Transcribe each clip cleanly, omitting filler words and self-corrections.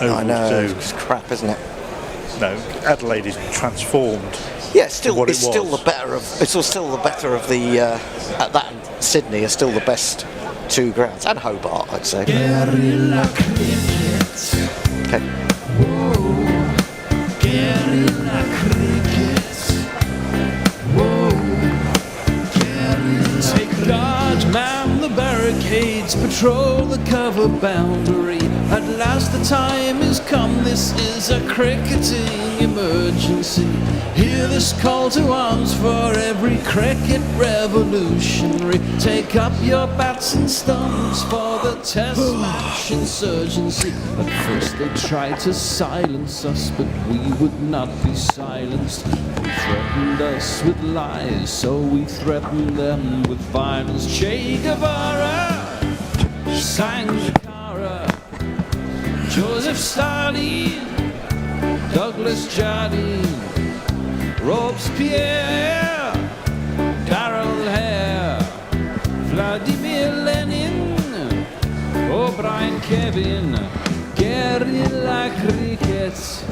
I know, it's crap, isn't it? No, Adelaide is transformed. Yeah, it's still What it still was. the better of the at that and Sydney are still the best two grounds, and Hobart, I'd say. Guerrilla cricket. Okay. Whoa. Guerrilla cricket. Whoa. Guerrilla. Take guard, man the barricades, patrol the cover boundary. At last the time has come, this is a cricketing emergency. Hear this call to arms for every cricket revolutionary. Take up your bats and stumps for the test match insurgency. At first they tried to silence us, but we would not be silenced. They threatened us with lies, so we threatened them with violence. Che Guevara, Sanjakara, Joseph Stalin, Douglas Jardine, Robespierre, Darrell Hare, Vladimir Lenin, O'Brien Kevin, guerrilla cricket.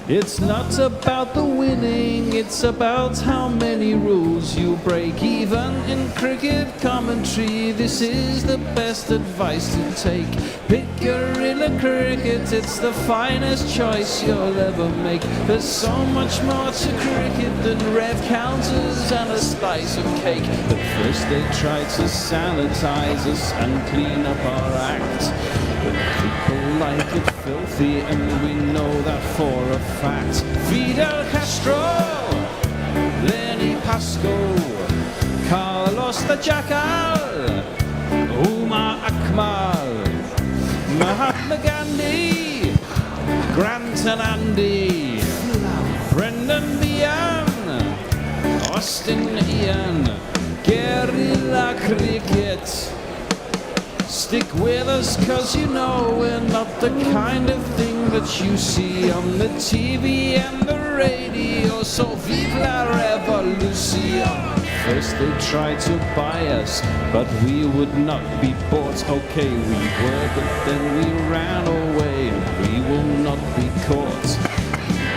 It's not about the winning, it's about how many rules you break. Even in cricket commentary, this is the best advice to take. Pick guerrilla cricket, it's the finest choice you'll ever make. There's so much more to cricket than rev counters and a slice of cake. But first they try to sanitize us and clean up our act. But people like it filthy, and we know that for a fact. Fidel Castro, Lenny Pascoe, Carlos the Jackal, Umar Akmal, Mahatma Gandhi, Grant and Andy, Brendan Behan, Austin Ian, guerrilla cricket. Stick with us, cause you know we're not the kind of thing that you see on the TV and the radio. So vive la revolution. First they tried to buy us, but we would not be bought. Okay, we were, but then we ran away, and we will not be caught.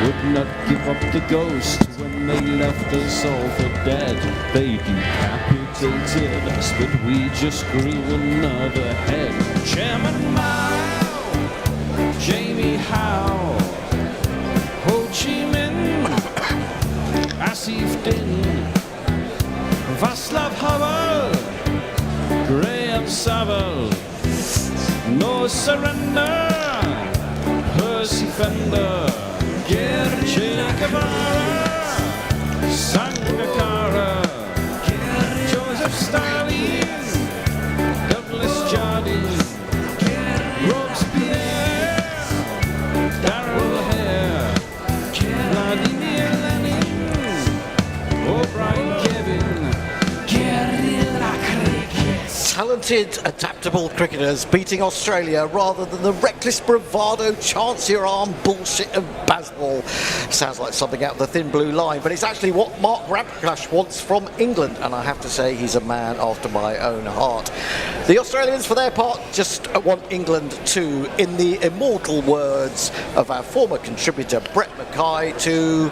Would not give up the ghost when they left us all for dead. They decapitated us, but we just grew another head. Chairman Mao, Jamie Howe, Ho Chi Minh, Asif Din, Václav Havel, Graham Saville, No Surrender, Percy Fender, Che Guevara, Sanjakara, Joseph Stalin, Douglas Jardine, Robespierre, Darrell Hare, Vladimir Lenin, O'Brien Kevin, guerrilla cricket. Talented, adaptable cricketers beating Australia rather than the reckless bravado, chance your arm bullshit of baseball. Sounds like something out of the Thin Blue Line, but it's actually what Mark Ramprakash wants from England, and I have to say he's a man after my own heart. The Australians, for their part, just want England to, in the immortal words of our former contributor Brett Mackay, to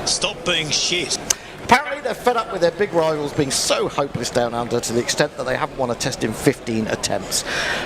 stop being shit. Apparently they're fed up with their big rivals being so hopeless down under, to the extent that they haven't won a test in 15 attempts.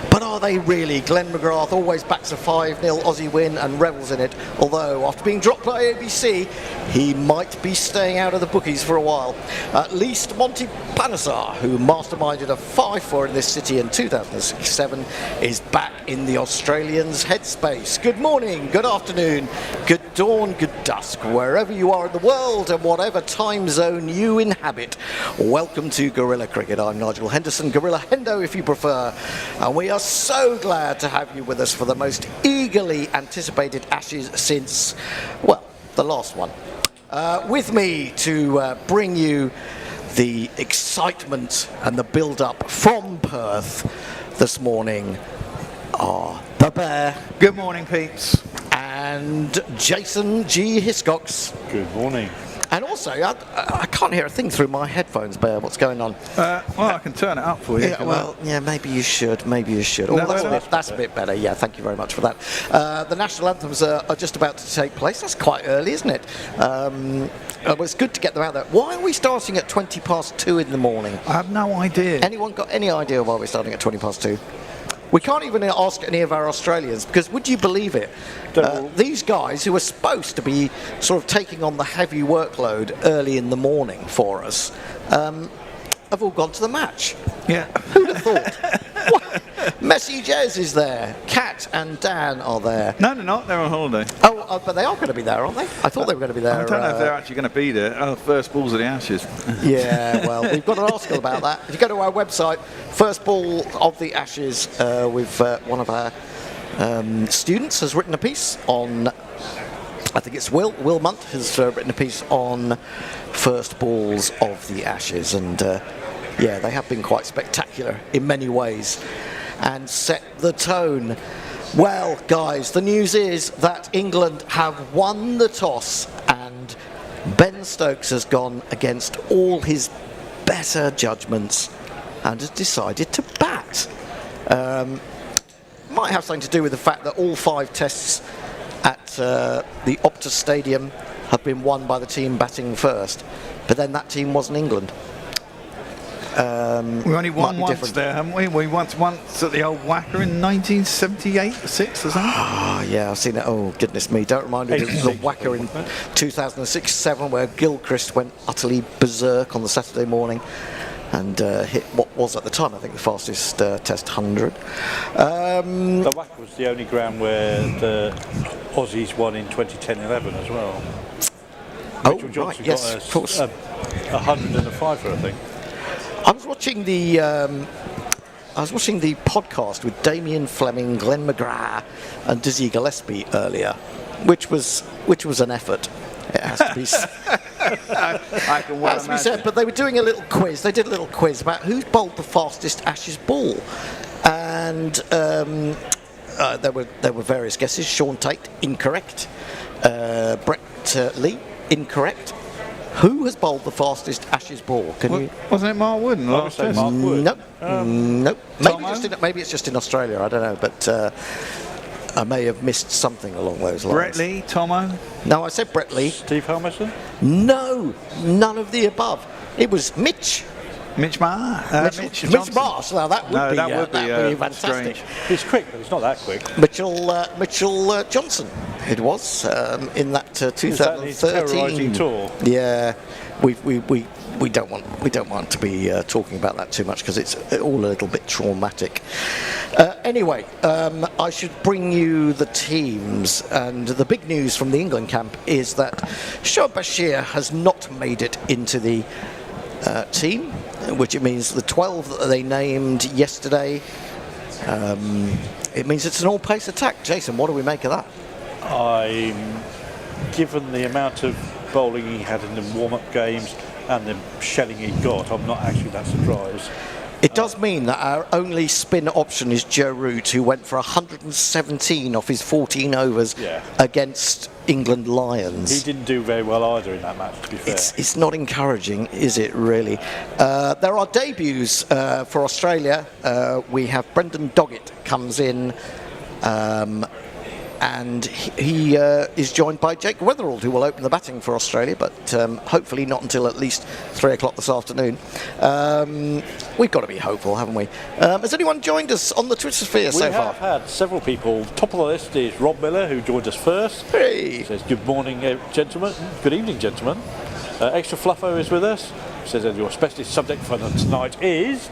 But are they really? Glenn McGrath always backs a 5-0 Aussie win and revels in it, although after being dropped by ABC, he might be staying out of the bookies for a while. At least Monty Panesar, who masterminded a 5-4 in this city in 2007, is back in the Australians' headspace. Good morning, good afternoon, good dawn, good dusk, wherever you are in the world and whatever time zone you inhabit. Welcome to Guerrilla Cricket. I'm Nigel Henderson, Guerrilla Hendo if you prefer, and we are so glad to have you with us for the most eagerly anticipated Ashes since, well, the last one. With me to bring you the excitement and the build-up from Perth this morning are the Bear. Good morning, peeps. And Jason G. Hiscox. Good morning. And also also, I can't hear a thing through my headphones, Bear. What's going on? Well, I can turn it up for you. Yeah, well, yeah, maybe you should. Maybe you should. Oh, that's a bit better. Yeah, thank you very much for that. The national anthems are just about to take place. That's quite early, isn't it? Well, it's good to get them out there. Why are we starting at 2:20 in the morning? I have no idea. Anyone got any idea why we're starting at 2:20? We can't even ask any of our Australians, because would you believe it? These guys who are supposed to be sort of taking on the heavy workload early in the morning for us have all gone to the match. Yeah. Who'd have thought? What? Messi Jez is there. Kat and Dan are there. No, they're not. They're on holiday. Oh, but they are going to be there, aren't they? I thought they were going to be there. I don't know if they're actually going to be there. Oh, first balls of the Ashes. Yeah, well, we've got an article about that. If you go to our website, First Ball of the Ashes, with one of our students has written a piece on, I think it's Will Munt has written a piece on first balls of the Ashes, and yeah, they have been quite spectacular in many ways and set the tone. Well, guys, the news is that England have won the toss, and Ben Stokes has gone against all his better judgments and has decided to bat. Might have something to do with the fact that all 5 tests at the Optus Stadium have been won by the team batting first, but then that team wasn't England. We only won once there, haven't we? We once at the old Wacker in 1978, 6 or something. Oh, yeah, I've seen it. Oh, goodness me. Don't remind me of the Wacker in 2006-7 where Gilchrist went utterly berserk on the Saturday morning and hit what was at the time, I think, the fastest test 100. The Wacker was the only ground where the Aussies won in 2010-11 as well. Mitchell Johnson right, yes, of course. got a 100 and a 5, I think. I was watching the podcast with Damien Fleming, Glenn McGrath, and Dizzy Gillespie earlier, which was an effort. It has to be. I can well imagine. Said, but they were doing a little quiz. They did a little quiz about who's bowled the fastest Ashes ball, and there were various guesses. Sean Tate, incorrect. Brett Lee, incorrect. Who has bowled the fastest Ashes ball? Wasn't it Mark Wood? I would say Mark Wood. Nope. Maybe it's just in Australia. I don't know, but I may have missed something along those lines. Brett Lee, Tomo? No, I said Brett Lee. Steve Helmerson? No, none of the above. It was Mitch. Mitch Marsh? Mitch Marsh. Now that would be fantastic. Strange. He's quick, but he's not that quick. Mitchell Johnson. It was in that 2013 tour. Yeah, we don't want to be talking about that too much because it's all a little bit traumatic. Anyway, I should bring you the teams, and the big news from the England camp is that Shoaib Bashir has not made it into the team, which it means the 12 that they named yesterday. It means it's an all-pace attack. Jason, what do we make of that? Given the amount of bowling he had in the warm-up games and the shelling he got, I'm not actually that surprised. It does mean that our only spin option is Joe Root, who went for 117 off his 14 overs against England Lions. He didn't do very well either in that match, to be fair. It's not encouraging, is it, really? There are debuts for Australia. We have Brendan Doggett comes in, and he is joined by Jake Weatherald, who will open the batting for Australia, but hopefully not until at least 3 o'clock this afternoon. We've got to be hopeful, haven't we? Has anyone joined us on the Twitter sphere so far? We have had several people. Top of the list is Rob Miller, who joined us first. Hey! Says, good morning, gentlemen. Good evening, gentlemen. Extra Fluffo is with us. Says that your specialist subject for tonight is ...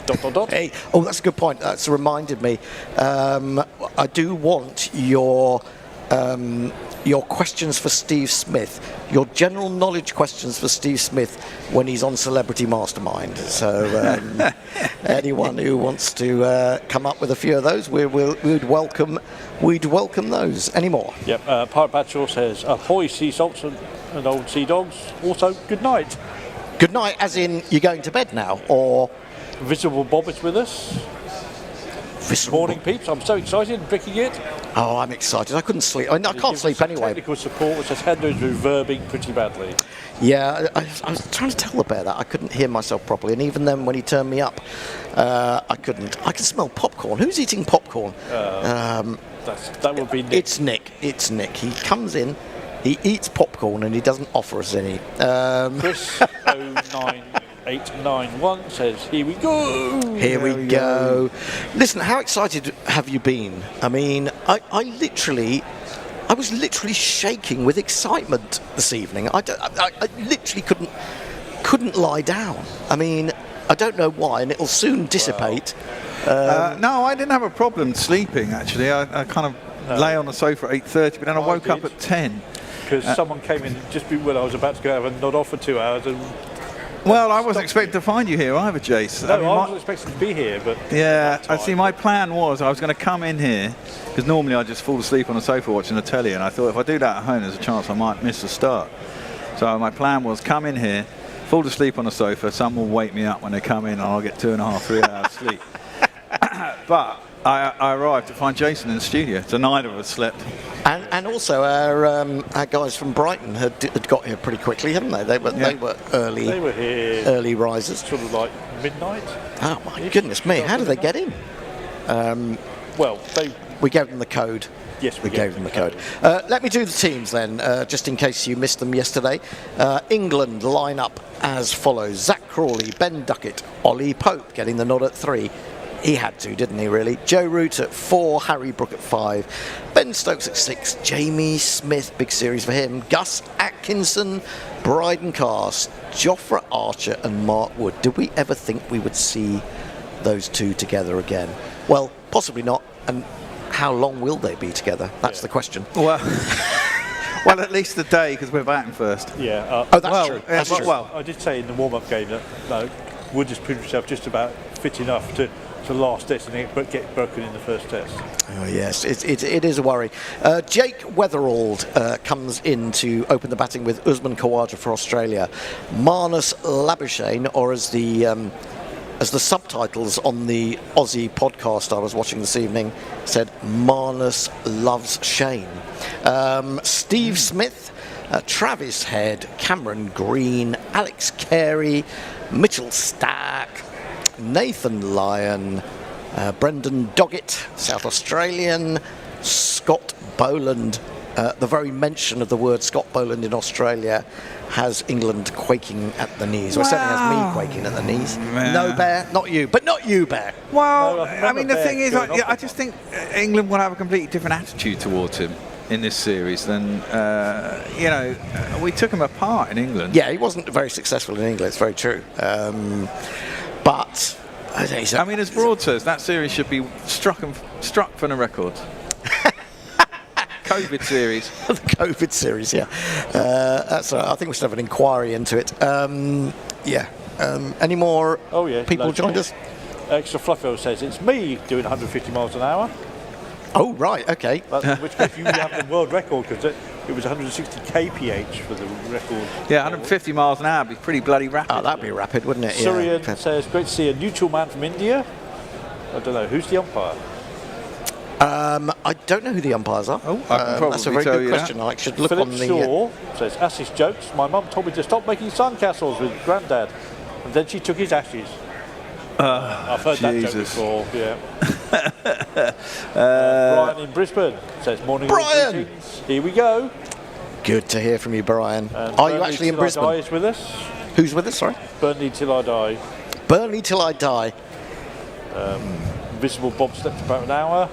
Hey, oh, that's a good point. That's reminded me. I do want your questions for Steve Smith, your general knowledge questions for Steve Smith when he's on Celebrity Mastermind. So anyone who wants to come up with a few of those, we'd welcome those. Any more? Yep. Pirate Bradshaw says, ahoy sea salts and old sea dogs. Also, good night. Good night, as in you're going to bed now, or... Visible Bob is with us. Morning, peeps. I'm so excited and picking it. Oh, I'm excited. I couldn't sleep. I can't sleep anyway. Technical support, which has had those reverbing pretty badly. Yeah, I was trying to tell the bear that I couldn't hear myself properly, and even then, when he turned me up, I couldn't. I can smell popcorn. Who's eating popcorn? That would be Nick. It's Nick. It's Nick. He comes in, he eats popcorn, and he doesn't offer us any. Chris 09891 says, "Here we go." Here we go. Listen, how excited have you been? I mean, I was literally shaking with excitement this evening. I literally couldn't lie down. I mean, I don't know why, and it'll soon dissipate. No, I didn't have a problem sleeping, actually. I kind of lay on the sofa at 8:30, but then I woke up at 10. Because someone came in just when I was about to go have a nod off for 2 hours. Well, I wasn't expecting to find you here either, Jace. No, I wasn't expecting to be here, but... Yeah, I see, my plan was I was going to come in here, because normally I just fall asleep on the sofa watching the telly, and I thought if I do that at home, there's a chance I might miss the start. So my plan was come in here, fall asleep on the sofa, someone will wake me up when they come in, and I'll get 2.5, 3 hours sleep. But I arrived to find Jason in the studio, so neither of us slept. And also our guys from Brighton had got here pretty quickly, hadn't they? They were early. They were here. Early risers. Sort of like midnight. Oh my goodness me! How did they get in? We gave them the code. Yes, we gave them the code. Let me do the teams then, just in case you missed them yesterday. England line up as follows: Zach Crawley, Ben Duckett, Ollie Pope getting the nod at 3. He had to, didn't he, really? Joe Root at 4, Harry Brook at 5, Ben Stokes at 6, Jamie Smith, big series for him, Gus Atkinson, Bryden Cast, Jofra Archer and Mark Wood. Did we ever think we would see those two together again? Well, possibly not. And how long will they be together? That's the question. Well, well, at least a day, because we're batting first. Yeah. That's true. That's true. Well, I did say in the warm-up game that Wood has proved himself just about fit enough to last test and get broken in the first test. Oh yes, it is a worry. Jake Weatherald comes in to open the batting with Usman Khawaja for Australia. Marnus Labuschagne, or as the subtitles on the Aussie podcast I was watching this evening said, Marnus loves Shane. Steve Smith, Travis Head, Cameron Green, Alex Carey, Mitchell Stack, Nathan Lyon, Brendan Doggett, South Australian, Scott Boland. The very mention of the word Scott Boland in Australia has England quaking at the knees, or certainly has me quaking at the knees. Yeah. No, Bear, not you, but not you, Bear. Well, No, I mean, the thing is, I just think England will have a completely different attitude towards him in this series than, we took him apart in England. Yeah, he wasn't very successful in England, it's very true. But I mean, as Broad says, that series should be struck from the records. COVID series. The COVID series, yeah. That's right. I think we should have an inquiry into it. Any more people joined us? Extra Fluffo says, it's me doing 150 miles an hour. Oh, right, okay. In which case you have the world record, because it was 160 kph for the record. Yeah, 150 miles an hour would be pretty bloody rapid. Oh, that'd be rapid, wouldn't it? Suryan Yeah. says, great to see a neutral man from India. I don't know, who's the umpire? I don't know who the umpires are. Oh, I can probably that's a very tell good you question. I should look Philip on the... Shaw says, Ashes jokes. My mum told me to stop making sandcastles with Grandad, and then she took his ashes. I've heard Jesus. that joke before, yeah. Brian in Brisbane says, morning. Brian! Greetings. Here we go. Good to hear from you, Brian. And Are you Burnley actually in Till I Die Brisbane? is with us. Who's with us, sorry? Burnley Till I Die. Burnley Till I Die. Invisible Bob slept about an hour.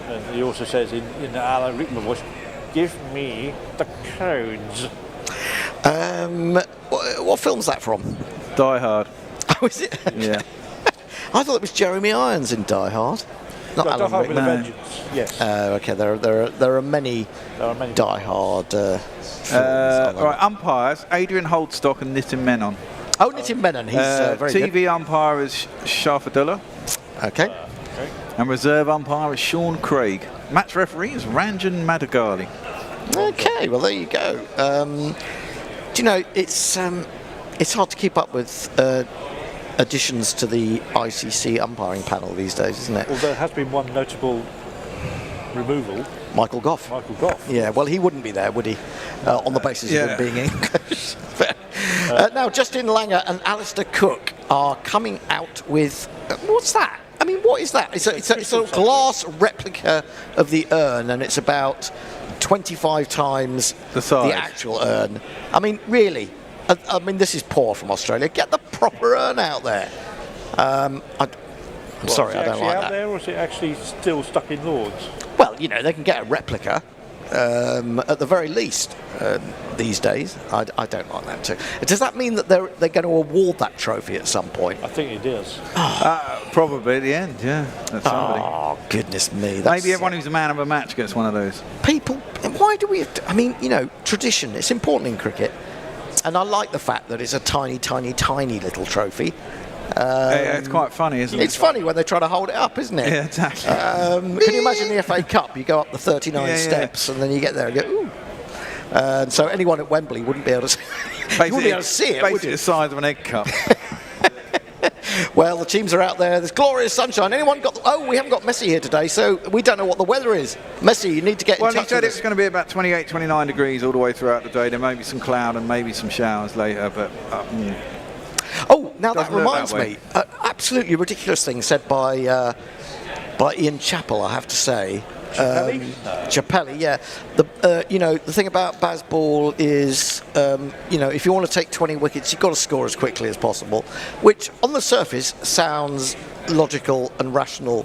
And he also says in the Alan Rickman voice, give me the codes. What film's that from? Die Hard. Oh, is it? Yeah. I thought it was Jeremy Irons in Die Hard. Not Die Alan Hard with a Rickman. Vengeance. Yes. Okay, there are many Die Hard films. Right, umpires, Adrian Holdstock and Nitin Menon. Oh, Nitin Menon, he's very TV good. umpire is Shafadullah. Okay. And reserve umpire is Sean Craig. Match referee is Ranjan Madagali. Okay, well there you go. Do you know, it's hard to keep up with additions to the ICC umpiring panel these days, isn't it? Well, there has been one notable removal. Michael Goff. Michael Goff. Yeah, well, he wouldn't be there, would he? On the basis of him being English. Now, Justin Langer and Alistair Cook are coming out with... what's that? I mean, what is that? It's a glass replica of the urn, and it's about 25 times the actual urn. I mean, really? I mean, this is poor from Australia. Get the proper urn out there. I'm sorry, I don't like that. Is it out there, or is it actually still stuck in Lord's? Well, you know, they can get a replica at the very least these days. I don't like that too. Does that mean that they're going to award that trophy at some point? I think it does. Probably at the end, yeah. That's somebody. Oh, goodness me. Maybe everyone who's a man of a match gets one of those. People, why do we have to, I mean, you know, tradition, it's important in cricket. And I like the fact that it's a tiny, tiny, tiny little trophy. It's quite funny, isn't it? It's funny when they try to hold it up, isn't it? Yeah, exactly. Can you imagine the FA Cup? You go up the 39 steps and then you get there and go, ooh. So anyone at Wembley wouldn't be able to see, you wouldn't be able to see it, would basically you? the size of an egg cup. Well, the teams are out there. There's glorious sunshine. Anyone got... we haven't got Messi here today, so we don't know what the weather is. Messi, you need to get in touch with us. Well, he said it's going to be about 28, 29 degrees all the way throughout the day. There may be some cloud and maybe some showers later, but... now that reminds me. Absolutely ridiculous thing said by Ian Chappell, I have to say. Chappelli, yeah. The thing about Bazball is, if you want to take 20 wickets, you've got to score as quickly as possible, which on the surface sounds logical and rational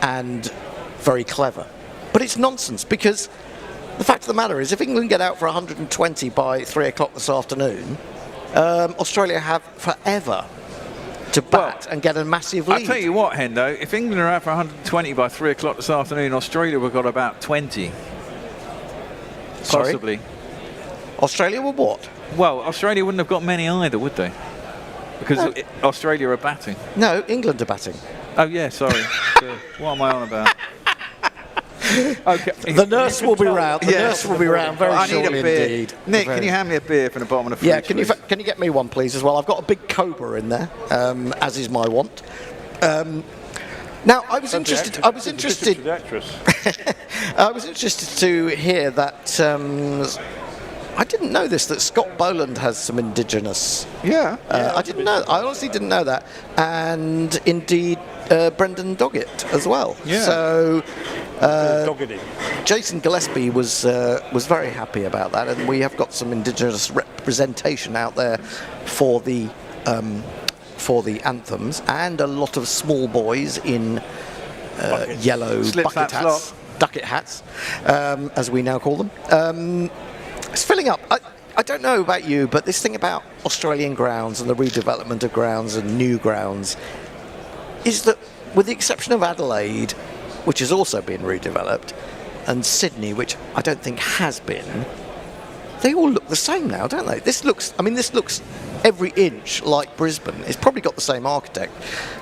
and very clever. But it's nonsense, because the fact of the matter is, if England get out for 120 by 3 o'clock this afternoon, Australia have forever to bat and get a massive lead. I'll tell you what, Hendo, if England are out for 120 by 3 o'clock this afternoon, Australia would have got about 20. Sorry? Possibly. Australia will what? Well, Australia wouldn't have got many either, would they? Because Australia are batting. No, England are batting. Oh, yeah, sorry. What am I on about? Okay. The nurse will be round. The nurse will be round very shortly. I need a beer. Indeed. Nick, can you hand me a beer from the bottom of the fridge? Yeah, can you get me one, please, as well? I've got a big Cobra in there, as is my want. Now, I was interested to hear that. I didn't know this, that Scott Boland has some Indigenous. Yeah. I didn't know. I honestly didn't know that, and indeed Brendan Doggett as well. Yeah. So. Jason Gillespie was very happy about that, and we have got some Indigenous representation out there for the anthems, and a lot of small boys in yellow ducket hats, as we now call them. It's filling up. I don't know about you, but this thing about Australian grounds and the redevelopment of grounds and new grounds is that, with the exception of Adelaide, which has also been redeveloped, and Sydney, which I don't think has been, they all look the same now, don't they? This looks every inch like Brisbane. It's probably got the same architect,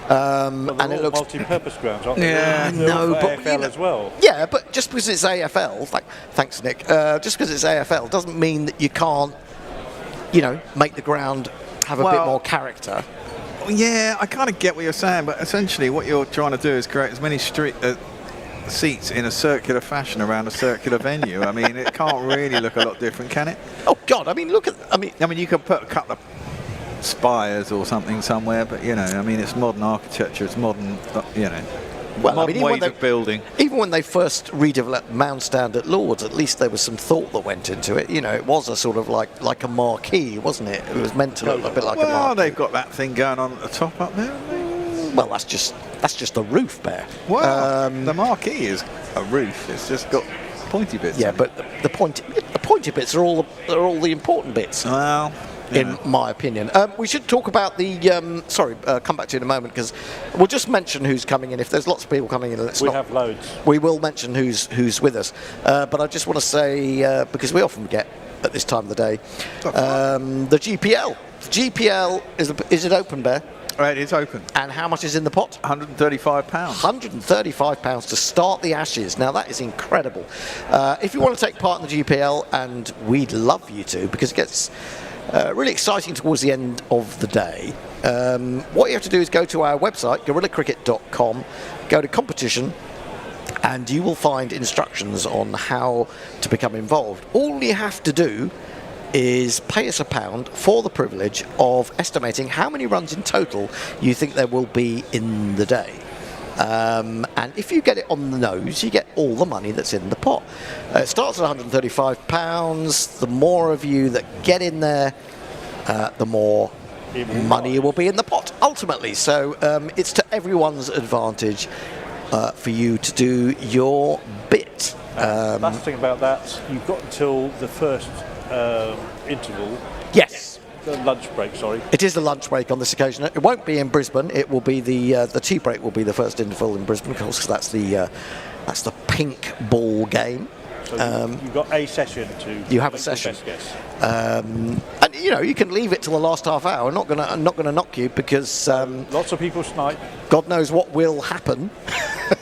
and it looks multi-purpose grounds, aren't they? Yeah, no, but AFL as well. Yeah, but just because it's AFL, thanks, Nick. Just because it's AFL doesn't mean that you can't, make the ground have a bit more character. Yeah, I kind of get what you're saying, but essentially what you're trying to do is create as many seats in a circular fashion around a circular venue. I mean, it can't really look a lot different, can it? Oh God! I mean, you could put a couple of spires or something somewhere, but it's modern architecture. It's modern, modern ways of building. Even when they first redeveloped Moundstand at Lord's, at least there was some thought that went into it. It was a sort of like a marquee, wasn't it? It was meant to look a bit like a marquee. Well, they've got that thing going on at the top up there. Well, that's just the roof, Bear. Well, the marquee is a roof. It's just got pointy bits. Yeah, but the pointy bits are all the important bits. Well, in my opinion. We should talk about the... come back to you in a moment, because we'll just mention who's coming in. If there's lots of people coming in, we have loads. We will mention who's with us. But I just want to say, because we often forget at this time of the day, the GPL. The GPL, is it open, Bear? Right, it's open. And how much is in the pot? £135. £135 to start the Ashes. Now, that is incredible. If you want to take part in the GPL, and we'd love you to, because it gets... really exciting towards the end of the day. What you have to do is go to our website, guerillacricket.com, go to competition, and you will find instructions on how to become involved. All you have to do is pay us £1 for the privilege of estimating how many runs in total you think there will be in the day. And if you get it on the nose, you get all the money that's in the pot. It starts at £135. The more of you that get in there, the more money will be in the pot, ultimately. So it's to everyone's advantage for you to do your bit. Last thing about that, you've got until the first interval. Yes. The lunch break, sorry. It is the lunch break on this occasion. It won't be in Brisbane. It will be the tea break will be the first interval in Brisbane, of course, because that's the pink ball game. So you've got a session to. You have a make session. your best guess. And you can leave it till the last half hour. I'm not gonna knock you because Lots of people snipe. God knows what will happen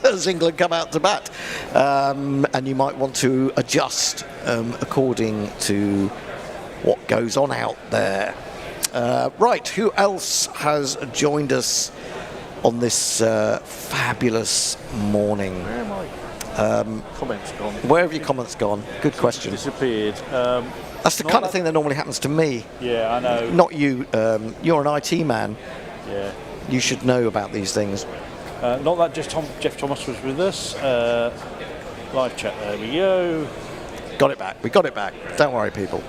as England come out to bat, and you might want to adjust according to what goes on out there. Right, who else has joined us on this fabulous morning? Where are my comments gone? Where have your comments gone? Good question. Disappeared. That's the kind of thing that normally happens to me. Yeah, I know. Not you. You're an IT man. Yeah. You should know about these things. Not that Jeff Thomas was with us. Live chat, there we go. Got it back. We got it back. Don't worry, people.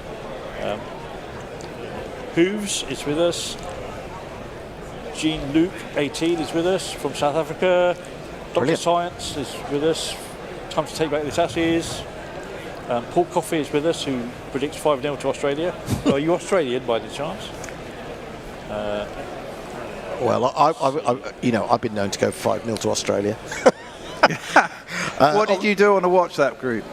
Hooves is with us. Jean Luke, 18, is with us from South Africa. Dr. Brilliant. Science is with us. Time to take back this Ashes. Paul Coffey is with us, who predicts 5-0 to Australia. Are you Australian by any chance? Well, I've been known to go 5-0 to Australia. What did you do on the WhatsApp group?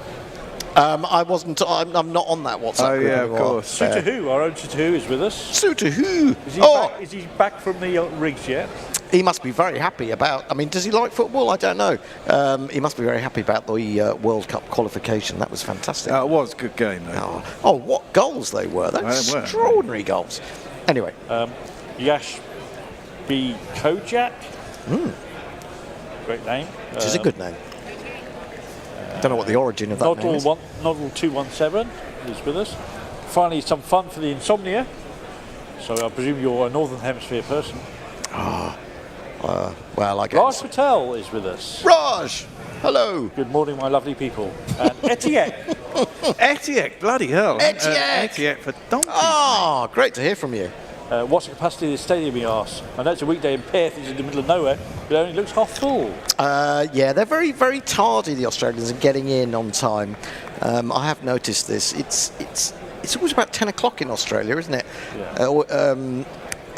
I wasn't. I'm not on that WhatsApp group anymore. Of course. Suter Who, our own Suter Who, is with us. Suter Who? Is he back from the rigs yet? He must be very happy about. I mean, does he like football? I don't know. He must be very happy about the World Cup qualification. That was fantastic. It was a good game, though. Oh, what goals they were! That's They were. extraordinary goals. Anyway, Yash B. Kojak. Great name. which is a good name. Don't know what the origin of that name is. Noddle 217 is with us. Finally, some fun for the insomnia. So I presume you're a Northern Hemisphere person. Well, I Raj guess. Patel is with us. Raj, hello. Good morning, my lovely people. And Etienne. Etienne, bloody hell. Etienne. Etienne for donkeys. Ah, great to hear from you. What's the capacity of the stadium, he asks? I know it's a weekday in Perth, it's in the middle of nowhere, but it only looks half full. Yeah, they're very, very tardy, the Australians, in getting in on time. I have noticed this. It's always about 10 o'clock in Australia, isn't it? Yeah.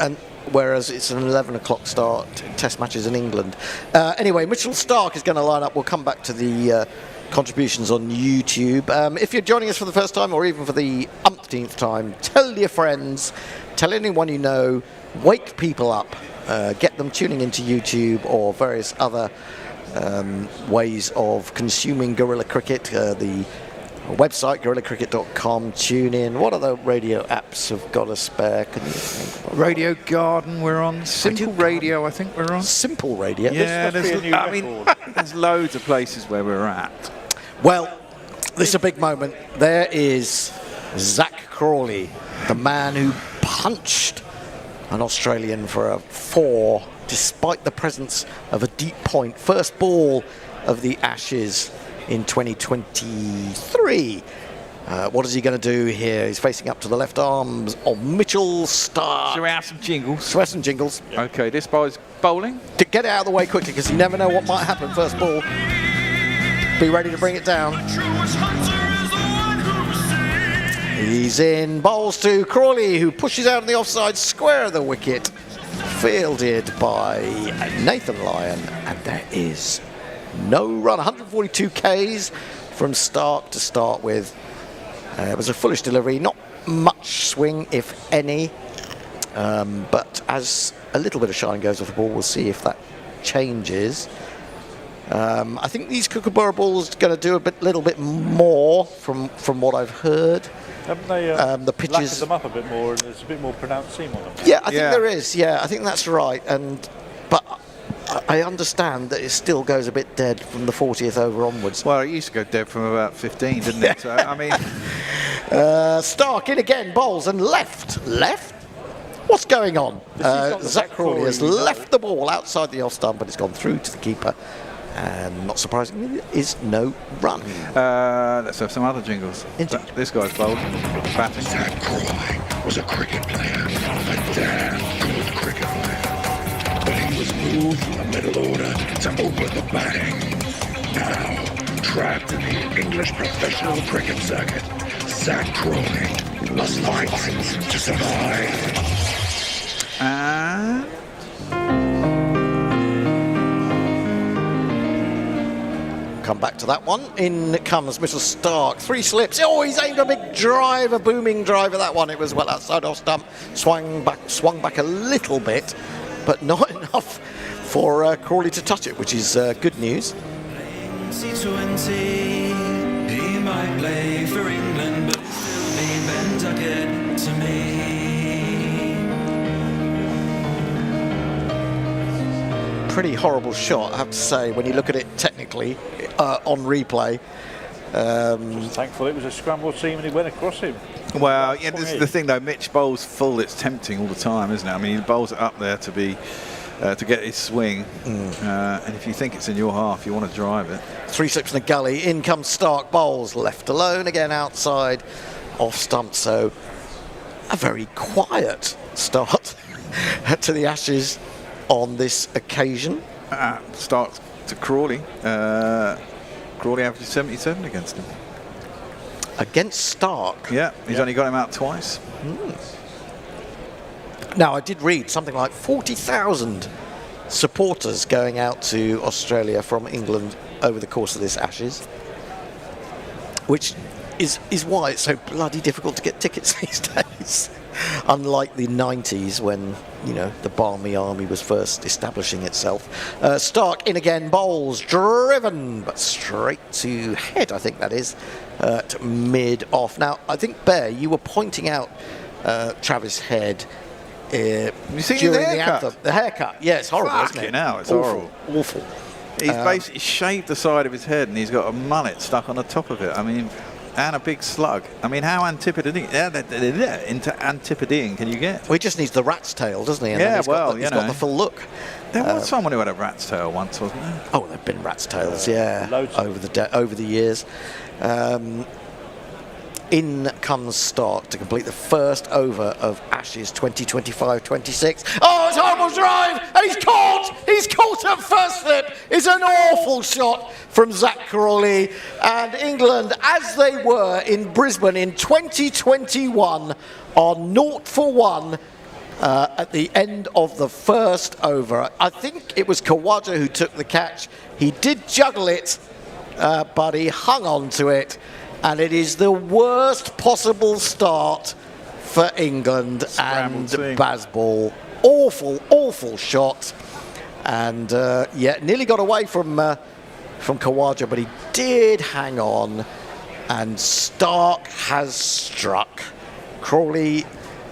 And whereas it's an 11 o'clock start test matches in England. Anyway, Mitchell Stark is going to line up. We'll come back to the contributions on YouTube. If you're joining us for the first time or even for the umpteenth time, tell your friends, tell anyone you know, wake people up, get them tuning into YouTube or various other ways of consuming Guerilla Cricket. The website, guerillacricket.com, tune in. What other radio apps have got a spare? Can you think of? Radio Garden, we're on. Simple Radio, I think we're on. Simple Radio? Yeah, This must be a new record. there's loads of places where we're at. Well, this is a big moment. There is Zach Crawley, the man who punched an Australian for a 4 despite the presence of a deep point. First ball of the Ashes in 2023. What is he going to do here? He's facing up to the left arms of Mitchell Stark. Shall we have some jingles? So have some jingles. Okay, this bow's bowling. To get it out of the way quickly because you never know what might happen first ball. Be ready to bring it down. He's in, bowls to Crawley, who pushes out on the offside square of the wicket. Fielded by Nathan Lyon, and there is no run. 142 Ks from Stark to start with. It was a foolish delivery, not much swing, if any. But as a little bit of shine goes off the ball, we'll see if that changes. I think these Kookaburra balls are going to do a little bit more from what I've heard. Haven't they The pitches them up a bit more, and there's a bit more pronounced seam on them? Yeah, I think there is. Yeah, I think that's right. But I understand that it still goes a bit dead from the 40th over onwards. Well, it used to go dead from about 15, didn't it? So, I mean... Stark in again, bowls and left. What's going on? Zach Crawley has left the ball outside the off stump, but it's gone through to the keeper. And not surprisingly, there is no run. Let's have some other jingles. This guy's bowled. Batting. Zach Crawley was a cricket player, a damn good cricket player. But he was moved from the middle order to open the batting. Now, trapped in the English professional cricket circuit, Zach Crawley must fight to survive. And... Come back to that one. In comes Mr. Stark. 3 slips. Oh, he's aimed a big drive, a booming drive at that one. It was well outside off stump. Swung back a little bit, but not enough for Crawley to touch it, which is good news. C20, he might play for England, but still be Bentucket to me. Pretty horrible shot, I have to say, when you look at it technically on replay. Thankful it was a scrambled seam and he went across him. Well, yeah, this is the thing though. Mitch bowls full. It's tempting all the time, isn't it? I mean, he bowls it up there to get his swing, and if you think it's in your half, you want to drive it. 3 slips in the gully. In comes Stark. Bowls left alone again outside off stump. So a very quiet start to the Ashes on this occasion. Starks to Crawley. Crawley averaged 77 against him. Against Stark? Yeah, he's only got him out twice. Now, I did read something like 40,000 supporters going out to Australia from England over the course of this Ashes, which is why it's so bloody difficult to get tickets these days. Unlike the 90s when, you know, the Barmy Army was first establishing itself. Stark in again, bowls, driven, but straight to head, I think that is, to mid-off. Now, I think, Bear, you were pointing out Travis Head you see during the haircut? Anthem. The haircut, yeah, it's horrible, isn't it? Now it's awful, horrible. Awful. He's basically shaved the side of his head and he's got a mullet stuck on the top of it. I mean... And a big slug. I mean, how Antipodean can you get? Well, he just needs the rat's tail, doesn't he? And yeah, he's got the full look. There was someone who had a rat's tail once, wasn't there? Oh, there have been rat's tails, yeah, over the years. In comes Stark to complete the first over of Ashes 2025-26. Oh, it's a horrible drive, and he's caught! He's caught at first slip. It's an awful shot from Zach Crawley. And England, as they were in Brisbane in 2021, are 0-for-1 at the end of the first over. I think it was Khawaja who took the catch. He did juggle it, but he hung on to it. And it is the worst possible start for England and Bazball. Awful shot. And nearly got away from Khawaja, but he did hang on. And Stark has struck. Crawley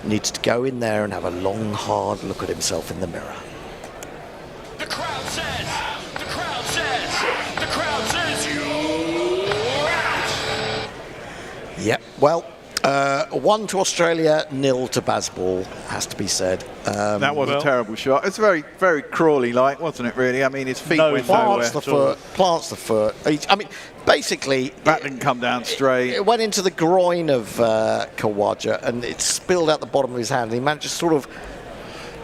needs to go in there and have a long, hard look at himself in the mirror. The crowd says, you're out. Yep, well, 1 to Australia, 0 to Bazball, has to be said. That was a terrible shot. It's very, very Crawley-like, wasn't it, really? I mean, his feet went nowhere. Plants the foot. I mean, basically... That didn't come down straight. It went into the groin of Khawaja, and it spilled out the bottom of his hand. He managed to sort of...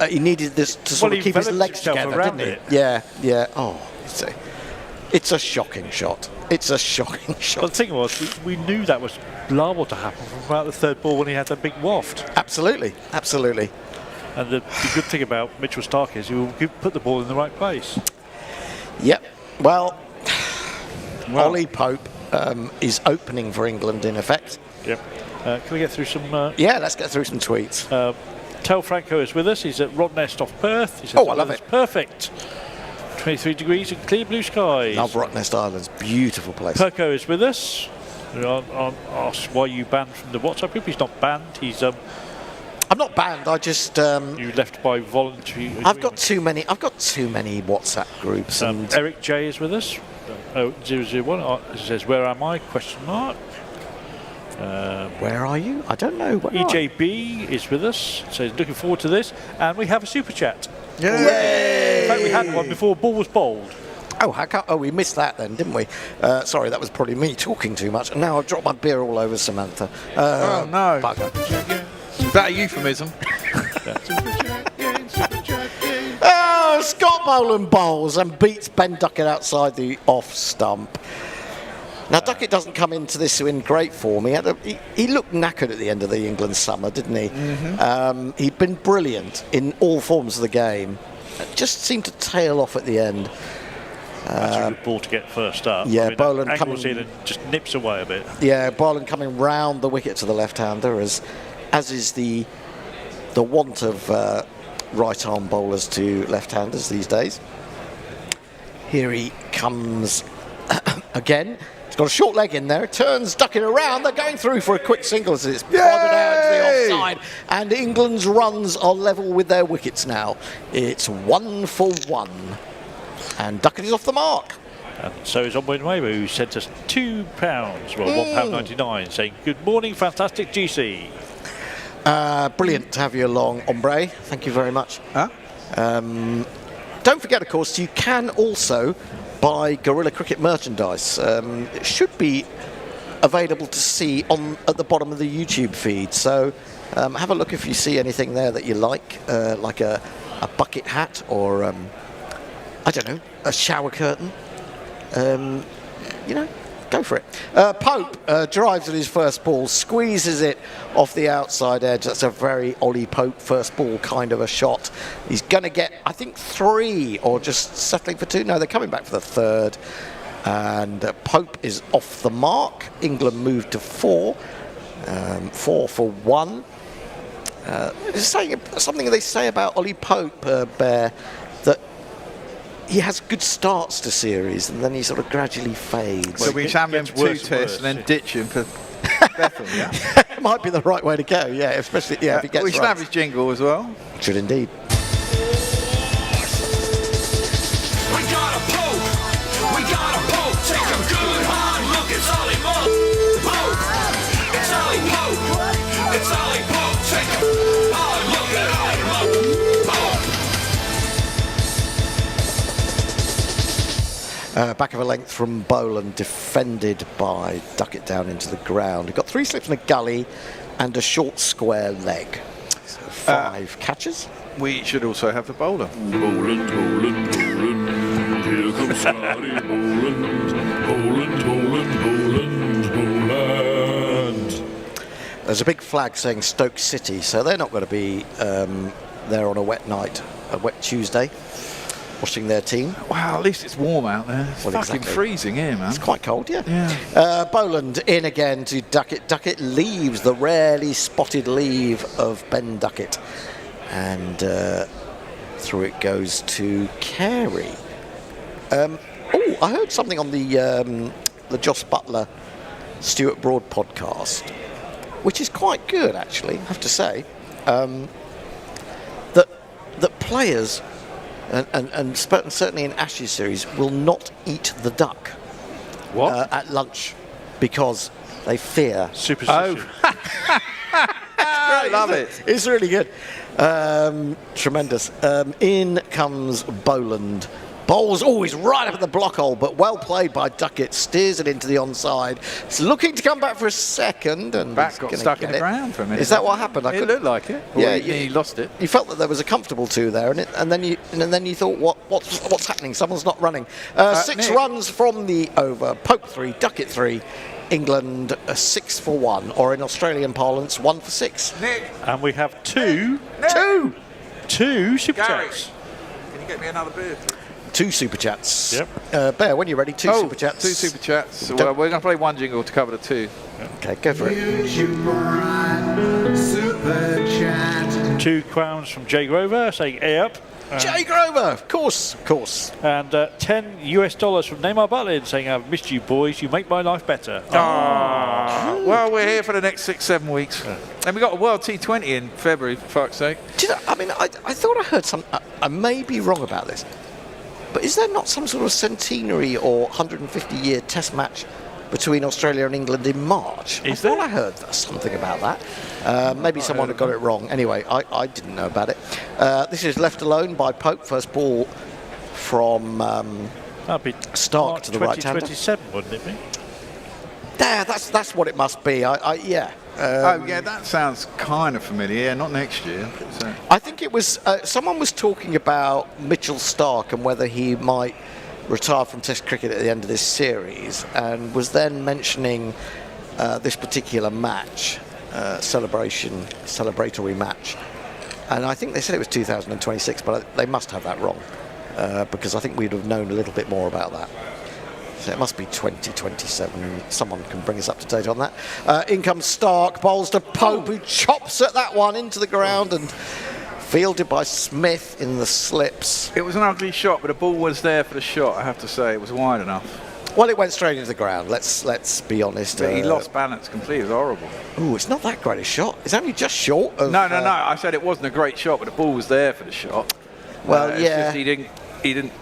he needed this to sort of keep his legs together, didn't he? Yeah. Oh, it's a shocking shot. It's a shocking shot. Well, the thing was, we knew that was liable to happen from about the third ball when he had that big waft. Absolutely. And the good thing about Mitchell Stark is he will put the ball in the right place. Yep. Well, Ollie Pope is opening for England in effect. Yep. Can we get through some... Yeah, let's get through some tweets. Tel Franco is with us. He's at Rodnest off Perth. He says, I love it. Perfect. 23 degrees and clear blue skies. Love Rottnest Islands, beautiful place. Perko is with us. Asked why you banned from the WhatsApp group. He's not banned. He's I'm not banned. I just you left by voluntary agreement. I've got too many WhatsApp groups. And Eric J is with us. 001 says, "Where am I?" Question mark. where are you? I don't know. Where EJB is with us. Says, "Looking forward to this." And we have a super chat. Yay! In fact, we had one before ball was bowled. Oh, we missed that then, didn't we? Sorry, that was probably me talking too much. And now I've dropped my beer all over Samantha. Oh, no. Bugger. Is that a euphemism? Oh, Scott Boland bowls and beats Ben Duckett outside the off stump. Now, Duckett doesn't come into this in great form. He looked knackered at the end of the England summer, didn't he? Mm-hmm. He'd been brilliant in all forms of the game. Just seemed to tail off at the end. That's a good ball to get first up. Yeah, I mean, Boland angles coming in and just nips away a bit. Yeah, Boland coming round the wicket to the left-hander, as is the want of right-arm bowlers to left-handers these days. Here he comes again. He's got a short leg in there. Turns Duckett around. They're going through for a quick single as it's prodded out to the offside. And England's runs are level with their wickets now. It's 1 for 1. And Duckett is off the mark. And so is Omwin Weber, who sent us £2, well, £1.99, saying, "Good morning, fantastic GC." Brilliant to have you along, Ombre. Thank you very much. Huh? Don't forget, of course, you can also buy Gorilla Cricket merchandise. It should be available to see at the bottom of the YouTube feed. So have a look if you see anything there that you like a bucket hat or I don't know, a shower curtain. Go for it. Pope drives at his first ball, squeezes it off the outside edge. That's a very Ollie Pope first ball kind of a shot. He's going to get, I think, 3 or just settling for 2. No, they're coming back for the 3rd. And Pope is off the mark. England moved to 4. 4 for 1. Something they say about Ollie Pope, Bear, that he has good starts to series and then he sort of gradually fades. So we examine him 2 tests and then ditch him for Bethel, yeah? It might be the right way to go, yeah, especially if he gets we should have his jingle as well. Should indeed. We got a Pope, take a good hard look, it's Ollie Pope, it's Ollie Pope, it's Ollie Pope, take a hard look at Ollie Pope. Back of a length from Boland, defended by Duckett down into the ground. He got 3 slips in a gully and a short square leg. So 5 catches. We should also have the bowler. Boland, Boland, Boland. Here comes Scotty Boland. Boland, Boland, Boland, Boland. There's a big flag saying Stoke City, so they're not going to be there on a wet night, a wet Tuesday, watching their team. Wow, at least it's warm out there. It's Well, fucking exactly. freezing here, man. It's quite cold, yeah. Yeah. Boland in again to Duckett. Duckett leaves the rarely spotted leave of Ben Duckett. And through it goes to Carey. I heard something on the Joss Butler, Stuart Broad podcast, which is quite good, actually, I have to say. That players, and certainly in Ashes series, will not eat the duck at lunch because they fear Superstition. I love it. It's really good. Tremendous. In comes Boland. Bowls always right up at the block hole, but well played by Duckett. Steers it into the onside. It's looking to come back for a second, and Bat he's got gonna stuck get in the it. ground for a minute. Is that what happened? It looked like it. Yeah, he lost it. You felt that there was a comfortable 2 there, and then you thought, what's happening? Someone's not running. 6 Nick. runs from the over. Pope 3, Duckett 3. England 6 for 1, or in Australian parlance, 1 for 6. Nick, And we have 2 super Gary, chats. can you get me another beer? 2 super chats. Yep. Bear, when you're ready, 2 super chats. 2 super chats. Don't- Well, we're going to play 1 jingle to cover the 2. Okay, go for it. Super chat. £2 from Jay Grover saying, "Hey up." Jay Grover, of course. And $10 from Neymar Butlin saying, "I've missed you, boys. You make my life better." Well, we're here for the next 6-7 weeks. And we got a World T20 in February, for fuck's sake. Do you know, I mean, I thought I heard some. I may be wrong about this, but is there not some sort of centenary or 150-year Test match between Australia and England in March? I thought I heard something about that. Maybe someone had got it wrong. Anyway, I didn't know about it. This is left alone by Pope. First ball from That'd be Stark to the right-hander. 2027, wouldn't it be? There, that's what it must be. Yeah. That sounds kind of familiar. Yeah, not next year. So. I think it was someone was talking about Mitchell Stark and whether he might retire from Test cricket at the end of this series, and was then mentioning this particular match, celebratory match, and I think they said it was 2026, but they must have that wrong because I think we'd have known a little bit more about that. So it must be 2027. Someone can bring us up to date on that. In comes Stark, bowls to Pope, who chops at that one into the ground and fielded by Smith in the slips. It was an ugly shot, but the ball was there for the shot, I have to say. It was wide enough. Well, it went straight into the ground, let's be honest. But he lost balance completely. It was horrible. Ooh, it's not that great a shot. It's only just short of... No. I said it wasn't a great shot, but the ball was there for the shot. Well, it's yeah. just he didn't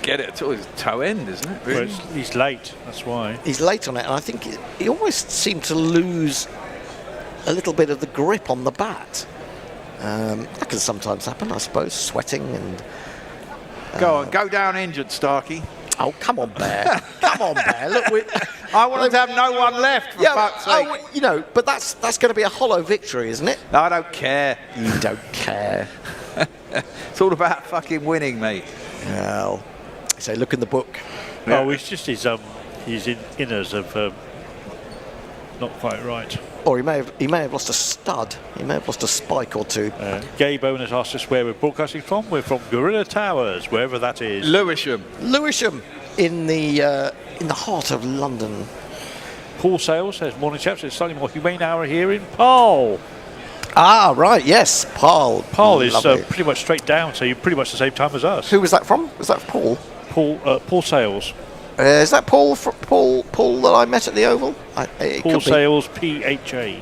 get it at all. It's toe end, isn't it? Well, he's late, that's why. He's late on it, and I think he almost seemed to lose a little bit of the grip on the bat. That can sometimes happen, I suppose, sweating and... Go down injured, Starkey. Oh, come on, Bear. Come on, Bear. Look, I want to have no one left, for fuck's sake. But that's going to be a hollow victory, isn't it? No, I don't care. You don't care. It's all about fucking winning, mate. Well, so look in the book. Yeah. Oh, it's just his inners have not quite right. Or he may have lost a stud. He may have lost a spike or two. Gabe Owen has asked us where we're broadcasting from. We're from Gorilla Towers, wherever that is. Lewisham, in the heart of London. Paul Sales says, "Morning, chaps. It's a slightly more humane hour here in Hull." Ah, right. Yes, Paul. Paul is pretty much straight down, so you're pretty much the same time as us. Who was that from? Was that Paul? Paul Sales. Is that Paul that I met at the Oval? Paul Sales, PHA.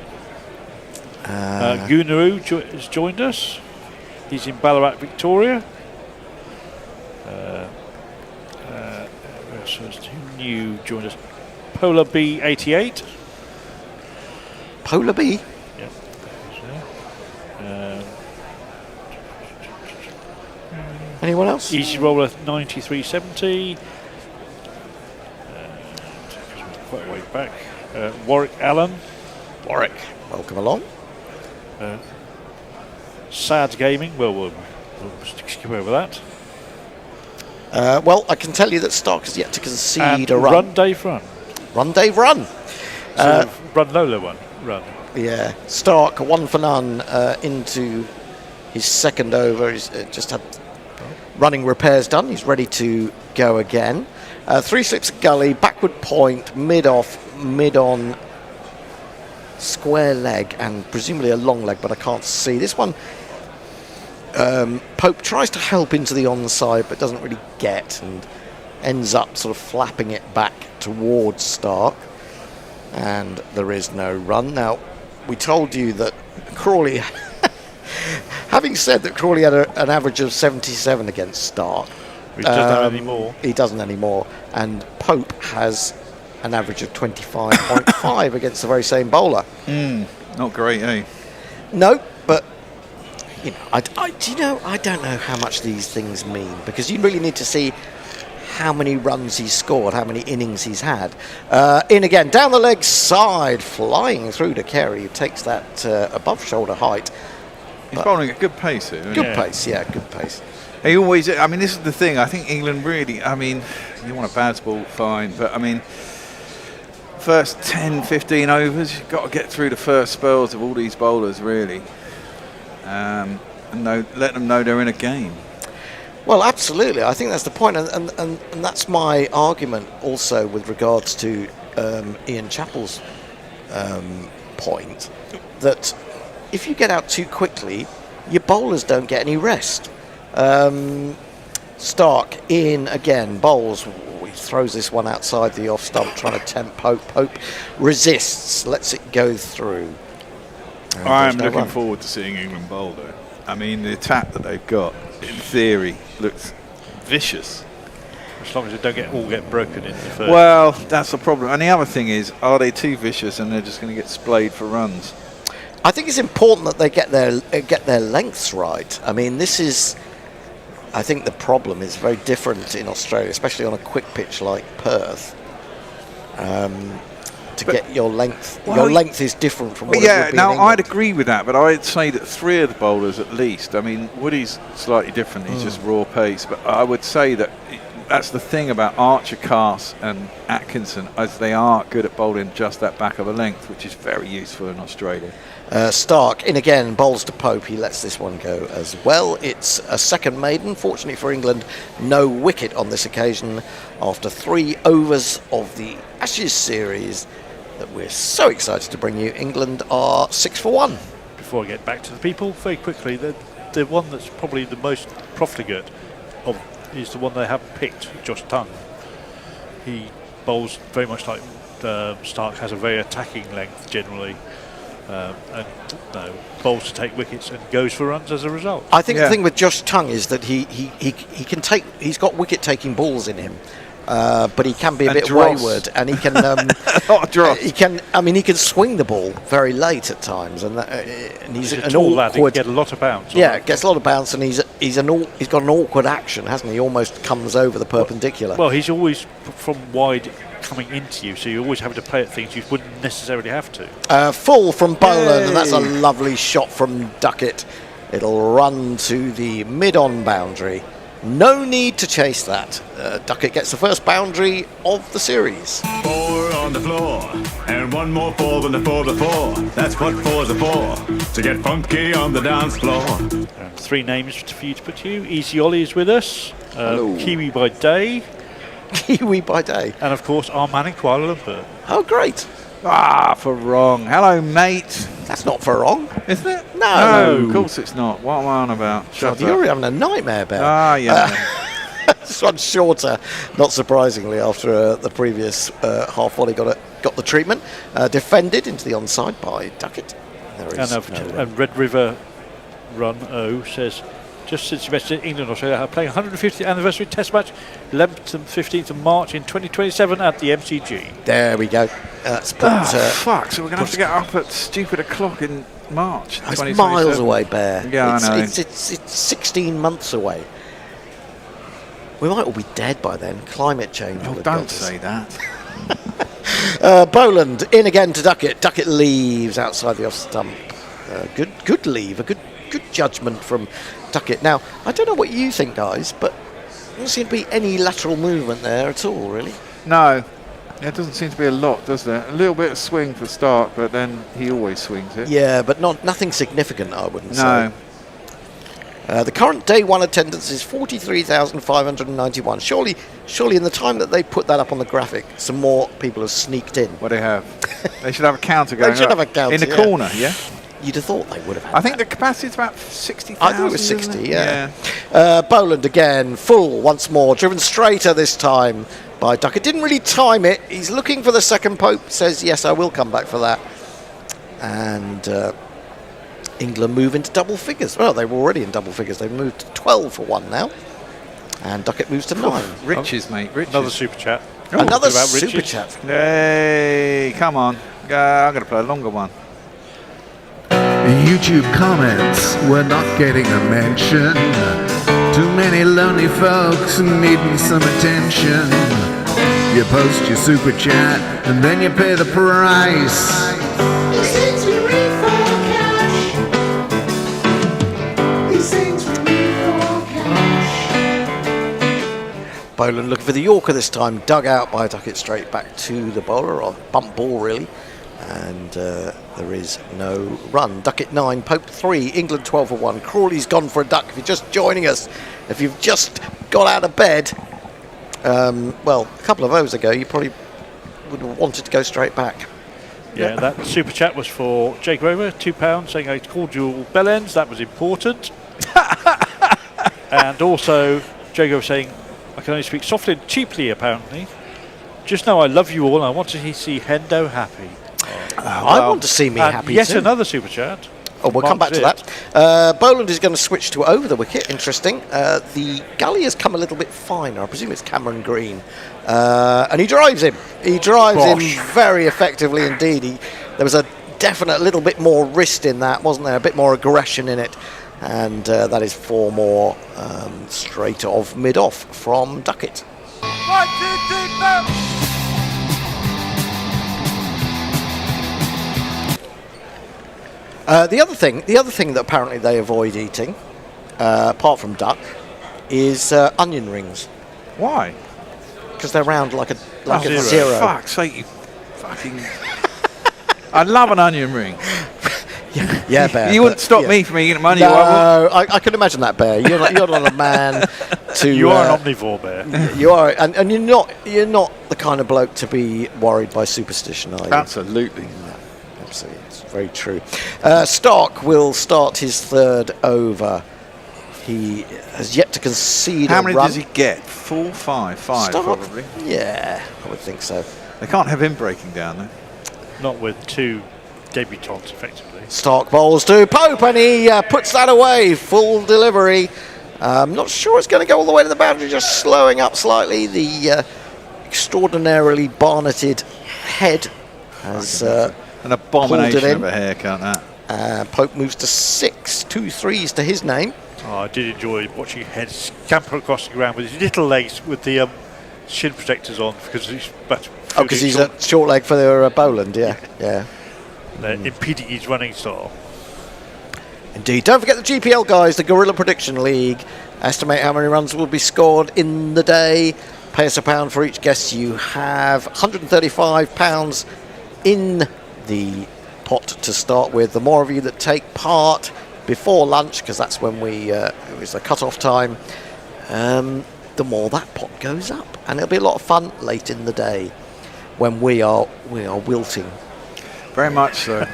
Gunaru has joined us. He's in Ballarat, Victoria. So who new joined us? Polar B88. Polar B? Yeah. Anyone else? Easy Roller 9370. Quite a way back. Warwick Allen. Warwick, welcome along. Sad Gaming. Well, we'll skip over that. Well, I can tell you that Stark has yet to concede And a run. Run Dave Run. Run Dave Run. Run Lola one. Run. Yeah, Stark 1 for none into his second over. He's just had running repairs done. He's ready to go again. 3 slips gully, backward point, mid-off, mid-on, square leg, and presumably a long leg, but I can't see. This one, Pope tries to help into the onside, but doesn't really get, and ends up sort of flapping it back towards Stark. And there is no run. Now, we told you that Crawley, having said that Crawley had an average of 77 against Stark, He doesn't have any more. He doesn't anymore. And Pope has an average of 25.5 against the very same bowler. Not great, eh? No, but I don't know how much these things mean, because you really need to see how many runs he's scored, how many innings he's had. In again, down the leg side, flying through to Carey, who takes that above shoulder height. He's bowling at good pace here. Good pace. He always, I mean, this is the thing. I think England really, I mean, you want a bad ball, fine, but I mean, first 10, 15 overs, you've got to get through the first spells of all these bowlers, really, and let them know they're in a game. Well, absolutely. I think that's the point, and that's my argument also with regards to Ian Chappell's point, that if you get out too quickly, your bowlers don't get any rest. Stark in again, bowls. He throws this one outside the off stump, trying to tempt Pope. Pope resists, lets it go through. I am looking forward to seeing England bowl, though. I mean, the attack that they've got, in theory, looks vicious. As long as they don't all get broken in the first. Well, that's the problem. And the other thing is, are they too vicious and they're just going to get splayed for runs? I think it's important that they get their lengths right. I mean, this is. I think the problem is very different in Australia, especially on a quick pitch like Perth. Get your length, your length is different from what it would be in England. I'd agree with that, but I'd say that 3 of the bowlers at least. I mean, Woody's slightly different; he's just raw pace. But I would say that that's the thing about Archer, Cass, and Atkinson, as they are good at bowling just that back of a length, which is very useful in Australia. Stark in again, bowls to Pope. He lets this one go as well. It's a second maiden. Fortunately for England, no wicket on this occasion after 3 overs of the Ashes series that we're so excited to bring you. England are 6 for 1. Before I get back to the people, very quickly, the one that's probably the most profligate of is the one they haven't picked, Josh Tongue. He bowls very much like Stark, has a very attacking length generally. And bowls to take wickets and goes for runs as a result. I think the thing with Josh Tongue is that he can take. He's got wicket taking balls in him, but he can be a bit wayward, and he can. He can. I mean, he can swing the ball very late at times, and he's an tall lad. He awkward. can get a lot of bounce. Yeah, gets a lot of bounce, and he's got an awkward action, hasn't he? He almost comes over the perpendicular. Well, he's always from wide coming into you, so you're always having to play at things you wouldn't necessarily have to. Full from Boland, and that's a lovely shot from Duckett. It'll run to the mid-on boundary. No need to chase that. Duckett gets the first boundary of the series. 4 on the floor, and 1 more 4 than the 4 before. That's what 4's are for, to get funky on the dance floor. And 3 names for you to put to you. Easy Ollie is with us. Kiwi by day. Kiwi by day. And of course, our man in Kuala Lumpur. Oh, great. For wrong. Hello, mate. That's not for wrong. Isn't it? No. Of course it's not. What am I on about? Shut You're up. having a nightmare, Ben. This one's shorter, not surprisingly, after the previous half volley got the treatment. Defended into the onside by Duckett. There is And Red River Run O says, just since you mentioned England and Australia are playing 150th anniversary test match 11th and 15th of March in 2027 at the MCG. There we go. That's fuck, so we're going to have to get up at stupid o'clock in March. It's miles away, Bear. Yeah, I know. It's 16 months away. We might all be dead by then. Climate change. Oh, don't say that. Boland in again to Duckett. Duckett leaves outside the off stump. Good leave. A good judgment from Duckett. Now, I don't know what you think, guys, but there doesn't seem to be any lateral movement there at all, really. No. There doesn't seem to be a lot, does there? A little bit of swing for Stark, but then he always swings it. Yeah, but nothing significant, I wouldn't say. No. The current day 1 attendance is 43,591. Surely in the time that they put that up on the graphic, some more people have sneaked in. What do they have? They should have a counter going. They should have a counter in the corner, yeah? You'd have thought they would have had I think the capacity is about 60,000. I think it was 60, yeah. Boland again, full once more, driven straighter this time by Duckett. Didn't really time it. He's looking for the second Pope, says, yes, I will come back for that. And England move into double figures. Well, they were already in double figures. They've moved to 12 for 1 now. And Duckett moves to 9. Riches, mate, riches. Another super chat. Another super chat. Hey, come on. I'm going to play a longer one. YouTube comments were not getting a mention. Too many lonely folks needing some attention. You post your super chat and then you pay the price. Boland looking for the Yorker this time, dug out by Duckett straight back to the bowler, or bump ball really, and there is no run. Duckett 9, Pope 3, England 12 for 1. Crawley's gone for a duck. If you're just joining us, if you've just got out of bed, well, a couple of overs ago, you probably would have wanted to go straight back. Yeah, that super chat was for Jake Rover, £2, saying a cordial bell ends. That was important. And also, Jago was saying, I can only speak softly and cheaply, apparently. Just know I love you all and I want to see Hendo happy. I want to see me and happy yet too. another super chat. Oh, we'll come back to that. Boland is going to switch to over the wicket. Interesting. The gully has come a little bit finer. I presume it's Cameron Green. And he drives him. He drives him very effectively indeed. There was a definite little bit more wrist in that, wasn't there? A bit more aggression in it. And that is 4 more straight off mid-off from Duckett. 1, 2, 3, 4. The other thing that apparently they avoid eating, apart from duck, is onion rings. Why? Because they're round like a Zero. zero. Fuck's sake, you fucking... I love an onion ring. Yeah, Bear. You wouldn't stop me from eating onion. No, I can imagine that, Bear. You're not a man to. You are an omnivore, Bear. You are, and you're not the kind of bloke to be worried by superstition, are you? Absolutely. No, absolutely, it's very true. Stark will start his 3rd over. He has yet to concede. How a many run. does he get? 4, 5? 5 Stark? probably. Yeah, I would think so. They can't have him breaking down though. Not with 2 debutants, effectively. Stark bowls to Pope, and he puts that away. Full delivery. Not sure it's going to go all the way to the boundary, just slowing up slightly. The extraordinarily barnetted head has An abomination in. of a haircut, that. Pope moves to 6, 2 3s to his name. Oh, I did enjoy watching Head scamper across the ground with his little legs with the shin protectors on because he's Because he's a short leg for the Boland, yeah. impeding his running style. Indeed. Don't forget the GPL guys, the Gorilla Prediction League. Estimate how many runs will be scored in the day. Pay us £1 for each guess you have. £135 in the pot to start with. The more of you that take part before lunch, because that's when it was the cut-off time, the more that pot goes up. And it'll be a lot of fun late in the day when we are wilting. Very much so.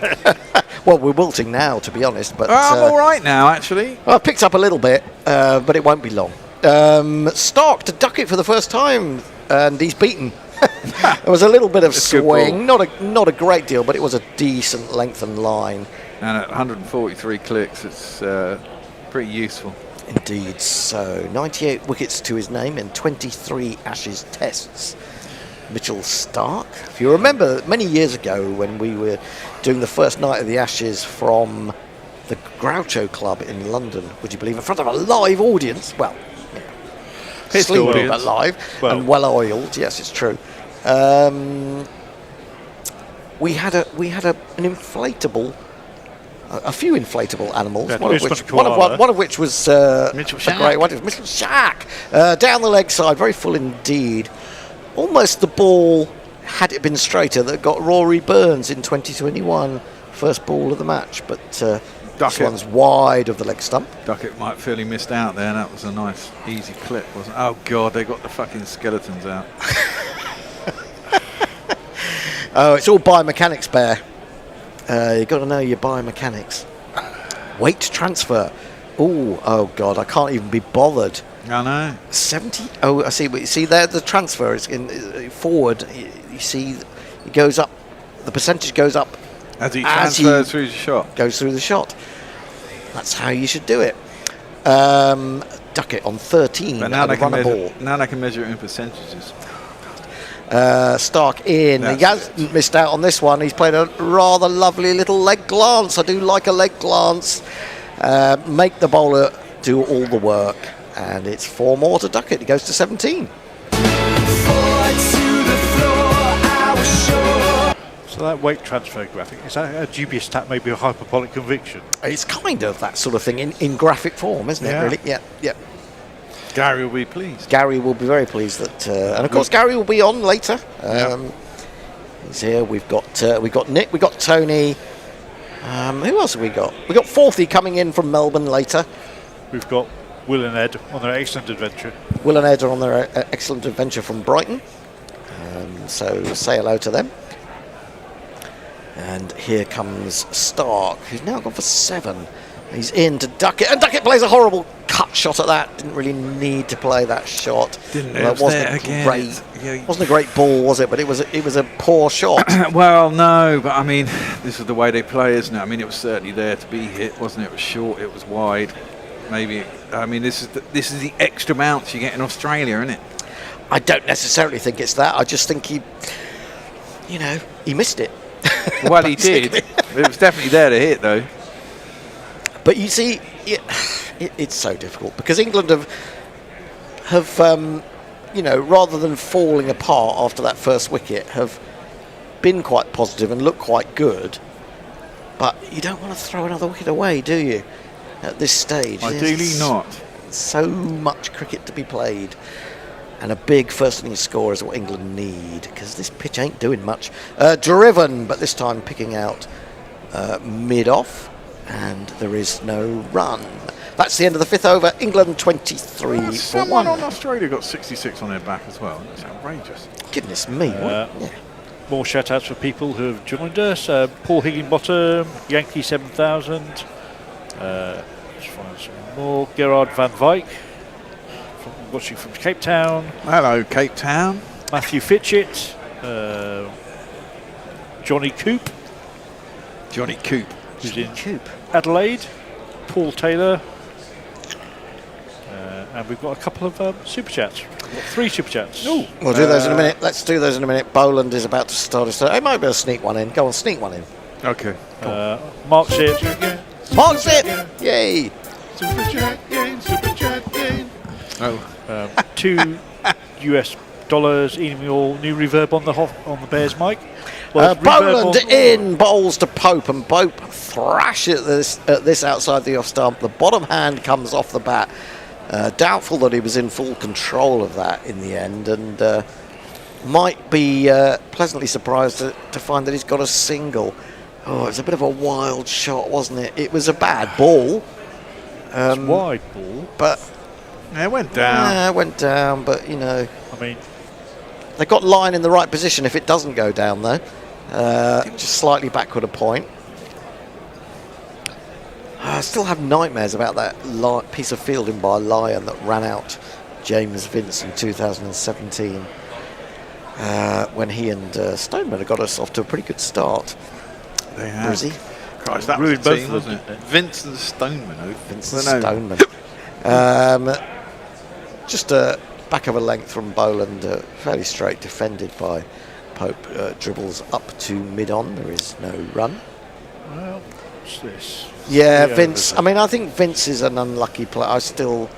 Well, we're wilting now, to be honest. But I'm all right now, actually. I picked up a little bit, but it won't be long. Stark to Duckett for the first time, and he's beaten. There was a little bit of swing, not a great deal, but it was a decent lengthened line. And at 143 clicks, it's pretty useful. Indeed. So 98 wickets to his name in 23 Ashes tests. Mitchell Stark. If you remember, many years ago when we were doing the first night of the Ashes from the Groucho Club in London, would you believe, in front of a live audience? Well, sleeping but live and well oiled. Yes, it's true. We had an inflatable. A few inflatable animals, one of which was Mitchell a great one. Mitchell Shack down the leg side, very full indeed. Almost the ball, had it been straighter, that got Rory Burns in 2021, first ball of the match. But this one's wide of the leg stump. Duckett might feel he missed out there. That was a nice, easy clip, wasn't it? Oh God, they got the fucking skeletons out. Oh, it's all biomechanics, Bear. You've got to know your biomechanics. Weight transfer. Oh God, I can't even be bothered. I know. 70. Oh, I see. But you see there, the transfer is forward. You see, it goes up. The percentage goes up as he transfers through the shot. Goes through the shot. That's how you should do it. Duckett on 13. But now they can measure it in percentages. Stark in. He hasn't missed out on this one. He's played a rather lovely little leg glance. I do like a leg glance. Make the bowler do all the work. And it's 4 more to Duckett. He goes to 17. So that weight transfer graphic, is that a dubious stat, maybe a hyperbolic conviction? It's kind of that sort of thing in graphic form, isn't it, really? Yeah. Gary will be pleased. Gary will be very pleased that, and of course Gary will be on later. He's here. We've got Nick. We've got Tony. Who else have we got? We've got Forthy coming in from Melbourne later. We've got Will and Ed on their excellent adventure. Will and Ed are on their excellent adventure from Brighton. So say hello to them. And here comes Stark, who's now gone for 7. He's in to Duckett, and Duckett plays a horrible cut shot at that. Didn't really need to play that shot. Didn't Well, it? wasn't a great ball, was it? But it was a poor shot. Well, no, but I mean, this is the way they play, isn't it? I mean, it was certainly there to be hit, wasn't it? It was short, it was wide. Maybe, I mean, this is the extra bounce you get in Australia, isn't it? I don't necessarily think it's that. I just think he missed it. Well, he did. It was definitely there to hit, though. But you see, it's so difficult because England have rather than falling apart after that first wicket, have been quite positive and looked quite good. But you don't want to throw another wicket away, do you? At this stage, Ideally not. So much cricket to be played, and a big first innings score is what England need because this pitch ain't doing much. Driven, but this time picking out mid-off, and there is no run. That's the end of the fifth over. England 23 for Someone 1. on Australia got 66 on their back as well. That's outrageous. Goodness me! More shout-outs for people who have joined us. Paul Higginbottom, Yankee 7000. Let's find some more. Gerard Van Wyk, watching from Cape Town. Hello, Cape Town. Matthew Fitchett. Johnny Coop, who's in Adelaide. Paul Taylor. And we've got a couple of super chats. We've got 3 super chats. We'll do those in a minute. Let's do those in a minute. Boland is about to start his. He might be able to sneak one in. Go on, sneak one in. Okay. Mark's it. Mark's it! Yay! Super chat game. Oh. $2 US. Email new reverb on the Bears mic. Well, Boland in, bowls to Pope, and Pope thrash at this outside the off stump. The bottom hand comes off the bat. Doubtful that he was in full control of that in the end, and might be pleasantly surprised to find that he's got a single. Oh, it was a bit of a wild shot, wasn't it? It was a bad ball. It's wide ball. But it went down. Yeah, it went down, but I mean, they got line in the right position if it doesn't go down, though. Just slightly backward a point. I still have nightmares about that piece of fielding by Lyon that ran out James Vince in 2017 when he and Stoneman had got us off to a pretty good start. They have. Brizzy. Christ, that was the team, wasn't it? Vince and Stoneman. Vince and Stoneman. Just a back of a length from Boland, fairly straight, defended by Pope. Dribbles up to mid-on. There is no run. Well, what's this? Yeah, Vince. I mean, I think Vince is an unlucky player. I still,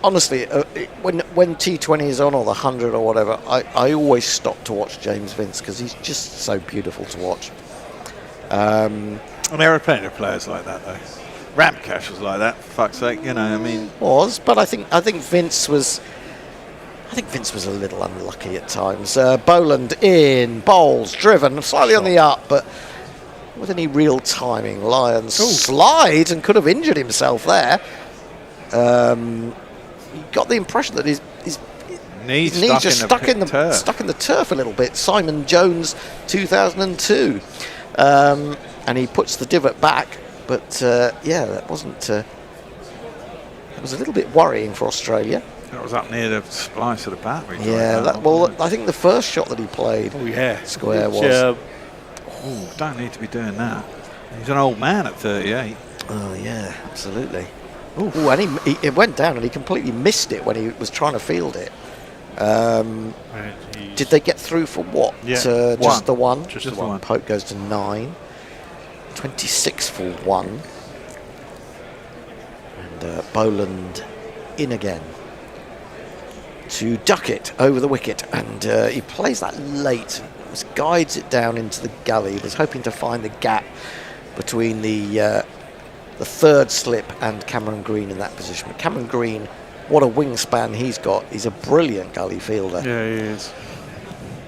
honestly, when T20 is on or the 100 or whatever, I always stop to watch James Vince because he's just so beautiful to watch. And there are plenty of players like that, though. Ramcash was like that, for fuck's sake. I mean, But I think Vince was. I think Vince was a little unlucky at times. Boland in, bowls, driven, slightly on the up, but with any real timing, Lyons slides and could have injured himself there. You got the impression that his knees are stuck in the turf a little bit. Simon Jones, 2002, and he puts the divot back. But that wasn't. It was a little bit worrying for Australia. that was up near the splice of the bat. I think the first shot that he played square was. Don't need to be doing that. He's an old man at 38. Oh yeah, absolutely. Ooh, and he went down and he completely missed it when he was trying to field it. Did they get through for what? Yeah, just the one. Just the one. Pope goes to 9. 26 for 1. And Boland in again to duck it over the wicket, and he plays that late. Just guides it down into the gully. Was hoping to find the gap between the third slip and Cameron Green in that position. But Cameron Green, what a wingspan he's got. He's a brilliant gully fielder. Yeah, he is.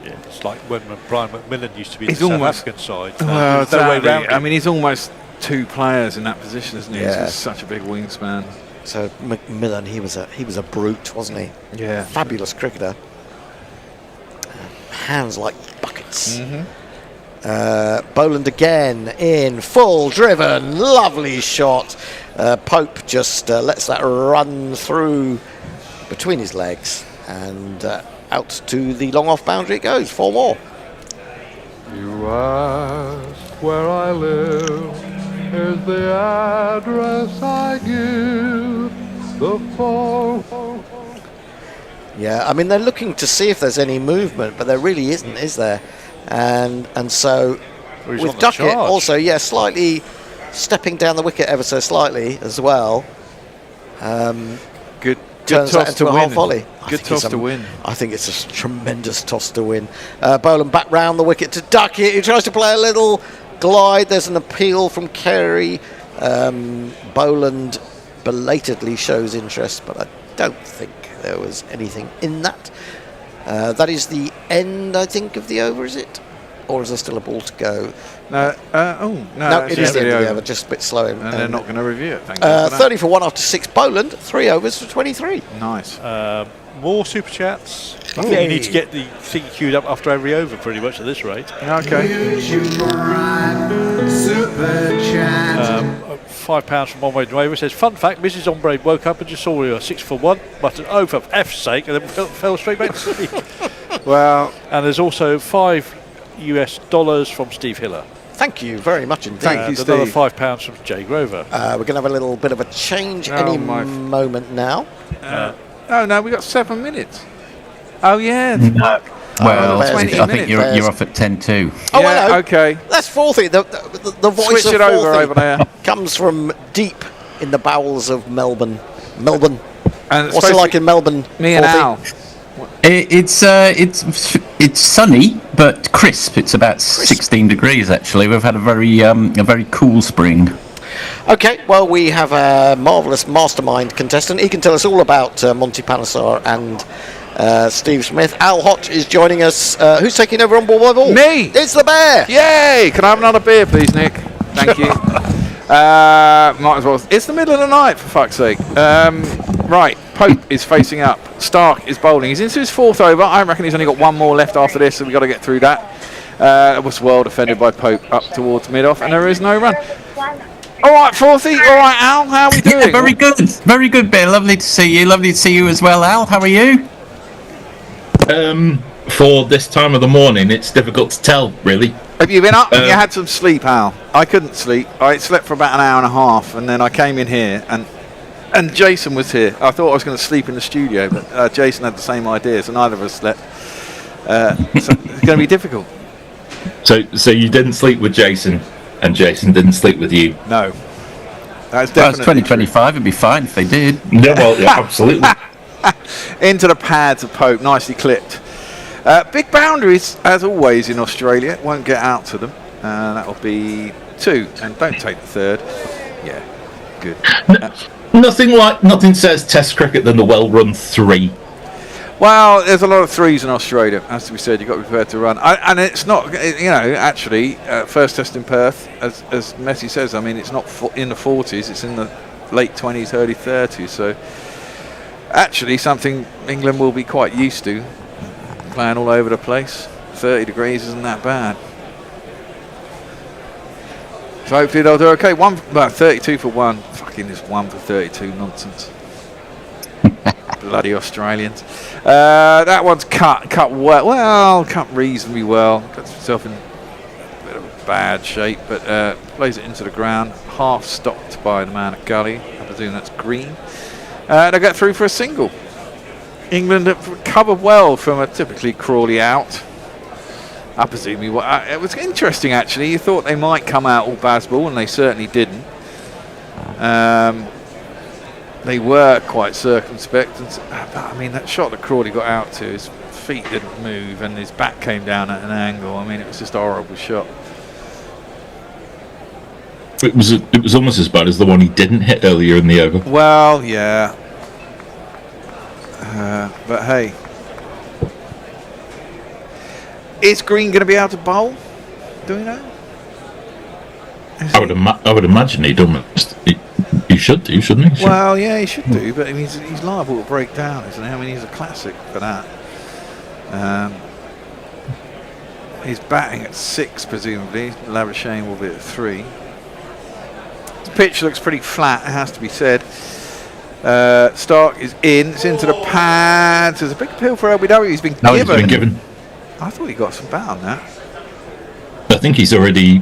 Yeah, it's like when Brian McMillan used to be He's the South almost- African side. Well, There's no way round I it. mean, he's almost two players in that position, isn't he? Yeah. He's got such a big wingspan. So McMillan, he was a brute, wasn't he? Yeah. Fabulous cricketer. Hands like buckets. Boland again in, full driven, lovely shot. Pope just lets that run through between his legs and out to the long off boundary it goes. 4 more. You ask where I live, here's the address I give, the phone. Yeah, I mean, they're looking to see if there's any movement, but there really isn't, is there? And so with Duckett also, slightly stepping down the wicket ever so slightly as well. Good turns toss that into to a win. half volley. Good toss to win. I think it's a tremendous toss to win. Boland back round the wicket to Duckett, who tries to play a little glide. There's an appeal from Carey. Boland belatedly shows interest, but I don't think there was anything in that. That is the end, I think, of the over, is it? Or is there still a ball to go? No, No, it is the end of the over, just a bit slow. And they're not going to review it, thank you. 30 for 1 after 6. Boland, 3 overs for 23. Nice. More super chats. I think you need to get the thing queued up after every over, pretty much at this rate. Okay. Super chat. £5 from One Way Driver says, fun fact, Mrs. Ombre woke up and just saw you 6 for 1, muttered, oh, for F's sake, and then fell straight back to sleep. Well, and there's also $5 from Steve Hiller. Thank you very much indeed. Thank you, Steve. Another £5 from Jay Grover. We're going to have a little bit of a change any moment now. no, we got 7 minutes. Oh, yeah. No. Well, I 20 think you're off at 10-2. Oh, yeah, hello. okay. That's Forthy. The voice Switch of it over Forthy there. comes from deep in the bowels of Melbourne. And What's it like in Melbourne? Me and Forthy? Al. It's sunny but crisp. It's about 16 degrees actually. We've had a very cool spring. Okay, well, we have a marvellous mastermind contestant. He can tell us all about Monty Panesar and Steve Smith. Al Hodge is joining us. Who's taking over on Ball by Ball? Me! It's the Bear! Yay! Can I have another beer, please, Nick? Thank you. Might as well. It's the middle of the night, for fuck's sake. Right, Pope is facing up. Stark is bowling. He's into his 4th over. I reckon he's only got 1 more left after this, so we've got to get through that. That was well defended by Pope up towards mid-off, and there is no run. All right, Forthy. All right, Al. How are we doing? Yeah, very good. Very good, Bill. Lovely to see you. Lovely to see you as well, Al. How are you? For this time of the morning, it's difficult to tell, really. Have you been up? Have you had some sleep, Al? I couldn't sleep. I slept for about an hour and a half, and then I came in here, and Jason was here. I thought I was going to sleep in the studio, but Jason had the same idea, so neither of us slept. So it's going to be difficult. So you didn't sleep with Jason, and Jason didn't sleep with you? No. That's Well, it's definitely 2025. It'd be fine if they did. Yeah, well, yeah, absolutely. into the pads of Pope, nicely clipped. Big boundaries, as always in Australia. Won't get out to them. That'll be 2, and don't take the 3rd. Yeah, good. Nothing says Test cricket than the well-run 3. Well, there's a lot of 3s in Australia, as we said. You've got to be prepared to run, and it's not. Actually, first test in Perth, as Messi says. I mean, it's not in the 40s. It's in the late 20s, early 30s. So, actually, something England will be quite used to. Playing all over the place. 30 degrees isn't that bad. So hopefully they'll do okay. 32 for 1. Fucking this 1 for 32 nonsense. Bloody Australians. That one's cut well, cut reasonably well. Gets himself in a bit of bad shape, but plays it into the ground. Half stopped by the man at gully. I presume that's green. They'll get through for a single. England have recovered well from a typically Crawley out. I presume it was interesting actually. You thought they might come out all Bazball, and they certainly didn't. They were quite circumspect, and I mean that shot that Crawley got out to, his feet didn't move and his back came down at an angle. I mean, it was just a horrible shot. It was almost as bad as the one he didn't hit earlier in the over. Well, yeah. But hey, is Green going to be able to bowl? Do we know? I would imagine he'd almost. He should do, shouldn't he? Well, yeah, he should do, but I mean, he's liable to break down, isn't he? I mean, he's a classic for that. He's batting at 6, presumably. Labuschagne will be at 3. The pitch looks pretty flat, it has to be said. Stark is in. It's into the pads. There's a big appeal for LBW. He's been given. He's been given. I thought he got some bat on that. I think he's already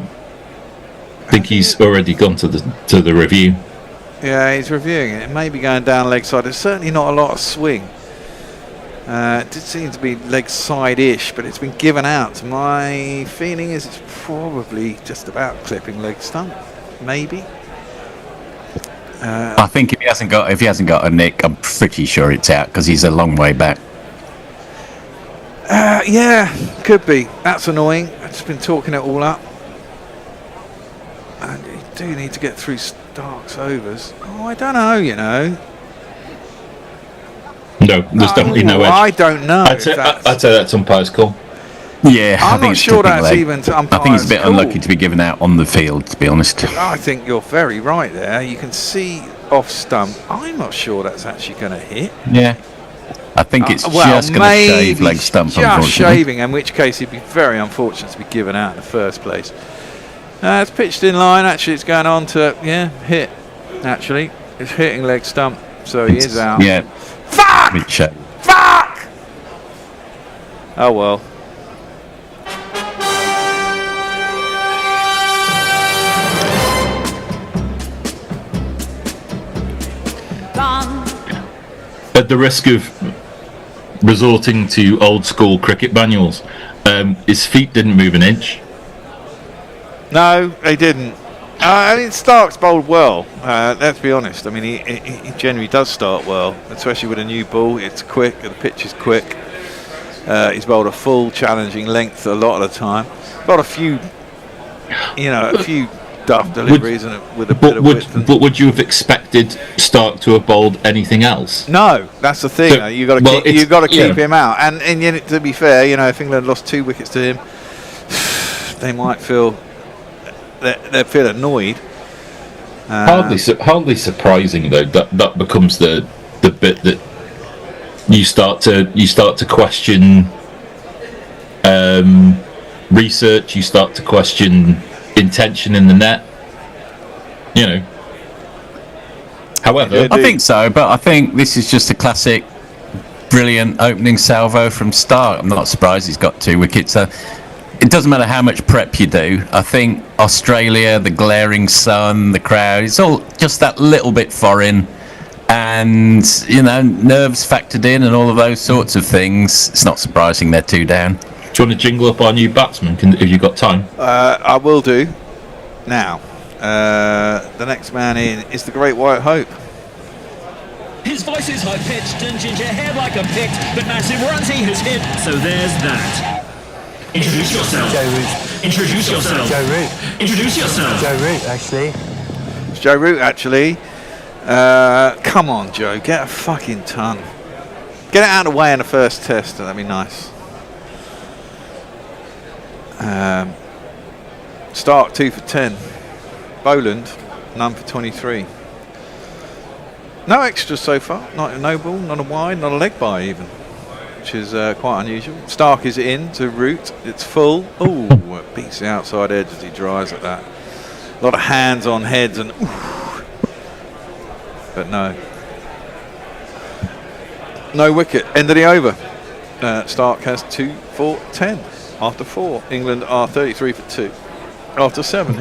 gone to the review. Yeah, he's reviewing it. It may be going down leg side. There's certainly not a lot of swing. It did seem to be leg side-ish, but it's been given out. My feeling is it's probably just about clipping leg stump, maybe. I think if he hasn't got a nick, I'm pretty sure it's out because he's a long way back. Yeah, could be. That's annoying. I've just been talking it all up. And you do need to get through Stark's overs. Oh, I don't know, you know. No, there's definitely no edge. I don't know. I'd say that's umpire's call. Yeah, I'm I think not it's sure that's leg. even to I think umpire's it's a bit call. unlucky to be given out on the field, to be honest. I think you're very right there. You can see off stump. I'm not sure that's actually going to hit. Yeah. I think it's Well, just going to shave leg stump, just unfortunately. shaving, in which case it'd be very unfortunate to be given out in the first place. It's pitched in line. Actually, it's going on to, hit. Actually, it's hitting leg stump, so he is out. Yeah. Fuck! Fuck! Oh, well. At the risk of resorting to old school cricket manuals, his feet didn't move an inch. No, they didn't. I mean, Stark's bowled well. Let's be honest. I mean, he generally does start well, especially with a new ball. It's quick. The pitch is quick. He's bowled a full, challenging length a lot of the time. Got a few duff deliveries with a bit of width. But would you have expected Stark to have bowled anything else? No, that's the thing. So, You got to keep him out. And yet, to be fair, if England lost 2 wickets to him, they might feel they feel annoyed. Hardly surprising though. That becomes the bit that you start to question research. You start to question intention in the net. However, I think so, but I think this is just a classic brilliant opening salvo from Stark. I'm not surprised he's got 2 wickets. It doesn't matter how much prep you do. I think Australia, the glaring sun, the crowd, it's all just that little bit foreign. And, nerves factored in and all of those sorts of things. It's not surprising they're 2 down. Do you want to jingle up our new batsman if you've got time? I will do. Now, the next man in is the Great White Hope. His voice is high-pitched and ginger hair like a pict, but massive runs he has hit, so there's that. Introduce yourself. Joe Root. Introduce yourself. Joe Root. Introduce yourself. Joe Root, actually. It's Joe Root, actually. Come on, Joe, get a fucking ton. Get it out of the way in the first test, that'd be nice. Stark 2 for 10. Boland none for 23. No extras so far. Not a no ball, not a wide, not a leg by even, which is quite unusual. Stark is in to Root. It's full. Oh, it beats the outside edge as he drives at that. A lot of hands on heads and but no wicket. End of the over. Stark has 2 for 10 after 4. England are 33 for 2 after 7.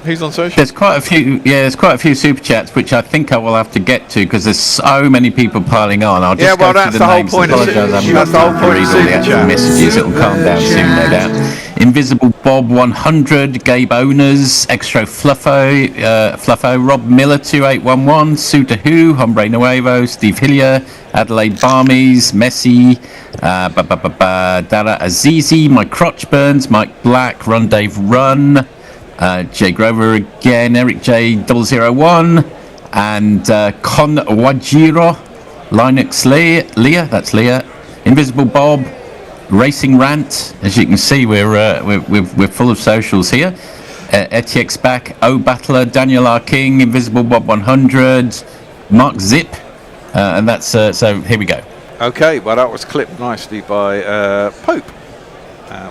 Who's on social? There's quite a few. Yeah, there's quite a few super chats, which I think I will have to get to because there's so many people piling on. I'll just go through the names. Apologise, I haven't got time to read all the actual messages. It'll calm down soon, no doubt. Invisible Bob 100, Gabe Owners, Extra Fluffo, Rob Miller 2811, Suta Who, Hombre Nuevo, Steve Hillier, Adelaide Barmies, Messi, Dara Azizi, Mike Crotch Burns, Mike Black, Run Dave Run. Jay Grover again, Eric J 001, and Con Wajiro, Linux Leah, that's Leah, Invisible Bob, Racing Rant. As you can see, we're full of socials here. ETX back, O Battler, Daniel R King, Invisible Bob 100, Mark Zip, and that's so. Here we go. Okay, well that was clipped nicely by Pope,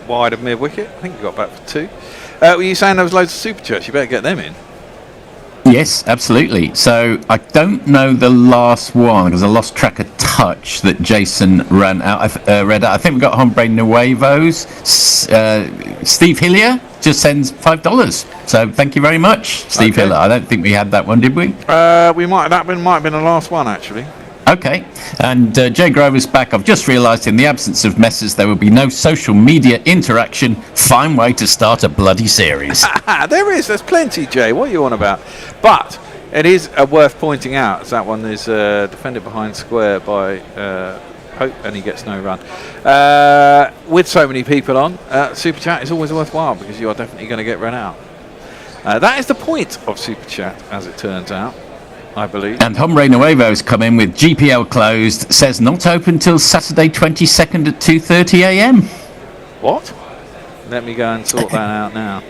wide of mid wicket. I think you got back for 2. Were you saying there was loads of super chats? You better get them in. Yes, absolutely. So I don't know the last one because I lost track of touch that Jason read out. I think we got Hombre Nuevos. Steve Hillier just sends $5. So thank you very much, Steve Hillier. I don't think we had that one, did we? We might have been the last one actually. Okay, and Jay Grover's back. I've just realised in the absence of messes there will be no social media interaction. Fine way to start a bloody series. There's plenty, Jay. What are you on about? But it is worth pointing out that one is defended behind square by Pope, and he gets no run. With so many people on, Super Chat is always worthwhile because you are definitely going to get run out. That is the point of Super Chat, as it turns out, I believe. And Hombre Nuevo's come in with GPL closed, says not open till Saturday 22nd at 2:30 a.m. What? Let me go and sort that out now.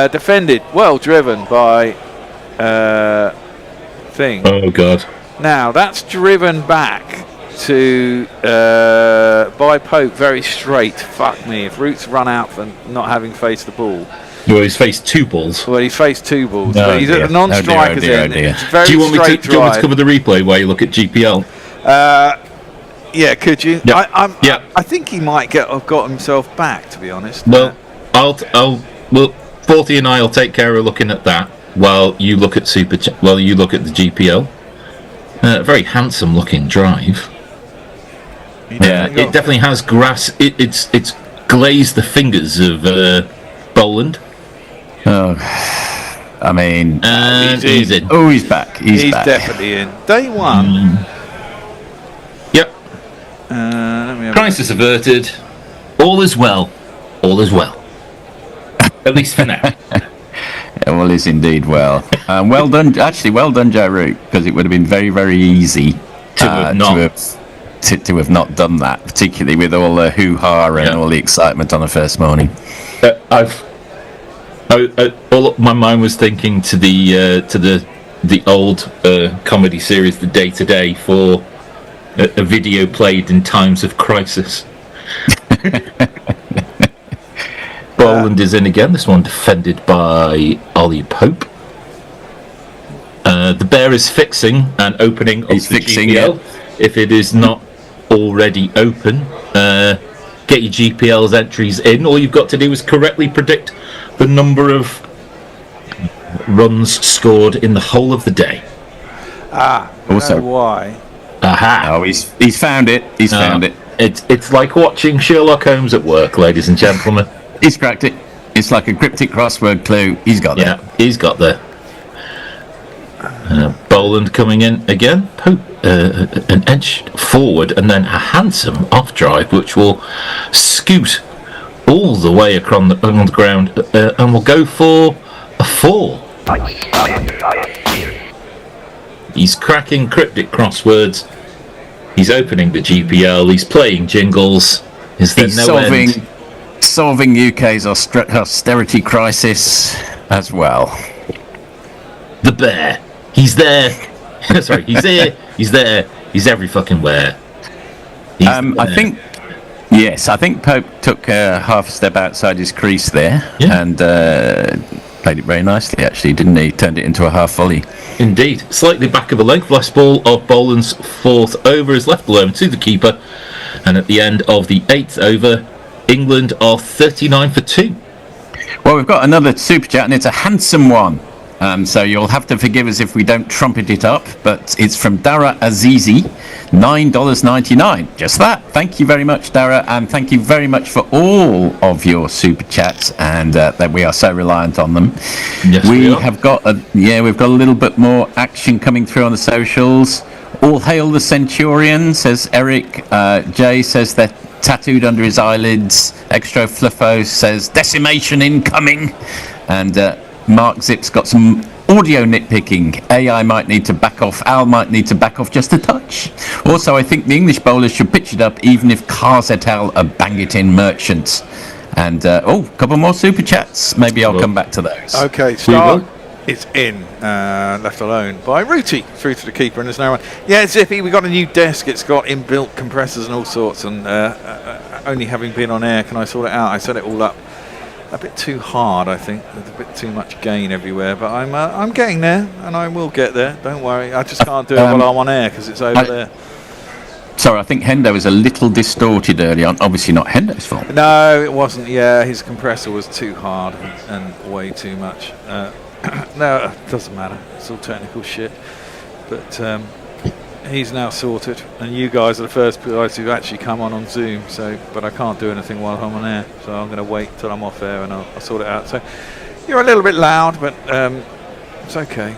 Defended, well driven by Thing. Oh, God. Now, that's driven back to by Pope very straight. Fuck me, if Roots run out for not having faced the ball. Well, he's faced 2 balls. Well, he's faced 2 balls, Oh, but he's at the non-strikers end. It's very do you want me straight to cover the replay while you look at GPL? Yeah, could you? Yeah. I think he might have got himself back, to be honest. Well, well, 40 and I'll take care of looking at that while you look at the GPL. Very handsome looking drive. Yeah, it definitely has grass. It's glazed the fingers of Boland. Oh, I mean, he's in. Oh, he's back. He's back. Definitely in. Day one. Yep. Crisis averted. All is well. All is well. At least for now. All is indeed well. Well done, actually. Well done, Joe Root, because it would have been very, very easy to have not done that, particularly with all the hoo-ha and all the excitement on the first morning. All my mind was thinking to the old comedy series, The Day to Day, for a video played in times of crisis. Boland is in again. This one defended by Ollie Pope. The Bear is fixing and opening of the GPL. If it is not already open, get your GPL's entries in. All you've got to do is correctly predict the number of runs scored in the whole of the day. Also, why? Aha! Oh, he's found it. He's found it. It's like watching Sherlock Holmes at work, ladies and gentlemen. He's cracked it. It's like a cryptic crossword clue. He's got there. Yeah, he's got there. Boland coming in again. Pope, an edge forward and then a handsome off drive, which will scoot all the way on the ground and will go for a 4. He's cracking cryptic crosswords. He's opening the GPL. He's playing jingles. He's solving UK's austerity crisis as well. The Bear. He's there. Sorry, he's here. He's there. He's every fucking where. I think Pope took half a step outside his crease there and played it very nicely, actually, didn't he? Turned it into a half volley. Indeed. Slightly back of a length. Last ball of Boland's 4th over is left below him to the keeper. And at the end of the 8th over, England are 39 for 2. Well, we've got another super chat, and it's a handsome one. So you'll have to forgive us if we don't trumpet it up, but it's from Dara Azizi, $9.99. Just that. Thank you very much, Dara, and thank you very much for all of your super chats, and that we are so reliant on them. Yes, we have got we've got a little bit more action coming through on the socials. All hail the Centurion, says Eric. Jay says they're tattooed under his eyelids. Extra Fluffo says decimation incoming, and Mark Zip's got some audio nitpicking. AI might need to back off. Al might need to back off just a touch. Also, I think the English bowlers should pitch it up, even if Cars et al. Are bang it in merchants. And a couple more super chats. Maybe I'll come back to those. Okay, start. It's in, left alone by Rooty, through to the keeper, and there's no one. Yeah, Zippy, we got a new desk. It's got inbuilt compressors and all sorts, and only having been on air, can I sort it out? I set it all up a bit too hard, I think. There's a bit too much gain everywhere, but I'm getting there, and I will get there. Don't worry. I just can't do it while I'm on air because it's over there. Sorry, I think Hendo was a little distorted early on. Obviously not Hendo's fault. No, it wasn't. Yeah, his compressor was too hard and way too much. No, it doesn't matter. It's all technical shit. But he's now sorted, and you guys are the first guys who've actually come on Zoom. So, but I can't do anything while I'm on air, so I'm going to wait till I'm off air and I'll sort it out. So you're a little bit loud, but it's okay.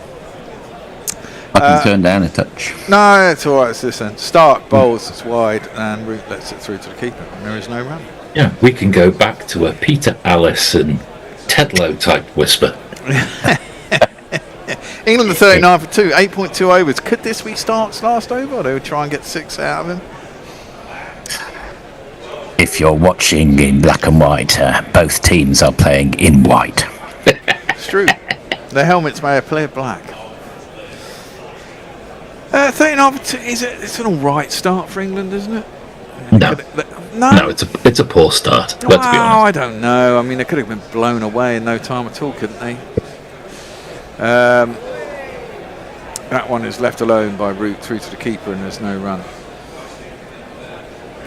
I can turn down a touch. No, it's all right. It's this end. Stark bowls, it's wide, and Root lets it through to the keeper, and there is no run. Yeah, we can go back to a Peter Allison, Tedlow type whisper. England are 39 for 2, 8.2 overs. Could this be Stark's last over? Or they would try and get 6 out of him? If you're watching in black and white, both teams are playing in white. It's true. Their helmets may have played black. 39 for 2. It's an all right start for England, isn't it? No, it's a poor start. Let's be honest. I don't know. I mean, they could have been blown away in no time at all, couldn't they? That one is left alone by Root through to the keeper, and there's no run.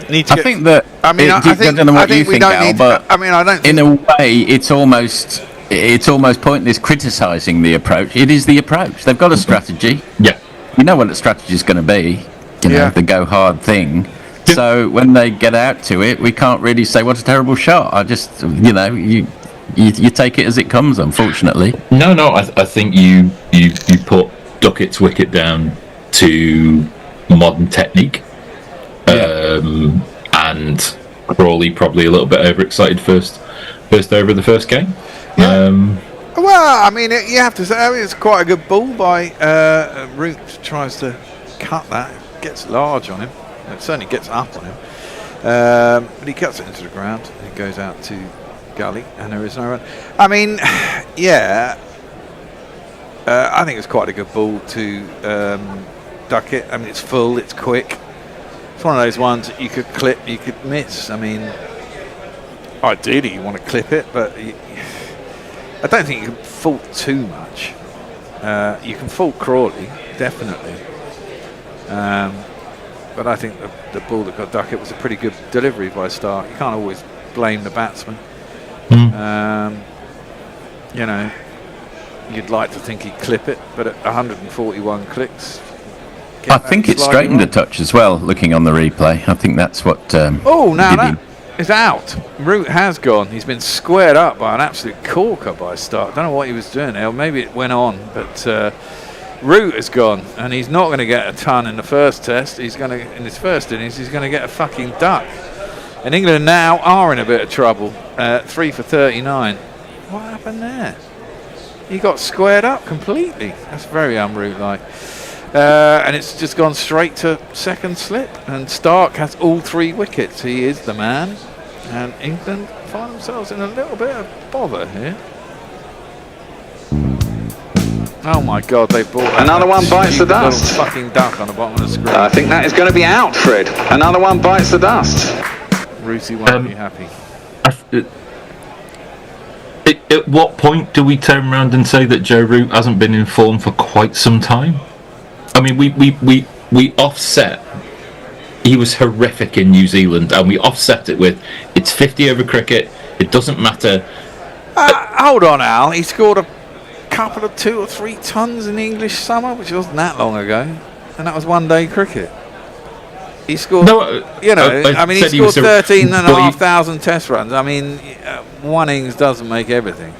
I don't know what you think, Al, but I don't. In a way, it's almost pointless criticising the approach. It is the approach. They've got a strategy. Yeah. You know what the strategy is going to be. You know, the go hard thing. Yeah. So when they get out to it, we can't really say what a terrible shot. I just, you take it as it comes. Unfortunately. No. I think you put Duckett's wicket down to modern technique, and Crawley probably a little bit overexcited first over the first game. Yeah. Well, I mean, you have to say it's quite a good ball by Root. Tries to cut that, gets large on him. It certainly gets up on him, but he cuts it into the ground. And it goes out to gully, and there is no run. I mean, I think it's quite a good ball to Duckett. I mean, it's full, it's quick. It's one of those ones that you could clip, you could miss. I mean, ideally you want to clip it, but I don't think you can fault too much. You can fault Crawley, definitely. But I think the ball that got Duckett was a pretty good delivery by Stark. You can't always blame the batsman. You'd like to think he'd clip it, but at 141 clicks... I think it straightened a touch as well, looking on the replay. I think that's what... now that is out. Root has gone. He's been squared up by an absolute corker by Stark. Don't know what he was doing there. Maybe it went on, but Root has gone, and he's not going to get a ton in the first test. In his first innings, he's going to get a fucking duck. And England now are in a bit of trouble. 3 for 39. What happened there? He got squared up completely. That's very un-Root-like. And it's just gone straight to second slip. And Stark has all 3 wickets. He is the man. And England find themselves in a little bit of bother here. Oh my God, they brought another one bites the dust. Fucking duck on the bottom of the screen. I think that is going to be out, Fred. Another one bites the dust. Rooty won't be happy. At what point do we turn around and say that Joe Root hasn't been in form for quite some time? I mean, we offset. He was horrific in New Zealand, and we offset it with it's 50 over cricket. It doesn't matter. Hold on, Al. He scored a couple of 2 or 3 tons in the English summer, which wasn't that long ago, and that was one-day cricket. He scored. He scored 13,500 test runs. I mean, one innings doesn't make everything.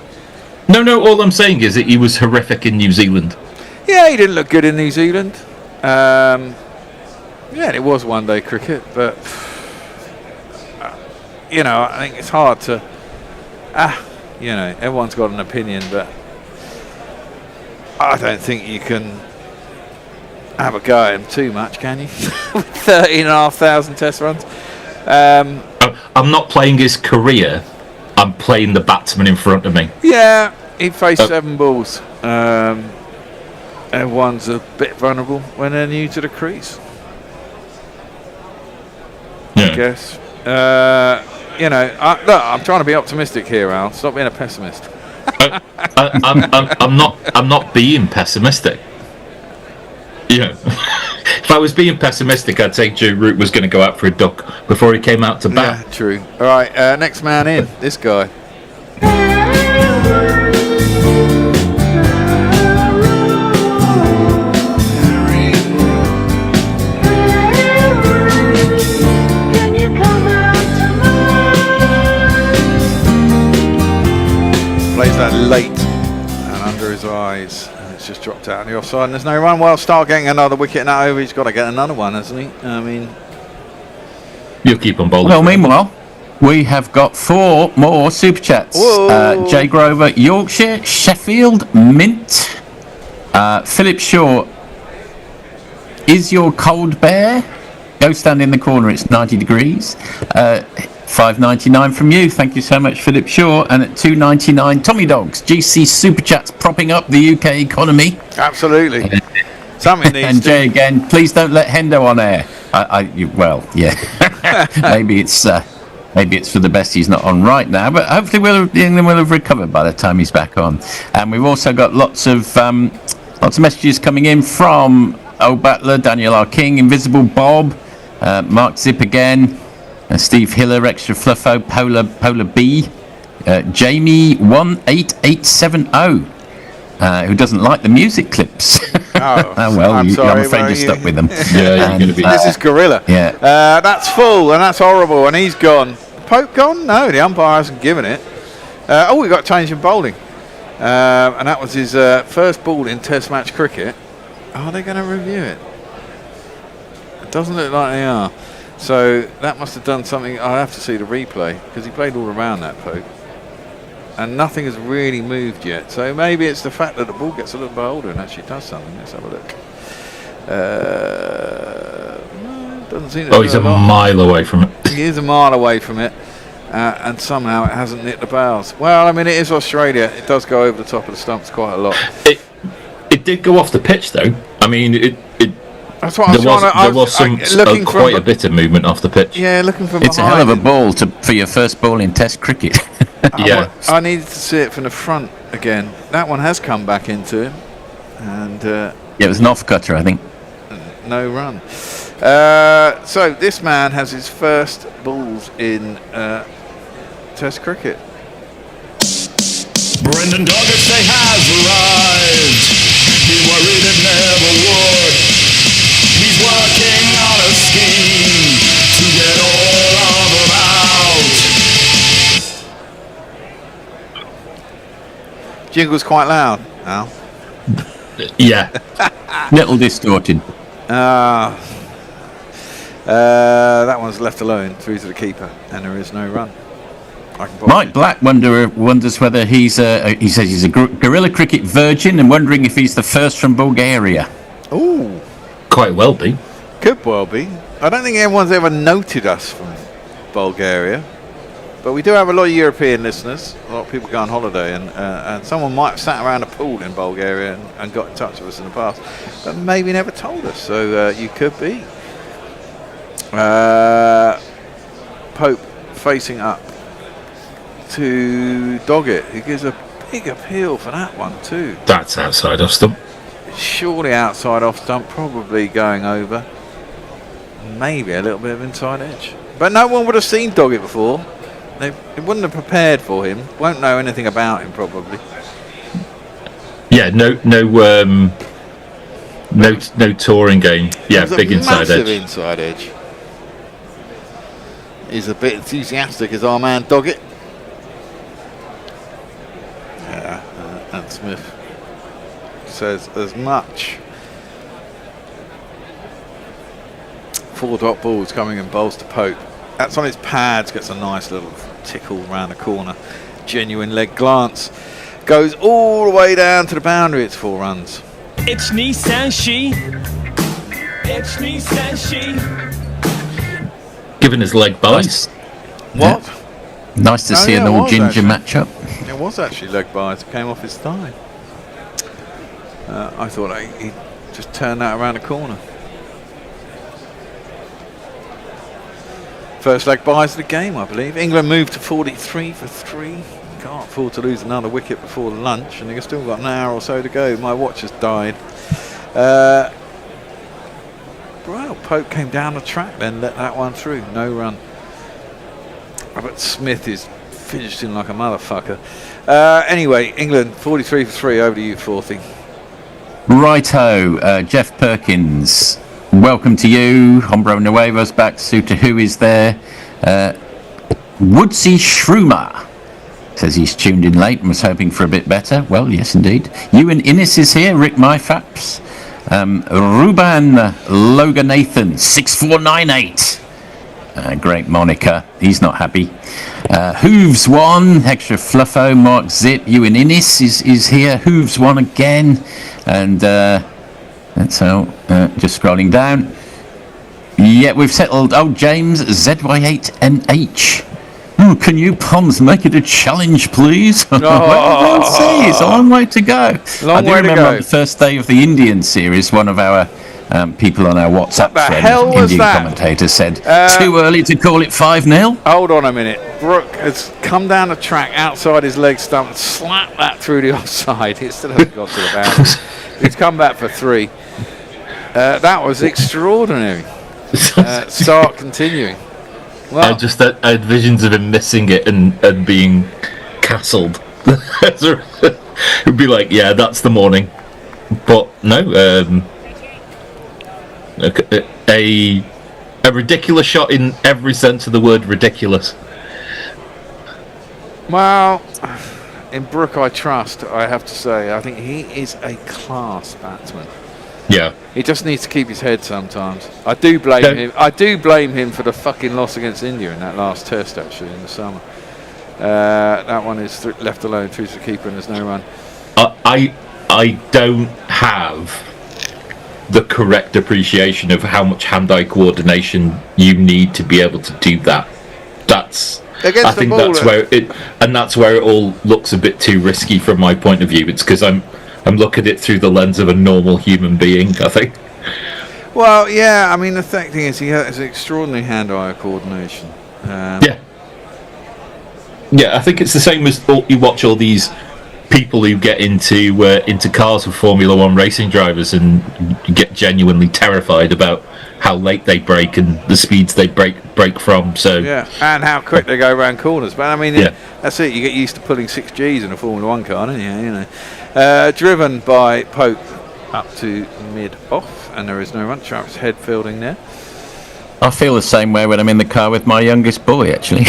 No. All I'm saying is that he was horrific in New Zealand. Yeah, he didn't look good in New Zealand. It was one-day cricket, but I think it's hard to. Everyone's got an opinion, but I don't think you can have a go at him too much, can you? 13,500 test runs. I'm not playing his career. I'm playing the batsman in front of me. Yeah, he faced 7 balls. Everyone's a bit vulnerable when they're new to the crease. I guess. look, I'm trying to be optimistic here, Al. Stop being a pessimist. I'm not being pessimistic. If I was being pessimistic, I'd say Joe Root was going to go out for a duck before he came out to bat. Yeah, true. All right, next man in. This guy. Plays that late and under his eyes, and it's just dropped out on the offside, and there's no run. Well, start getting another wicket now over. He's got to get another one, hasn't he? I mean, you'll keep on bowling. Well, meanwhile, we have got 4 more super chats. Jay Grover, Yorkshire, Sheffield, Mint, Philip Shaw. Is your cold bear? Go stand in the corner. It's 90 degrees. $5.99 from you. Thank you so much, Philip Shaw. And at $2.99, Tommy Dogs, GC Super Chats propping up the UK economy. Absolutely. Something needs and Jay again, please don't let Hendo on air. Well, yeah. maybe it's for the best he's not on right now, but hopefully England will have recovered by the time he's back on. And we've also got lots of messages coming in from Old Battler, Daniel R. King, Invisible Bob, Mark Zip again, Steve Hiller, Extra Fluffo, Polar B, Jamie 18870, who doesn't like the music clips. Well, I'm afraid you're stuck with them. Yeah, you're going to be. This is Gorilla. Yeah, that's full, and that's horrible, and he's gone. Pope gone? No, the umpire hasn't given it. We got a change in bowling, and that was his first ball in Test match cricket. Are they going to review it? It doesn't look like they are. So that must have done something. I'll have to see the replay because he played all around that Pope, and nothing has really moved yet. So maybe it's the fact that the ball gets a little bit older and actually does something. Let's have a look. Doesn't seem to he's a mile away from it. He is a mile away from it, and somehow it hasn't hit the bows. Well, I mean, it is Australia. It does go over the top of the stumps quite a lot. It did go off the pitch, though. I mean, that's what there was quite a bit of movement off the pitch. Yeah, looking from it's behind. a hell of a ball for your first ball in Test cricket. Yeah, I needed to see it from the front again. That one has come back into him, and it was an off-cutter, I think. No run. So this man has his first balls in Test cricket. Brendan Doggett say has arrived. He worried it never would. He's working on a scheme to get all of them out. Jingle's quite loud now. Yeah. Little distorted. That one's left alone through to the keeper, and there is no run. Mike Black wonders whether he says he's a guerrilla cricket virgin and wondering if he's the first from Bulgaria. Ooh, quite well be. Could well be. I don't think anyone's ever noted us from Bulgaria, but we do have a lot of European listeners. A lot of people go on holiday, and someone might have sat around a pool in Bulgaria and got in touch with us in the past, but maybe never told us. So you could be. Pope facing up to Doggett, who gives a big appeal for that one too. That's outside off stump. Surely outside off stump, probably going over. Maybe a little bit of inside edge. But no one would have seen Doggett before. They wouldn't have prepared for him. Won't know anything about him probably. Yeah, no touring game. Yeah, big inside edge. Inside edge. He's a bit enthusiastic as our man Doggett. Yeah, and Smith says as much. 4 dot balls coming in bowls to Pope. That's on his pads, gets a nice little tickle around the corner. Genuine leg glance. Goes all the way down to the boundary. It's 4 runs. It's Nissan She. It's Nissan She. Given his leg buys. What? Yeah. Nice to see an all-ginger matchup. It was actually leg buys. It came off his thigh. I thought he just turned that around the corner. First leg buys the game, I believe. England moved to 43 for 3. Can't afford to lose another wicket before lunch, and they've still got an hour or so to go. My watch has died. Well, Pope came down the track then, let that one through. No run. Robert Smith is fidgeting like a motherfucker. Anyway, England 43 for 3. Over to you, Forthy. Righto, Jeff Perkins. Welcome to you. Hombro Nuevo's back. Suter, who is there? Woodsy Shroomer says he's tuned in late and was hoping for a bit better. Well, yes, indeed. Ewan Innes is here. Rick Myfaps. Ruban Loganathan, 6498. Great moniker. He's not happy. Hooves one, extra fluffo. Mark Zip. Ewan Innes is here. Hooves one again. And that's how. Just scrolling down. Yeah, we've settled. Oh, James ZY8NH. Can you Poms make it a challenge, please? Well, we'll see. It's a long way to go. I do remember on the first day of the Indian series, one of our people on our WhatsApp thread, Indian commentator, said, too early to call it 5-0. Hold on a minute. Brook has come down the track outside his leg stump and slapped that through the offside. It still hasn't got to the bounds. He's come back for 3. That was extraordinary. Start continuing. Well, I had visions of him missing it and being castled. It would be like, yeah, that's the morning. But no, a ridiculous shot in every sense of the word ridiculous. Well, in Brook I trust, I have to say. I think he is a class batsman. Yeah. He just needs to keep his head sometimes. I do blame him. I do blame him for the fucking loss against India in that last test, actually, in the summer. That one is left alone through to the keeper and there's no run. I don't have the correct appreciation of how much hand-eye coordination you need to be able to do that. I think that's where it all looks a bit too risky from my point of view. It's because I'm looking at it through the lens of a normal human being, I think. Well, yeah, I mean, the thing is, he has extraordinary hand-eye coordination. Yeah, I think it's the same as you watch all these people who get into cars with Formula One racing drivers and get genuinely terrified about how late they brake and the speeds they brake from. So yeah, and how quick they go around corners. But I mean, that's it. You get used to pulling 6 Gs in a Formula One car, don't you? You know. Driven by Pope up to mid-off, and there is no run. Travis Head fielding there. I feel the same way when I'm in the car with my youngest boy, actually.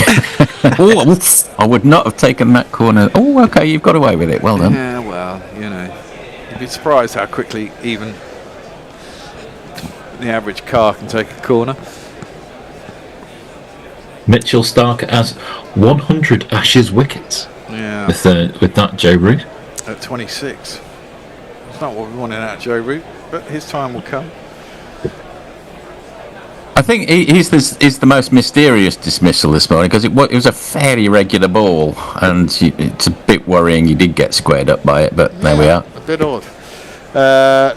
I would not have taken that corner. Oh, okay, you've got away with it. Well done. Yeah, well, you know, you'd be surprised how quickly even the average car can take a corner. Mitchell Stark has 100 Ashes wickets. Yeah. With that Joe Root. At 26. It's not what we wanted out of Joe Root, but his time will come. I think he's the most mysterious dismissal this morning because it was a fairly regular ball and it's a bit worrying he did get squared up by it, but there we are. A bit odd.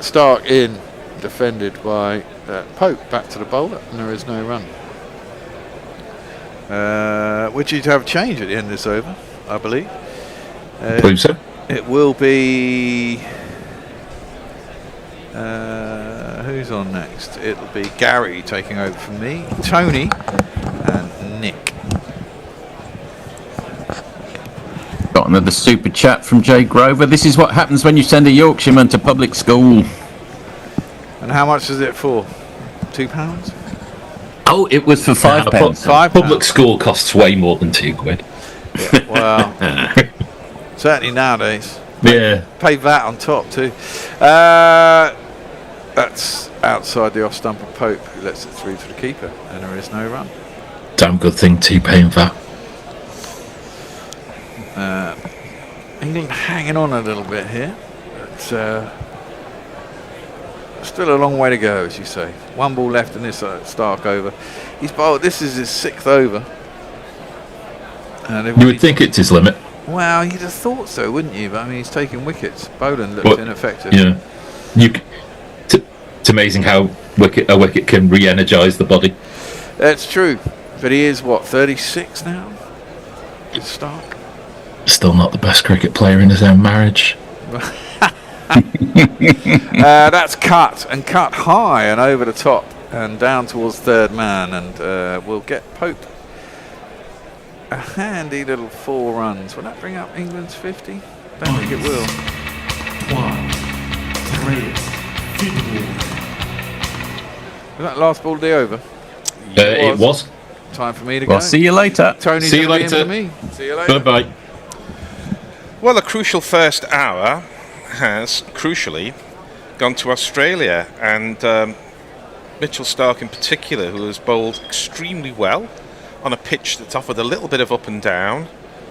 Stark in, defended by Pope, back to the bowler, and there is no run. Which you'd have change at the end of this over, I believe. I believe so. It will be... who's on next? It'll be Gary taking over from me, Tony, and Nick. Got another super chat from Jay Grover. This is what happens when you send a Yorkshireman to public school. And how much is it for? £2? Oh, it was for £5. £5. Public school costs way more than £2. Yeah, well, certainly nowadays. Yeah. Pay VAT on top too. That's outside the off stump of Pope, who lets it through to the keeper, and there is no run. Damn good thing to paying VAT. England hanging on a little bit here, but still a long way to go, as you say. 1 ball left in this Stark over. He's bowled. This is his 6th over. And you would think it's his limit. Well, you'd have thought so, wouldn't you? But I mean, he's taking wickets. Boland looks ineffective. Yeah, it's amazing how a wicket can re-energise the body. It's true. But he is, what, 36 now? Stark? Still not the best cricket player in his own marriage. That's cut, and cut high and over the top and down towards third man, and will get poked. A handy little 4 runs. Will that bring up England's 50? Don't think it will. 1, 3, Was that last ball of the over? It was. Time for me to Well, go. see you later. Tony's See you gonna be in later. for me. See you later. Bye-bye. Well, the crucial first hour has, crucially, gone to Australia, and Mitchell Starc in particular, who has bowled extremely well on a pitch that's offered a little bit of up and down,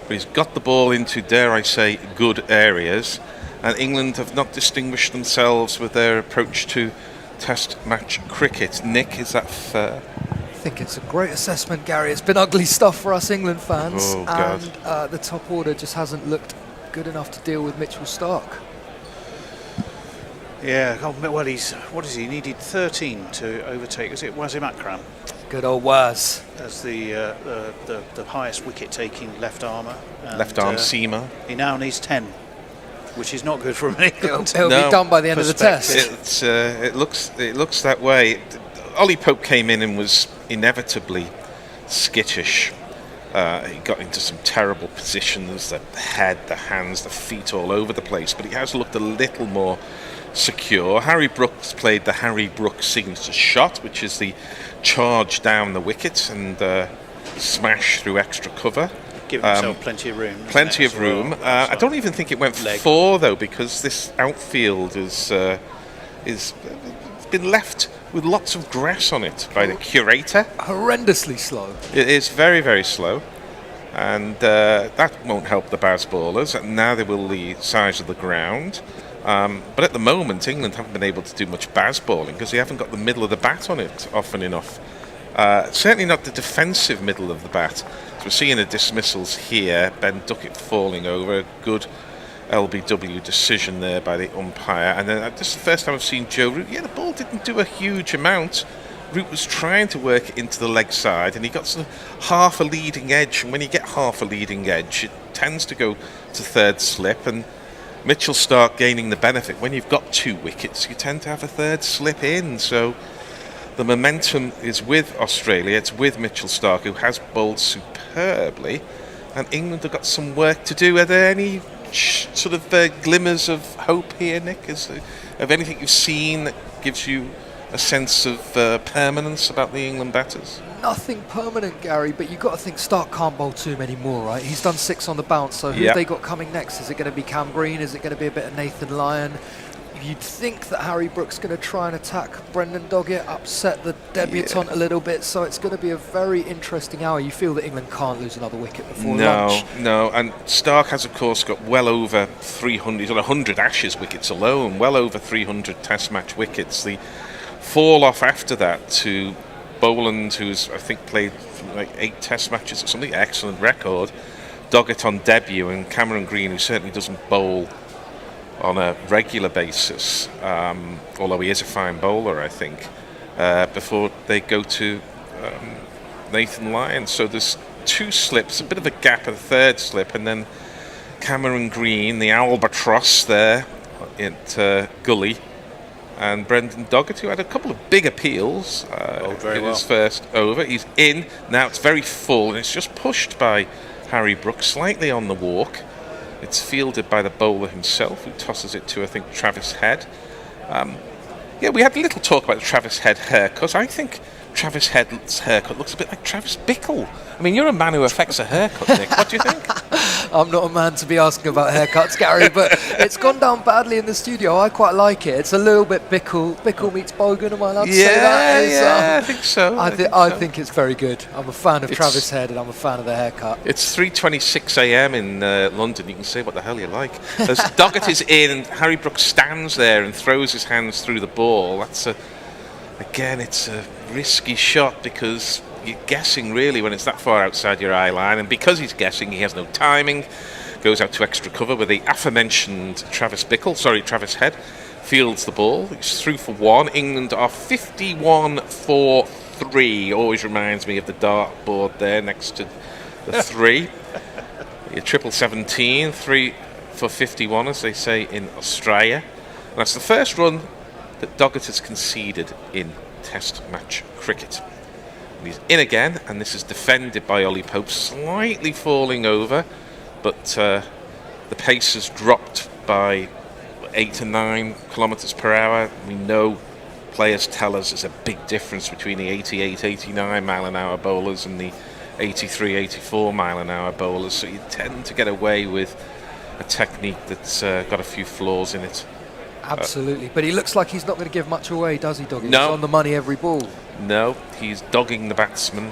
but he's got the ball into, dare I say, good areas, and England have not distinguished themselves with their approach to Test match cricket. Nick, is that fair? I think it's a great assessment, Gary. It's been ugly stuff for us England fans, Oh, God. and the top order just hasn't looked good enough to deal with Mitchell Starc. Yeah, well, what is he? He needed 13 to overtake. Was it Wasim Akram? Good old Waz. As the highest wicket-taking left armer. And, Left arm seamer. He now needs 10, which is not good for England. It'll be done by the end of the test. It looks that way. Ollie Pope came in and was inevitably skittish. He got into some terrible positions, the head, the hands, the feet all over the place, but he has looked a little more secure. Harry Brooks played the Harry Brooks signature shot, which is the charge down the wicket and smash through extra cover. Giving himself plenty of room. Plenty of room. I don't even think it went for 4 though, because this outfield is been left with lots of grass on it by the curator. Horrendously slow. It is very, very slow, and that won't help the Baz bowlers, and neither will the size of the ground. But at the moment, England haven't been able to do much Baz bowling because they haven't got the middle of the bat on it often enough. Certainly not the defensive middle of the bat. So we're seeing the dismissals here. Ben Duckett falling over. A good LBW decision there by the umpire. And then this is the first time I've seen Joe Root. Yeah, the ball didn't do a huge amount. Root was trying to work it into the leg side, and he got sort of half a leading edge. And when you get half a leading edge, it tends to go to third slip. And Mitchell Starc gaining the benefit. When you've got 2 wickets, you tend to have a third slip in. So the momentum is with Australia. It's with Mitchell Starc, who has bowled superbly. And England have got some work to do. Are there any sort of glimmers of hope here, Nick? Of anything you've seen that gives you a sense of permanence about the England batters? Nothing permanent, Gary, but you've got to think Starc can't bowl too many more, right? He's done 6 on the bounce, so who have they got coming next? Is it going to be Cam Green? Is it going to be a bit of Nathan Lyon? You'd think that Harry Brooks going to try and attack Brendan Doggett, upset the debutant a little bit, so it's going to be a very interesting hour. You feel that England can't lose another wicket before lunch. No, and Starc has, of course, got well over 300, he's got 100 Ashes wickets alone, well over 300 Test match wickets. The fall off after that to Boland, who's, I think, played like 8 Test matches or something, excellent record. Doggett on debut, and Cameron Green, who certainly doesn't bowl on a regular basis, although he is a fine bowler, I think, before they go to Nathan Lyon. So there's 2 slips, a bit of a gap, a third slip, and then Cameron Green, the albatross there at Gully, and Brendan Doggett, who had a couple of big appeals in his first over. He's in, now it's very full, and it's just pushed by Harry Brooks, slightly on the walk. It's fielded by the bowler himself, who tosses it to, I think, Travis Head. We had a little talk about the Travis Head haircut. I think Travis Head's haircut looks a bit like Travis Bickle. I mean, you're a man who affects a haircut, Nick. What do you think? I'm not a man to be asking about haircuts, Gary, but it's gone down badly in the studio. I quite like it. It's a little bit Bickle meets Bogan, am I allowed to say that? Yeah, I think so. I think it's very good. I'm a fan of Travis Head, and I'm a fan of the haircut. It's 3:26 a.m. in London. You can say what the hell you like. As Doggett is in, and Harry Brooks stands there and throws his hands through the ball. It's a risky shot because you're guessing really when it's that far outside your eye line, and because he's guessing, he has no timing. Goes out to extra cover with the aforementioned Travis Head fields the ball. He's through for 1. England are 51 for 3 always reminds me of the dartboard there next to the 3. Your triple 17, 3 for 51, as they say in Australia. And that's the first run that Doggett has conceded in Test match cricket. And he's in again, and this is defended by Ollie Pope, slightly falling over, but the pace has dropped by 8 to 9 kilometres per hour. We know players tell us there's a big difference between the 88, 89 mile an hour bowlers and the 83, 84 mile an hour bowlers, so you tend to get away with a technique that's got a few flaws in it. Absolutely, but he looks like he's not going to give much away, does he, Doggy? No. He's on the money every ball. No, he's dogging the batsman.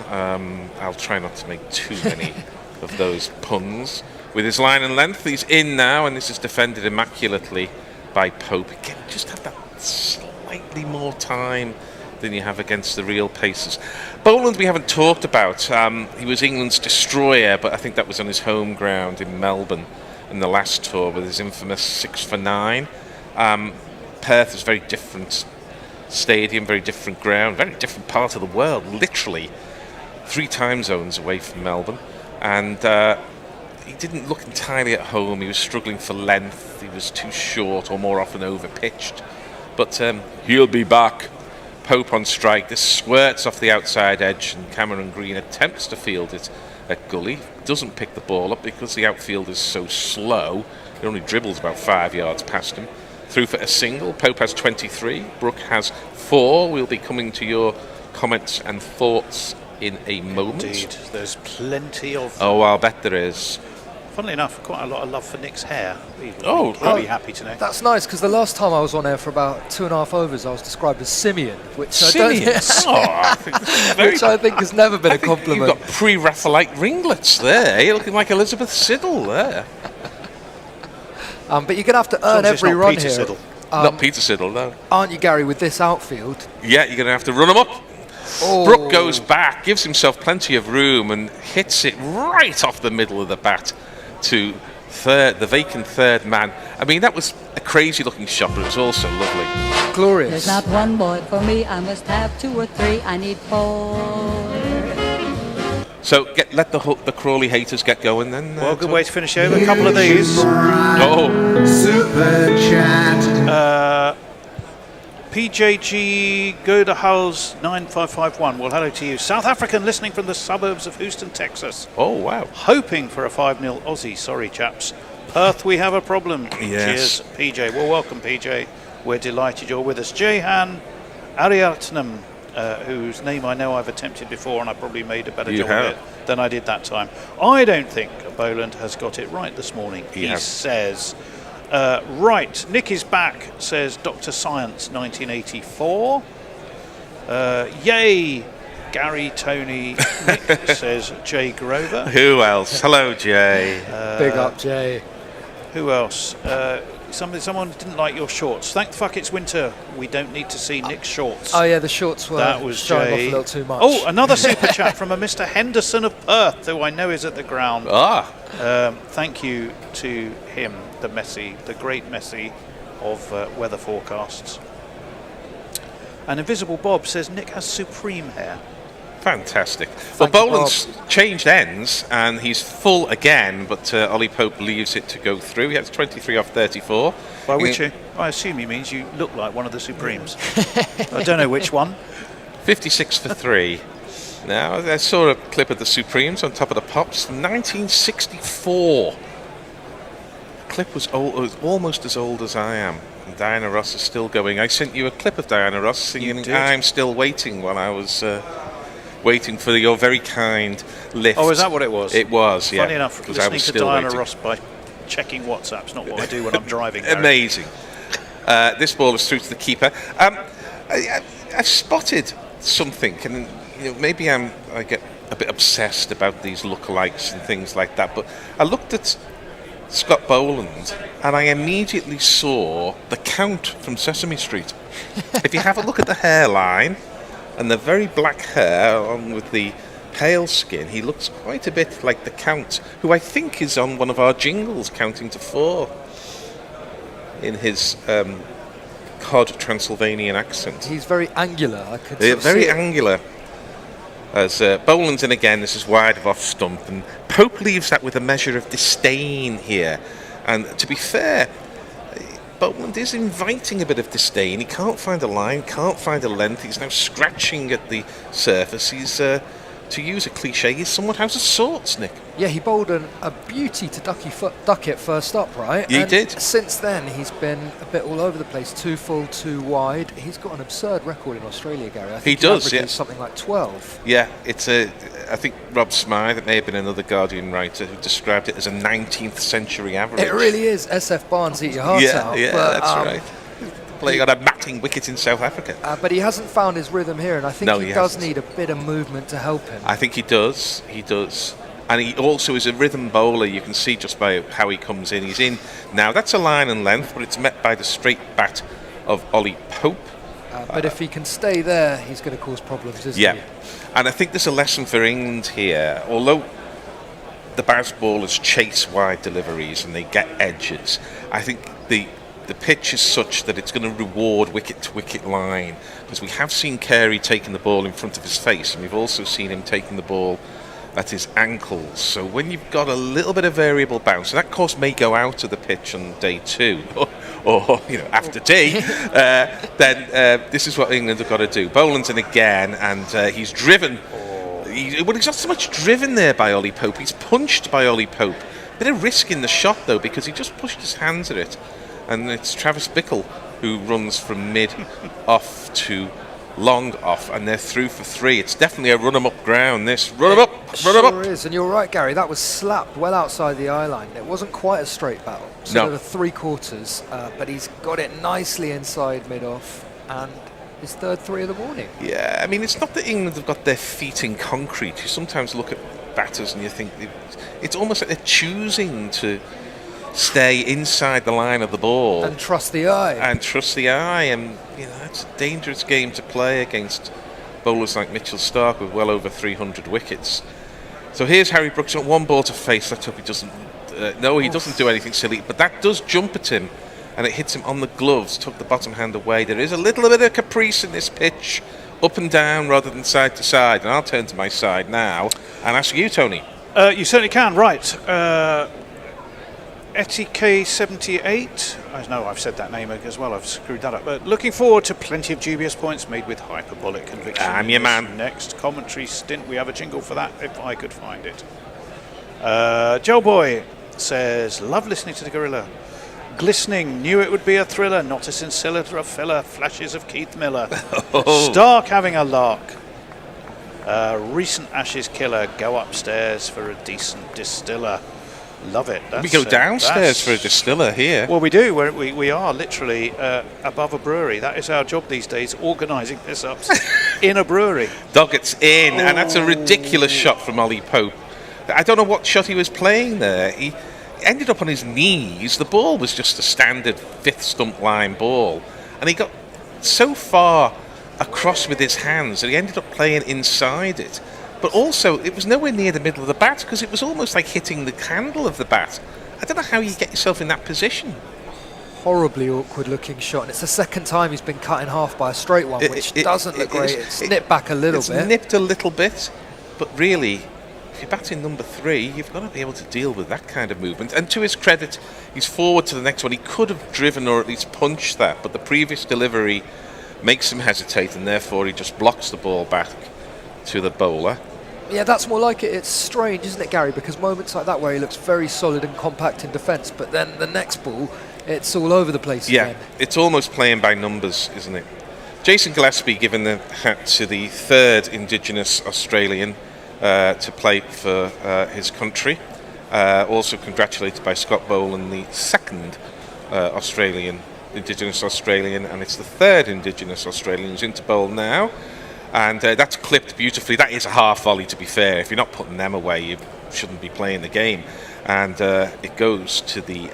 I'll try not to make too many of those puns. With his line and length, he's in now, and this is defended immaculately by Pope. Again, just have that slightly more time than you have against the real pacers. Boland we haven't talked about. He was England's destroyer, but I think that was on his home ground in Melbourne in the last tour with his infamous 6 for 9. Perth is a very different stadium, very different ground, very different part of the world, literally 3 time zones away from Melbourne. And he didn't look entirely at home. He was struggling for length. He was too short or more often over-pitched. But he'll be back. Pope on strike. This squirts off the outside edge, and Cameron Green attempts to field it at Gully. Doesn't pick the ball up because the outfield is so slow. It only dribbles about 5 yards past him. Through for a single. Pope has 23. Brook has 4. We'll be coming to your comments and thoughts in a moment. Indeed, there's plenty of... Oh, I'll bet there is. Funnily enough, quite a lot of love for Nick's hair. Oh, I'll be happy to know. That's nice, because the last time I was on air for about 2.5 overs, I was described as simian, which Simian? I think has never been a compliment. You've got pre-Raphaelite ringlets there. You're looking like Elizabeth Siddle there. But you're going to have to earn every run Peter here. Siddle. Not Peter Siddle, no. Aren't you, Gary, with this outfield? Yeah, you're going to have to run them up. Oh. Brook goes back, gives himself plenty of room, and hits it right off the middle of the bat to the vacant third man. I mean, that was a crazy-looking shot, but it was also lovely. Glorious. There's not one boy for me. I must have 2 or 3. I need 4. So let the Crawley haters get going then. Well, good way to finish over. A couple of these. Oh. Super chat. PJG Godahulls 9551. Well, hello to you. South African listening from the suburbs of Houston, Texas. Oh, wow. Hoping for a 5-0 Aussie. Sorry, chaps. Perth, we have a problem. Yes. Cheers, PJ. Well, welcome, PJ. We're delighted you're with us. Jehan Ariatnam, whose name I know I've attempted before, and I probably made a better job of it than I did that time. I don't think Boland has got it right this morning. He says... right, Nick is back, says Dr. Science 1984. Yay, Gary, Tony, Nick, says Jay Grover. Who else? Hello, Jay. Big up, Jay. Who else? Someone didn't like your shorts. Thank the fuck it's winter. We don't need to see Nick's shorts. Oh, yeah, the shorts were that was showing Jay. off a little too much. Oh, another super chat from a Mr. Henderson of Perth, who I know is at the ground. Thank you to him, the great Messi of weather forecasts. And Invisible Bob says Nick has supreme hair. Fantastic. Well, Boland's changed ends, and he's full again, but Ollie Pope leaves it to go through. He has 23 off 34. By which I assume he means you look like one of the Supremes. I don't know which one. 56 for 3. Now, I saw a clip of the Supremes on top of the Pops from 1964. The clip was almost as old as I am. And Diana Ross is still going. I sent you a clip of Diana Ross singing I'm Still Waiting while I was waiting for your very kind lift. Oh, is that what it was? It was, yeah. Funny enough, listening to Diana Ross by checking WhatsApp's not what I do when I'm driving. Amazing. This ball was through to the keeper. I spotted something, and maybe I get a bit obsessed about these lookalikes and things like that, but I looked at Scott Boland and I immediately saw the Count from Sesame Street. If you have a look at the hairline and the very black hair along with the pale skin, he looks quite a bit like the Count, who I think is on one of our jingles, Counting to 4, in his cod Transylvanian accent. He's very angular. I could very angular. As Boland's in again, this is wide of off stump, and Pope leaves that with a measure of disdain here. And to be fair, Boland is inviting a bit of disdain. He can't find a line, can't find a length. He's now scratching at the surface. He's, to use a cliche, he's somewhat out of sorts, Nick. Yeah, he bowled a beauty to duck it first up, right? He did. Since then, he's been a bit all over the place. 2 full, 2 wide. He's got an absurd record in Australia, Gary. I think he does, averages something like 12. Yeah, I think Rob Smythe, it may have been another Guardian writer, who described it as a 19th century average. It really is. SF Barnes eat your heart out. Yeah, but, that's right. Playing on a matting wicket in South Africa. But he hasn't found his rhythm here, and I think he does need a bit of movement to help him. I think he does. He does. And he also is a rhythm bowler. You can see just by how he comes in. He's in. Now, that's a line and length, but it's met by the straight bat of Ollie Pope. But if he can stay there, he's going to cause problems, isn't he? Yeah. And I think there's a lesson for England here. Although the bounce ballers chase wide deliveries and they get edges, I think the pitch is such that it's going to reward wicket-to-wicket line, because we have seen Carey taking the ball in front of his face, and we've also seen him taking the ball at his ankles. So when you've got a little bit of variable bounce, and that course may go out of the pitch on day 2 or after tea, then this is what England have got to do. Boland's in again, and he's driven. He's not so much driven there by Ollie Pope, he's punched by Ollie Pope. Bit of risk in the shot though, because he just pushed his hands at it. And it's Travis Bickle who runs from mid off to long off, and they're through for 3. It's definitely a run-em-up ground, this. Run-em-up! Sure is, and you're right, Gary. That was slapped well outside the eye line. It wasn't quite a straight battle. Sort of 3/4, but he's got it nicely inside mid-off, and his third 3 of the morning. Yeah, I mean, it's not that England have got their feet in concrete. You sometimes look at batters and you think it's almost like they're choosing to stay inside the line of the ball and trust the eye. And it's a dangerous game to play against bowlers like Mitchell Starc with well over 300 wickets. So here's Harry Brooks on 1 ball to face. Let's hope he doesn't. He doesn't do anything silly, but that does jump at him, and it hits him on the gloves. Took the bottom hand away. There is a little bit of caprice in this pitch, up and down rather than side to side. And I'll turn to my side now and ask you, Tony. You certainly can. Right. Etik78, I know I've said that name as well, I've screwed that up, but looking forward to plenty of dubious points made with hyperbolic conviction. I'm your man. Next commentary stint, we have a jingle for that if I could find it. Joe Boy says, love listening to the Gorilla. Glistening, knew it would be a thriller, not a scintilla or a filler, flashes of Keith Miller. Stark having a lark. Recent Ashes killer, go upstairs for a decent distiller. Love it. We go downstairs for a distiller here. Well, we do. We are literally above a brewery. That is our job these days, organising piss-ups in a brewery. Doggett's in, and that's a ridiculous shot from Ollie Pope. I don't know what shot he was playing there. He ended up on his knees. The ball was just a standard 5th stump line ball, and he got so far across with his hands that he ended up playing inside it. But also, it was nowhere near the middle of the bat, because it was almost like hitting the handle of the bat. I don't know how you get yourself in that position. Horribly awkward looking shot, and it's the second time he's been cut in half by a straight one, which doesn't look great. It's nipped back a little bit. It's nipped a little bit, but really, if you're batting number 3, you've got to be able to deal with that kind of movement. And to his credit, he's forward to the next one. He could have driven or at least punched that, but the previous delivery makes him hesitate, and therefore he just blocks the ball back to the bowler. Yeah, that's more like it. It's strange, isn't it, Gary? Because moments like that where he looks very solid and compact in defence, but then the next ball, it's all over the place again. It's almost playing by numbers, isn't it? Jason Gillespie giving the hat to the 3rd Indigenous Australian to play for his country. Also congratulated by Scott Boland, the 2nd Indigenous Australian, and it's the 3rd Indigenous Australian who's into bowl now. And that's clipped beautifully. That is a half volley, to be fair. If you're not putting them away, you shouldn't be playing the game. And it goes to the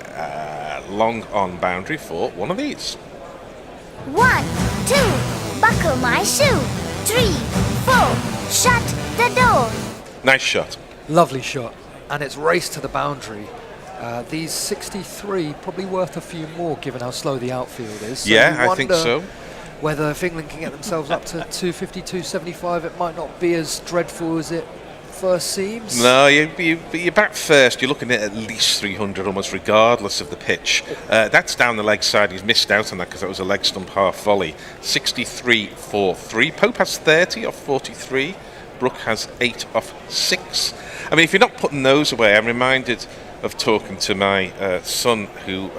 long on boundary for one of these. 1, 2, buckle my shoe. 3, 4, shut the door. Nice shot. Lovely shot. And it's raced to the boundary. These 63 probably worth a few more, given how slow the outfield is. So yeah, I think so. whether if England can get themselves up to 250, 275, it might not be as dreadful as it first seems. No, you bat first. You're looking at least 300, almost regardless of the pitch. That's down the leg side. He's missed out on that because that was a leg stump half volley. 63-4-3. Pope has 30 off 43. Brook has 8 off 6. I mean, if you're not putting those away, I'm reminded of talking to my son, who,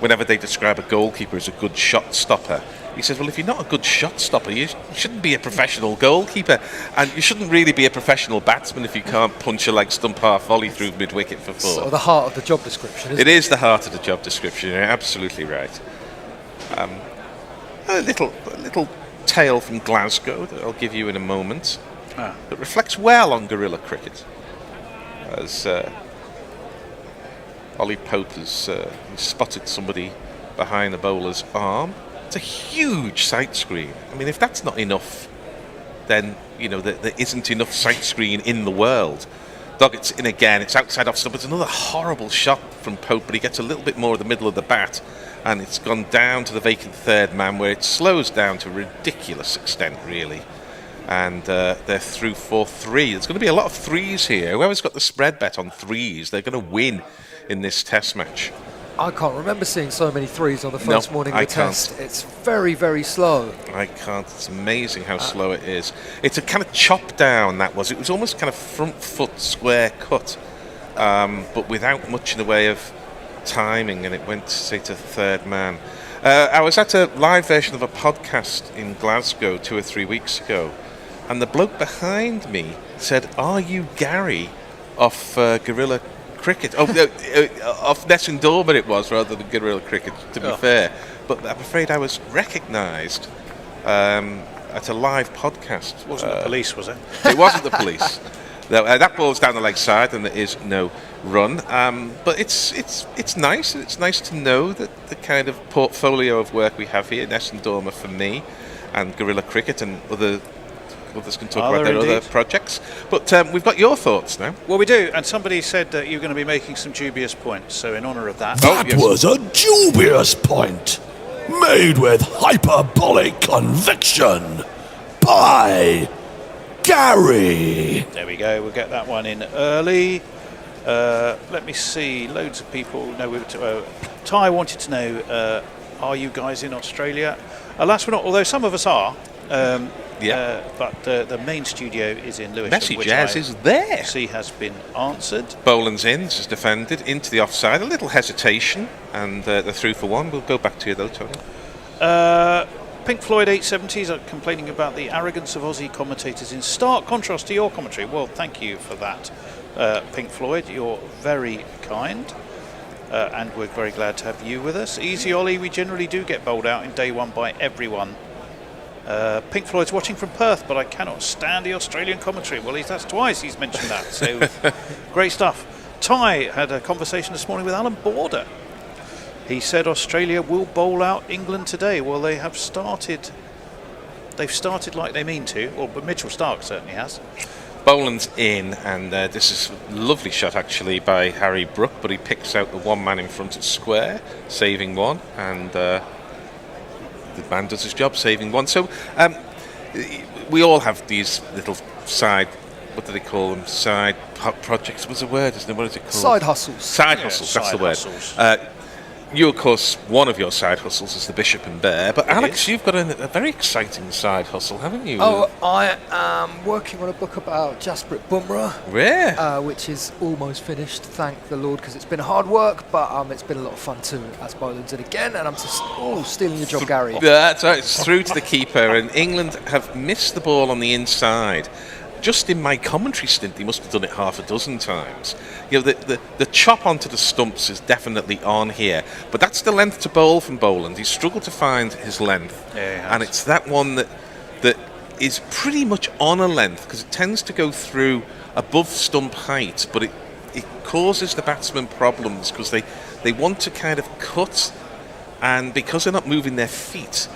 whenever they describe a goalkeeper as a good shot stopper, he says, well, if you're not a good shot stopper, you shouldn't be a professional goalkeeper, and you shouldn't really be a professional batsman if you can't punch a leg stump half volley through mid-wicket for 4. So the heart of the job description, isn't it? It is the heart of the job description, you're absolutely right. A little tale from Glasgow that I'll give you in a moment that reflects well on guerrilla cricket. As Ollie Pope has spotted somebody behind the bowler's arm. It's a huge sight screen. I mean, if that's not enough, then, you know, there isn't enough sight screen in the world. Doggett's in again. It's outside off stump. It's another horrible shot from Pope, but he gets a little bit more of the middle of the bat, and it's gone down to the vacant third man, where it slows down to a ridiculous extent, really. And they're through 4-3. There's going to be a lot of threes here. Whoever's got the spread bet on threes, they're going to win in this test match. I can't remember seeing so many threes on the first morning of the test. It's very, very slow. I can't. It's amazing how slow it is. It's a kind of chop down, that was. It was almost kind of front foot square cut, but without much in the way of timing, and it went, say, to third man. I was at a live version of a podcast in Glasgow 2 or 3 weeks ago, and the bloke behind me said, "Are you Gary off Guerrilla Cricket?" Off Ness and Dormer it was, rather than Guerrilla Cricket, to be fair. But I'm afraid I was recognised at a live podcast. It wasn't the police, was it? It wasn't the police. No, that ball's down the leg side, and there is no run. But it's nice. It's nice to know that the kind of portfolio of work we have here, Ness and Dormer for me, and Guerrilla Cricket, and others can talk about their other projects. But we've got your thoughts now. Well, we do, and somebody said that you're going to be making some dubious points, so in honour of that... That was a dubious point, made with hyperbolic conviction, by Gary. There we go, we'll get that one in early. Let me see, loads of people... No, Ty wanted to know, are you guys in Australia? Alas, we're not, although some of us are. But the main studio is in Lewisham. Messy Jazz is there. See, has been answered. Boland's in, this is defended, into the offside. A little hesitation, and they're through for 1. We'll go back to you though, Tony. Pink Floyd 870s are complaining about the arrogance of Aussie commentators in stark contrast to your commentary. Well, thank you for that, Pink Floyd. You're very kind. And we're very glad to have you with us. Easy Ollie, we generally do get bowled out in day 1 by everyone. Pink Floyd's watching from Perth, but I cannot stand the Australian commentary. Well, that's twice he's mentioned that, so great stuff. Ty had a conversation this morning with Alan Border. He said Australia will bowl out England today. Well, they have started. They've started like they mean to. Well, but Mitchell Stark certainly has. Boland's in, and this is a lovely shot actually by Harry Brook, but he picks out the one man in front at square, saving 1, and the man does his job, saving 1. So we all have these little side, what do they call them? Side projects. What's the word? Isn't it? What is it called? Side hustles. Side hustles. That's the word. You, of course, one of your side hustles is the Bishop and Bear, but Alex, you've got a very exciting side hustle, haven't you? Oh, I am working on a book about Jasprit Bumrah, which is almost finished, thank the Lord, because it's been hard work, but it's been a lot of fun too, as Boland did again, and I'm just stealing your job, Gary. That's right, it's through to the keeper, and England have missed the ball on the inside. Just in my commentary stint, he must have done it half a dozen times. You know, the chop onto the stumps is definitely on here, but that's the length to bowl from Boland. He's struggled to find his length, and it's that one that is pretty much on a length, because it tends to go through above stump height, but it causes the batsmen problems because they want to kind of cut, and because they're not moving their feet,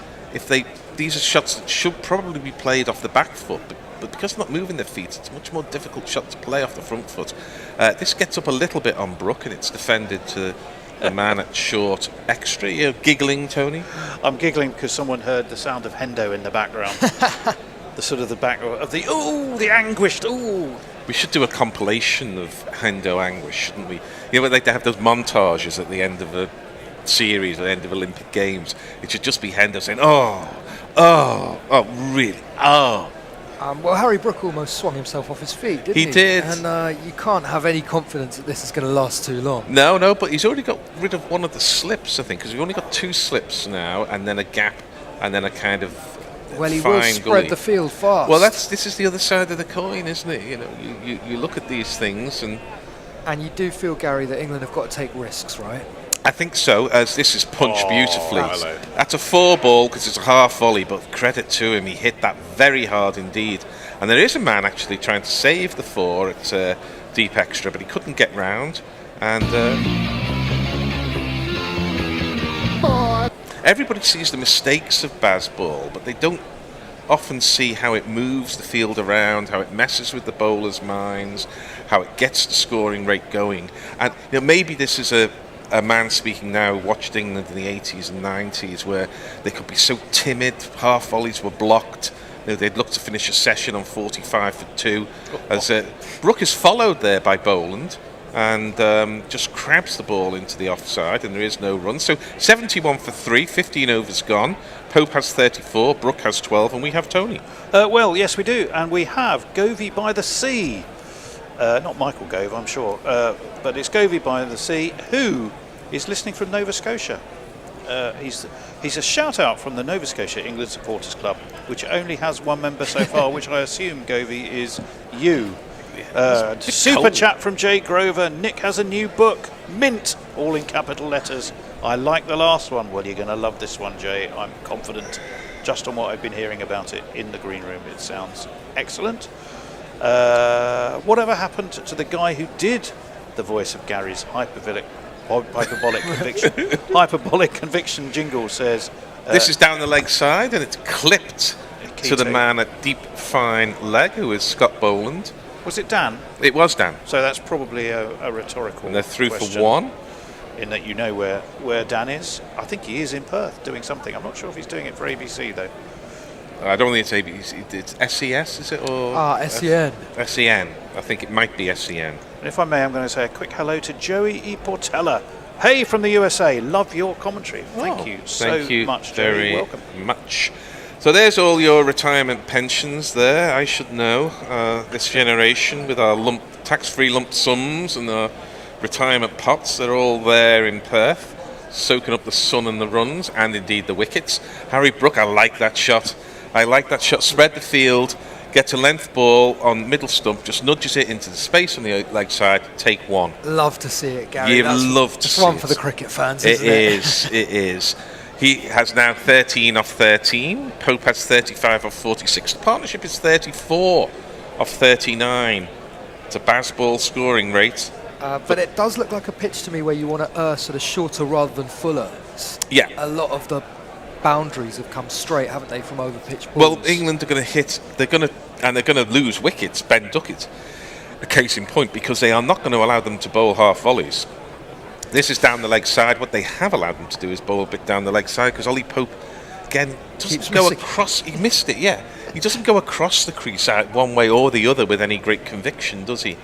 these are shots that should probably be played off the back foot, but because they're not moving their feet, it's a much more difficult shot to play off the front foot. This gets up a little bit on Brook, and it's defended to the man at short extra. You're giggling, Tony? I'm giggling because someone heard the sound of Hendo in the background. the background of the anguished, ooh. We should do a compilation of Hendo anguish, shouldn't we? You know, they have those montages at the end of a series, at the end of Olympic Games. It should just be Hendo saying, really, well, Harry Brook almost swung himself off his feet, didn't he? He did. And you can't have any confidence that this is going to last too long. No, but he's already got rid of one of the slips, I think, because we've only got 2 slips now, and then a gap, and then a kind of well, he will spread the field fast. Well, this is the other side of the coin, isn't it? You know, you look at these things, and you do feel, Gary, that England have got to take risks, right? I think so, as this is punched beautifully. That's a 4 ball because it's a half volley, but credit to him, he hit that very hard indeed. And there is a man actually trying to save the 4 at deep extra, but he couldn't get round. And everybody sees the mistakes of Bazball, but they don't often see how it moves the field around, how it messes with the bowlers' minds, how it gets the scoring rate going. And maybe this is a man speaking now, watched England in the 80s and 90s, where they could be so timid, half volleys were blocked. They'd look to finish a session on 45 for 2. As Brook is followed there by Boland and just crabs the ball into the offside, and there is no run. So 71 for 3, 15 overs gone. Pope has 34, Brook has 12, and we have Tony. Well, yes, we do, and we have Govey by the Sea. Not Michael Gove, I'm sure, but it's Govey by the Sea, who is listening from Nova Scotia. He's a shout out from the Nova Scotia England Supporters Club, which only has 1 member so far, which I assume, Govey, is you. Super chat from Jay Grover. Nick has a new book, Mint, all in capital letters. I like the last one. Well, you're going to love this one, Jay. I'm confident, just on what I've been hearing about it in the green room. It sounds excellent. Whatever happened to the guy who did the voice of Gary's hyperbolic conviction jingle? Says this is down the leg side, and it's clipped to the man at deep fine leg, who is Scott Boland. Was it Dan? It was Dan. So that's probably a rhetorical and they're through question, for 1. In that you know where Dan is. I think he is in Perth doing something. I'm not sure if he's doing it for ABC though. I don't think it's ABC. It's SES, is it? Or SEN. SEN. I think it might be SEN. And if I may, I'm going to say a quick hello to Joey E. Portella. Hey from the USA. Love your commentary. Thank you so much, Joey. Very welcome. much. So there's all your retirement pensions there. I should know. This generation with our tax-free lump sums and our retirement pots, they're all there in Perth, soaking up the sun and the runs, and indeed the wickets. Harry Brook, I like that shot. Spread the field, gets a length ball on middle stump, just nudges it into the space on the leg side, take 1. Love to see it, Gary. You'd love to see it. It's one for the cricket fans, isn't it? It is. He has now 13 off 13. Pope has 35 off 46. The partnership is 34 off 39. It's a Bazball scoring rate. But it does look like a pitch to me where you want to sort of shorter rather than fuller. Yeah. A lot of the boundaries have come straight, haven't they, from over pitch balls? Well, England are going to hit. They're going to lose wickets. Ben Duckett, a case in point, because they are not going to allow them to bowl half volleys. This is down the leg side. What they have allowed them to do is bowl a bit down the leg side, because Ollie Pope, again, doesn't go across. He missed it, yeah. He doesn't go across the crease out one way or the other with any great conviction, does he?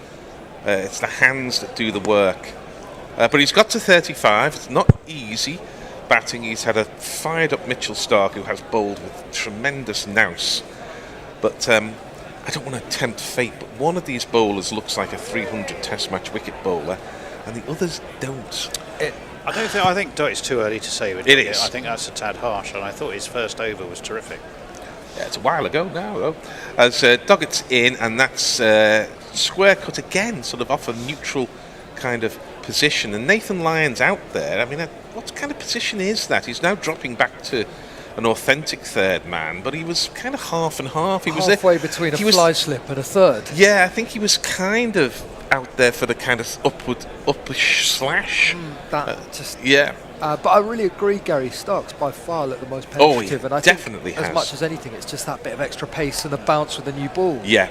It's the hands that do the work. But he's got to 35. It's not easy batting. He's had a fired-up Mitchell Stark, who has bowled with tremendous nous. But I don't want to tempt fate, but one of these bowlers looks like a 300 Test match wicket bowler, and the others don't. I think it's too early to say. It is. I think that's a tad harsh, and I thought his first over was terrific. Yeah, it's a while ago now, though. As Doggett's in, and that's square cut again, sort of off a neutral kind of position. And Nathan Lyon's out there. I mean, what kind of position is that? He's now dropping back to an authentic third man, but he was kind of half and half. He was halfway between a fly slip and a third. Yeah, I think he was kind of out there for the kind of uppish slash. Yeah. But I really agree, Gary. Stark's by far looked the most penetrative, and I definitely think as much as anything, it's just that bit of extra pace and the bounce with the new ball. Yeah,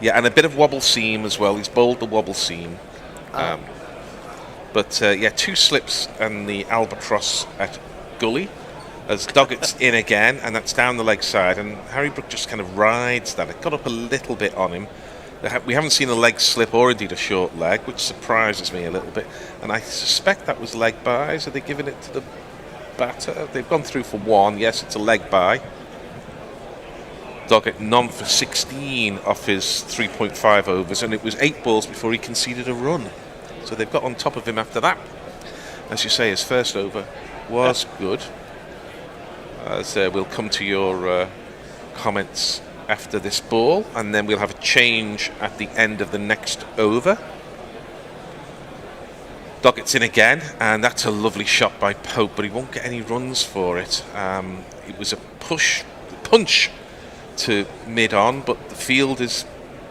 and a bit of wobble seam as well. He's bowled the wobble seam. But 2 slips and the albatross at gully as Doggett's in again, and that's down the leg side, and Harry Brook just kind of rides that. It got up a little bit on him. We haven't seen a leg slip or indeed a short leg, which surprises me a little bit, and I suspect that was leg buys. Are they giving it to the batter? They've gone through for 1. Yes, it's a leg buy. Doggett none for 16 off his 3.5 overs, and it was 8 balls before he conceded a run. So they've got on top of him after that. As you say, his first over was good. As we'll come to your comments after this ball, and then we'll have a change at the end of the next over. Doggett's in again, and that's a lovely shot by Pope, but he won't get any runs for it. It was a punch to mid-on, but the field is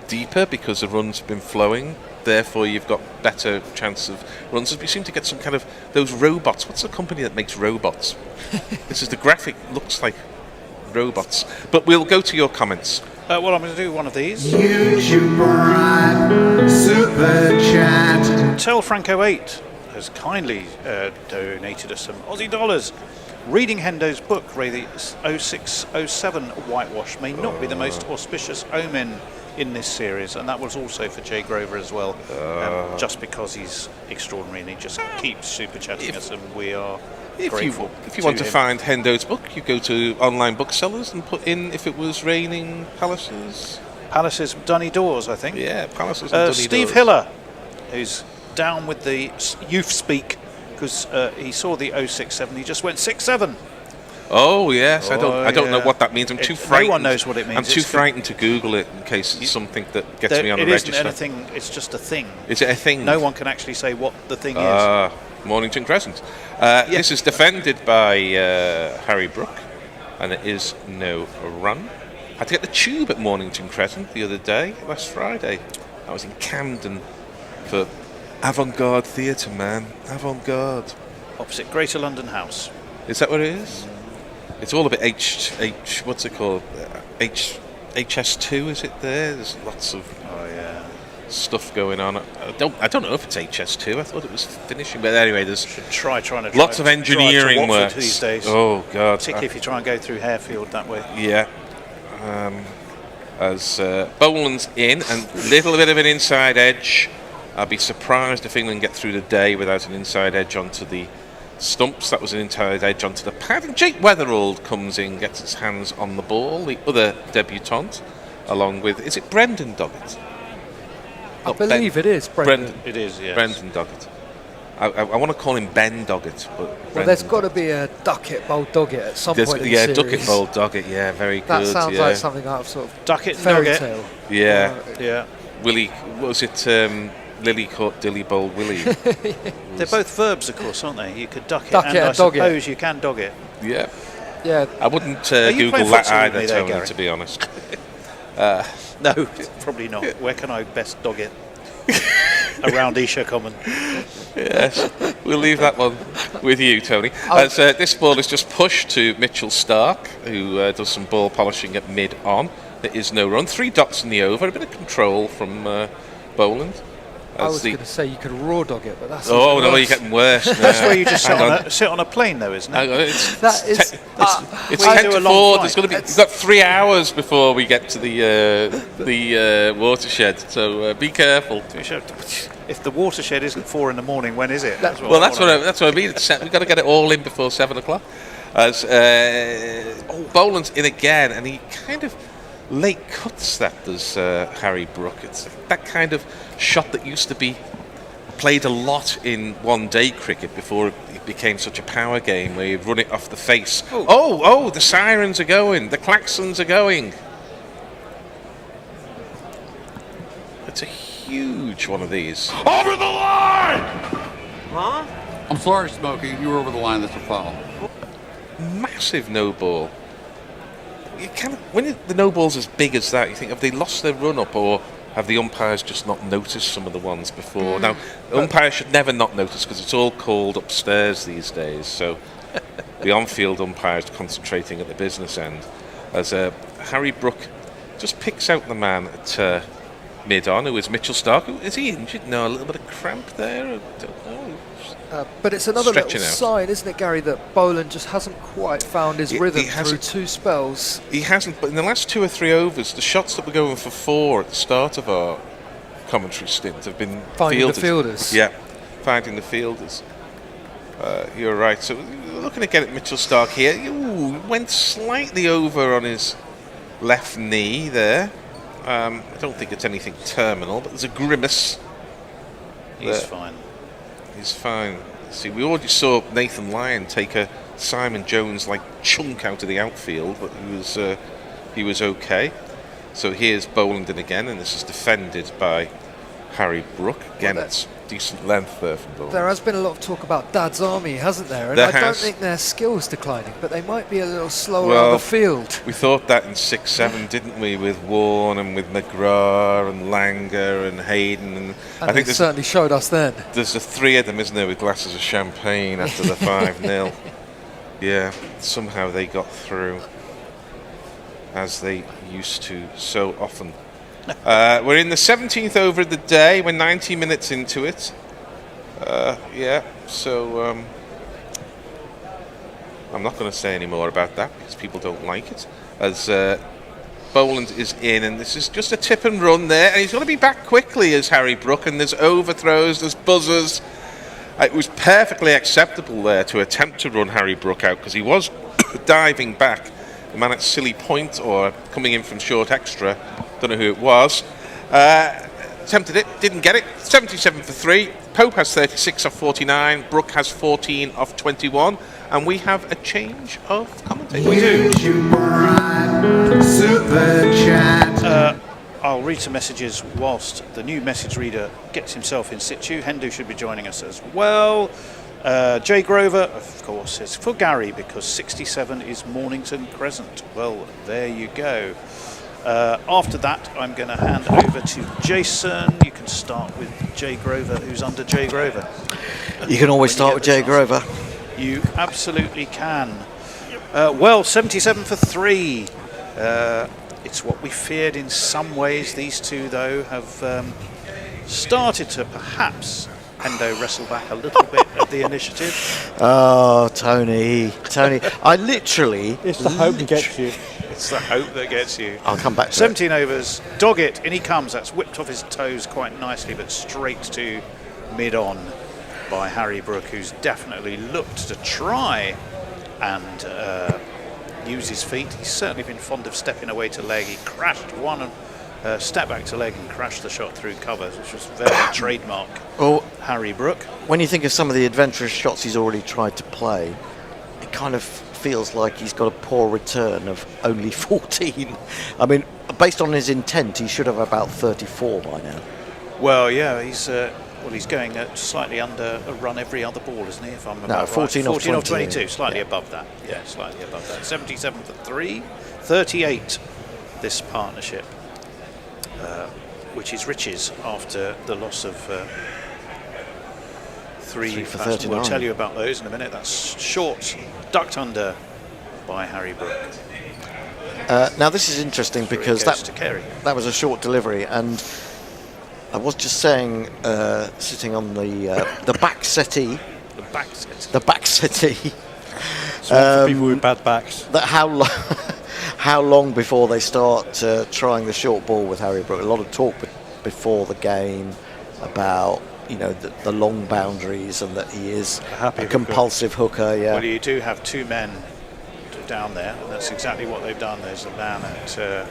deeper because the runs have been flowing. Therefore, you've got better chance of runs. We seem to get some kind of those robots. What's the company that makes robots? This is the graphic. Looks like robots. But we'll go to your comments. Well, I'm going to do one of these. YouTube Prime Super Chat. Tell Franco 8 has kindly donated us some Aussie dollars. Reading Hendo's book, Ray, the 0607 whitewash may not be the most auspicious omen in this series, and that was also for Jay Grover as well, just because he's extraordinary and he just keeps super chatting us, and we are grateful. If you want to find Hendo's book, you go to online booksellers and put in if it was raining Palaces. Palaces Dunny Doors, I think. Yeah, Palaces and Dunny Steve Doors. Hiller, who's down with the youth speak because he saw the 067. He just went 6-7. Oh yes, I don't know what that means. I'm too frightened. No one knows what it means. I'm too frightened to Google it in case it's something that gets me on a register. It isn't anything. It's just a thing. Is it a thing? No one can actually say what the thing is. Mornington Crescent. This is defended by Harry Brook, and it is no run. I had to get the tube at Mornington Crescent the other day, last Friday. I was in Camden for Avant-Garde Theatre, man. Avant-Garde. Opposite Greater London House. Is that what it is? It's all a bit what's it called? HS2, is it there? There's lots of stuff going on. I don't know if it's HS2. I thought it was finishing, but anyway, there's lots of engineering work these days. Oh God! Particularly if you try and go through Harefield that way. Yeah. As Boland's in, and a little bit of an inside edge. I'd be surprised if England get through the day without an inside edge onto the stumps. That was an inside edge onto the pad. And Jake Weatherald comes in, gets his hands on the ball, the other debutant, along with, is it Brendan Doggett? I believe it is Brendan. It is, yes. Brendan Doggett. I want to call him Ben Doggett, but well, there's got to be a Duckett Bowl Doggett at some point in the series. Duckett Bowl Doggett, yeah, very good. That sounds like something out of sort of Duckett fairy Doggett. tale. Yeah. Willie, what was it? Lily caught Dilly Bowl Willie. They're both verbs, of course, aren't they? You could duck it, Duck and it, I dog suppose it. you can dog it. Yeah. Yeah. I wouldn't you Google playing that footsie with either, me there, Tony, Gary? to be honest. No, probably not. Where can I best dog it? Around Esher Common. Yes, we'll leave that one with you, Tony. As this ball is just pushed to Mitchell Stark, who does some ball polishing at mid-on. There is no run. 3 dots in the over. A bit of control from Boland. I was going to say you could raw dog it, but that's no, you're getting worse. That's where you just sit on a plane, though, isn't it? It's that is. It's 10 to 4. There's going to be. We've got 3 hours before we get to the watershed, so be careful. If the watershed isn't 4 in the morning, when is it? That's what I mean. We've got to get it all in before 7 o'clock. As Boland's in again, and he kind of late cuts that, does Harry Brook. It's that kind of shot that used to be played a lot in one-day cricket before it became such a power game where you'd run it off the face. Oh, the sirens are going, the klaxons are going. It's a huge one of these. Over the line! Huh? I'm sorry, Smokey, you were over the line. That's a foul. Massive no ball. You when the no ball's as big as that, you think, have they lost their run up, or have the umpires just not noticed some of the ones before? Now, umpires should never not notice because it's all called upstairs these days. So the on-field umpires concentrating at the business end. As Harry Brook just picks out the man at mid-on, who is Mitchell Stark. Is he injured? No, a little bit of cramp there. I don't know. But it's another little Stretching out. sign, isn't it, Gary, that Boland just hasn't quite found his rhythm through 2 spells. He hasn't, but in the last 2 or 3 overs, the shots that were going for 4 at the start of our commentary stint have been Finding the fielders. Yeah, finding the fielders. You're right. So we're looking again at Mitchell Stark here. Ooh, went slightly over on his left knee there. I don't think it's anything terminal, but there's a grimace. He's fine. He's fine. See, we already saw Nathan Lyon take a Simon Jones-like chunk out of the outfield, but he was okay. So here's Boland again, and this is defended by Harry Brook. Again, it's decent length there from Boland. There has been a lot of talk about Dad's Army, hasn't there? And I don't think their skill's declining, but they might be a little slower on the field. We thought that in 6-7, didn't we, with Warne and with McGrath and Langer and Hayden. And I think they certainly showed us then. There's the 3 of them, isn't there, with glasses of champagne after the 5-0. Yeah, somehow they got through, as they used to so often. We're in the 17th over of the day. We're 90 minutes into it. So I'm not going to say any more about that because people don't like it. As Boland is in, and this is just a tip and run there, and he's going to be back quickly as Harry Brook, and there's overthrows, there's buzzers. It was perfectly acceptable there to attempt to run Harry Brook out because he was diving back. The man at silly point or coming in from short extra, don't know who it was, attempted it, didn't get it. 77 for 3. Pope has 36 off 49. Brook has 14 off 21, and we have a change of commentators. We do. I'll read some messages whilst the new message reader gets himself in situ. Hendu should be joining us as well. Jay Grover, of course, is for Gary because 67 is Mornington Crescent. Well, there you go. After that, I'm going to hand over to Jason. You can start with Jay Grover, who's under Jay Grover. You can always start with Jay Grover. You absolutely can. Well, 77 for 3. It's what we feared in some ways. These two, though, have started to perhaps Hendo wrestle back a little bit of the initiative. Oh, Tony. I literally... It's the hope that gets you. It's the hope that gets you. I'll come back to 17 overs, dog it, in he comes. That's whipped off his toes quite nicely, but straight to mid-on by Harry Brook, who's definitely looked to try and use his feet. He's certainly been fond of stepping away to leg. He crashed one and stepped back to leg and crashed the shot through covers, which was very trademark Harry Brook. When you think of some of the adventurous shots he's already tried to play, it kind of feels like he's got a poor return of only 14. I mean, based on his intent, he should have about 34 by now. Well, yeah, he's going slightly under a run every other ball, isn't he? If I'm about 14 right. off 14 off 20, 22, slightly above that. Yeah, slightly above that. 77 for 3, 38. This partnership, which is riches after the loss of 3 for batsmen. 39. We'll tell you about those in a minute. That's short, ducked under by Harry Brook. Now this is interesting because that was a short delivery, and I was just saying, sitting on the back settee. The back settee. For people with bad backs. That how long before they start trying the short ball with Harry Brook? A lot of talk before the game about the long boundaries and that he is a compulsive hooker. Yeah. Well, you do have 2 men down there, and that's exactly what they've done. There's a man at a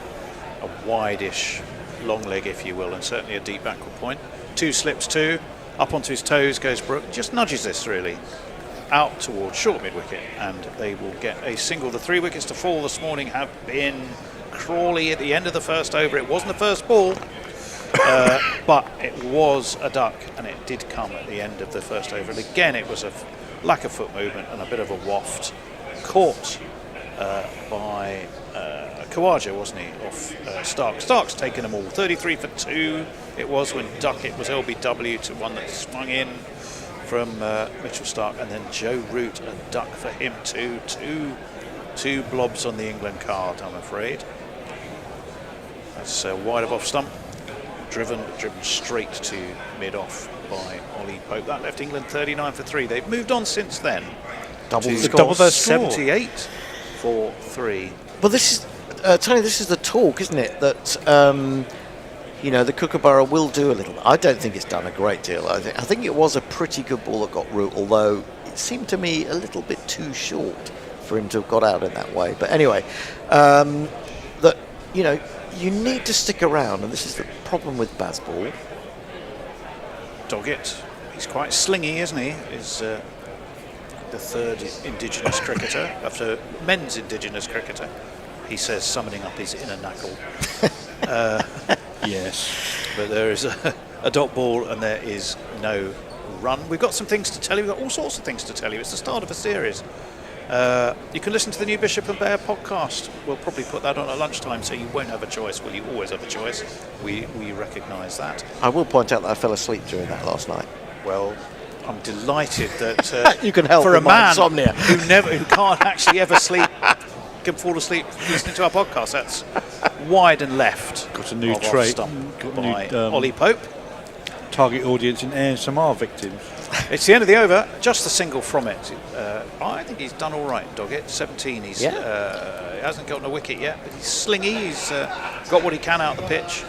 wide-ish long leg, if you will, and certainly a deep backward point. 2 slips, 2 up onto his toes goes Brook. Just nudges this really out towards short mid-wicket, and they will get a single. The 3 wickets to fall this morning have been Crawley at the end of the first over. It wasn't the first ball, but it was a duck, and it did come at the end of the first over. And again, it was a lack of foot movement and a bit of a waft. Caught by Khawaja, wasn't he, off Stark. Stark's taken them all. 33 for 2 it was when Duckett was LBW to one that swung in from Mitchell Stark, and then Joe Root, a duck for him too. Two blobs on the England card, I'm afraid. That's wide of off stump. driven straight to mid-off by Ollie Pope. That left England 39 for 3. They've moved on since then. Double their 78 for 3. Well, this is Tony. This is the talk, isn't it? That the Kookaburra will do a little. I don't think it's done a great deal. I think it was a pretty good ball that got root, although it seemed to me a little bit too short for him to have got out in that way. But anyway, you need to stick around, and this is the problem with Bazball. Doggett, he's quite slingy, isn't he? Is the third Indigenous cricketer after men's Indigenous cricketer. He says summoning up his inner knuckle. Yes, but there is a dot ball and there is no run. We've got some things to tell you. We've got all sorts of things to tell you. It's the start of a series. You can listen to the new Bishop and Bear podcast. We'll probably put that on at lunchtime, so you won't have a choice. Well, you always have a choice. We recognise that. I will point out that I fell asleep during that last night. Well, I'm delighted that you can help for a with my man insomnia. who can't actually ever sleep, can fall asleep listening to our podcast. That's wide and left. Got a new trait by Ollie Pope. Target audience in ASMR victims. It's the end of the over. Just a single from it. I think he's done all right, Doggett. 17. He hasn't gotten a wicket yet, but he's slingy. He's got what he can out the pitch,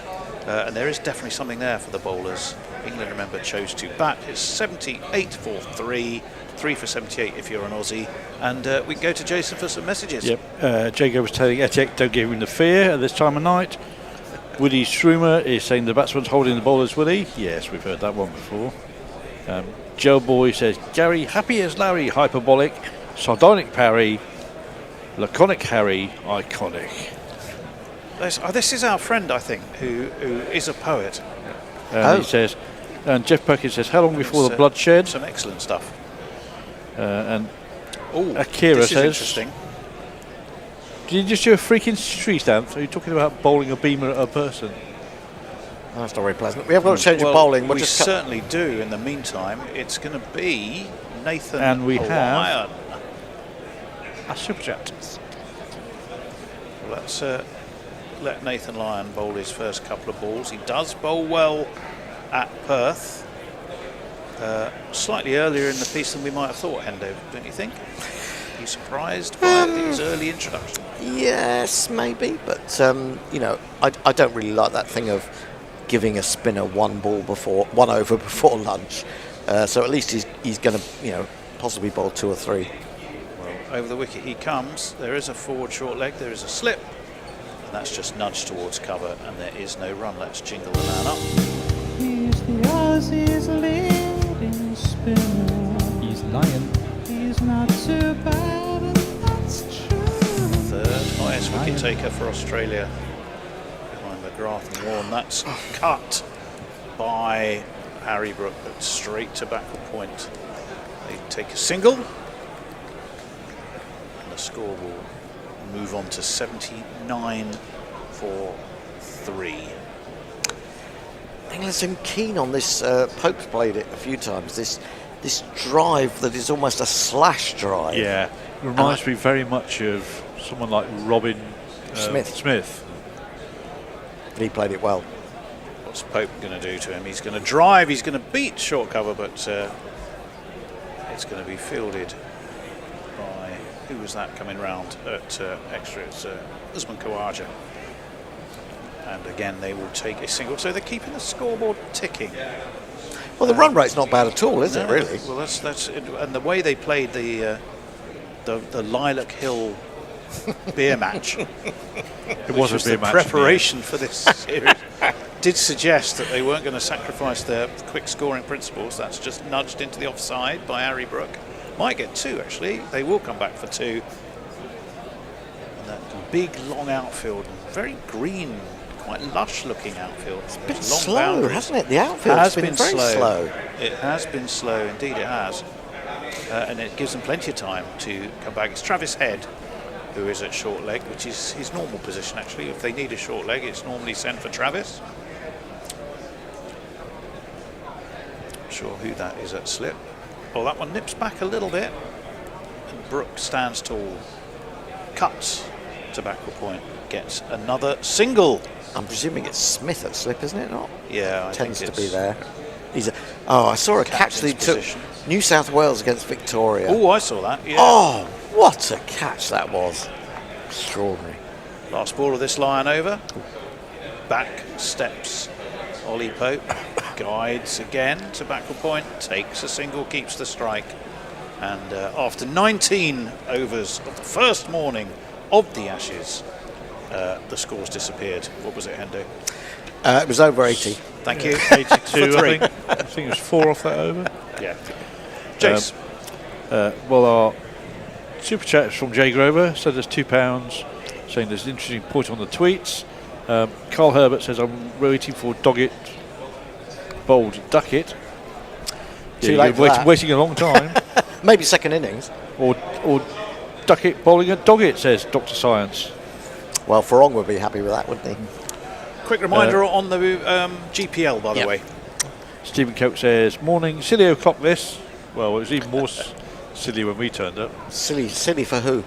and there is definitely something there for the bowlers. England, remember, chose to bat. It's 78 for 3. 3 for 78 if you're an Aussie. And we can go to Jason for some messages. Yep. Jago was telling Etek, don't give him the fear at this time of night. Woody Shroomer is saying the batsman's holding the bowlers, Woody. Yes, we've heard that one before. Joe Boy says, Gary, happy as Larry, hyperbolic, sardonic parry, laconic Harry, iconic. This is our friend, I think, who is a poet. He says, and Jeff Perkins says, how long before the bloodshed? Some excellent stuff. And Akira this says, is interesting. Did you just do a freaking street dance? Are you talking about bowling a beamer at a person? That's not very pleasant. We have got to change of bowling. We certainly do. In the meantime, it's going to be Nathan and we Lyon. have a super chat. Well, let's let Nathan Lyon bowl his first couple of balls. He does bowl well at Perth. Slightly earlier in the piece than we might have thought, Hendo, don't you think? Are you surprised by his early introduction? Yes, maybe, but I don't really like that thing of giving a spinner one over before lunch. So at least he's going to possibly bowl 2 or 3. Well, over the wicket he comes. There is a forward short leg. There is a slip, and that's just nudged towards cover, and there is no run. Let's jingle the man up. He's the Aussie's leading spinner. He's Lion. He's not too bad, and that's true. Third highest wicket taker for Australia behind McGrath and Warren. That's cut by Harry Brook, but straight to backward point. They take a single, and the score will move on to 79 for 3. England's been keen on this. Pope's played it a few times. This drive that is almost a slash drive. Yeah, it reminds me very much of someone like Robin Smith. But he played it well. What's Pope going to do to him? He's going to drive. He's going to beat short cover, but it's going to be fielded by who was that coming round at extra? It's Usman Khawaja. And again, they will take a single. So they're keeping the scoreboard ticking. Well, the run rate's not bad at all, is it, really? Well, that's and the way they played the Lilac Hill beer match. It was a beer match. Preparation for this series did suggest that they weren't going to sacrifice their quick scoring principles. That's just nudged into the offside by Harry Brook. Might get 2 actually. They will come back for 2. And that big long outfield, very green. Quite lush-looking outfield. It's been slow, hasn't it? The outfield has been very slow. It has been slow, indeed it has. And it gives them plenty of time to come back. It's Travis Head who is at short leg, which is his normal position, actually. If they need a short leg, it's normally sent for Travis. Not sure who that is at slip. Well, that one nips back a little bit. And Brook stands tall. Cuts to backward point gets another single. I'm presuming it's Smith at slip, isn't it? Not? Yeah, I tends think to be there. I saw a catch lead took New South Wales against Victoria. Oh, I saw that. Yeah. Oh, what a catch that was! Extraordinary. Last ball of this Lion over. Back steps Ollie Pope. Guides again to backward point. Takes a single, keeps the strike. And after 19 overs of the first morning of the Ashes, the scores disappeared. What was it, Hendo? It was over 80. Thank you. 82, For three. I think it was 4 off that over. Yeah. Jace. Well, our super chat is from Jay Grover, said there's £2, saying there's an interesting point on the tweets. Carl Herbert says, I'm waiting for Doggett, bowled Duckett. Too late for that. Waiting a long time. Maybe second innings. Or Duckett bowling at Doggett, says Dr. Science. Well, Farong would be happy with that, wouldn't he? Quick reminder on the GPL, by the way. Stephen Coke says, morning, silly o'clock this. Well, it was even more silly when we turned up. Silly for who?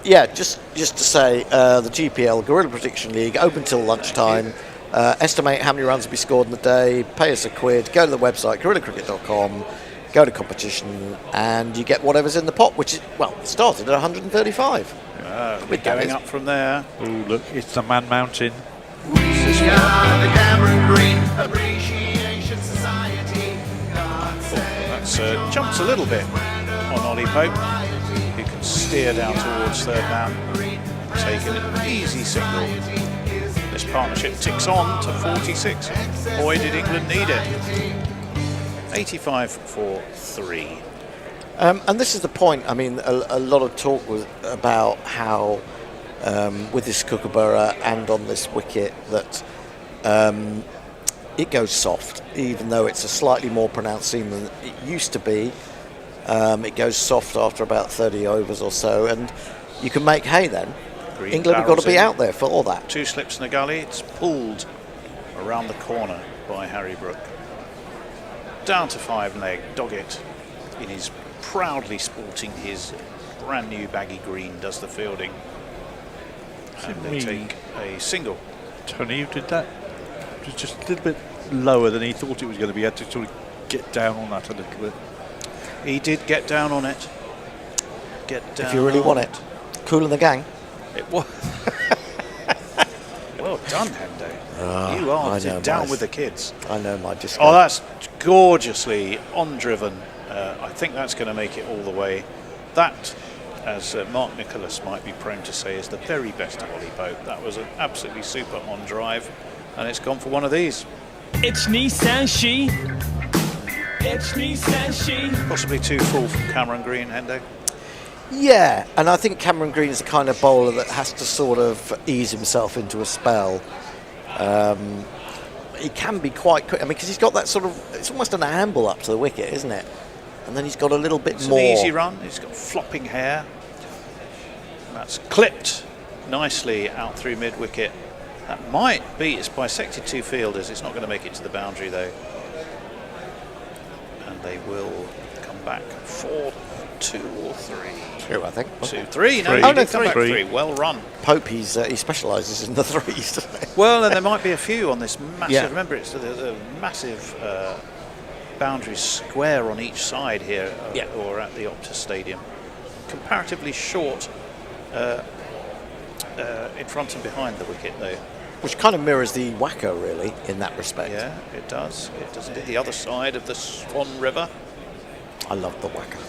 Just to say, the GPL, Guerrilla Prediction League, open till lunchtime. Estimate how many runs will be scored in the day, pay us £1, go to the website, guerillacricket.com, go to competition, and you get whatever's in the pot, which is, well, it started at 135. We're going up from there. Oh, look, it's the Man Mountain. We are the Cameron Green Appreciation Society. That's jumps a little bit on Ollie Pope, who can steer down towards third man, taking an easy single. This partnership ticks on to 46. Boy, did England need it. 85 for 3. And this is the point. I mean, a lot of talk was about how with this Kookaburra and on this wicket that it goes soft, even though it's a slightly more pronounced seam than it used to be. It goes soft after about 30 overs or so, and you can make hay then. Green England have got to be out there for all that. 2 slips in the gully. It's pulled around the corner by Harry Brook. Down to 5 leg. Doggett, in his proudly sporting his brand new baggy green, does the fielding. And they take a single. Tony did that. It was just a little bit lower than he thought it was going to be. He had to sort of get down on that a little bit. He did get down on it. Get down. If you really want it. Cool in the gang. It was. Well done, Hendo. You are down with the kids. I know my disco. Oh, that's gorgeously on-driven. I think that's going to make it all the way. That, as Mark Nicholas might be prone to say, is the very best of Ollie Pope. That was an absolutely super on-drive, and it's gone for one of these. It's Nissan She. It's Nissan She. Possibly too full from Cameron Green, Hendo. Yeah, and I think Cameron Green is the kind of bowler that has to sort of ease himself into a spell. He can be quite quick. I mean, because he's got that sort of, it's almost an amble up to the wicket, isn't it? And then he's got a little bit it's more. It's an easy run. He's got flopping hair. That's clipped nicely out through mid-wicket. That might be, it's bisected 2 fielders. It's not going to make it to the boundary, though. And they will come back for 2 or 3. 2, I think. 2, 3. No, 3. Oh, no, 3. Well run. Pope, he specialises in the 3s, doesn't he? Well, and there might be a few on this massive. Yeah. Remember, it's a massive boundary square on each side here, or at the Optus Stadium. Comparatively short in front and behind the wicket, though. Which kind of mirrors the Wacker, really, in that respect. Yeah, it does. It does indeed. The other side of the Swan River. I love the Wacker.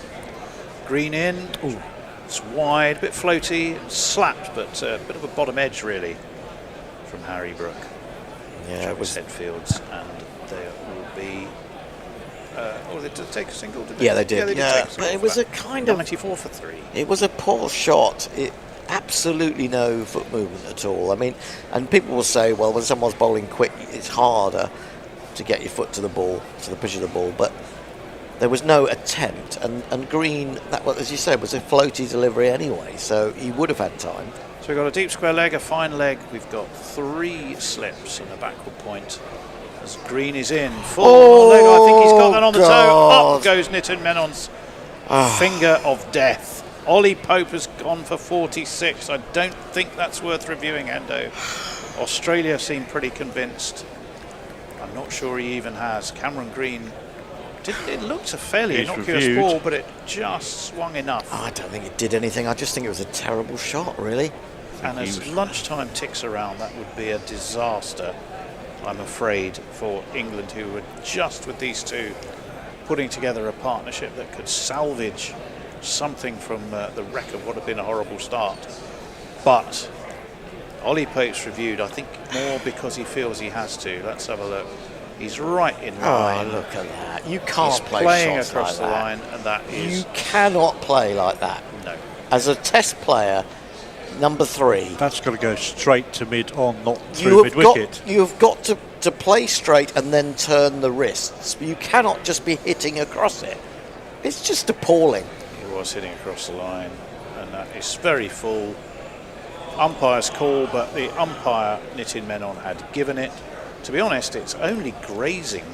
Green in. Ooh. It's wide, a bit floaty, slapped, but a bit of a bottom edge, really, from Harry Brook. Yeah, it was headfields, and there will be. They did take a single, did they? Yeah, they did. Yeah, they did yeah. take a single. But it was a kind of 94 for 3. It was a poor shot. It absolutely no foot movement at all. I mean, and people will say, well, when someone's bowling quick, it's harder to get your foot to the ball, to the pitch of the ball, but there was no attempt, and Green, that was, as you said, was a floaty delivery anyway, so he would have had time. So we've got a deep square leg, a fine leg. We've got 3 slips and a backward point. As Green is in, full leg. I think he's got that on the toe. Up goes Nitin Menon's finger of death. Ollie Pope has gone for 46. I don't think that's worth reviewing, Hendo. Australia seem pretty convinced. I'm not sure he even has. Cameron Green, it looked a fairly innocuous ball, but it just swung enough. I don't think it did anything. I just think it was a terrible shot, really. And as lunchtime ticks around, that would be a disaster, I'm afraid, for England, who were just with these two putting together a partnership that could salvage something from the wreck of what had been a horrible start. But Ollie Pope's reviewed, I think, more because he feels he has to. Let's have a look. He's right in line. Oh, look at that. You can't play playing shots across like the that. line, and that is... You cannot play like that. No. As a test player, number 3... That's got to go straight to mid-on, not through mid-wicket. You've got to play straight and then turn the wrists. You cannot just be hitting across it. It's just appalling. He was hitting across the line, and that is very full. Umpire's call, but the umpire, Nitin Menon, had given it. To be honest, it's only grazing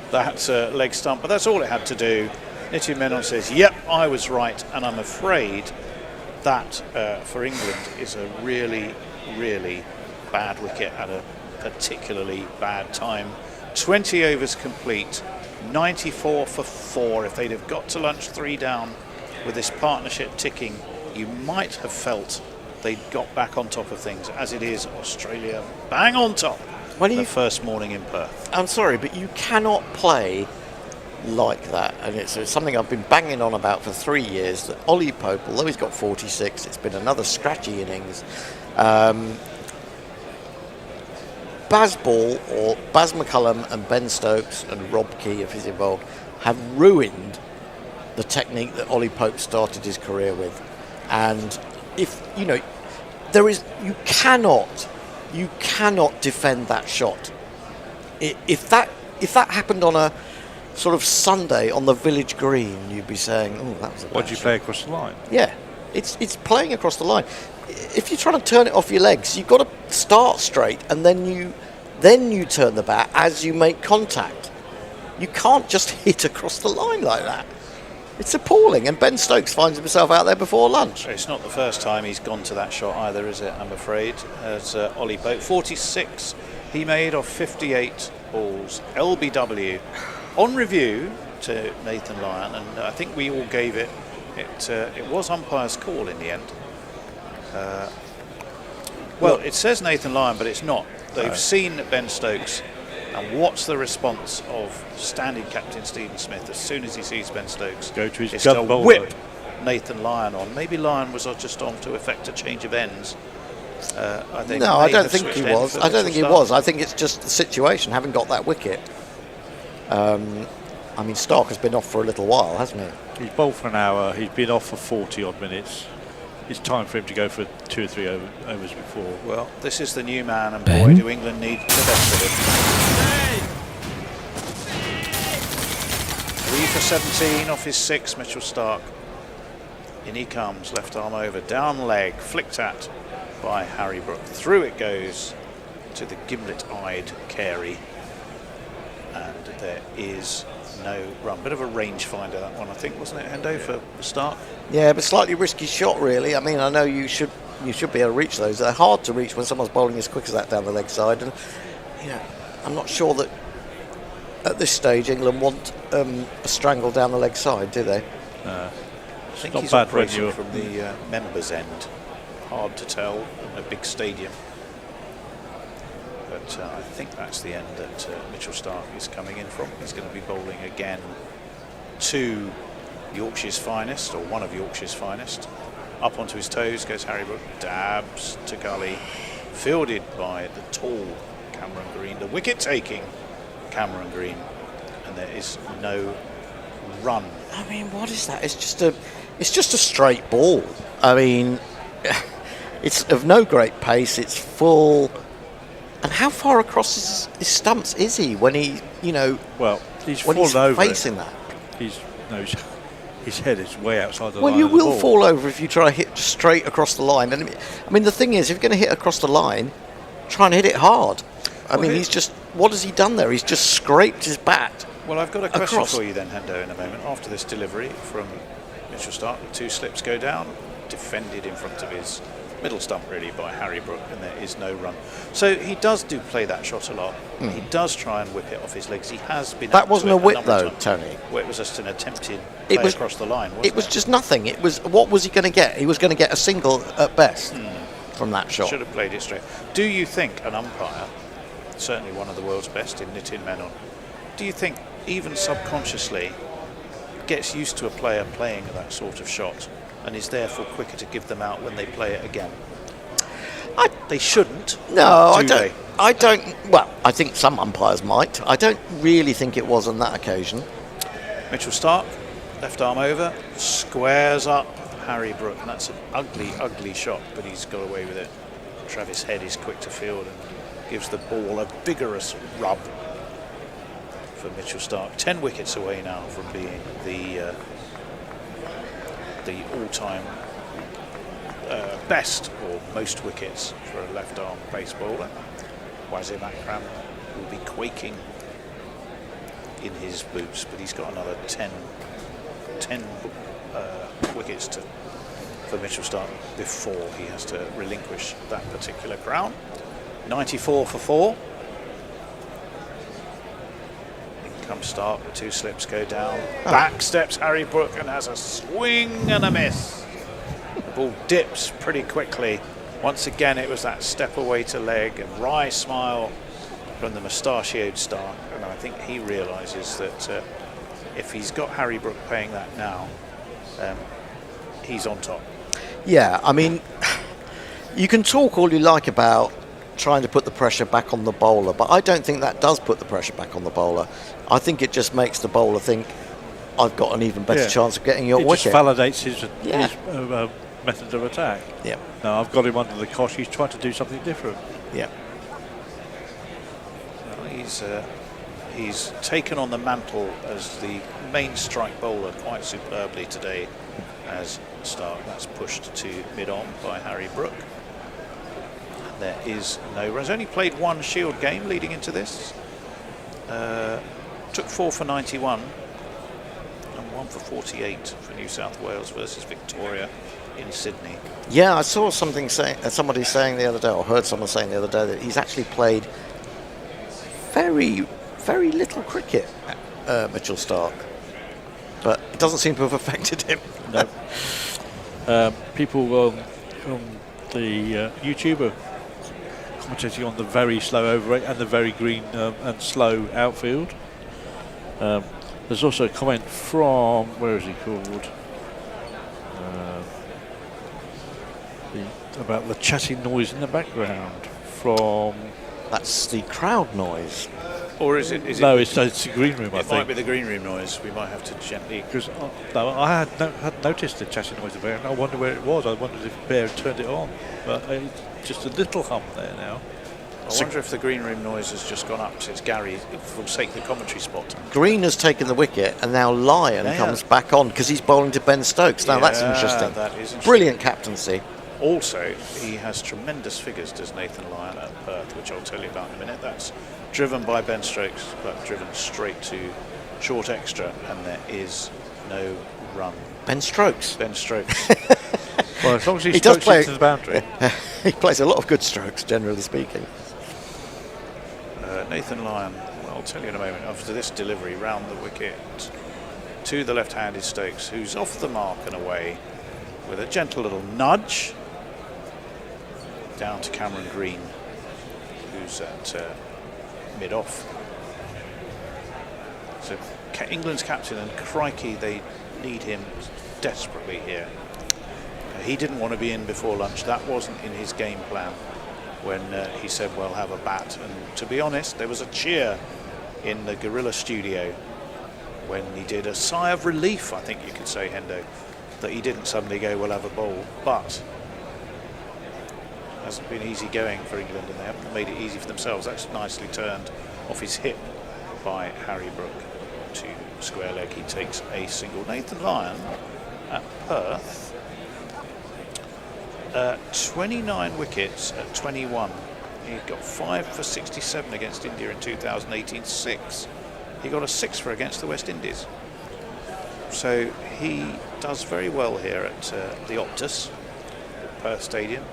that leg stump, but that's all it had to do. Nitin Menon says, yep, I was right, and I'm afraid that for England is a really, really bad wicket at a particularly bad time. 20 overs complete, 94 for 4. If they'd have got to lunch 3 down with this partnership ticking, you might have felt they'd got back on top of things. As it is, Australia bang on top the first morning in Perth. I'm sorry, but you cannot play like that, and it's something I've been banging on about for 3 years, that Ollie Pope, although he's got 46, it's been another scratchy innings. Baz Ball, or Baz McCullum, and Ben Stokes and Rob Key, if he's involved, have ruined the technique that Ollie Pope started his career with. And if you cannot defend that shot. If that happened on a sort of Sunday on the village green, you'd be saying, "Oh, that was a bad Why do you shot." play across the line? Yeah, it's playing across the line. If you're trying to turn it off your legs, you've got to start straight, and then you turn the bat as you make contact. You can't just hit across the line like that. It's appalling, and Ben Stokes finds himself out there before lunch. It's not the first time he's gone to that shot either, is it? I'm afraid. As Ollie Pope, 46 he made off 58 balls. LBW on review to Nathan Lyon, and I think we all gave it. It was umpire's call in the end. Well, it says Nathan Lyon, but it's not. They've seen Ben Stokes, and what's the response of standing captain Stephen Smith as soon as he sees Ben Stokes? Go to his it's gun to bowler. whip Nathan Lyon on. Maybe Lyon was just on to effect a change of ends. No, I don't think he was. I don't think he was. I think it's just the situation, having got that wicket. I mean, Stark has been off for a little while, hasn't he? He's bowled for an hour. He's been off for 40 odd minutes. It's time for him to go for 2 or 3 overs before. Well, this is the new man, and boy, do England need the best of him. 3 for 17 off his 6, Mitchell Stark. In he comes, left arm over, down leg, flicked at by Harry Brook. Through it goes to the gimlet-eyed Carey, and there is no run. Bit of a rangefinder, that one, I think, wasn't it, Hendo, for the start? Yeah, but slightly risky shot, really. I mean, I know you should be able to reach those. They're hard to reach when someone's bowling as quick as that down the leg side. And I'm not sure that at this stage England want a strangle down the leg side, do they? I think he's operating from the members' end. Hard to tell in a big stadium. But I think that's the end that Mitchell Stark is coming in from. He's going to be bowling again to Yorkshire's finest, or one of Yorkshire's finest. Up onto his toes goes Harry Brook, dabs to gully, fielded by the tall Cameron Green, the wicket-taking Cameron Green, and there is no run. I mean, what is that? It's just a straight ball. I mean, it's of no great pace. It's full. And how far across his stumps is he when he, Well, he's when he's fallen over facing that? His head is way outside the line. Well, you of the will ball. fall over if you try to hit straight across the line. And I mean, the thing is, if you're going to hit across the line, try and hit it hard. I mean, he's just, what has he done there? He's just scraped his bat. Well, I've got a question across. for you then, Hendo, in a moment. After this delivery from Mitchell Stark, the 2 slips go down. defended in front of his middle stump really by Harry Brook, and there is no run. So he does play that shot a lot. He does try and whip it off his legs. He has been. That wasn't a whip though, Tony. Well, it was just an attempted play across the line. Wasn't it was just nothing. It was, what was he going to get? He was going to get a single at best from that shot. Should have played it straight. Do you think an umpire, certainly one of the world's best in knitting men on, do you think even subconsciously gets used to a player playing that sort of shot and is therefore quicker to give them out when they play it again? They shouldn't. No, I don't. Well, I think some umpires might. I don't really think it was on that occasion. Mitchell Starc, left arm over, squares up Harry Brook, and that's an ugly, ugly shot, but he's got away with it. Travis Head is quick to field and gives the ball a vigorous rub for Mitchell Starc. 10 wickets away now from being the all-time best or most wickets for a left-arm pace bowler. Wasim Akram will be quaking in his boots, but he's got another 10 wickets for Mitchell Starc before he has to relinquish that particular crown. 94 for 4. In comes Starc, the 2 slips go down. Back steps Harry Brook and has a swing and a miss. The ball dips pretty quickly. Once again, it was that step away to leg and wry smile from the mustachioed Starc, and I think he realises that if he's got Harry Brook paying that now, he's on top. Yeah, I mean, you can talk all you like about trying to put the pressure back on the bowler, but I don't think that does put the pressure back on the bowler. I think it just makes the bowler think, I've got an even better chance of getting your wicket. It just validates his method of attack. Yeah. No, I've got him under the cosh. He's trying to do something different. Yeah. Well, he's taken on the mantle as the main strike bowler quite superbly today as Starc. That's pushed to mid-on by Harry Brook. There is no runs. Only played 1 Shield game leading into this. Took 4 for 91 and 1 for 48 for New South Wales versus Victoria in Sydney. Yeah, I saw somebody saying the other day, or heard someone saying the other day, that he's actually played very, very little cricket, Mitchell Starc, but it doesn't seem to have affected him. No. People on the YouTuber commentating on the very slow over rate and the very green and slow outfield. There's also a comment from, where is he called? About the chatting noise in the background from... That's the crowd noise. Or is it? No, it's the green room, I think. It might be the green room noise. We might have to gently... Because I had noticed the chatting noise of it, and I wonder where it was. I wondered if Bear had turned it on. But it's just a little hum there now. I wonder if the green room noise has just gone up since Gary will take the commentary spot. Green has taken the wicket, and now Lyon comes back on because he's bowling to Ben Stokes. Now that's interesting. That is interesting. Brilliant captaincy. Also, he has tremendous figures, does Nathan Lyon at Perth, which I'll tell you about in a minute. That's driven by Ben Stokes, but driven straight to short extra, and there is no run. Ben Stokes. Ben Stokes. Well, as long as he strokes into the boundary. He plays a lot of good strokes, generally speaking. Nathan Lyon, well, I'll tell you in a moment, after this delivery round the wicket to the left-handed Stokes, who's off the mark and away with a gentle little nudge down to Cameron Green, who's at mid-off. So England's captain, and crikey, they need him desperately here. He didn't want to be in before lunch. That wasn't in his game plan when he said, well, have a bat. And to be honest, there was a cheer in the Gorilla studio when he did, a sigh of relief, I think you could say, Hendo, that he didn't suddenly go, we'll have a bowl. But it hasn't been easy going for England, and they haven't made it easy for themselves. That's nicely turned off his hip by Harry Brook to square leg. He takes a single. Nathan Lyon at Perth, 29 wickets at 21. He got 5 for 67 against India in 2018, 6. He got a 6 for against the West Indies. So he does very well here at the Optus. Perth Stadium.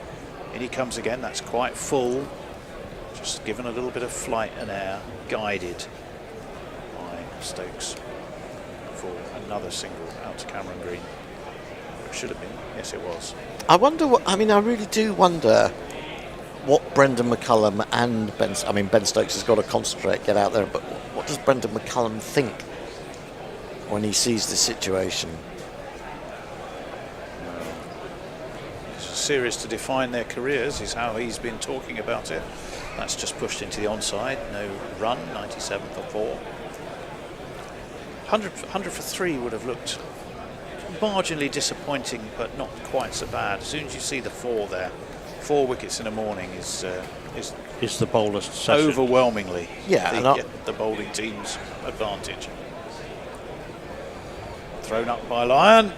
In he comes again, that's quite full. Just given a little bit of flight and air, guided by Stokes for another single out to Cameron Green. It should have been, yes it was. I wonder I really do wonder what Brendan McCullum and Ben Stokes has got to concentrate, get out there, but what does Brendan McCullum think when he sees the situation? It's a series to define their careers is how he's been talking about it. That's just pushed into the onside, no run, 97 for 4. 100 for 3 would have looked marginally disappointing, but not quite so bad. As soon as you see the 4 there, 4 wickets in the morning is the bowler's session. Overwhelmingly the bowling team's advantage. Thrown up by Lyon,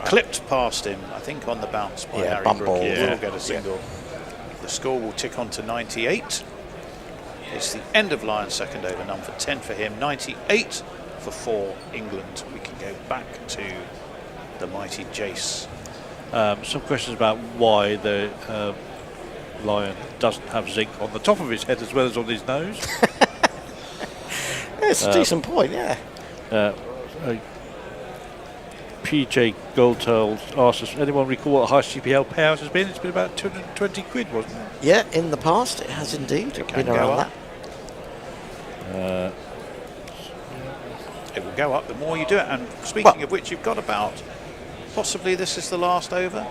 clipped past him, I think on the bounce by Harry Brook. He will get a single. The score will tick on to 98. It's the end of Lyon's second over, none for 10 for him, 98 for 4 England. We can go back to the mighty Jace. Some questions about why the Lion doesn't have zinc on the top of his head as well as on his nose. It's a decent point, yeah. PJ Goldtail asked us, anyone recall what the highest GPL payout has been? It's been about 220 quid, wasn't it? Yeah, in the past it has indeed. It been around that. It will go up the more you do it. And speaking of which, you've got about, possibly this is the last over.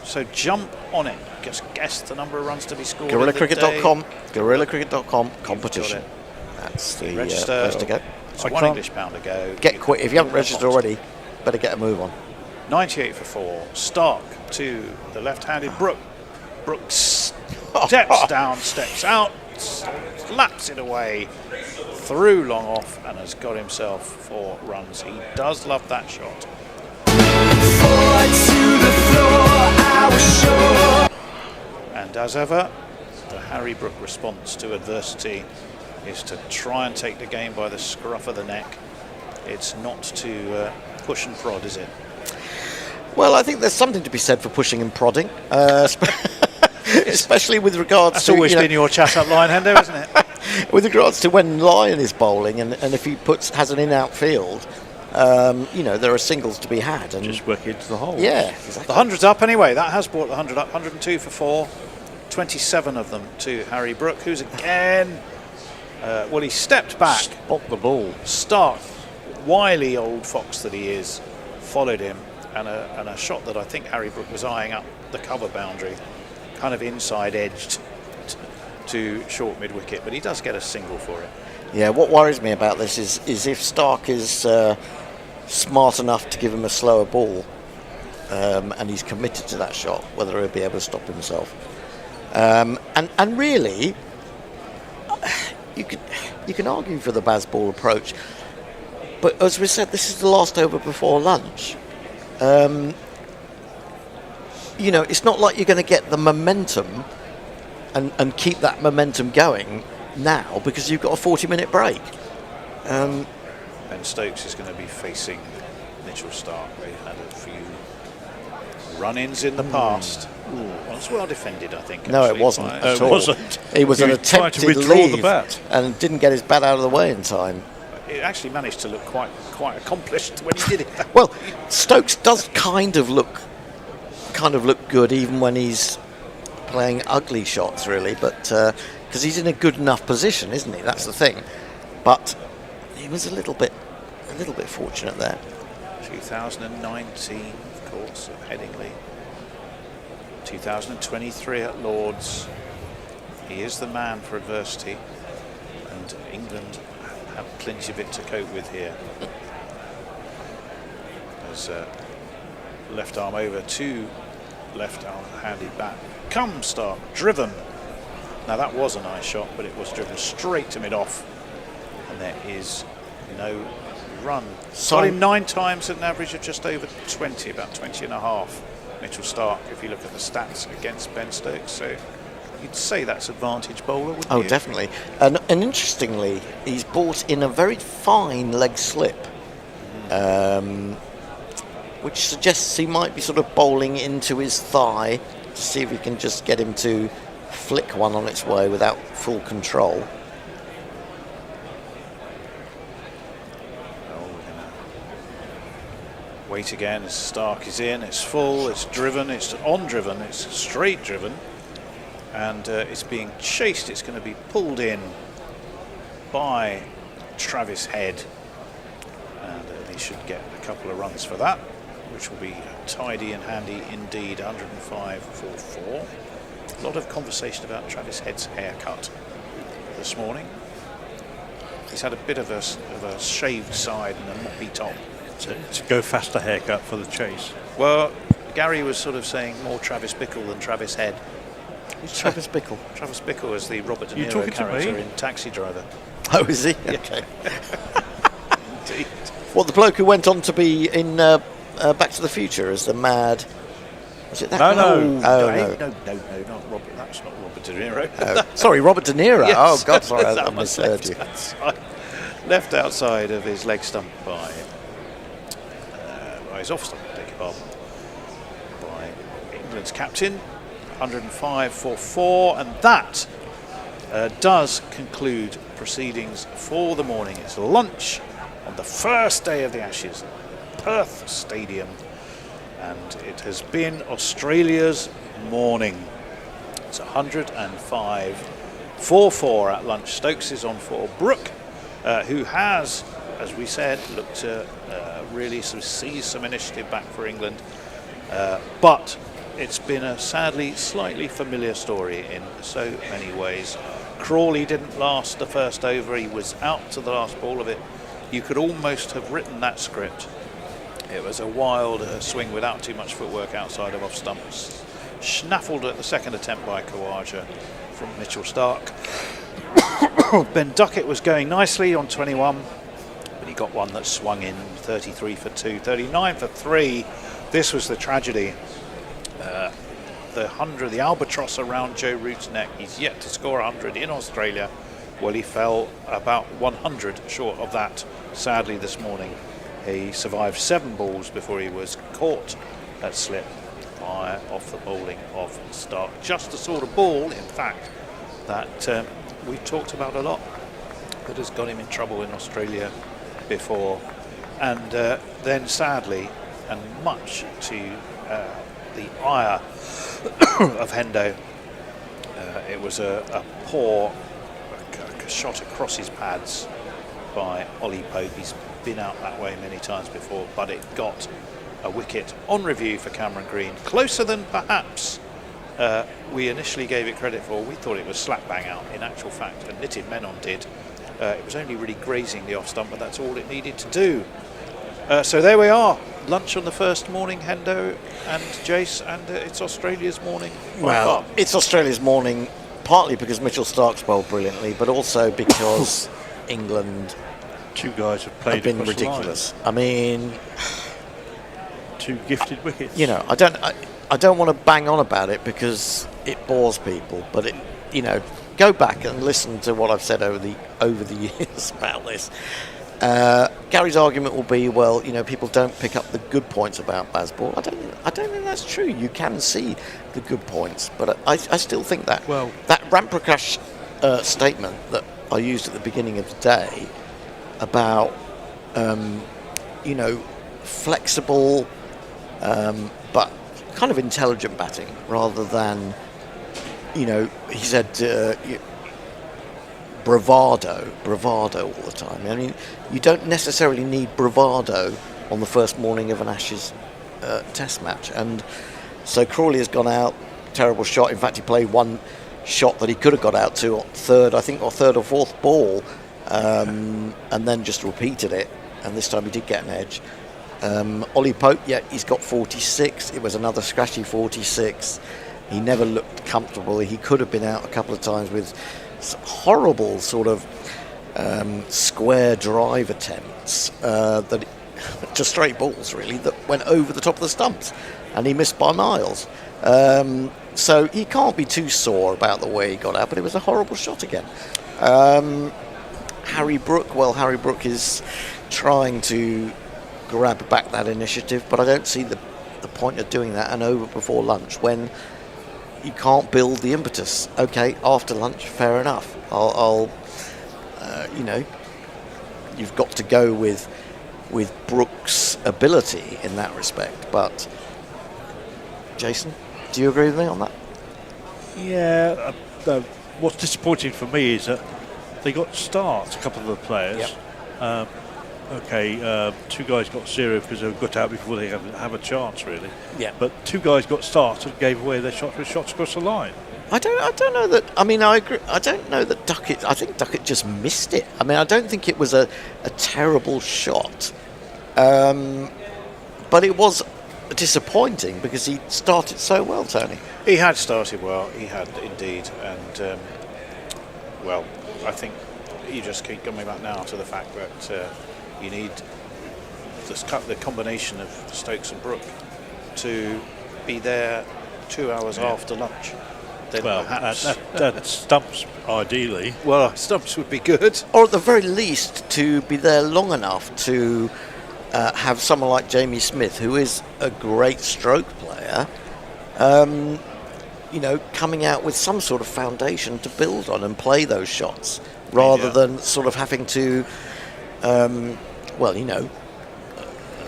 So jump on it. Just guess the number of runs to be scored. GorillaCricket.com. GorillaCricket.com competition. That's the place to go. It's £1 English pound to go. Get quick. If you haven't registered already, better get a move on. 98 for 4. Stark to the left-handed Brook. Brooks steps down, steps out, slaps it away through long off, and has got himself 4 runs. He does love that shot. And as ever, the Harry Brook response to adversity is to try and take the game by the scruff of the neck. It's not to push and prod, is it? Well, I think there's something to be said for pushing and prodding, especially with regards That's to... always been your chat up line, Hendo, isn't it? With regards to when Lyon is bowling, and if he has an in-out field, there are singles to be had. And just work into the hole. Yeah, exactly. The 100's up anyway. That has brought the 100 up. 102 for 4. 27 of them to Harry Brook, who's again... he stepped back. Spot the ball. Stark, wily old fox that he is, followed him, and a shot that I think Harry Brook was eyeing up the cover boundary, kind of inside edged to short mid wicket, but he does get a single for it. Yeah, what worries me about this is if Stark is smart enough to give him a slower ball, and he's committed to that shot, whether he'll be able to stop himself. And really, you can argue for the Bazball approach, but as we said, this is the last over before lunch. It's not like you're going to get the momentum and keep that momentum going now because you've got a 40-minute break. Ben Stokes is going to be facing Mitchell Stark. They've had a few run-ins in the past. Well, it's well defended, I think. No, it wasn't at all. It was an attempted leave and didn't get his bat out of the way in time. It actually managed to look quite accomplished when he did it. Well, Stokes does kind of look good even when he's playing ugly shots, really, but because he's in a good enough position, isn't he? That's the thing. But he was a little bit fortunate there. 2019, of course, at Headingley. 2023 at Lords. He is the man for adversity, and England have plenty of it to cope with here. There's left arm over to left arm handed back. Come Stark, driven. Now that was a nice shot, but it was driven straight to mid-off, and there is no run. Got him 9 times at an average of just over 20, about 20 and a half. Mitchell Stark, if you look at the stats against Ben Stokes, so you'd say that's advantage bowler, wouldn't you? Oh, definitely. And interestingly, he's bought in a very fine leg slip. which suggests he might be sort of bowling into his thigh to see if he can just get him to flick one on its way without full control. Wait again as Stark is in, it's full, it's driven, it's on-driven, it's straight driven, and it's being chased. It's going to be pulled in by Travis Head, and he should get a couple of runs for that, which will be tidy and handy indeed. 105 for 4. A lot of conversation about Travis Head's haircut this morning. He's had a bit of a shaved side and a moppy top. To go faster haircut for the chase. Well, Gary was sort of saying more Travis Bickle than Travis Head. Who's Travis Bickle? Travis Bickle is the Robert De You Niro talking to character me? in Taxi Driver. Oh, is he? Okay. Indeed. Well, the bloke who went on to be in Back to the Future as the mad... Was it that guy? No, Oh, not Robert. That's not Robert De Niro. Sorry, Robert De Niro. Yes. Oh, God, sorry, I That was misheard you. left outside of his leg stump by his off stump, beg your pardon, by England's captain. 105 for 4, and that does conclude proceedings for the morning. It's lunch on the first day of the Ashes, Perth Stadium, and it has been Australia's morning. It's 105 for 4 at lunch. Stokes is on for Brook, who has, as we said, looked to really sort of seize some initiative back for England, but it's been a sadly slightly familiar story in so many ways. Crawley didn't last the first over. He was out to the last ball of it. You could almost have written that script. It was a wild swing without too much footwork outside of off stumps. Snaffled at the second attempt by Khawaja from Mitchell Stark. Ben Duckett was going nicely on 21, but he got one that swung in. 33 for 2, 39 for 3. This was the tragedy. The 100, the albatross around Joe Root's neck. He's yet to score 100 in Australia. Well, he fell about 100 short of that, sadly, this morning. He survived 7 balls before he was caught at slip by off the bowling of Stark. Just the sort of ball, in fact, that we've talked about a lot, that has got him in trouble in Australia before. And then, sadly, and much to the ire of Hendo, it was a poor shot across his pads by Ollie Pope. He's been out that way many times before, but it got a wicket on review for Cameron Green. Closer than perhaps we initially gave it credit for. We thought it was slap bang out. In actual fact, and Knitted Menon did. It was only really grazing the off stump, but that's all it needed to do. So there we are. Lunch on the first morning, Hendo and Jace, and it's Australia's morning. Well, it's Australia's morning, partly because Mitchell Stark's bowled brilliantly, but also because England two guys have played been ridiculous. I mean, 2 gifted wickets. You know, I don't want to bang on about it because it bores people, but it, you know, go back and listen to what I've said over the years about this. Gary's argument will be, well, you know, people don't pick up the good points about Bazball. I don't think that's true. You can see the good points, but I still think that that Ramprakash statement that I used at the beginning of the day about you know, flexible but kind of intelligent batting rather than, you know, he said bravado all the time. I mean, you don't necessarily need bravado on the first morning of an Ashes test match. And so Crawley has gone out, terrible shot. In fact, he played one shot that he could have got out to third or fourth ball, and then just repeated it. And this time he did get an edge. Ollie Pope, yeah, he's got 46. It was another scratchy 46. He never looked comfortable. He could have been out a couple of times with horrible sort of square drive attempts that to straight balls really that went over the top of the stumps, and he missed by miles. So he can't be too sore about the way he got out, but it was a horrible shot again. Harry Brook is trying to grab back that initiative, but I don't see the point of doing that and over before lunch when you can't build the impetus. Okay, after lunch, fair enough. I'll you've got to go with Brook's ability in that respect. But Jason, do you agree with me on that? Yeah. What's disappointing for me is that they got starts, a couple of the players. Yep. Two guys got 0 because they got out before they have a chance, really. Yeah. But 2 guys got starts and gave away their shots with shots across the line. I don't know that. I mean, I agree. I don't know that Duckett. I think Duckett just missed it. I mean, I don't think it was a terrible shot, but it was disappointing because he started so well, Tony. He had started well. He had indeed, and I think you just keep coming back now to the fact that you need the combination of Stokes and Brook to be there 2 hours after lunch. Then perhaps that Stumps ideally. Well, Stumps would be good, or at the very least to be there long enough to have someone like Jamie Smith, who is a great stroke player, coming out with some sort of foundation to build on and play those shots, rather than sort of having to,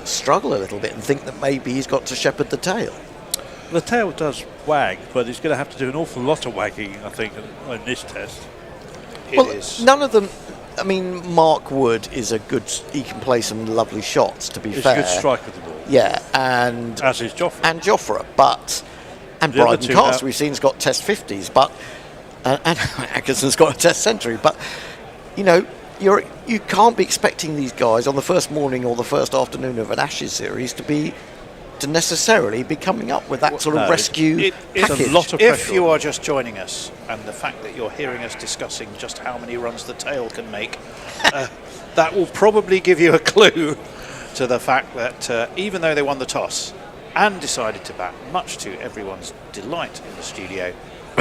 struggle a little bit and think that maybe he's got to shepherd the tail. The tail does wag, but he's going to have to do an awful lot of wagging, I think, in this test. It is. None of them. I mean, Mark Wood is a good. He can play some lovely shots. To be fair, he's a good striker of the ball. Yeah, and as is Joffre. And Bryden Castle we've seen has got Test 50s, but and Atkinson's got a Test century. But you can't be expecting these guys on the first morning or the first afternoon of an Ashes series to necessarily be coming up with that sort of rescue package. A lot of pressure. If you are just joining us, and the fact that you're hearing us discussing just how many runs the tail can make, that will probably give you a clue to the fact that even though they won the toss and decided to bat, much to everyone's delight in the studio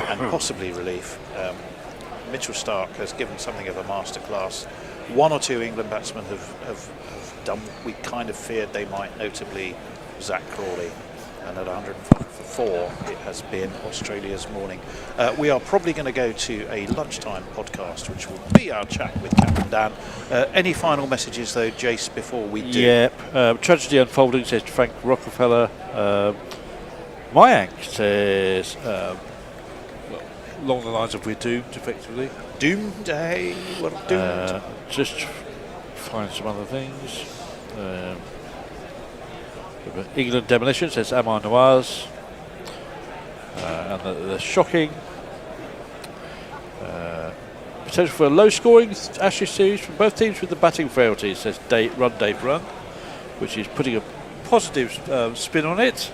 and possibly relief, Mitchell Starc has given something of a masterclass. 1 or 2 England batsmen have done what we kind of feared they might, notably Zach Crawley, and at 105 for 4 it has been Australia's morning. We are probably going to go to a lunchtime podcast, which will be our chat with Captain Dan. Any final messages though, Jace, before we do? Yeah, tragedy unfolding, says Frank Rockefeller. Mayank says along the lines of we're doomed, effectively. Doomed, hey, we're doomed. Just find some other things. England demolition, says Amar Nawaz. And the shocking potential for a low-scoring Ashes series from both teams with the batting frailties, says Dave Run, which is putting a positive spin on it.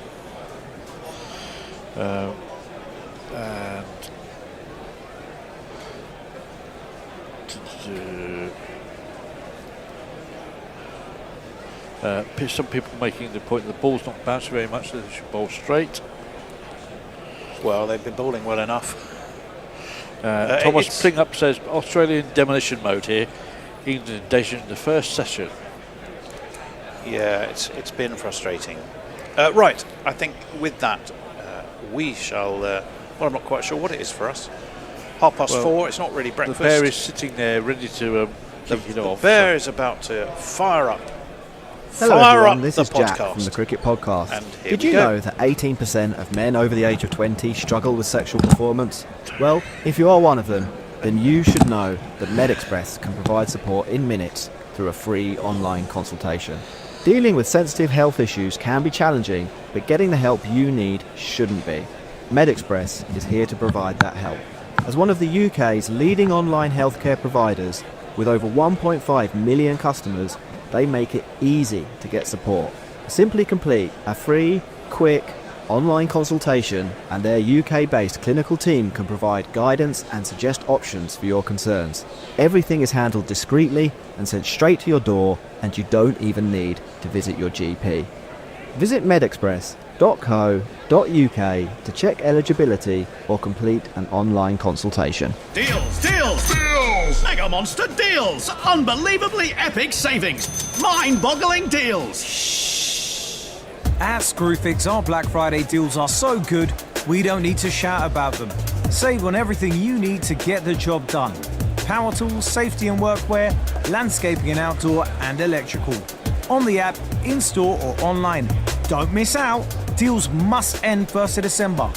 And some people making the point that the ball's not bouncing very much, so they should bowl straight. Well, they've been bowling well enough. Thomas Plingup says Australian demolition mode here. England invasion in the first session. Yeah, it's been frustrating. Right, I think with that we shall. I'm not quite sure what it is for us. 4:30. It's not really breakfast. The bear is sitting there ready to kick it off. The bear is about to fire up. Hello everyone, this is Jack from the Cricket Podcast. Did you know that 18% of men over the age of 20 struggle with sexual performance? Well, if you are one of them, then you should know that MedExpress can provide support in minutes through a free online consultation. Dealing with sensitive health issues can be challenging, but getting the help you need shouldn't be. MedExpress is here to provide that help. As one of the UK's leading online healthcare providers, with over 1.5 million customers, they make it easy to get support. Simply complete a free, quick, online consultation and their UK-based clinical team can provide guidance and suggest options for your concerns. Everything is handled discreetly and sent straight to your door, and you don't even need to visit your GP. Visit medexpress.co.uk to check eligibility or complete an online consultation. Deals! Deals! Deals! Mega Monster deals! Unbelievably epic savings! Mind-boggling deals! At Screwfix, our Black Friday deals are so good, we don't need to shout about them. Save on everything you need to get the job done. Power tools, safety and workwear, landscaping and outdoor, and electrical. On the app, in-store or online. Don't miss out. Deals must end 1st of December.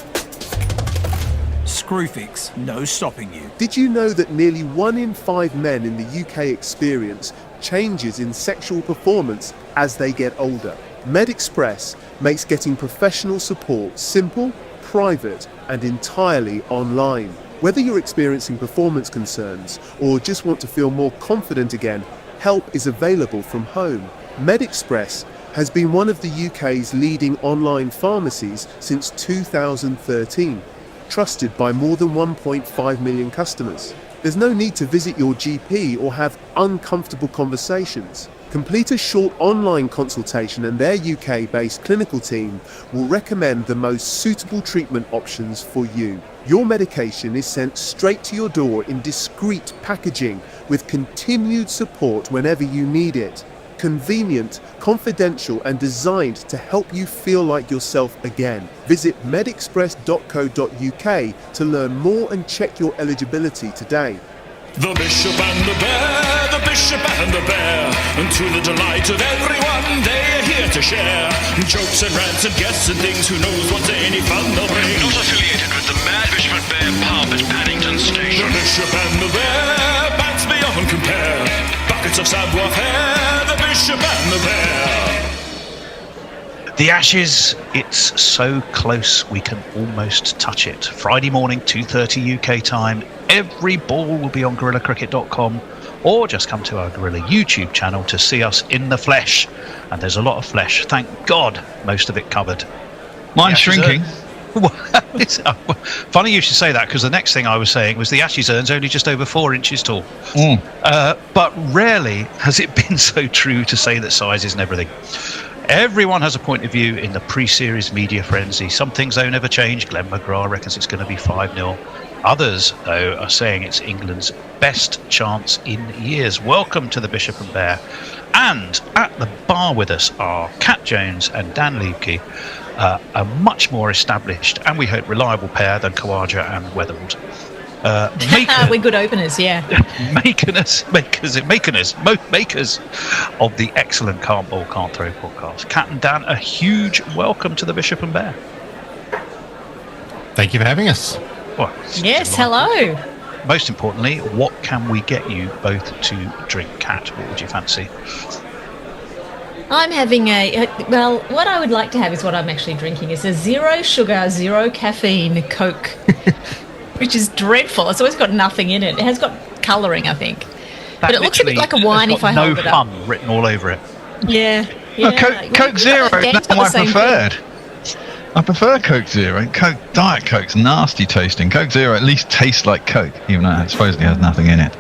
Screwfix, no stopping you. Did you know that nearly 1 in 5 men in the UK experience changes in sexual performance as they get older? MedExpress makes getting professional support simple, private, and entirely online. Whether you're experiencing performance concerns or just want to feel more confident again, help is available from home. MedExpress has been one of the UK's leading online pharmacies since 2013, trusted by more than 1.5 million customers. There's no need to visit your GP or have uncomfortable conversations. Complete a short online consultation and their UK-based clinical team will recommend the most suitable treatment options for you. Your medication is sent straight to your door in discreet packaging with continued support whenever you need it. Convenient, confidential, and designed to help you feel like yourself again. Visit medexpress.co.uk to learn more and check your eligibility today. The Bishop and the Bear, the Bishop and the Bear, and to the delight of everyone, they're here to share jokes and rants and guests and things. Who knows what's any fun they'll bring? Not affiliated with the Mad Bishop and Bear pub at Paddington Station. The Bishop and the Bear, bats beyond compare, buckets of savoir-faire, the Bishop and the Bear. The Ashes, it's so close we can almost touch it. Friday morning, 2:30 UK time. Every ball will be on GorillaCricket.com, or just come to our Gorilla YouTube channel to see us in the flesh. And there's a lot of flesh. Thank God, most of it covered. Mine's shrinking. Funny you should say that, because the next thing I was saying was the Ashes urn's only just over 4 inches tall. But rarely has it been so true to say that size isn't everything. Everyone has a point of view in the pre-series media frenzy. Some things don't ever change. Glenn McGrath reckons it's going to be 5-0. Others, though, are saying it's England's best chance in years. Welcome to the Bishop and Bear. And at the bar with us are Kat Jones and Dan Liebke, a much more established and we hope reliable pair than Khawaja and Weatherald. We're good openers, yeah. Makers of the excellent Can't Bowl, Can't Throw podcast. Kat and Dan, a huge welcome to the Bishop and Bear. Thank you for having us. Well, yes, hello. Most importantly, what can we get you both to drink? Kat, what would you fancy? I'm having what I would like to have is what I'm actually drinking is a 0 sugar, 0 caffeine Coke, which is dreadful. It's always got nothing in it. It has got colouring, I think. But it looks a bit like a wine if I hold it up. No fun written all over it. Yeah. Coke Zero is not my preferred. I prefer Coke Zero. Diet Coke's nasty tasting. Coke Zero at least tastes like Coke, even though it supposedly has nothing in it.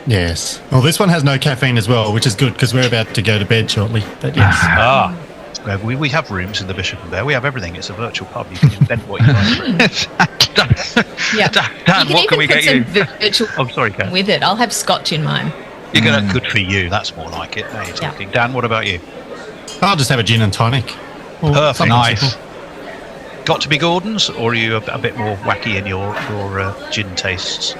Yes. Well, this one has no caffeine as well, which is good because we're about to go to bed shortly. But yes. We have rooms in the Bishop and Bear. We have everything. It's a virtual pub. You can invent what you like. Yeah. Dan, what can we get you? Virtual I'm sorry, Kat. with it. I'll have scotch in mine. You're gonna good for you. That's more like it. Now you're talking. Dan, what about you? I'll just have a gin and tonic. Perfect. Nice. Simple. Got to be Gordon's, or are you a bit more wacky in your gin tastes?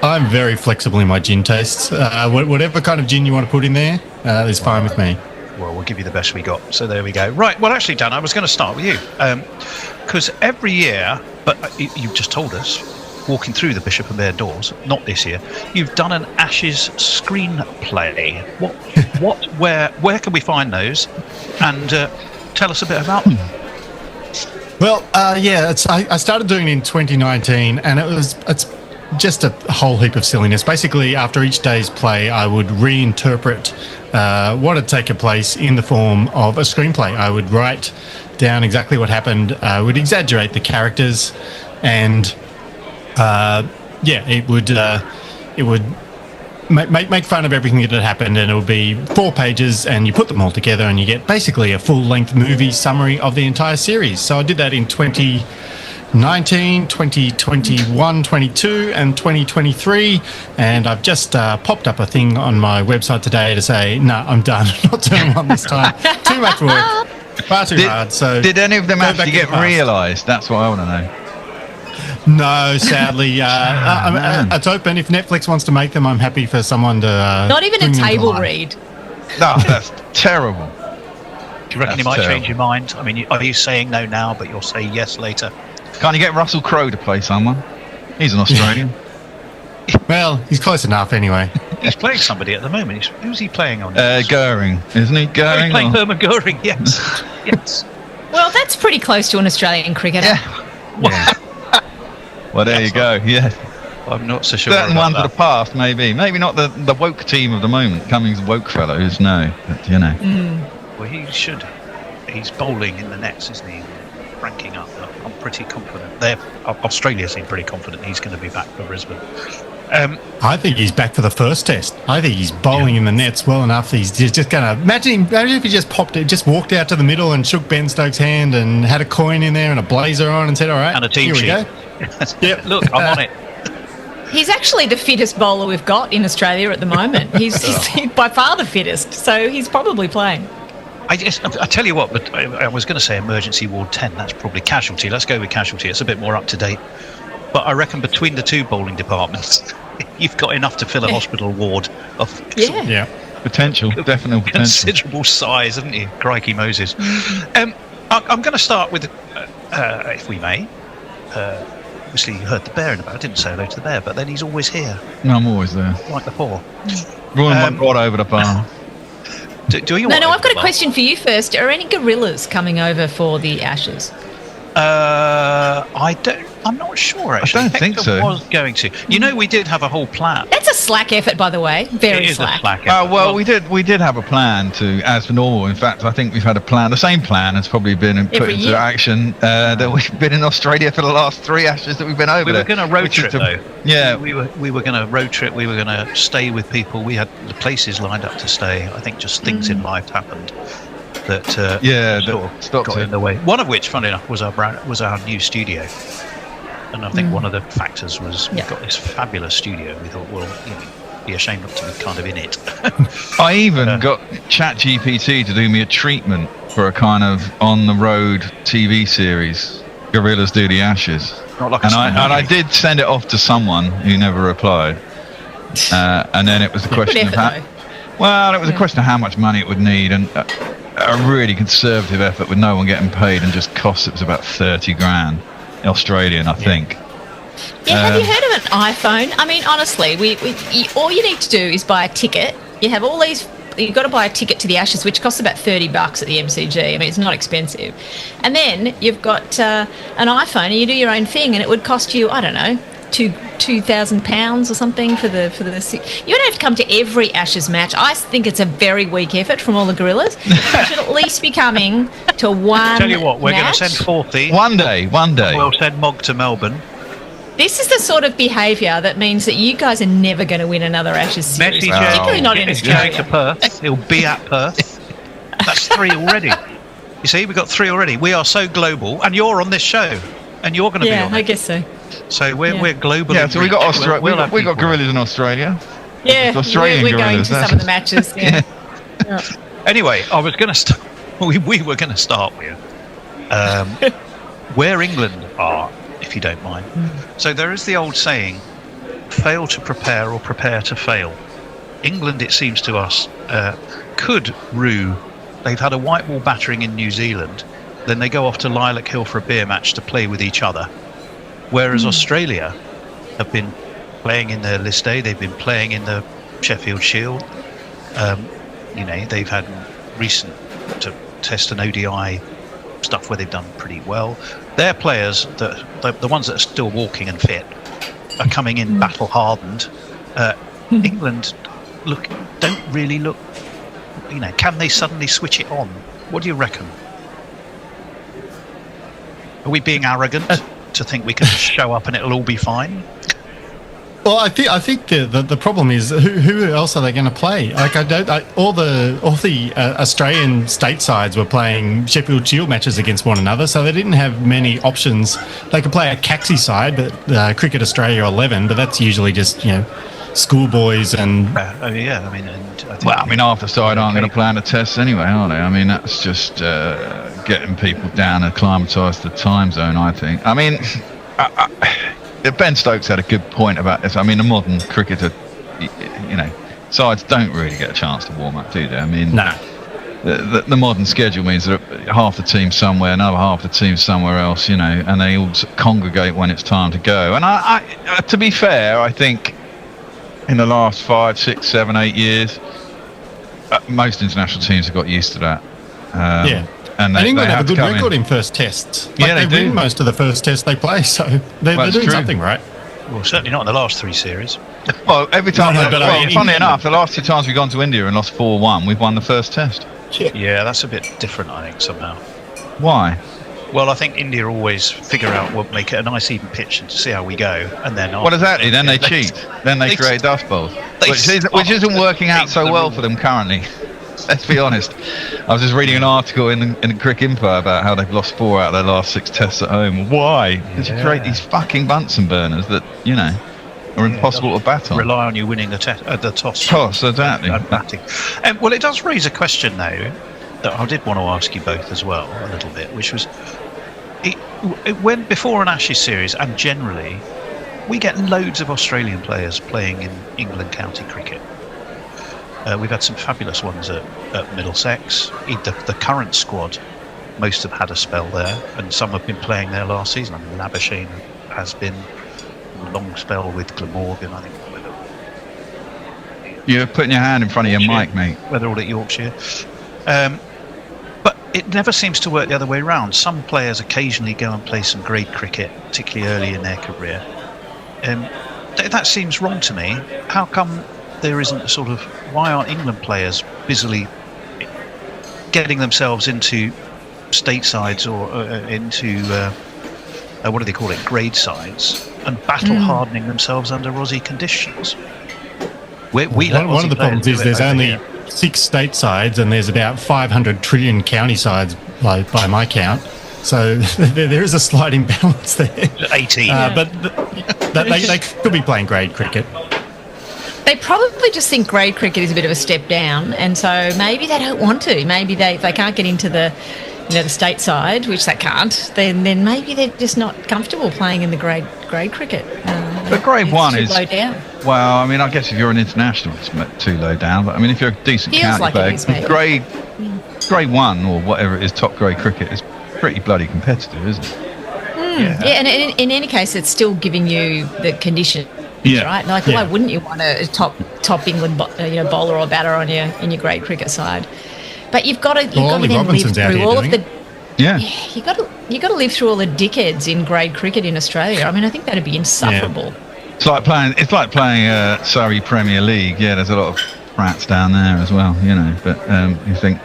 I'm very flexible in my gin tastes. Whatever kind of gin you want to put in there is fine with me. Well, we'll give you the best we got. So there we go. Right. Well, actually, Dan, I was going to start with you because every year, but you've just told us, walking through the Bishop and Bear doors, not this year, you've done an Ashes screenplay. Where can we find those? And tell us a bit about them. Well, I started doing it in 2019, and it's just a whole heap of silliness. Basically, after each day's play, I would reinterpret what had taken place in the form of a screenplay. I would write down exactly what happened. I would exaggerate the characters, and it would make fun of everything that had happened, and it would be 4 pages, and you put them all together, and you get basically a full-length movie summary of the entire series. So I did that in 2019, 19, 20, 21, 22 and 2023, and I've just popped up a thing on my website today to say, no, I'm done. Not doing one this time. Too much work. Far too hard. So did any of them actually get realised? That's what I want to know. No, sadly. It's open. If Netflix wants to make them, I'm happy for someone to... Not even a table read. No, that's terrible. Do you reckon you might change your mind? I mean, are you saying no now, but you'll say yes later? Can't you get Russell Crowe to play someone? He's an Australian. Well, he's close enough anyway. He's playing somebody at the moment. Who's he playing on? Goering, isn't he? Goering? He's playing Herman Goering, yes. Yes. Well, that's pretty close to an Australian cricketer. Yeah. Well, there you go. Yeah. I'm not so sure. Certain ones of the past, maybe. Maybe not the woke team of the moment. Cummings woke fellows, no. But, you know. Well, he should. He's bowling in the nets, isn't he? Ranking up. I'm pretty confident. Australia seem pretty confident he's going to be back for Brisbane. I think he's back for the first test. I think he's bowling in the nets well enough. He's just going to... Imagine if he just walked out to the middle and shook Ben Stokes' hand and had a coin in there and a blazer on and said, all right, and a team here we sheet. go. Yep. Look, I'm on it. He's actually the fittest bowler we've got in Australia at the moment. He's by far the fittest, so he's probably playing. I tell you what, but I was going to say emergency ward 10. That's probably casualty. Let's go with casualty. It's a bit more up to date. But I reckon between the two bowling departments, you've got enough to fill a hospital ward of potential, definitely considerable size, haven't you? Crikey Moses. I'm going to start with, if we may. Obviously, you heard the bear in the back. I didn't say hello to the bear, but then he's always here. No, I'm always there. Like the paw. Rolling my rod over the bar. Do you? No, I've got a question for you first. Are any gorillas coming over for the Ashes? I'm not sure, actually. I don't think so. Was going to. You know, we did have a whole plan. That's a slack effort, by the way. Very slack. A slack effort. Well, we did have a plan to, as per normal. In fact, I think we've had a plan. The same plan has probably been put into action that we've been in Australia for the last 3 Ashes that we've been over there. We were going to road trip, though. Yeah. We were going to road trip. We were going to stay with people. We had the places lined up to stay. I think just things in life happened that sort of got in the way. One of which, funny enough, was our new studio. And I think one of the factors was we've got this fabulous studio. We thought, well, be ashamed not to be kind of in it. I even got ChatGPT to do me a treatment for a kind of on-the-road TV series, Gorillas Do the Ashes. Not like and I did send it off to someone who never replied. And then it was a question of a question of how much money it would need, and a really conservative effort with no one getting paid, and just cost. It was about 30 grand. Australian, I think. Yeah, have you heard of an iPhone? I mean, honestly, all you need to do is buy a ticket. You have all these. You've got to buy a ticket to the Ashes, which costs about $30 at the MCG. I mean, it's not expensive. And then you've got an iPhone, and you do your own thing, and it would cost you, I don't know, £2,000 or something for the. You don't have to come to every Ashes match. I think it's a very weak effort from all the gorillas. You should at least be coming to one. Tell you what, we're going to send 40 one day. We'll send Mog to Melbourne. This is the sort of behaviour that means that you guys are never going to win another Ashes series, particularly not in Australia. Going to Perth. He'll be at Perth. That's 3 already. You see, we've got 3 already. We are so global, and you're on this show, and you're going to be on it. Yeah, I guess so. So we're global. Yeah, so we got we got gorillas in Australia. Yeah, we're going to some of the matches. Yeah. Anyway, I was going to start. We were going to start with where England are, if you don't mind. So there is the old saying: "Fail to prepare or prepare to fail." England, it seems to us, could rue. They've had a white ball battering in New Zealand, then they go off to Lilac Hill for a beer match to play with each other. Whereas Australia have been playing in the List A, they've been playing in the Sheffield Shield. They've had recent Test and ODI stuff where they've done pretty well. Their players, the ones that are still walking and fit, are coming in battle hardened. England don't really look. Can they suddenly switch it on? What do you reckon? Are we being arrogant to think we can show up and it'll all be fine? Well, I think the problem is who else are they going to play? Like all the Australian state sides were playing Sheffield Shield matches against one another, so they didn't have many options. They could play a Caxi side, but Cricket Australia 11, but that's usually just schoolboys and. Half the side aren't going to play in the tests anyway, are they? I mean, that's just getting people down and acclimatised to the time zone, I think. I mean. Ben Stokes had a good point about this. I mean, the modern cricketer, sides don't really get a chance to warm up, do they? I mean, no. The modern schedule means that half the team somewhere, another half the team somewhere else, and they all congregate when it's time to go. And I to be fair, I think in the last 5, 6, 7, 8 years, most international teams have got used to that. And England have a good record in first tests. They win most of the first tests they play, so they're doing something right. Well, certainly not in the last 3 series. Well, every time. Funny enough, the last 2 times we've gone to India and lost 4-1, we've won the first test. Yeah, that's a bit different, I think, somehow. Why? Well, I think India always figure out what make it a nice even pitch and to see how we go, and then. Well, exactly. Then they cheat. Then they create dust bowls, which isn't working out so well for them currently. Let's be honest. I was just reading an article in Cricket Info about how they've lost 4 out of their last 6 tests at home. Why? Because you create these fucking Bunsen burners that are impossible to bat on. Rely on you winning the toss. Toss, exactly. Batting. Well, it does raise a question though that I did want to ask you both as well a little bit, which was, when before an Ashes series and generally, we get loads of Australian players playing in England county cricket. We've had some fabulous ones at Middlesex. The current squad, most have had a spell there, and some have been playing there last season. I mean, Labuschagne has been a long spell with Glamorgan, I think. You're putting your hand in front of your mic, mate. Whether all at Yorkshire. But it never seems to work the other way around. Some players occasionally go and play some grade cricket, particularly early in their career. That seems wrong to me. How come there isn't a sort of, why aren't England players busily getting themselves into state sides or into what do they call it, grade sides, and battle hardening themselves under Aussie conditions? One of the problems is there's only 6 state sides and there's about 500 trillion county sides by my count. So there is a slight imbalance there. 18. But they could be playing grade cricket. They probably just think grade cricket is a bit of a step down, and so maybe they don't want to. Maybe if they can't get into the state side, which they can't, then maybe they're just not comfortable playing in the grade cricket. But grade 1 is low down. Well, I mean, I guess if you're an international, it's too low down. But I mean, if you're a decent county player, grade 1 or whatever it is, top grade cricket is pretty bloody competitive, isn't it? And in any case, it's still giving you the condition. Yeah. Right. Like, why wouldn't you want a top England bowler or batter on in your grade cricket side? But you've got to then live through all of the. Yeah. You got to live through all the dickheads in grade cricket in Australia. I mean, I think that'd be insufferable. Yeah. It's like playing Surrey Premier League. Yeah, there's a lot of rats down there as well. But you think.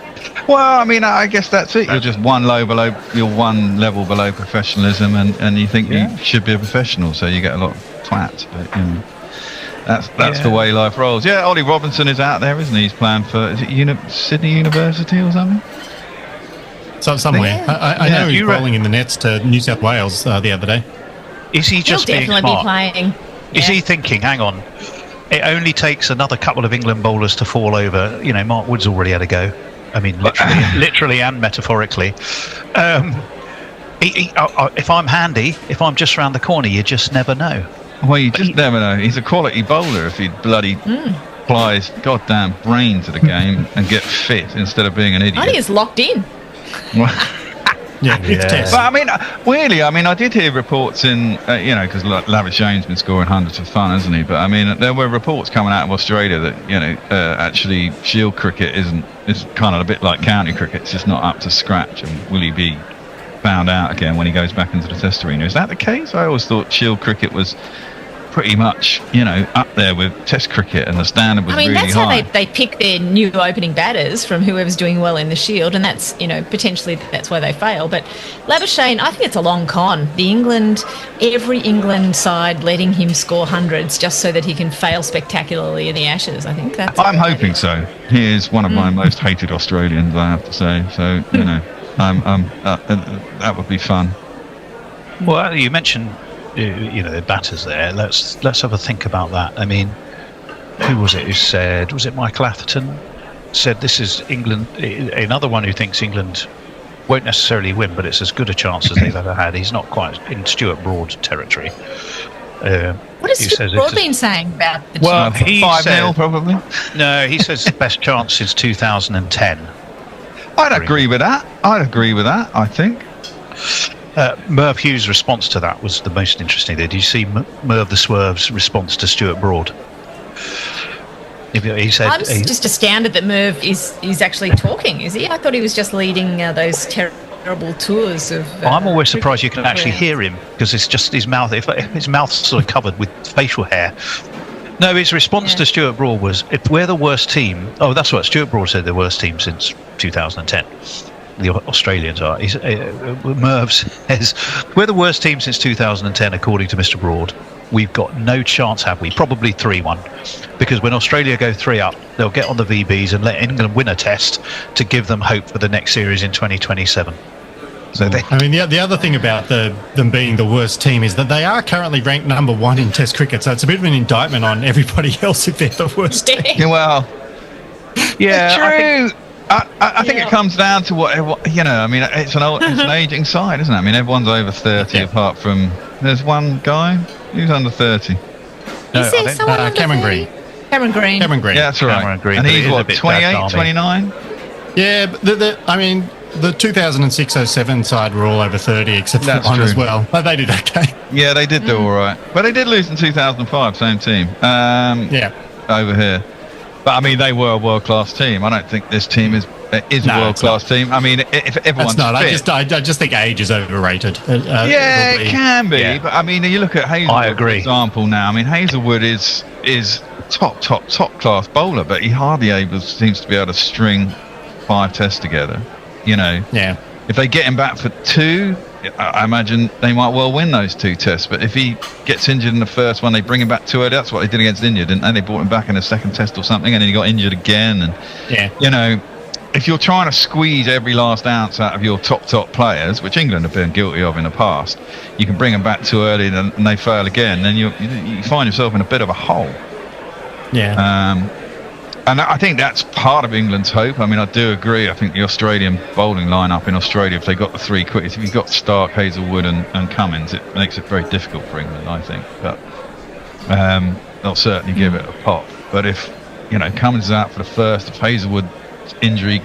Well, I mean, I guess that's it. You're just one level below professionalism, and you think you should be a professional, so you get a lot of twats. But that's the way life rolls. Yeah, Ollie Robinson is out there, isn't he? He's playing for Sydney University or something. So somewhere. I know he's bowling in the nets to New South Wales the other day. Is he just being smart? He'll definitely be playing. Is he thinking, hang on, it only takes another couple of England bowlers to fall over. Mark Wood's already had a go. I mean, literally and metaphorically. If I'm handy, if I'm just round the corner, you just never know. Well, you just never know. He's a quality bowler if he bloody applies goddamn brain to the game and get fit instead of being an idiot. I think it's locked in. But I mean, weirdly, I did hear reports in, because Labuschaigne's been scoring hundreds for fun, hasn't he? But I mean, there were reports coming out of Australia that actually Shield cricket is kind of a bit like county cricket. It's just not up to scratch, and will he be found out again when he goes back into the Test arena? Is that the case? I always thought Shield cricket was pretty much, up there with Test cricket, and the standard was really that's high. how they pick their new opening batters from whoever's doing well in the Shield, and that's, potentially that's where they fail. But Labuschagne, I think it's a long con. Every England side letting him score hundreds just so that he can fail spectacularly in the Ashes. I think that's. I'm hoping so. He is one of my most hated Australians, I have to say. So, that would be fun. Well, you mentioned, the batters there. Let's have a think about that. I mean, who was it who said? Was it Michael Atherton? Said this is England. Another one who thinks England won't necessarily win, but it's as good a chance as they've ever had. He's not quite in Stuart Broad territory. What has Stuart Broad been saying about the chance? He 5-0 probably. No, he says the best chance since 2010. I'd agree with that. I think. Merv Hughes' response to that was the most interesting. Did you see Merv the Swerve's response to Stuart Broad? He said, I'm just astounded that Merv is actually talking, is he? I thought he was just leading those terrible tours of... I'm always surprised you can actually hear him, because it's just his mouth. His mouth's sort of covered with facial hair. No, his response to Stuart Broad was, if we're the worst team... Oh, that's what Stuart Broad said, the worst team since 2010. The Australians are. Merv says, we're the worst team since 2010, according to Mr. Broad. We've got no chance, have we? Probably 3-1. Because when Australia go 3 up, they'll get on the VBs and let England win a test to give them hope for the next series in 2027. So the other thing about them being the worst team is that they are currently ranked number 1 in Test cricket. So it's a bit of an indictment on everybody else if they're the worst team. Well, yeah, true. I think it comes down to it's an aging side, isn't it? I mean, everyone's over 30 apart from there's one guy who's under 30. Is there someone under Cameron 30? Green. Cameron Green. Cameron Green. Yeah, that's right. Cameron Green, and but he's it is a what, bit 28, 29? Yeah, but the 2006-07 side were all over 30 except for one as well. But they did okay. Yeah, they did do all right. But they did lose in 2005, same team. Over here. But I mean, they were a world-class team. I don't think this team is a world-class team. I mean, if everyone's fit, I just think age is overrated. It can be. Yeah. But I mean, you look at Hazelwood, for example. Now, I mean, Hazelwood is top class bowler, but he hardly seems to be able to string 5 tests together. Yeah. If they get him back for 2, I imagine they might well win those 2 tests. But if he gets injured in the first one, they bring him back too early. That's what they did against India, didn't they? They brought him back in the second test or something, and then he got injured again. And if you're trying to squeeze every last ounce out of your top players, which England have been guilty of in the past, you can bring them back too early and they fail again. Then you find yourself in a bit of a hole. Yeah. And I think that's part of England's hope. I mean, I do agree. I think the Australian bowling lineup in Australia, if they got the 3 quickest, if you've got Stark, Hazelwood and Cummins, it makes it very difficult for England, I think. But they'll certainly give it a pop. But if, Cummins is out for the first, if Hazelwood's injury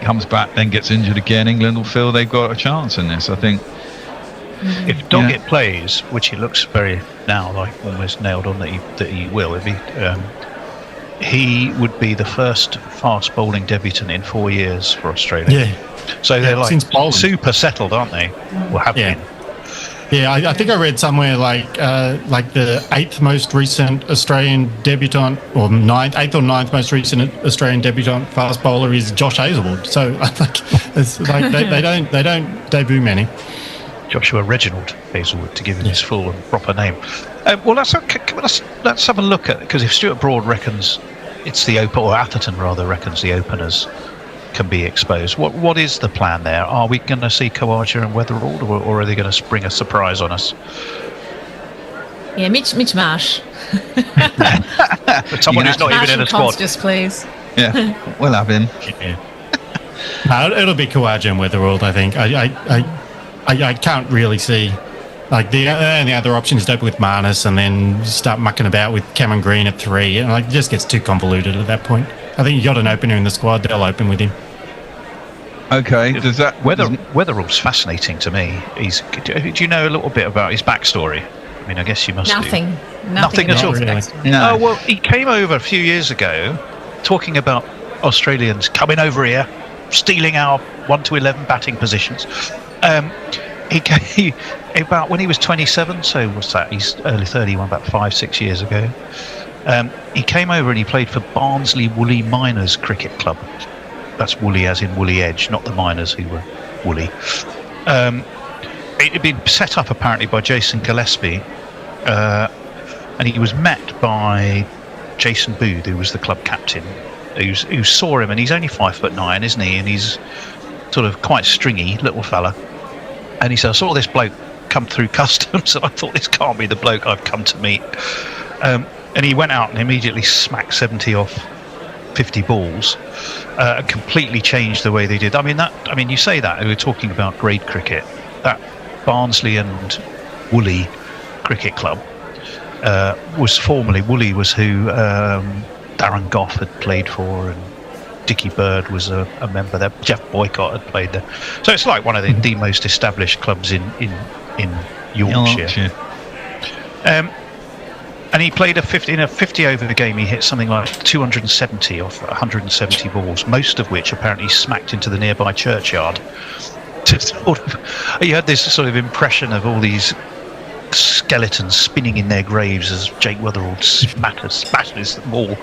comes back, then gets injured again, England will feel they've got a chance in this, I think. If Doggett plays, which he looks very now like almost nailed on that he will, if he would be the first fast bowling debutant in 4 years for Australia. Yeah. So they're super settled, aren't they? Or have been. Yeah, I think I read somewhere like the 8th most recent Australian debutant, or 8th or 9th most recent Australian debutant fast bowler is Josh Hazelwood. So they don't debut many. Joshua Reginald Hazelwood, to give him his full and proper name. Well, let's have a look at, because if Stuart Broad reckons it's the open, or Atherton rather reckons the openers can be exposed, what is the plan there? Are we going to see Khawaja and Weatherald, or are they going to spring a surprise on us? Yeah, Mitch Marsh. But someone who's not even in a squad. Just please. Yeah, we'll have him. It'll be Khawaja and Weatherald, I think. I can't really see, the only other option is to open with Marnus and then start mucking about with Cameron Green at 3. And it just gets too convoluted at that point. I think you got an opener in the squad, they'll open with him. Okay, does that... Weatherall's fascinating to me. Do you know a little bit about his backstory? I mean, I guess you must Nothing. do. Nothing at all? Really. No. Oh, well, he came over a few years ago talking about Australians coming over here, stealing our 1 to 11 batting positions. about when he was 27, so what's that? He's early 31, about 5-6 years ago. He came over and he played for Barnsley Woolly Miners Cricket Club. That's woolly as in woolly edge, not the miners who were woolly. It had been set up apparently by Jason Gillespie, and he was met by Jason Booth, who was the club captain, who saw him, and he's only 5'9", isn't he? And he's sort of quite stringy little fella. And he said, I saw this bloke come through customs, and I thought, this can't be the bloke I've come to meet. And he went out and immediately smacked 70 off 50 balls, and completely changed the way they did. I mean, you say that, we were talking about grade cricket. That Barnsley and Woolly Cricket Club was formerly, Woolly was who Darren Gough had played for, and Dickie Bird was a member there. Jeff Boycott had played there. So it's like one of the most established clubs in Yorkshire. And he played in a 50 over game. He hit something like 270 off 170 balls, most of which apparently smacked into the nearby churchyard. You had this sort of impression of all these skeletons spinning in their graves as Jake Weatherall spatters them all,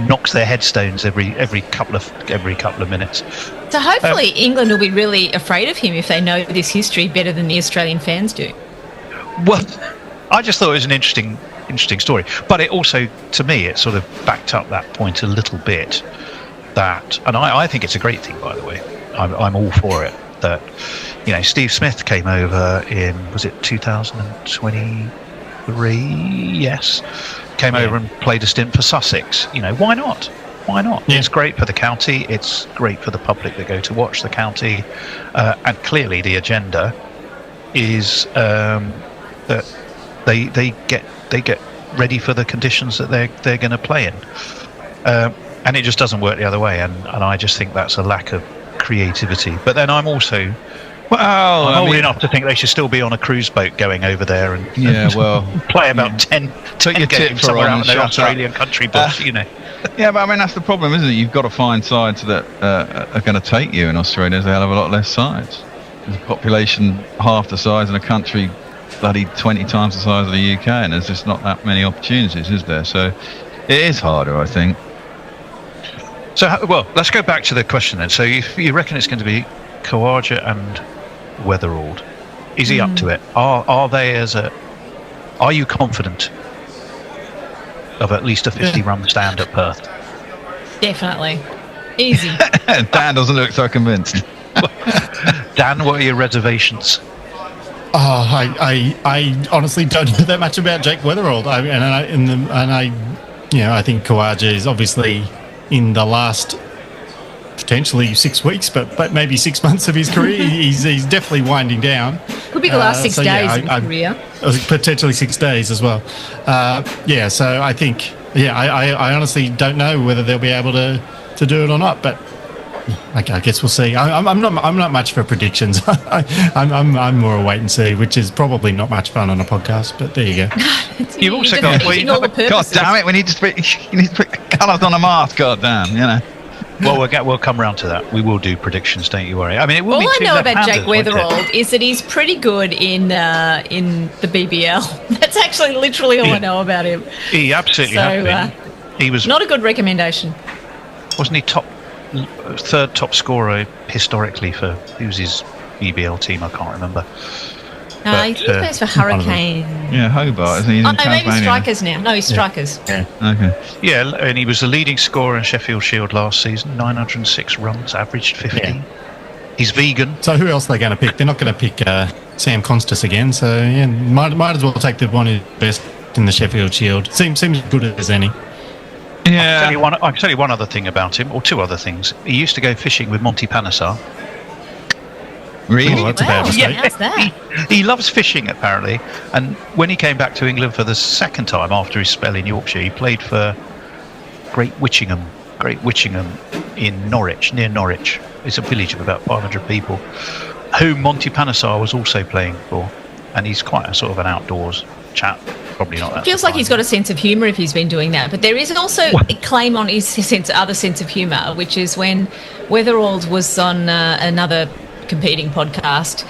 knocks their headstones every couple of minutes. So hopefully England will be really afraid of him if they know this history better than the Australian fans do. Well, I just thought it was an interesting story, but it also, to me, it sort of backed up that point a little bit. That, and I think it's a great thing, by the way. I'm all for it. That, you know, Steve Smith came over in, was it 2023? Yes, came over and played a stint for Sussex. You know, why not? Why not? Yeah. It's great for the county. It's great for the public that go to watch the county, and clearly the agenda is that they get ready for the conditions that they're going to play in, and it just doesn't work the other way. And I just think that's a lack of creativity. But then I'm also, I'm old enough to think they should still be on a cruise boat going over there and play about 10 games somewhere out in the Australian country bush, you know. Yeah, but I mean, that's the problem, isn't it? You've got to find sides that are going to take you. In Australia, there's a hell of a lot less sides. There's a population half the size, and a country bloody 20 times the size of the UK, and there's just not that many opportunities, is there? So it is harder, I think. So, well, let's go back to the question then. So you reckon it's going to be Khawaja and Weatherall? Is he up to it? Are you confident of at least a 50-run stand at Perth? Definitely. Easy. Dan doesn't look so convinced. Dan, what are your reservations? I honestly don't know that much about Jake Weatherall. I think Khawaja is obviously in the last potentially 6 weeks, but maybe 6 months of his career, he's definitely winding down. Could be the last 6 days of his career. Potentially 6 days as well. So I think, I honestly don't know whether they'll be able to do it or not, but I guess we'll see. I'm not much for predictions. I'm more a wait and see, which is probably not much fun on a podcast. But there you go. You've also got. God damn it! We need to put colours on a mask. God damn, you know. Well, we'll come round to that. We will do predictions. Don't you worry. I mean, it will. All I know about Jake Weatherall is that he's pretty good in the BBL. That's actually literally all I know about him. He absolutely has been. He was not a good recommendation. Wasn't he third top scorer historically for who's his BBL team? I can't remember. He plays for Hurricane. Yeah, Hobart, isn't he? Maybe Strikers now. No, he's Strikers. Yeah. Okay. Yeah, and he was the leading scorer in Sheffield Shield last season. 906 runs, averaged 50. Yeah. He's vegan. So who else are they going to pick? They're not going to pick Sam Constas again. So might as well take the one who's best in the Sheffield Shield. Seems good as any. Yeah. I can tell you one other thing about him, or two other things. He used to go fishing with Monty Panesar. Really? Oh, that's a bad mistake. How's that? He loves fishing, apparently. And when he came back to England for the second time after his spell in Yorkshire, he played for Great Witchingham in Norwich, near Norwich. It's a village of about 500 people, whom Monty Panesar was also playing for. And he's quite a sort of an outdoors chap. Probably not that. Feels like he's got a sense of humour if he's been doing that. But there is also a claim on his other sense of humour, which is when Weatherall was on another competing podcast,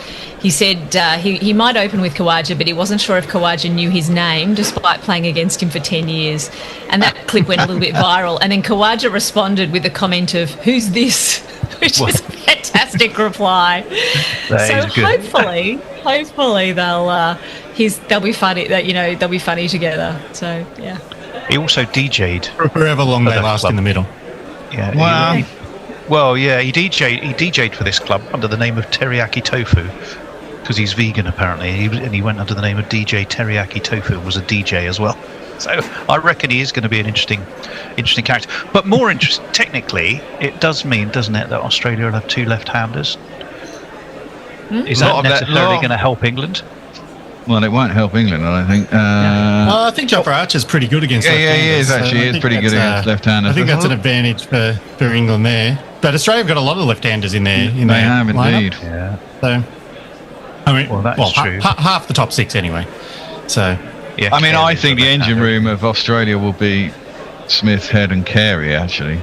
he said he might open with Khawaja, but he wasn't sure if Khawaja knew his name, despite playing against him for 10 years. And that clip went a little bit viral. And then Khawaja responded with the comment of, "Who's this?" which is a fantastic reply. So hopefully they'll be funny. They'll be funny together. So yeah. He also DJ'd forever long they last in the middle. Yeah. Wow. He DJ'd for this club under the name of Teriyaki Tofu because he's vegan apparently, and he went under the name of DJ Teriyaki Tofu. Was a DJ as well. So I reckon he is going to be an interesting character. But more interesting, technically, it does mean, doesn't it, that Australia will have 2 left-handers? Is that necessarily going to help England? Well, it won't help England, I don't think. Well, I think Jofra Archer's pretty good against left-handers. Yeah, he is actually. He is pretty good against left-handers. I think that's an advantage for England there. But Australia have got a lot of left-handers in there. They have indeed. Yeah. So, I mean, that's true. Half the top 6 anyway. So, yeah. I mean, I think the engine room of Australia will be Smith, Head, and Carey actually.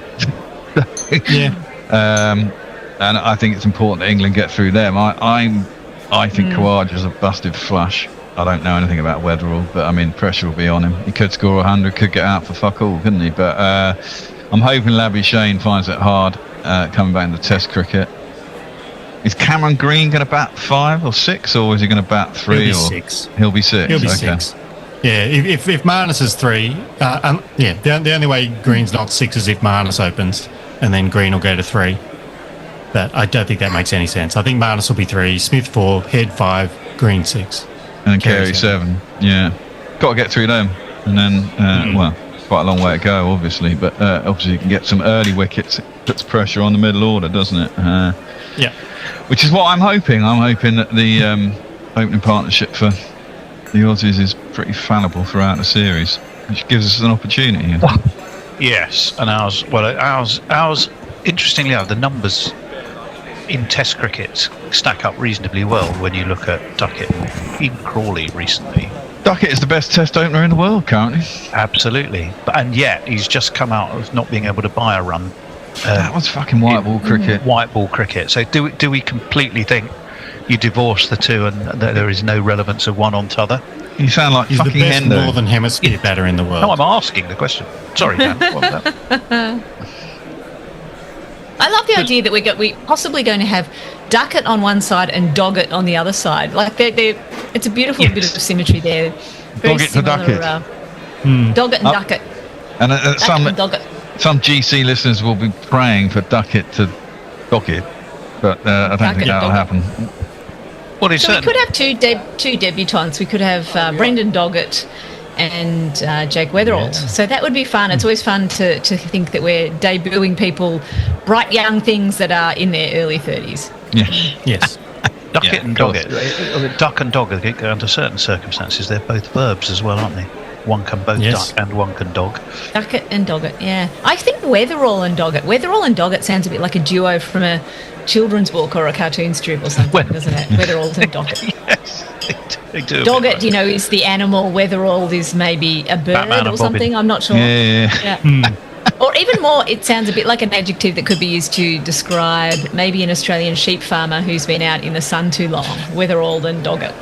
Yeah. And I think it's important that England get through them. I think Khawaja's a busted flush. I don't know anything about Weatherall, but I mean, pressure will be on him. He could score 100, could get out for fuck all, couldn't he? But I'm hoping Labuschagne finds it hard coming back into Test cricket. Is Cameron Green going to bat 5 or 6, or is he going to bat 3? He'll be 6. He'll be 6. He'll be 6. Yeah, if Marnus is 3, the only way Green's not 6 is if Marnus opens, and then Green will go to 3. But I don't think that makes any sense. I think Marnus will be 3, Smith 4, Head 5, Green 6. And Carey 7. Yeah. Got to get through them. And then, well, it's quite a long way to go, obviously. But obviously you can get some early wickets. It puts pressure on the middle order, doesn't it? Yeah. Which is what I'm hoping. I'm hoping that the opening partnership for the Aussies is pretty fallible throughout the series, which gives us an opportunity. Yes, and ours, interestingly enough, the numbers in Test cricket stack up reasonably well when you look at Duckett and even Crawley recently. Duckett is the best Test opener in the world currently. Absolutely, and yet he's just come out of not being able to buy a run. That was fucking white ball cricket. White ball cricket. So do we completely think you divorce the two and that there is no relevance of one on t'other? You sound like he's fucking the best Hendo. Northern Hemisphere batter in the world. No, I'm asking the question. Sorry, Dan. What was that? I love the idea that we're possibly going to have Duckett on one side and Doggett on the other side. Like it's a beautiful bit of symmetry there. Very Doggett similar, to Duckett. Doggett and Duckett. And Doggett. some GC listeners will be praying for Duckett to Doggett, but I don't think that'll happen. Well, so we could have two debutants. We could have Brendan Doggett and Jake Weatherall. Yeah. So that would be fun. It's always fun to think that we're debuting people, bright young things that are in their early 30s. Yes. Duckett and Doggett. Duck and Doggett, under certain circumstances, they're both verbs as well, aren't they? One can both duck and one can dog. Duckett and Doggett, yeah. I think Weatherall and Doggett. Weatherall and Doggett sounds a bit like a duo from a children's book or a cartoon strip or something, doesn't it? Weatherall and Doggett. Yes, they do. Doggett, is the animal. Weatherall is maybe a bird Batman or something. Bobbin. I'm not sure. Yeah. Or even more, it sounds a bit like an adjective that could be used to describe maybe an Australian sheep farmer who's been out in the sun too long. Weatherall and Doggett.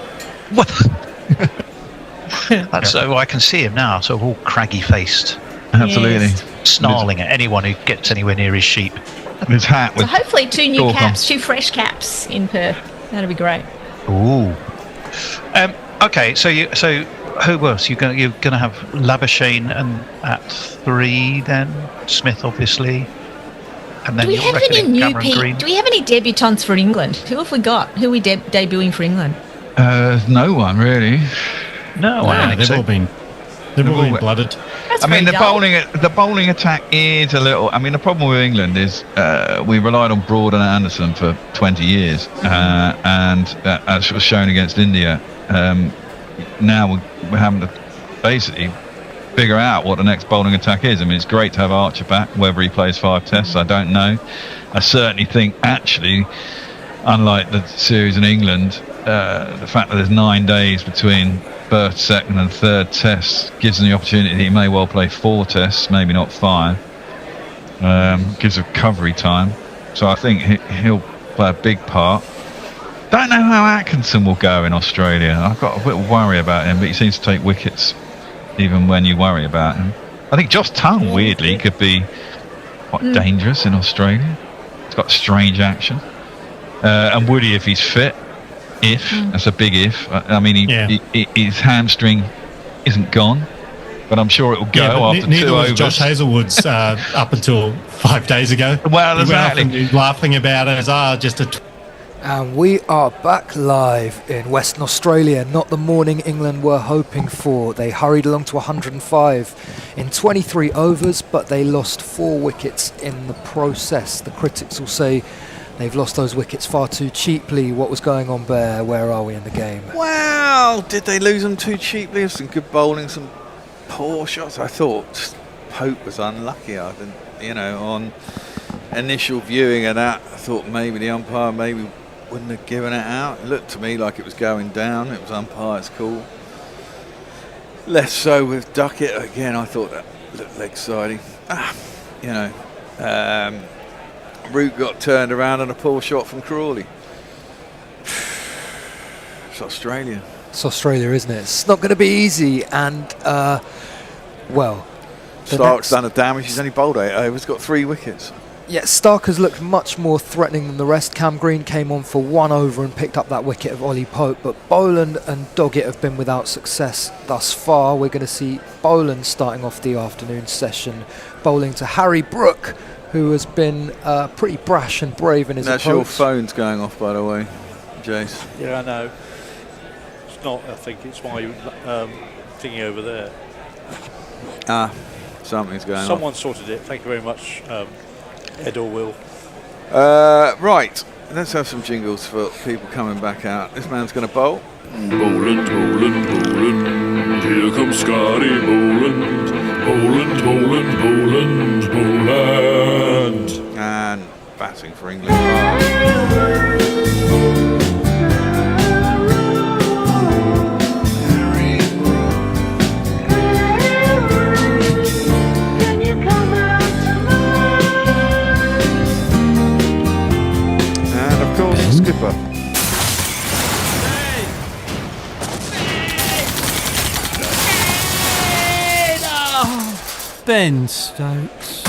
So I can see him now, sort of all craggy-faced. Absolutely. Yes. Snarling at anyone who gets anywhere near his sheep. His hat with so hopefully 2 new caps, 2 fresh caps in Perth. That'd be great. Ooh. Okay, so who else? You're going to have Labuschagne and at 3 then Smith obviously, and then do we have any new Green? Do we have any debutants for England? Who have we got? Who are we debuting for England? No one really. No, I don't think they've so. all been blooded. That's the bowling attack is a little. I mean, the problem with England is we relied on Broad and Anderson for 20 years, and as was shown against India. Now we're having to basically figure out what the next bowling attack is. I mean, it's great to have Archer back. Whether he plays 5 tests, I don't know. I certainly think, actually, unlike the series in England, the fact that there's 9 days between first, second and third tests gives him the opportunity. He may well play 4 tests, maybe not 5. Gives recovery time. So I think he'll play a big part. Don't know how Atkinson will go in Australia. I've got a bit of worry about him, but he seems to take wickets even when you worry about him. I think Josh Tongue, weirdly, could be quite dangerous in Australia. He's got strange action. And Woody, if he's fit, that's a big if. I mean, his hamstring isn't gone, but I'm sure it will go after neither 2 was overs. Josh Hazelwood's up until 5 days ago. Well, he exactly. went off and he was laughing about it as just a. And we are back live in Western Australia, not the morning England were hoping for. They hurried along to 105 in 23 overs, but they lost 4 wickets in the process. The critics will say they've lost those wickets far too cheaply. What was going on there? Where are we in the game? Well, did they lose them too cheaply? Some good bowling, some poor shots. I thought Pope was unlucky. I didn't, on initial viewing of that, I thought maybe the umpire wouldn't have given it out. It looked to me like it was going down. It was umpire's call. Less so with Duckett. Again, I thought that looked leg siding. Root got turned around and a poor shot from Crawley. It's Australia. It's Australia, isn't it? It's not going to be easy. And, Stark's done a damage. He's only bowled 8 overs, got 3 wickets. Yeah, Stark has looked much more threatening than the rest. Cam Green came on for 1 over and picked up that wicket of Ollie Pope, but Boland and Doggett have been without success thus far. We're going to see Boland starting off the afternoon session, bowling to Harry Brook, who has been pretty brash and brave in his approach. That's your phone's going off, by the way, Jace. Yeah, I know. It's not, I think it's my thingy over there. Something's going on. Someone sorted it. Thank you very much, Ed or Will. Right, let's have some jingles for people coming back out. This man's going to bowl. Boland, Boland, Boland. Here comes Scotty Boland. Boland, Boland, Boland, Boland. And batting for England. And of course, the skipper. Ben Stokes.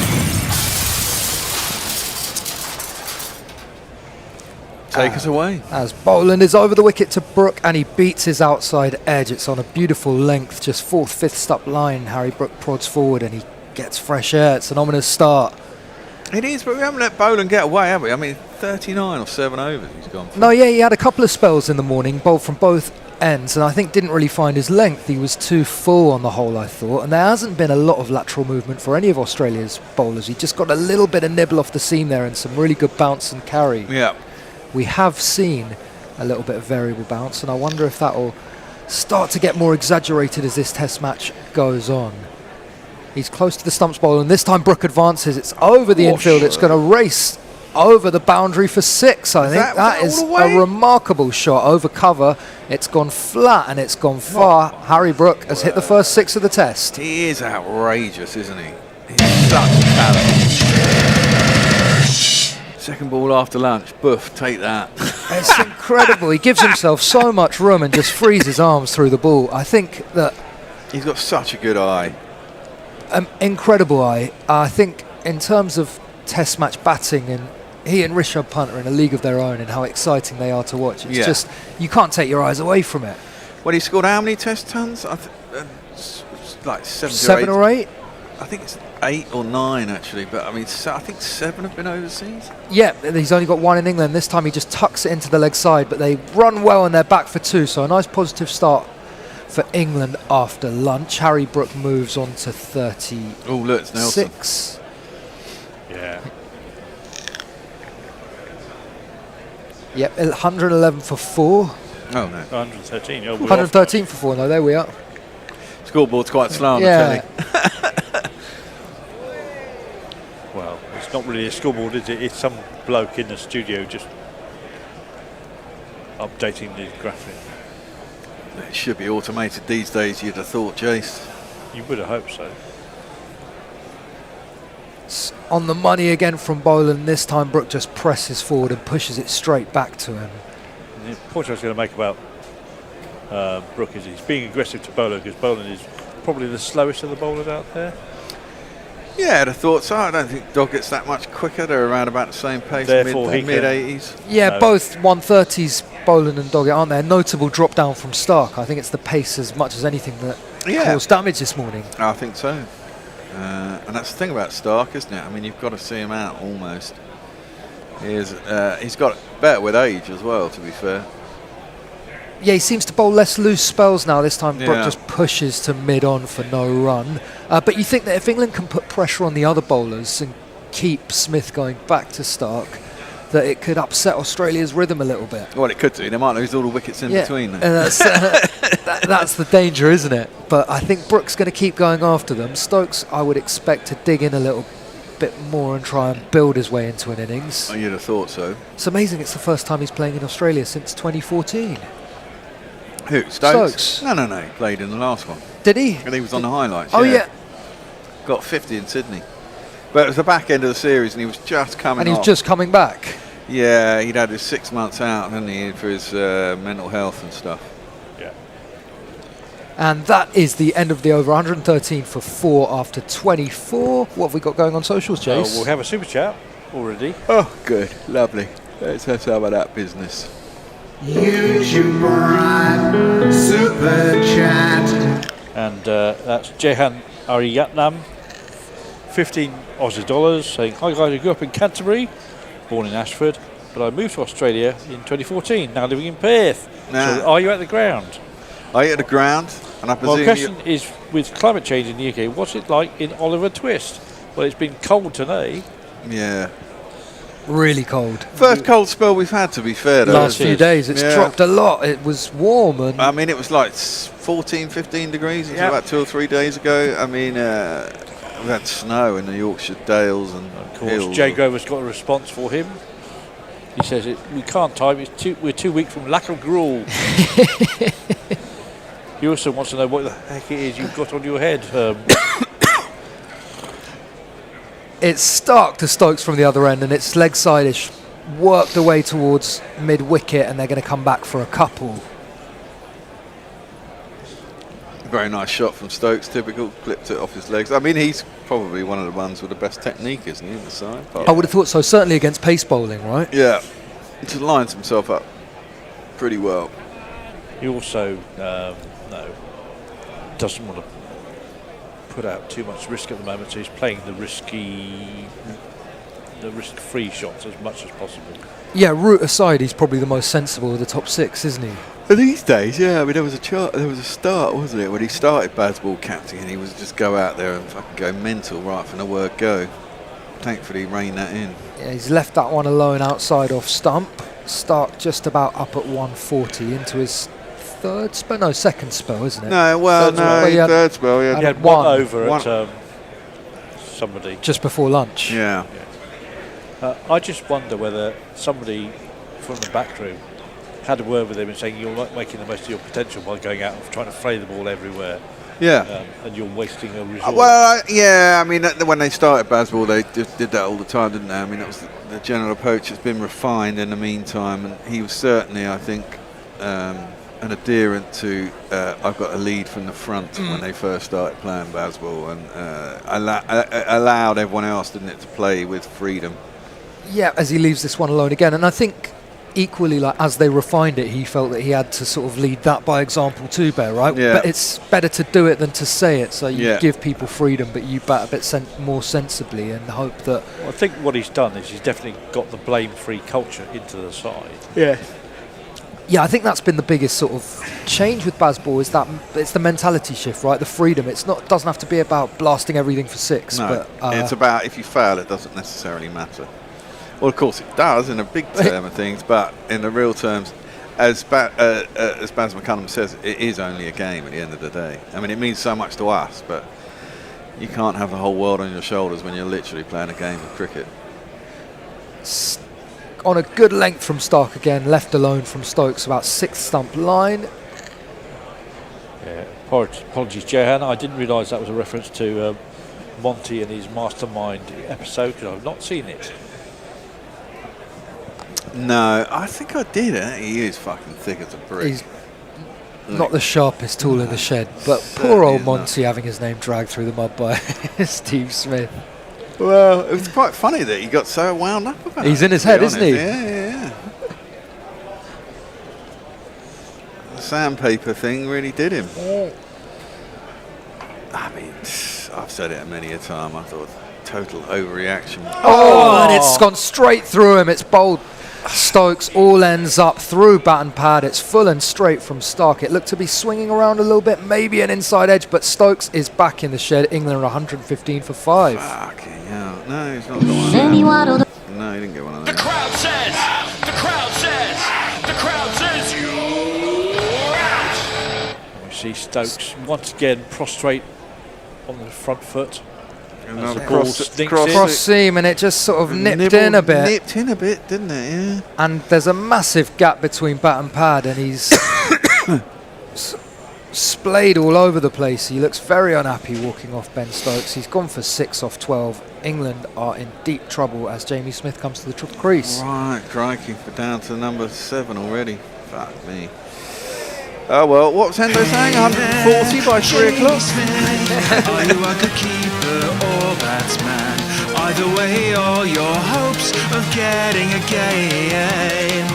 Take us away. As Boland is over the wicket to Brook and he beats his outside edge. It's on a beautiful length, just 4th, 5th up line. Harry Brook prods forward and he gets fresh air. It's an ominous start. It is, but we haven't let Boland get away, have we? I mean, 39 or 7 overs he's gone for. No, yeah, he had a couple of spells in the morning, bowled from both ends, and I think didn't really find his length. He was too full on the whole, I thought, and there hasn't been a lot of lateral movement for any of Australia's bowlers. He just got a little bit of nibble off the seam there and some really good bounce and carry. Yeah. We have seen a little bit of variable bounce, and I wonder if that will start to get more exaggerated as this test match goes on. He's close to the stumps bowl, and this time Brook advances. It's over the infield. It's going to race over the boundary for 6, I think. That is a remarkable shot over cover. It's gone flat and it's gone far. Harry Brook has hit the first 6 of the test. He is outrageous, isn't he? He's such a talent. Second ball after lunch. Boof, take that. It's incredible. He gives himself so much room and just frees his arms through the ball. I think that... He's got such a good eye. Incredible eye. I think in terms of test match batting, and he and Rishabh Pant are in a league of their own and how exciting they are to watch. It's just, you can't take your eyes away from it. Well, he scored how many test tons? Like 7 or 8? I think it's 8 or 9 actually, but I mean, I think 7 have been overseas. Yeah, he's only got 1 in England. This time he just tucks it into the leg side, but they run well and they're back for 2, so a nice positive start for England after lunch. Harry Brook moves on to 36. Oh, look, it's Nelson. Yeah. Yep, 111 for 4. Oh, no. 113. 113 for 4, no, there we are. Scoreboard's quite slow on the telly. Well, it's not really a scoreboard, is it? It's some bloke in the studio just updating the graphic. It should be automated these days, you'd have thought, Jace. You would have hoped so. It's on the money again from Boland. This time Brook just presses forward and pushes it straight back to him. the point I was going to make about Brook is he's being aggressive to Boland because Boland is probably the slowest of the bowlers out there. Yeah, I'd have thought so. I don't think Doggett's that much quicker. They're around about the same pace, mid-80s. Yeah, both 130s, Boland and Doggett, aren't there? Notable drop down from Stark. I think it's the pace as much as anything that caused damage this morning. I think so. And that's the thing about Stark, isn't it? I mean, you've got to see him out almost. He's got better with age as well, to be fair. Yeah, he seems to bowl less loose spells now. This time Brook just pushes to mid-on for no run. But you think that if England can put pressure on the other bowlers and keep Smith going back to Stark, that it could upset Australia's rhythm a little bit. Well, it could do. They might lose all the wickets in between. That's the danger, isn't it? But I think Brook's going to keep going after them. Stokes, I would expect to dig in a little bit more and try and build his way into an innings. Oh, you'd have thought so. It's amazing it's the first time he's playing in Australia since 2014. Who? Stokes? No, he played in the last one. Did he? And he was on the highlights. Oh, yeah. Got 50 in Sydney. But it was the back end of the series and he was just coming And he was just coming back. Yeah, he'd had his 6 months out, hadn't he, for his mental health and stuff. Yeah. And that is the end of the over. 113 for 4 after 24. What have we got going on socials, Jace? We'll have a super chat already. Oh, good. Lovely. Let's have some of that business. YouTube Prime Super Chat. And that's Jehan Ariyatnam, 15 Aussie dollars, saying, "Hi guys, I grew up in Canterbury, born in Ashford, but I moved to Australia in 2014, now living in Perth. So are you at the ground?" Are you at the ground? And I presume my question is, with climate change in the UK, what's it like in Oliver Twist? Well, it's been cold today. Yeah. Really cold. First cold spell we've had, to be fair, though. Last few days, it's dropped a lot. It was warm. And I mean, it was like 14, 15 degrees about 2 or 3 days ago. I mean, we had snow in the Yorkshire Dales and of course, hills. Jay Grover's got a response for him. He says, we can't time, we're 2 weeks from lack of gruel. He also wants to know what the heck it is you've got on your head. It's Stark to Stokes from the other end, and it's leg side-ish, worked away towards mid-wicket, and they're going to come back for a couple. Very nice shot from Stokes, typical, clipped it off his legs. I mean, he's probably one of the ones with the best technique, isn't he, in the side? I would have thought so, certainly against pace bowling, right? Yeah, he just lines himself up pretty well. He also doesn't want to put out too much risk at the moment, so he's playing the risk-free shots as much as possible. Yeah, route aside, he's probably the most sensible of the top 6, isn't he? These days, yeah. I mean, there was a start, wasn't it, when he started Bazball captain, and he was just go out there and fucking go mental right from the word go. Thankfully, he reined that in. Yeah, he's left that one alone outside off stump. Stark just about up at 140 into his second spell, isn't it? No, third spell. He had one over at somebody just before lunch. Yeah. I just wonder whether somebody from the back room had a word with him and saying you're not making the most of your potential by going out and trying to fray the ball everywhere. Yeah. And you're wasting a resource. I mean, when they started Bazball, they just did that all the time, didn't they? I mean, that was the general approach has been refined in the meantime, and he was certainly, I think, an adherent to I've got a lead from the front when they first started playing Bazball, and allowed everyone else, didn't it, to play with freedom. Yeah, as he leaves this one alone again, and I think equally, like as they refined it, he felt that he had to sort of lead that by example too, Bear, right? Yeah. But it's better to do it than to say it. So you give people freedom, but you bat a bit more sensibly and hope that. Well, I think what he's done is he's definitely got the blame-free culture into the side. Yeah. Yeah, I think that's been the biggest sort of change with Bazball is that it's the mentality shift, right? The freedom. Doesn't have to be about blasting everything for 6. No, but it's about if you fail, it doesn't necessarily matter. Well, of course it does in a big term of things, but in the real terms, as Baz McCullum says, it is only a game at the end of the day. I mean, it means so much to us, but you can't have the whole world on your shoulders when you're literally playing a game of cricket. On a good length from Stark again, left alone from Stokes, about 6th stump line. Yeah, apologies, Jehan. I didn't realise that was a reference to Monty and his Mastermind episode, because I've not seen it. No, I think I did. He is fucking thick as a brick. He's not the sharpest tool in the shed, but poor old Monty having his name dragged through the mud by Steve Smith. Well, it was quite funny that he got so wound up about it. He's in his head, isn't he? Yeah. The sandpaper thing really did him. I mean, I've said it many a time. I thought total overreaction. Oh, and it's gone straight through him. It's bowled. Stokes all ends up through bat and pad. It's full and straight from Stark. It looked to be swinging around a little bit, maybe an inside edge, but Stokes is back in the shed. England are 115 for 5. Fucking hell. No, he's not got one of those. No, he didn't get one of those. The crowd says, you're out. We see Stokes once again prostrate on the front foot. Another as the ball sneaks in. Cross seam, and it just sort of nipped in a bit. Nipped in a bit, didn't it? Yeah. And there's a massive gap between bat and pad, and he's splayed all over the place. He looks very unhappy walking off Ben Stokes. He's gone for 6 off 12. England are in deep trouble as Jamie Smith comes to the triple crease. Right, crikey, we're down to number 7 already. Fuck me. Oh well, what's Hendo saying? 140 by 3 o'clock? Are you a good keeper or batsman? Either way, all your hopes of getting a game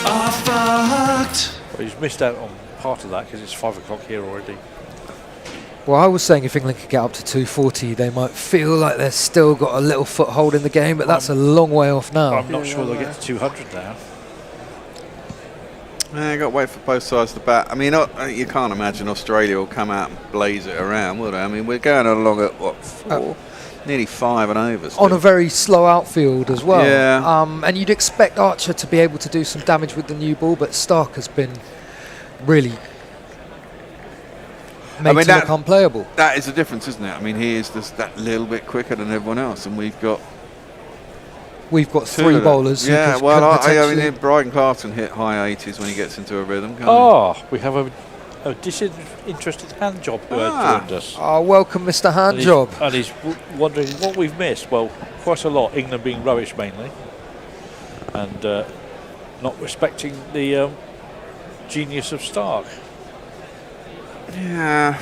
are fucked. Well, he's missed out on part of that because it's 5 o'clock here already. Well, I was saying if England could get up to 240, they might feel like they've still got a little foothold in the game, but that's a long way off now. I'm not sure they'll get to 200 now. Yeah, got to wait for both sides to bat. I mean, you can't imagine Australia will come out and blaze it around, will they? I mean, we're going along at, what, 4? Nearly 5 and over still. On a very slow outfield as well. Yeah. And you'd expect Archer to be able to do some damage with the new ball, but Stark has been really made to look unplayable. That is the difference, isn't it? I mean, he is just that little bit quicker than everyone else, and we've got 3 bowlers. Yeah, well, I mean, Brian Clarkson hit high 80s when he gets into a rhythm. We have a disinterested hand job who has joined us. Welcome, Mr. Handjob. And he's wondering what we've missed. Well, quite a lot. England being rubbish mainly, and not respecting the genius of Stark. Yeah.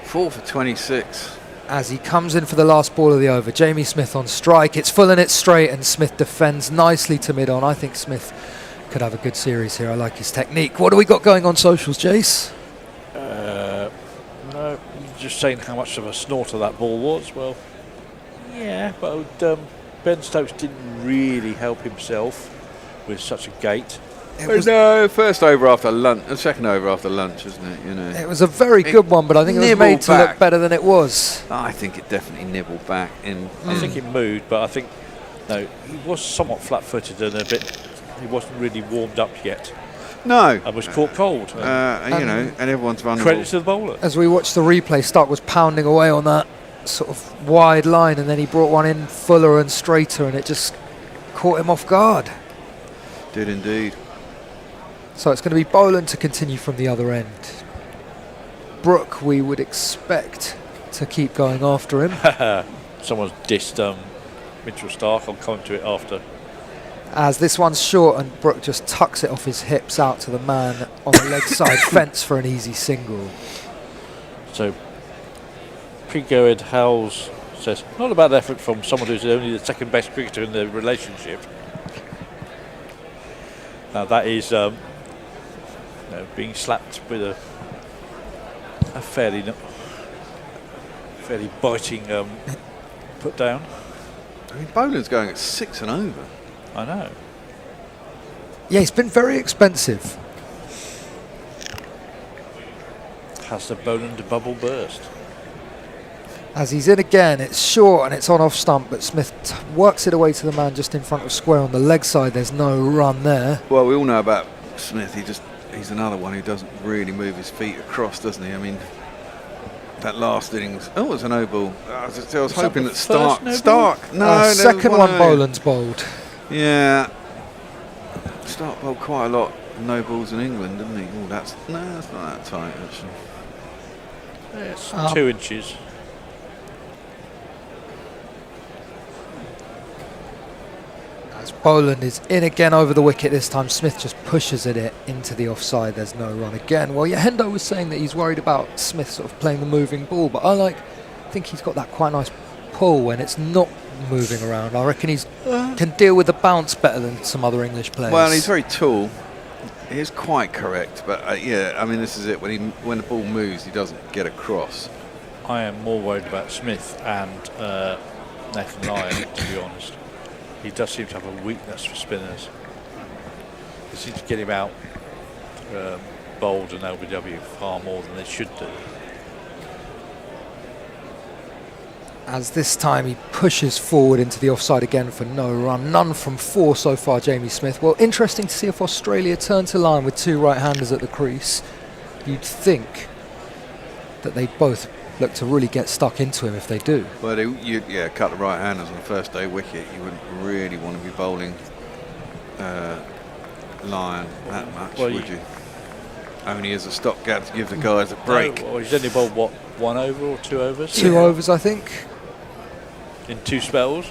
4 for 26. As he comes in for the last ball of the over, Jamie Smith on strike. It's full and it's straight, and Smith defends nicely to mid-on. I think Smith could have a good series here. I like his technique. What do we got going on socials, Jace? No, just saying how much of a snorter that ball was. Well, yeah, but Ben Stokes didn't really help himself with such a gate. No, first over after lunch, second over after lunch, isn't it? You know, it was a very good one, but I think it was made to look better than it was. I think it definitely nibbled back in. I think it moved, but I think he was somewhat flat-footed and a bit. He wasn't really warmed up yet. No, and was caught cold. And everyone's vulnerable. Credit to the bowler. As we watched the replay, Stark was pounding away on that sort of wide line, and then he brought one in fuller and straighter, and it just caught him off guard. Did indeed. So it's going to be Boland to continue from the other end. Brook, we would expect to keep going after him. Someone's dissed Mitchell Stark. I'll come to it after. As this one's short, and Brook just tucks it off his hips out to the man on the leg side fence for an easy single. So, Pre-Goed Howells says, not a bad effort from someone who's only the second best cricketer in the relationship. Now that is being slapped with a fairly biting put down. I mean, Boland's going at 6 and over. I know. Yeah, he's been very expensive. Has the Boland bubble burst? As he's in again, it's short and it's on off stump, but Smith works it away to the man just in front of square on the leg side. There's no run there. Well, we all know about Smith. He's another one who doesn't really move his feet across, doesn't he? I mean, that last innings. Oh, it was a no ball. I was hoping that Stark. Second one Boland's bowled. Yeah. Stark bowled quite a lot of no balls in England, didn't he? Oh, that's not that tight actually. It's 2 inches. Boland is in again over the wicket this time. Smith just pushes it into the offside. There's no run again. Well, Hendo was saying that he's worried about Smith sort of playing the moving ball, but I think he's got that quite nice pull when it's not moving around. I reckon he can deal with the bounce better than some other English players. Well, he's very tall. He is quite correct, but yeah, I mean, this is it. When the ball moves, he doesn't get across. I am more worried about Smith and Nathan Lyon, to be honest. He does seem to have a weakness for spinners. They seem to get him out bowled and LBW far more than they should do. As this time he pushes forward into the offside again for no run. None from 4 so far, Jamie Smith. Well, interesting to see if Australia turn to line with 2 right-handers at the crease. You'd think that they both look to really get stuck into him if they do. Well, a couple of right-handers on the first day wicket, you wouldn't really want to be bowling Lyon that much, would you? Only as a stopgap to give the guys a break. No, well, he's only bowled, what, 1 over or 2 overs? 2 overs, I think. In 2 spells.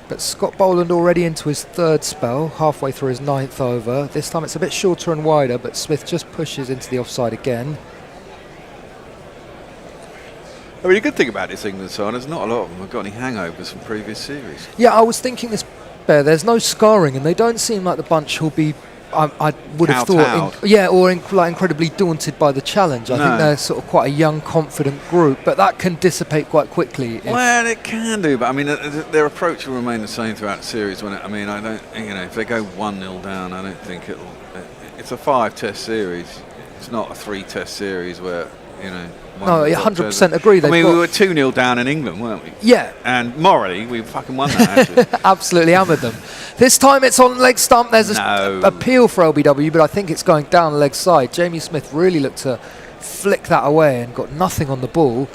But Scott Boland already into his 3rd spell, halfway through his 9th over. This time it's a bit shorter and wider, but Smith just pushes into the offside again. I mean, the good thing about this England side is not a lot of them have got any hangovers from previous series. Yeah, I was thinking this, Bear. There's no scarring, and they don't seem like the bunch who'll be. I would have thought, incredibly daunted by the challenge. I think they're sort of quite a young, confident group, but that can dissipate quite quickly. Well, it can do, but I mean, their approach will remain the same throughout the series. I don't, if they go 1-0 down, I don't think it'll. It's a 5-test series. It's not a 3-test series where No, I 100% agree. I mean, we were 2-0 down in England, weren't we? Yeah. And morally, we fucking won that, actually. Absolutely hammered them. This time it's on leg stump. There's an appeal for LBW, but I think it's going down leg side. Jamie Smith really looked to flick that away and got nothing on the ball.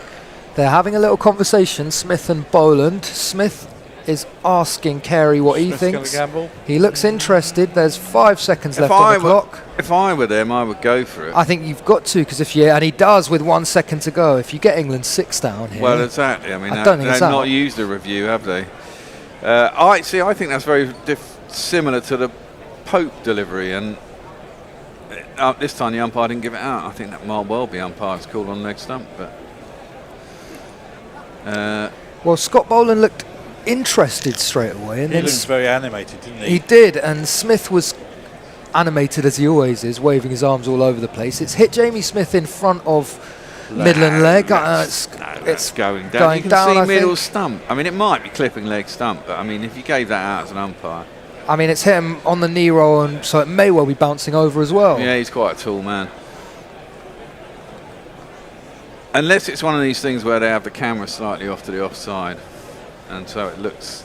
They're having a little conversation, Smith and Boland. Smith is asking Carey what he thinks. Gamble. He looks interested. There's 5 seconds left on the clock. If I were them, I would go for it. I think you've got to, because and he does with 1 second to go. If you get England 6 down here. Well, exactly. I mean, they've not used a review, have they? I think that's very similar to the Pope delivery, and this time the umpire didn't give it out. I think that might well be umpire's call on leg stump, but. Well, Scott Boland looked interested straight away, and he looked very animated, didn't he? He did, and Smith was animated as he always is, waving his arms all over the place. It's hit Jamie Smith in front of Midland leg. It's going down. You can see middle stump. I mean, it might be clipping leg stump, but I mean, if you gave that out as an umpire. I mean, it's hit him on the knee roll, and so it may well be bouncing over as well. Yeah, he's quite a tall man. Unless it's one of these things where they have the camera slightly off to the offside, and so it looks.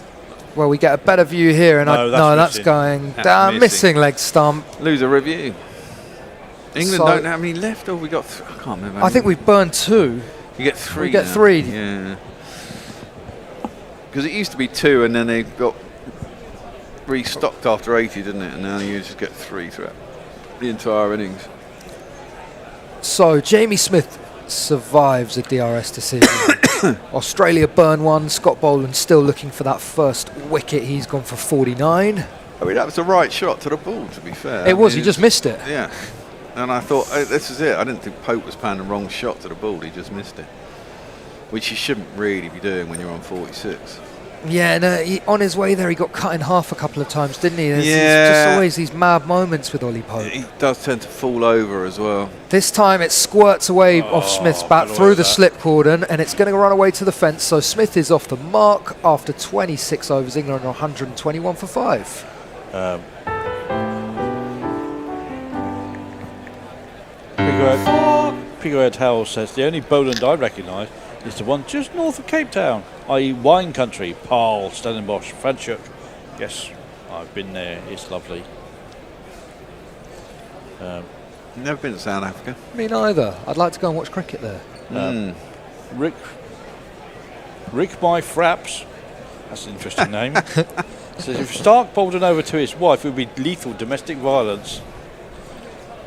Well, we get a better view here, and that's going down, missing leg stump. Lose a review. England don't have any left, or we got. I can't remember. I think we've burned 2. You get 3. We get 3. Yeah. Because it used to be 2, and then they got restocked after 80, didn't it? And now you just get 3 throughout the entire innings. So Jamie Smith survives a DRS decision. Australia burn 1. Scott Boland still looking for that first wicket. He's gone for 49. I mean, that was the right shot to the ball, to be fair. It was. He just missed it. Yeah. And I thought, this is it. I didn't think Pope was playing the wrong shot to the ball. He just missed it. Which you shouldn't really be doing when you're on 46. Yeah, no, on his way there, he got cut in half a couple of times, didn't he? There's just always these mad moments with Ollie Pope. He does tend to fall over as well. This time it squirts away off Smith's bat through the slip cordon, and it's going to run away to the fence. So Smith is off the mark after 26 overs. England are 121 for 5. Figurehead Howell says the only Boland I recognise is the one just north of Cape Town, i.e. wine country, Paarl, Stellenbosch, Franschhoek. Yes, I've been there, it's lovely. Never been to South Africa. Me neither. I'd like to go and watch cricket there. Rick by Fraps, that's an interesting name, says if Stark bowled an over to his wife, it would be lethal domestic violence.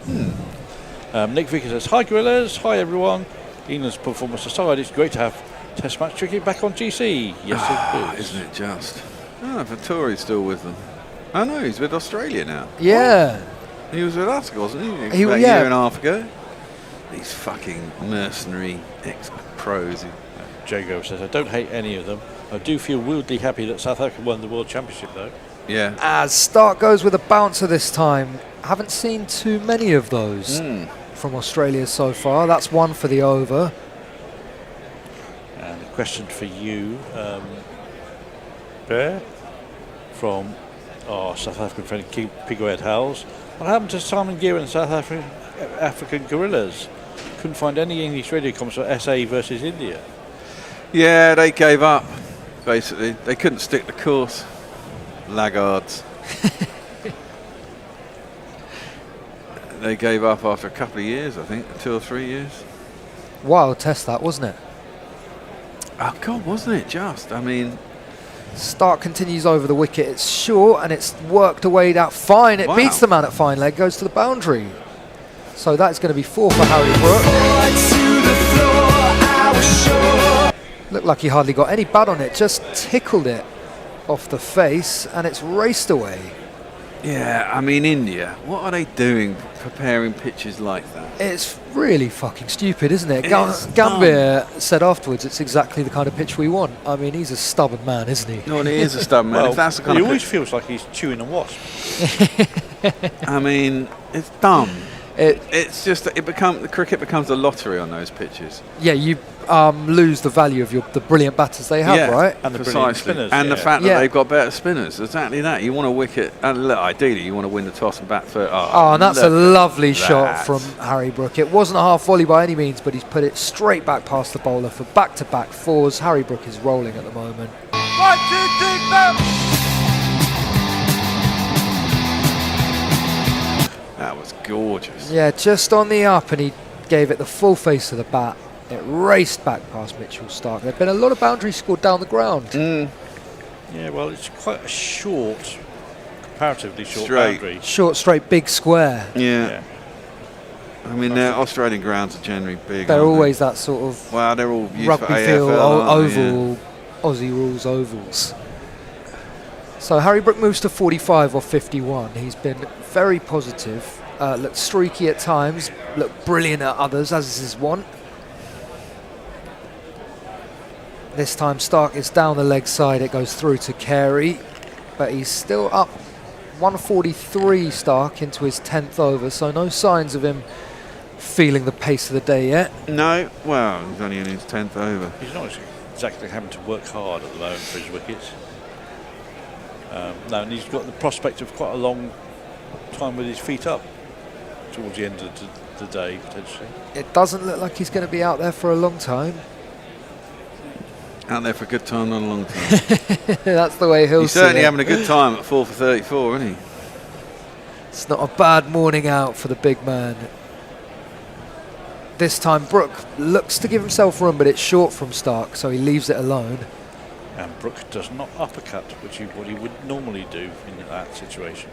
Nick Vickers says, hi Gorillas, hi everyone. England's performance aside, it's great to have Test match cricket back on GC. Yes, it is. Isn't it just? Vittori's still with them. I know, he's with Australia now. Yeah. He was with us, wasn't he? About He- a yeah. year and a half ago. These fucking mercenary ex-pros. Jago says, I don't hate any of them. I do feel weirdly happy that South Africa won the World Championship, though. Yeah. As Stark goes with a bouncer this time. Haven't seen too many of those from Australia so far. That's one for the over. And a question for you, Bear, from our South African friend Pigwhead Howells. What happened to Simon Gear and South African Guerrillas? Couldn't find any English radio comments for SA versus India. Yeah, they gave up, basically. They couldn't stick the course. Laggards. They gave up after a couple of years, I think, 2 or 3 years. Wild test that, wasn't it? Oh, God, wasn't it just? I mean... Stark continues over the wicket. It's short and it's worked away out fine. It beats the man at fine leg, goes to the boundary. So that's going to be 4 for Harry Brook. Looked like he hardly got any bat on it, just tickled it off the face and it's raced away. Yeah, I mean, India, what are they doing preparing pitches like that? It's really fucking stupid, isn't it? It's Gambir said afterwards it's exactly the kind of pitch we want. I mean, he's a stubborn man, isn't he? No, he is a stubborn man. Well, if that's the kind he of always pitch, feels like he's chewing a wasp. I mean, it's dumb. It's just that the cricket becomes a lottery on those pitches. Yeah, you lose the value of the brilliant batters they have, right? And the Precisely. brilliant spinners. And the fact that they've got better spinners. Exactly that. You want a wicket, and look, ideally you want to win the toss and bat first. Oh, and that's a lovely that. shot from Harry Brook. It wasn't a half volley by any means, but he's put it straight back past the bowler for back-to-back fours. Harry Brook is rolling at the moment. 1, 2, 3, 4. That was gorgeous. Yeah, just on the up, and he gave it the full face of the bat. It raced back past Mitchell Stark. There have been a lot of boundaries scored down the ground. Yeah, well, it's quite a short, comparatively short Straight. boundary. Short, straight, big square. Yeah. I mean, Australian grounds are generally big. They're aren't always that sort of Well, they're all used rugby for AFL, field, aren't they? oval, Aussie rules ovals. So Harry Brook moves to 45 or 51. He's been very positive. Looked streaky at times, looked brilliant at others, as is his wont. This time Stark is down the leg side, it goes through to Carey, but he's still up 143 Stark into his 10th over, so no signs of him feeling the pace of the day yet. No, well, he's only in his 10th over. He's not exactly having to work hard at the moment for his wickets. No, and he's got the prospect of quite a long time with his feet up towards the end of the day, potentially. It doesn't look like he's going to be out there for a long time. Out there for a good time, not a long time. That's the way he'll He's see certainly it. having a good time at 4 for 34, isn't he? It's not a bad morning out for the big man. This time Brook looks to give himself room, but it's short from Stark, so he leaves it alone. And Brook does not uppercut, which is what he would normally do in that situation.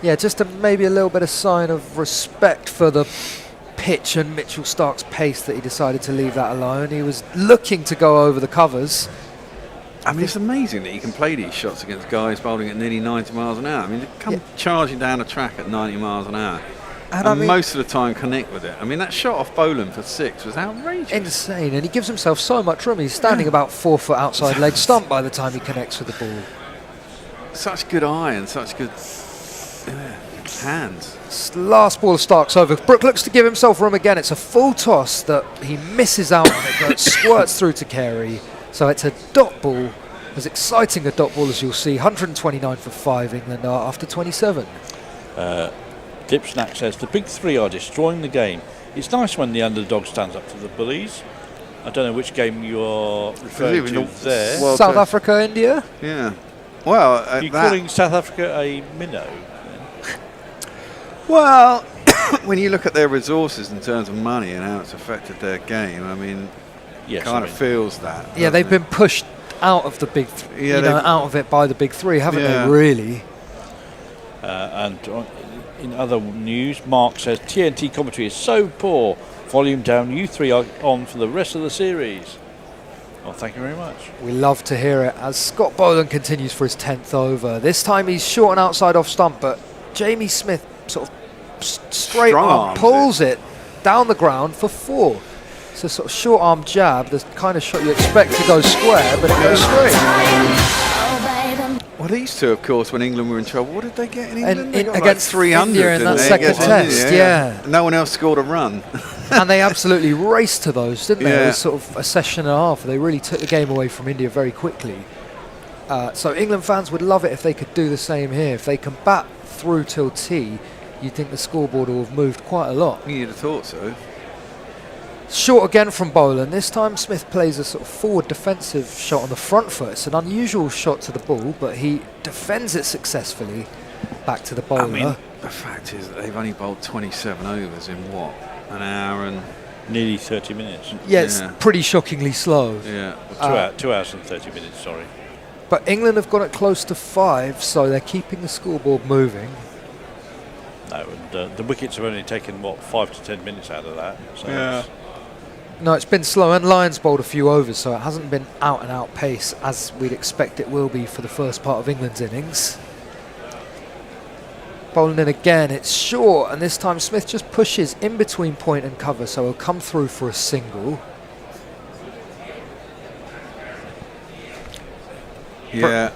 Yeah, just maybe a little bit of sign of respect for the pitch and Mitchell Stark's pace that he decided to leave that alone. He was looking to go over the covers. I mean, it's amazing that you can play these shots against guys bowling at nearly 90 miles an hour. I mean, they come charging down a track at 90 miles an hour. And I mean, most of the time connect with it. I mean, that shot off Boland for 6 was outrageous. Insane, and he gives himself so much room. He's standing about 4 foot outside leg stump by the time he connects with the ball. Such good eye and such good hands. Last ball of Stark's over. Brook looks to give himself room again. It's a full toss that he misses out on it, but it squirts through to Carey. So it's a dot ball, as exciting a dot ball as you'll see. 129 for 5, England are after 27. Dipsnack says, the big three are destroying the game. It's nice when the underdog stands up to the bullies. I don't know which game you are referring to there. Well, South Africa, India? Yeah. Well, are you calling South Africa a minnow? Well, when you look at their resources in terms of money and how it's affected their game, I mean, yes, kind of feels that. Yeah, they've been pushed out of the big, out of it by the big three, haven't they? Really. In other news, Mark says TNT commentary is so poor. Volume down. You three are on for the rest of the series. Well, thank you very much. We love to hear it as Scott Boland continues for his 10th over. This time he's short and outside off stump, but Jamie Smith sort of straight arm pulls it down the ground for 4. It's a sort of short arm jab, the kind of shot you expect to go square, but it goes straight. Well, these two, of course, when England were in trouble, what did they get in England? They got against 300 India in that second test, yeah. No one else scored a run. And they absolutely raced to those, didn't they? Yeah. It was sort of a session and a half. They really took the game away from India very quickly. So England fans would love it if they could do the same here. If they can bat through till tea, you'd think the scoreboard will have moved quite a lot. You'd have thought so. Short again from Boland. This time Smith plays a sort of forward defensive shot on the front foot. It's an unusual shot to the ball, but he defends it successfully back to the bowler. I mean, the fact is that they've only bowled 27 overs in what? An hour and... Nearly 30 minutes. Yeah, it's pretty shockingly slow. Yeah. 2 hours and 30 minutes, sorry. But England have got it close to 5, so they're keeping the scoreboard moving. No, and the wickets have only taken, 5 to 10 minutes out of that. So Yeah. No, it's been slow, and Lyons bowled a few overs, so it hasn't been out-and-out pace as we'd expect it will be for the first part of England's innings. Bowling in again, it's short, and this time Smith just pushes in between point and cover, so he'll come through for a single. Yeah,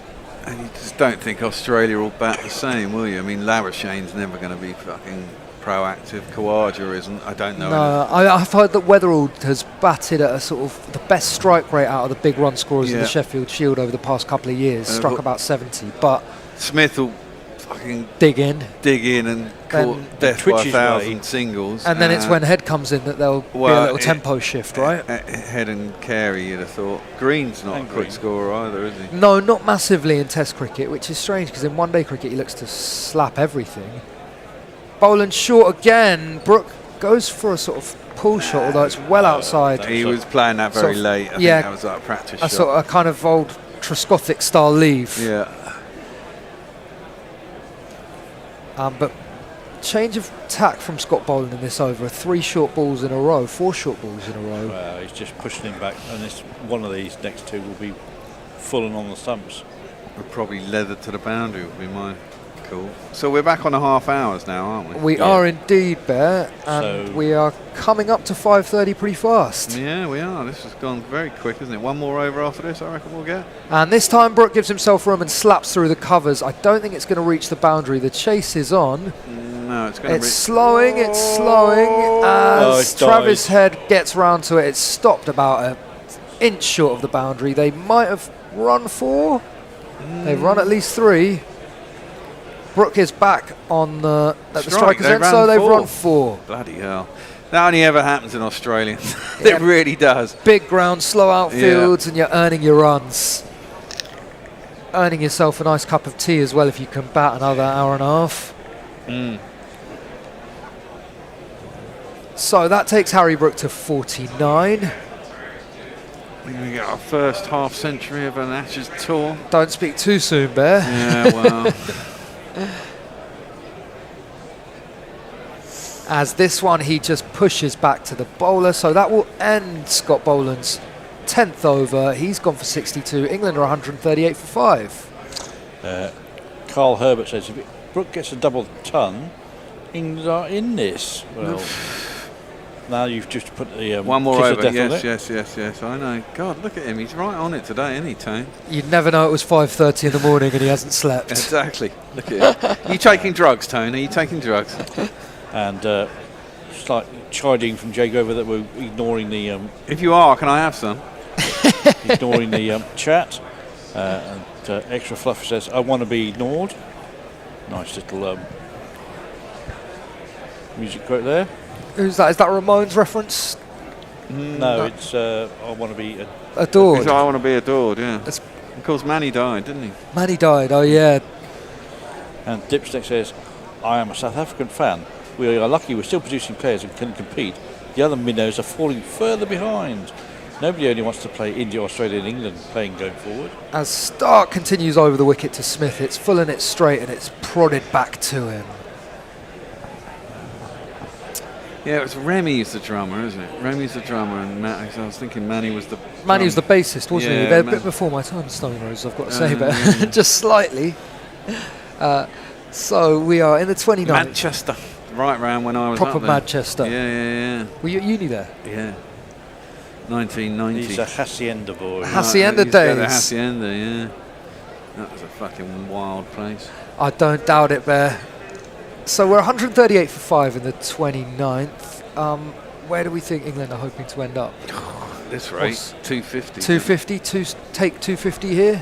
and you just don't think Australia will bat the same, will you? I mean, Larishane's never going to be fucking proactive. Khawaja isn't. I don't know. No, I've heard that Weatherall has batted at a sort of the best strike rate out of the big run scorers in the Sheffield Shield over the past couple of years. Struck about 70, but Smith will fucking dig in and caught death by 1,000 singles. And then it's when Head comes in that there'll be a little tempo shift, right? Head and Carey, you'd have thought. Green's not a quick scorer either, is he? No, not massively in Test cricket, which is strange because in one-day cricket he looks to slap everything. Boland short again. Brook goes for a sort of pull shot, although it's well outside. He was playing that very late. I think that was like a practice shot. A sort of kind of old Trescothic style leave. Yeah. But change of tack from Scott Boland in this over. 4 short balls in a row. Well, he's just pushing him back, and one of these next two will be full and on the stumps. We're probably leathered to the boundary would be my call. So we're back on the half hours now, aren't we? We are indeed, Bear, and we are coming up to 5:30 pretty fast. Yeah, we are. This has gone very quick, isn't it? One more over after this, I reckon we'll get. And this time Brook gives himself room and slaps through the covers. I don't think it's going to reach the boundary. The chase is on. No, it's going to reach. It's slowing as Travis Head gets round to it. It's stopped about an inch short of the boundary. They might have run 4. They've run at least 3. Brook is back on the striker's end, so they've run 4. Bloody hell. That only ever happens in Australia. It really does. Big ground, slow outfields, and you're earning your runs. Earning yourself a nice cup of tea as well if you can bat another hour and a half. So that takes Harry Brook to 49. We get our first half century of an Ashes tour. Don't speak too soon, Bear. Yeah, well. As this one, he just pushes back to the bowler, so that will end Scott Boland's 10th over. He's gone for 62. England are 138 for 5. Carl Herbert says if Brook gets a double ton, England are in this. Well, now you've just put the one more kiss over. of death on it. Yes. I know. God, look at him. He's right on it today, isn't he, Tone? You'd never know it was 5:30 in the morning and he hasn't slept. Exactly. Look at him. Are you taking drugs, Tone? Are you taking drugs? And slight chiding from Jay Grover that we're ignoring the. If you are, can I have some? Ignoring the chat. And Extra Fluff says, I want to be ignored. Nice little music quote there. Who's that? Is that Ramone's reference? No, it's I want to be adored. I want to be adored, yeah. Of course, Manny died, didn't he? Manny died, oh yeah. And Dipstick says, I am a South African fan. We are lucky we're still producing players who can compete. The other minnows are falling further behind. Nobody only wants to play India, Australia and England playing going forward. As Stark continues over the wicket to Smith, it's full and it's straight and it's prodded back to him. Yeah, it was Remy's the drummer, isn't it? Remy's the drummer, and I was thinking Manny was the... Manny was the bassist, wasn't he? They're a bit before my time, Stone Rose, I've got to say, but just slightly. So we are in the 29th. Manchester, right round when I was proper up there. Manchester. Yeah. Were you at uni there? Yeah. 1990. He's a Hacienda boy. Hacienda days. Hacienda, yeah. That was a fucking wild place. I don't doubt it, Bear. So we're 138 for 5 in the 29th. Where do we think England are hoping to end up? This rate, 250. 250, take 250 here.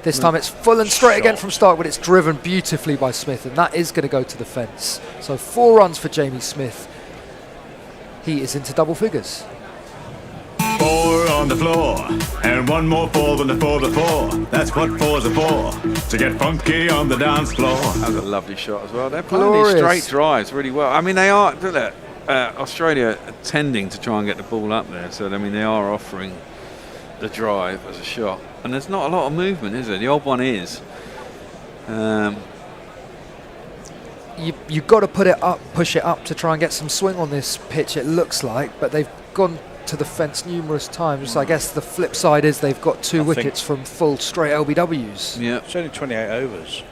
This time it's full and straight again from Stark, but it's driven beautifully by Smith, and that is going to go to the fence. So 4 runs for Jamie Smith. He is into double figures. 4 on the floor, and 1 more 4 than the 4 before. That's what 4s are for, to get funky on the dance floor. That was a lovely shot as well. They're playing these straight drives really well. I mean, they are, Australia are tending to try and get the ball up there, so I mean, they are offering the drive as a shot. And there's not a lot of movement, is there? The odd one is. You've got to put it up, push it up to try and get some swing on this pitch, it looks like, but they've gone to the fence numerous times. I guess the flip side is they've got 2 wickets from full straight LBWs. Yeah, it's only 28 overs.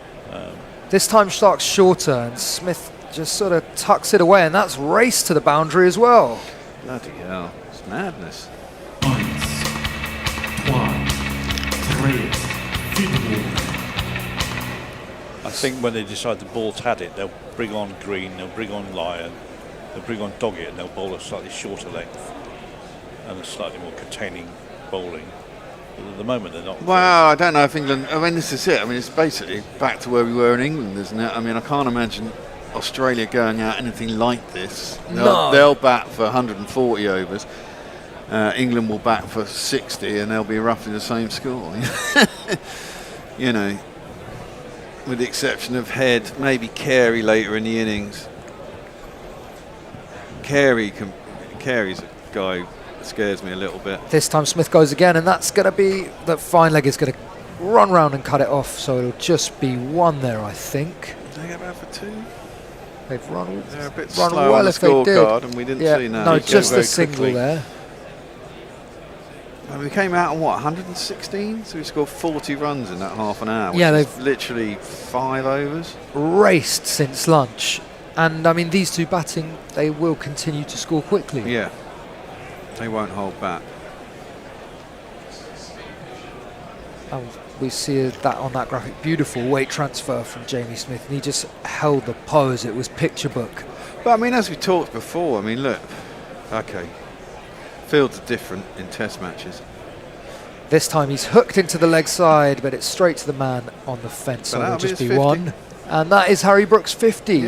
This time Stark's shorter, and Smith just sort of tucks it away, and that's race to the boundary as well. Bloody hell, it's madness. 3. I think when they decide the ball's had it, they'll bring on Green, they'll bring on Lyon, they'll bring on Doggett, and they'll bowl a slightly shorter length and a slightly more containing bowling. But at the moment, they're not. Well, I don't know if England. I mean, this is it. I mean, it's basically back to where we were in England, isn't it? I mean, I can't imagine Australia going out anything like this. They'll bat for 140 overs. England will bat for 60, and they'll be roughly the same score. You know, with the exception of Head, maybe Carey later in the innings. Carey's a guy who scares me a little bit. This time Smith goes again, and that's going to be that fine leg is going to run round and cut it off, so it'll just be 1 there, I think. Did they get back for 2? They've run. They're a bit run slow well on the if they did. scorecard, and we didn't see that. No, just a single there. And we came out on 116, so we scored 40 runs in that half an hour. Yeah, they've literally 5 overs. Raced since lunch, and I mean these 2 batting, they will continue to score quickly. Yeah, they won't hold back. And we see that on that graphic, beautiful weight transfer from Jamie Smith, and he just held the pose. It was picture book. But I mean, as we talked before, I mean, look, okay. Fields are different in test matches. This time he's hooked into the leg side, but it's straight to the man on the fence, so it'll just be 50. 1. And that is Harry Brooks' 50.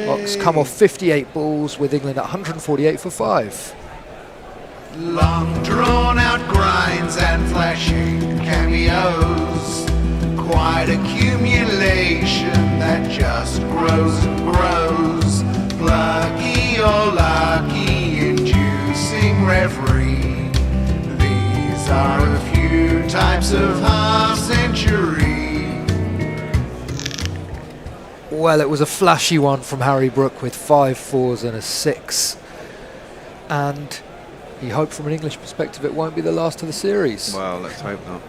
Brooks come off 58 balls with England at 148 for 5. Long drawn out grinds and flashing cameos, quite accumulation that just grows and grows. Plucky or lucky, inducing reverie. These are a few types of half century. Well, it was a flashy one from Harry Brook with 5 4s and a 6. And he hoped from an English perspective it won't be the last of the series. Well, let's hope not.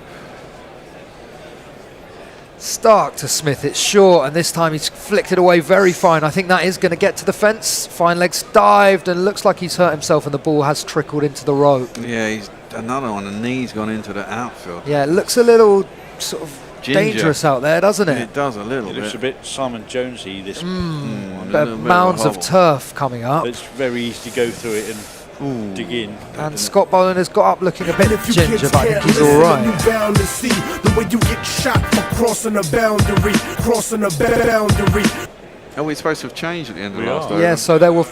Stark to Smith, it's short, and this time he's flicked it away very fine. I think that is going to get to the fence. Fine legs dived, and looks like he's hurt himself, and the ball has trickled into the rope. Yeah, he's another one, the knee's gone into the outfield. Yeah, it looks a little sort of dangerous out there, doesn't it? It does a little bit. It looks a bit Simon Jonesy. This mounds of turf coming up. It's very easy to go through it and dig in. And Scott Boland has got up looking a bit ginger, but I think he's all right. Bound to see the way you get shot for crossing a boundary, crossing a boundary. Are we supposed to have changed at the end of the last over? Yeah, so there were.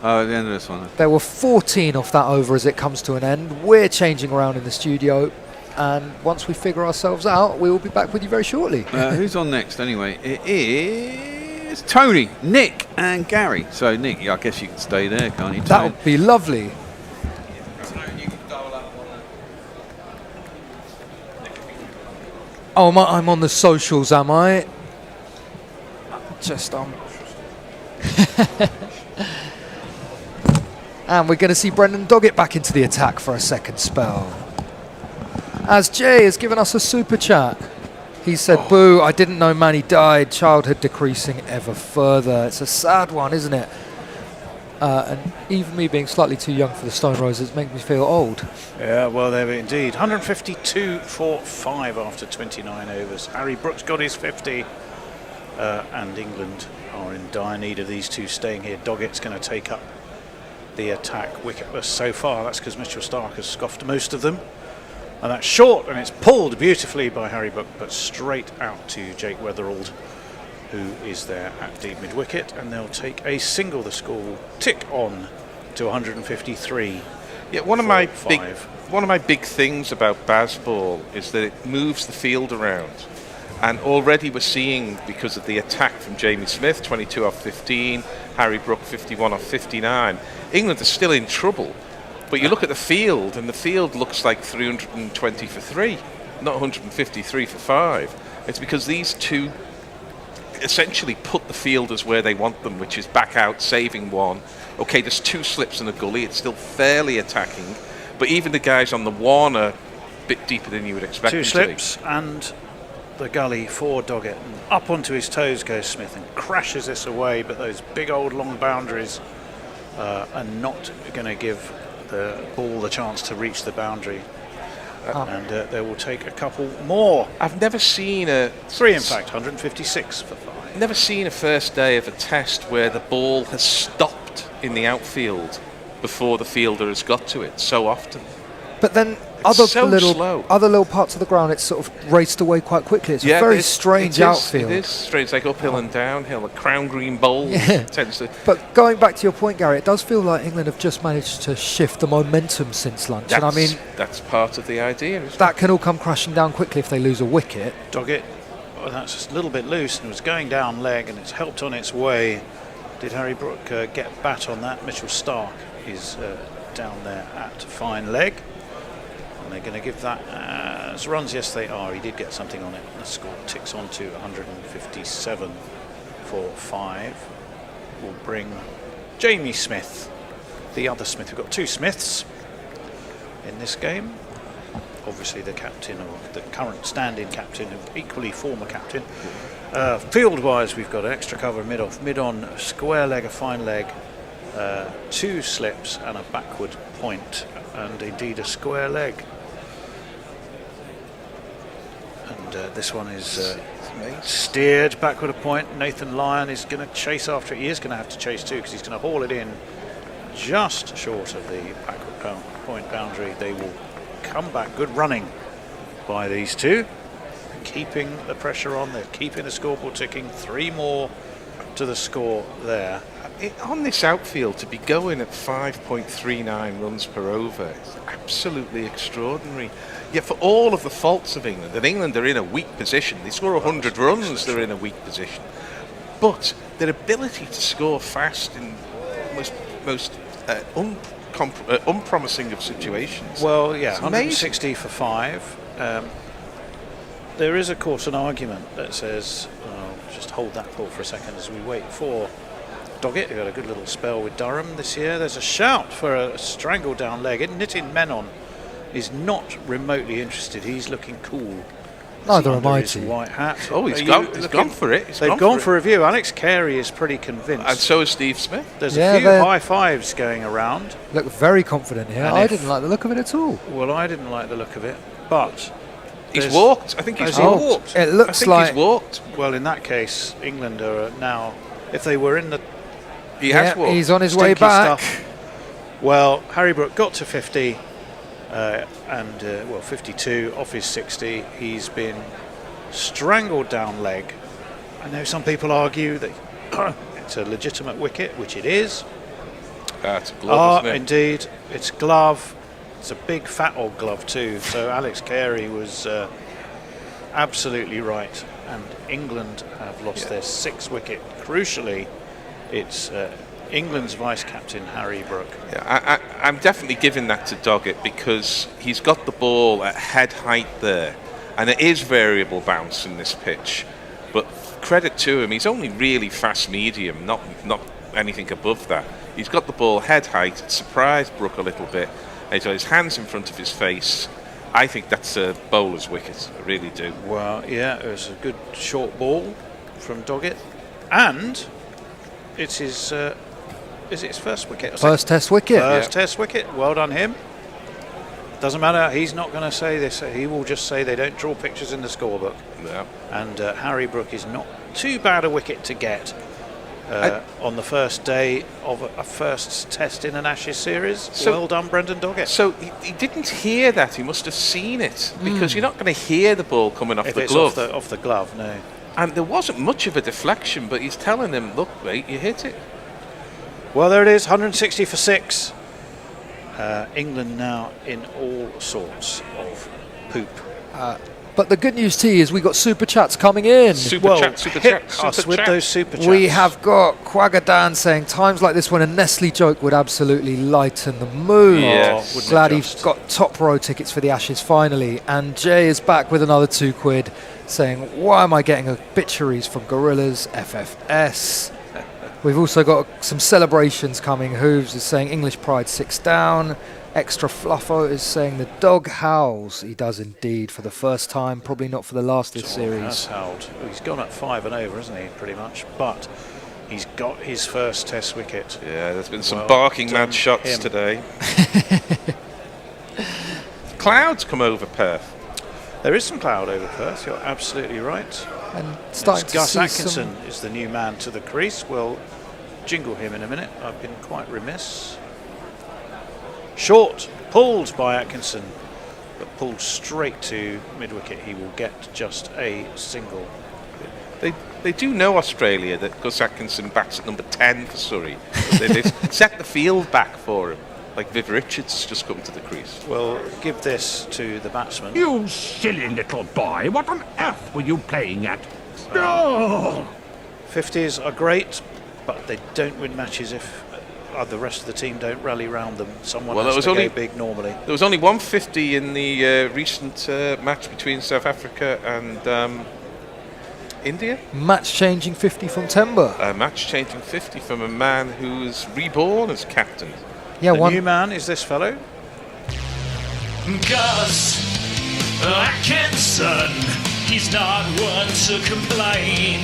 At the end of this one. There were 14 off that over as it comes to an end. We're changing around in the studio, and once we figure ourselves out, we will be back with you very shortly. Who's on next anyway? It is Tony, Nick, and Gary. So Nick, I guess you can stay there, can't you? That would be lovely. Oh, I'm on the socials, am I? And we're going to see Brendan Doggett back into the attack for a second spell. As Jay has given us a super chat. He said, boo, I didn't know Manny died. Childhood decreasing ever further. It's a sad one, isn't it? And even me being slightly too young for the Stone Roses makes me feel old. Yeah, well, there indeed. 152 for 5 after 29 overs. Harry Brooks got his 50. And England are in dire need of these two staying here. Doggett's going to take up the attack wicketless so far. That's because Mitchell Stark has scoffed most of them. And that's short, and it's pulled beautifully by Harry Brooks, but straight out to Jake Weatherald, who is there at deep mid-wicket, and they'll take a single. The score will tick on to 153. Yeah, one of my big things about Bazball is that it moves the field around. And already we're seeing, because of the attack from Jamie Smith, 22 off 15, Harry Brook 51 off 59, England are still in trouble. But you look at the field, and the field looks like 320 for 3, not 153 for 5. It's because these two essentially put the fielders where they want them, which is back out, saving one. Okay, there's 2 slips in a gully. It's still fairly attacking. But even the guys on the one are a bit deeper than you would expect 2 them slips to be. and the gully for Doggett. And up onto his toes goes Smith and crashes this away, but those big old long boundaries are not going to give the ball the chance to reach the boundary. And they will take a couple more. I've never seen 3 in fact, 156 for 5. Never seen a first day of a test where the ball has stopped in the outfield before the fielder has got to it so often. But then other little parts of the ground, it's sort of raced away quite quickly. It's a very strange outfield. It is strange, like uphill and downhill. A crown green bowl tends to. But going back to your point, Gary, it does feel like England have just managed to shift the momentum since lunch. And I mean, that's part of the idea. That can all come crashing down quickly if they lose a wicket. Doggett, that's just a little bit loose and was going down leg, and it's helped on its way. Did Harry Brook get bat on that? Mitchell Stark is down there at fine leg. And they're going to give that as runs. Yes, they are. He did get something on it. The score ticks on to 157 for 5. Will bring Jamie Smith, the other Smith. We've got 2 Smiths in this game. Obviously the captain, or the current stand-in captain, equally former captain. Field-wise, we've got an extra cover mid-off, mid-on, square leg, a fine leg, 2 slips and a backward point, and indeed a square leg. And this one is steered backward a point. Nathan Lyon is going to chase after it. He is going to have to chase too, because he's going to haul it in just short of the backward point boundary. They will come back. Good running by these two, keeping the pressure on. They're keeping the scoreboard ticking. 3 more to the score there. On this outfield, to be going at 5.39 runs per over is absolutely extraordinary. Yet for all of the faults of England, and England are in a weak position, they score 100 runs, they're in a weak position. But their ability to score fast in most unpromising of situations. Well, yeah, 160 for 5. There is, of course, an argument that says, just hold that thought for a second as we wait for Doggett, who got a good little spell with Durham this year. There's a shout for a strangled down leg. Nitin Menon is not remotely interested. He's looking cool. Neither am I. White hat. Oh, he's gone for it. They've gone for a review. Alex Carey is pretty convinced. And so is Steve Smith. There's a few high fives going around. Look very confident here. I didn't like the look of it at all. Well, I didn't like the look of it, but he's walked. I think he's walked. It looks like he's walked. Well, in that case, England are now, if they were in the... He has walked. He's on his way back. Well, Harry Brook got to 50 and 52 off his 60. He's been strangled down leg. I know some people argue that it's a legitimate wicket, which it is. It's a glove, isn't it? Indeed, it's glove. It's a big fat old glove too. So Alex Carey was absolutely right, and England have lost their 6th wicket. Crucially, it's England's vice-captain Harry Brook. Yeah, I'm definitely giving that to Doggett, because he's got the ball at head height there, and it is variable bounce in this pitch. But credit to him, he's only really fast medium, not anything above that. He's got the ball head height. It surprised Brook a little bit. He's got his hands in front of his face. I think that's a bowler's wicket. I really do. Well, yeah, it was a good short ball from Doggett, and it's his. Is it his first wicket? First Test wicket. First Test wicket. Well done him. Doesn't matter. He's not going to say this. He will just say they don't draw pictures in the scorebook. No. And Harry Brook is not too bad a wicket to get on the first day of a first Test in an Ashes series. So, well done, Brendan Doggett. So he didn't hear that. He must have seen it, because you're not going to hear the ball coming off if the it's glove. Off the glove, no. And there wasn't much of a deflection, but he's telling him, look, mate, you hit it. Well, there it is, 160 for 6. England now in all sorts of poop. But the good news, T, is we got super chats coming in. Super chats. Those super chats. We have got Quagadan saying times like this when a Nestle joke would absolutely lighten the mood. Yes. Glad he's got top row tickets for the Ashes finally. And Jay is back with another £2 saying, why am I getting obituaries from Gorillas FFS? We've also got some celebrations coming. Hooves is saying English pride 6 down. Extra Fluffo is saying the dog howls. He does indeed for the first time, probably not for the last this series. Has howled. He's gone at 5 and over, hasn't he, pretty much? But he's got his first Test wicket. Yeah, there's been some barking mad shots today. Clouds come over Perth. There is some cloud over Perth, you're absolutely right. And starting to Gus see Atkinson is the new man to the crease. We'll jingle him in a minute. I've been quite remiss. Short, pulled by Atkinson, but pulled straight to mid-wicket. He will get just a single. They do know, Australia, that Gus Atkinson bats at number 10 for Surrey. They've set the field back for him. Like Viv Richards has just come to the crease. Well, give this to the batsman. You silly little boy, what on earth were you playing at? Oh! 50s are great, but they don't win matches if the rest of the team don't rally round them. Someone has to go big normally. There was only 150 in the recent match between South Africa and India. Match-changing 50 from Temba. A match-changing 50 from a man who's reborn as captain. Yeah, the new man is this fellow. Gus Atkinson, he's not one to complain.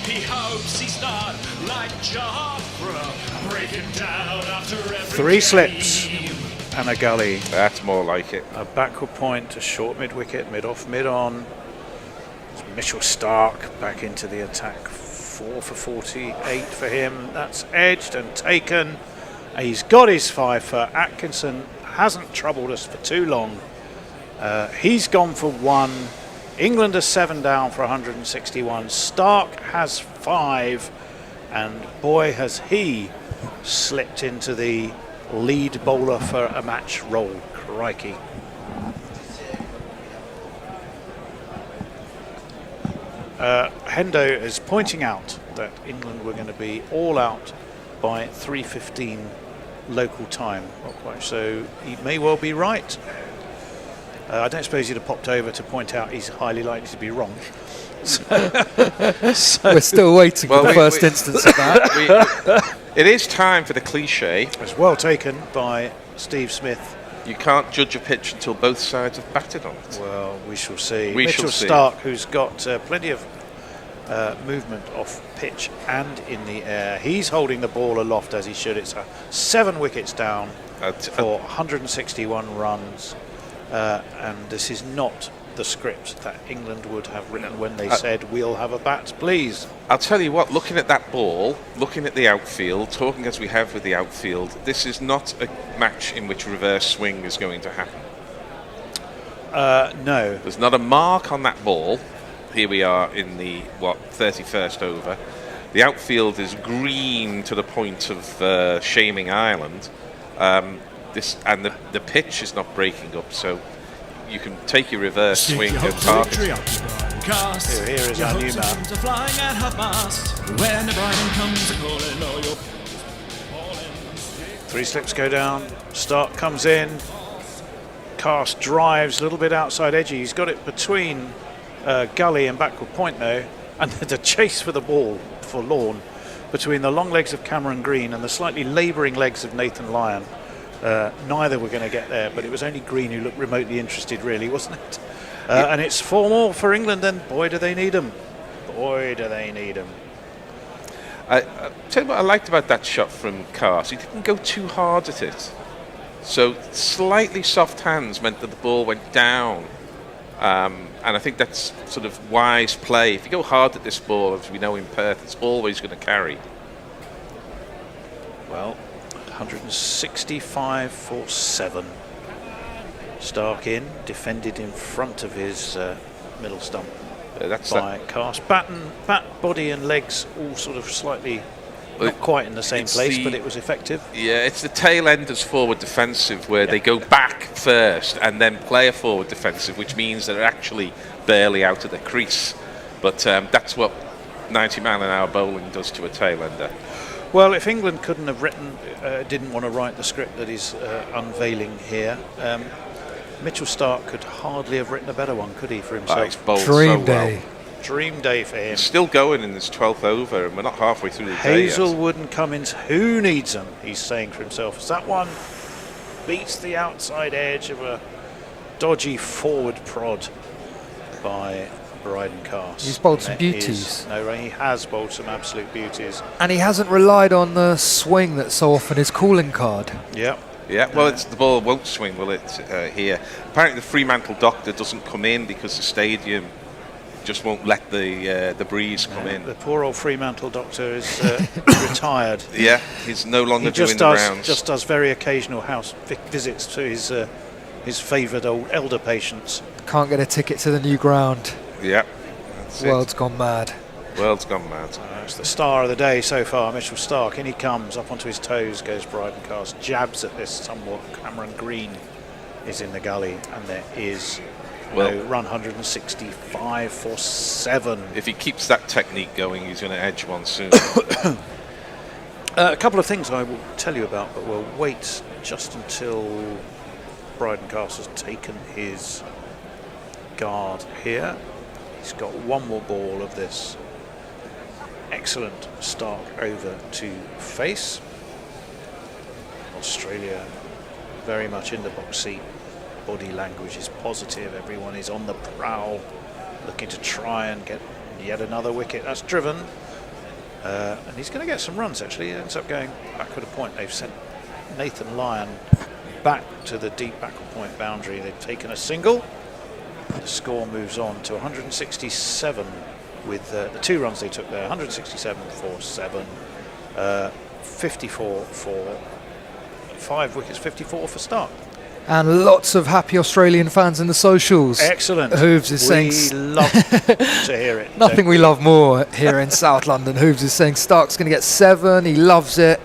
He hopes he's not like Jafra, breaking down after every 3 slips and a gully. That's more like it. A backward point, a short mid-wicket, mid-off, mid-on. Mitchell Stark back into the attack. 4 for 48 for him. That's edged and taken. He's got his 5 for Atkinson. Hasn't troubled us for too long. He's gone for 1. England are 7 down for 161. Stark has 5. And boy, has he slipped into the lead bowler for a match role. Crikey. Hendo is pointing out that England were going to be all out by 3:15 local time. Not quite, so he may well be right. I don't suppose he'd have popped over to point out he's highly likely to be wrong. So we're still waiting for the first instance of that. It is time for the cliche. It's well taken by Steve Smith. You can't judge a pitch until both sides have batted on it. Well, we shall see. We Mitchell shall see. Stark, who's got plenty of movement off pitch and in the air. He's holding the ball aloft as he should. It's 7 wickets down for 161 runs. And this is not the script that England would have written when they said, we'll have a bat, please. I'll tell you what, looking at that ball, looking at the outfield, talking as we have with the outfield, this is not a match in which reverse swing is going to happen. No. There's not a mark on that ball. Here we are in the, 31st over. The outfield is green to the point of Shaming Island. The pitch is not breaking up, so you can take your reverse swing and target. Here is our new man. Three slips go down. Stark comes in. Cast drives a little bit outside edgy. He's got it between gully and backward point though, and the chase for the ball for Lorne between the long legs of Cameron Green and the slightly labouring legs of Nathan Lyon. Neither were going to get there, but it was only Green who looked remotely interested, really, wasn't it? And it's 4 more for England, and boy, do they need them. Boy, do they need them. I tell you what I liked about that shot from Cars. He didn't go too hard at it. So slightly soft hands meant that the ball went down. And I think that's sort of wise play. If you go hard at this ball, as we know in Perth, it's always going to carry. Well, 165 for 7. Stark in, defended in front of his middle stump by Cast. Bat, body and legs all sort of slightly, not quite in the same place, but it was effective. Yeah, it's the tail enders forward defensive where they go back first and then play a forward defensive, which means they're actually barely out of the crease. But that's what 90-mile-an-hour bowling does to a tail ender. Well, if England couldn't have didn't want to write the script that he's unveiling here, Mitchell Stark could hardly have written a better one, could he, for himself? Dream day. Dream day for him. He's still going in this 12th over, and we're not halfway through the day Hazelwood and Cummins, who needs them? He's saying for himself. As that one beats the outside edge of a dodgy forward prod by Bryden Cast. He's bowled some beauties. He has bowled some absolute beauties. And he hasn't relied on the swing that's so often his calling card. Yep. Yeah, well, the ball won't swing, will it, here? Apparently the Fremantle doctor doesn't come in because the stadium just won't let the breeze come in. The poor old Fremantle doctor is retired. Yeah, he's no longer doing the rounds. Just does very occasional house visits to his favoured old elder patients. Can't get a ticket to the new ground. Yeah. World's gone mad. World's gone mad. It's the star of the day so far, Mitchell Stark. In he comes, up onto his toes goes Bryden Cast. Jabs at this somewhat. Cameron Green is in the gully, and there is run 165 for 7. If he keeps that technique going, he's going to edge one soon. A couple of things I will tell you about, but we'll wait just until Bryden Cast has taken his guard here. He's got one more ball of this excellent Stark over to face. Australia very much in the box seat. Body language is positive. Everyone is on the prowl, looking to try and get yet another wicket. That's driven. And he's going to get some runs, actually. He ends up going backward a point. They've sent Nathan Lyon back to the deep backward point boundary. They've taken a single. The score moves on to 167 with the 2 runs they took there. 167 for 7. 54 for 5 wickets, 54 for Stark. And lots of happy Australian fans in the socials. Excellent. Hooves is saying... We love to hear it. Nothing we love more here in South London. Hooves is saying Stark's going to get 7. He loves it.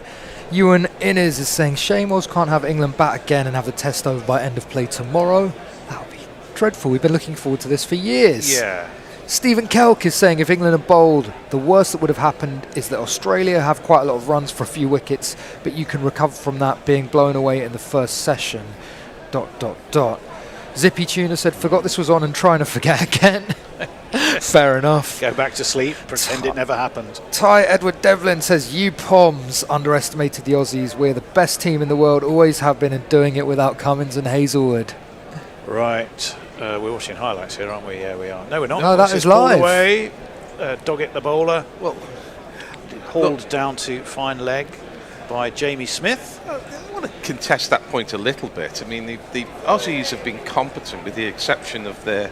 Ewan Innes is saying Shamos can't have England bat again and have the test over by end of play tomorrow. That would be dreadful. We've been looking forward to this for years. Yeah. Stephen Kelk is saying if England are bowled, the worst that would have happened is that Australia have quite a lot of runs for a few wickets, but you can recover from that being blown away in the first session. ... Zippy Tuna said, forgot this was on and trying to forget again. Fair enough. Go back to sleep, pretend it never happened. Ty Edward Devlin says, you Poms underestimated the Aussies. We're the best team in the world, always have been, and doing it without Cummins and Hazelwood. Right. We're watching highlights here, aren't we? Yeah, we are. No, we're not. No, that is live. Away. Doggett, the bowler. Well, hauled down to fine leg by Jamie Smith. I want to contest that point a little bit. I mean, the Aussies have been competent, with the exception of their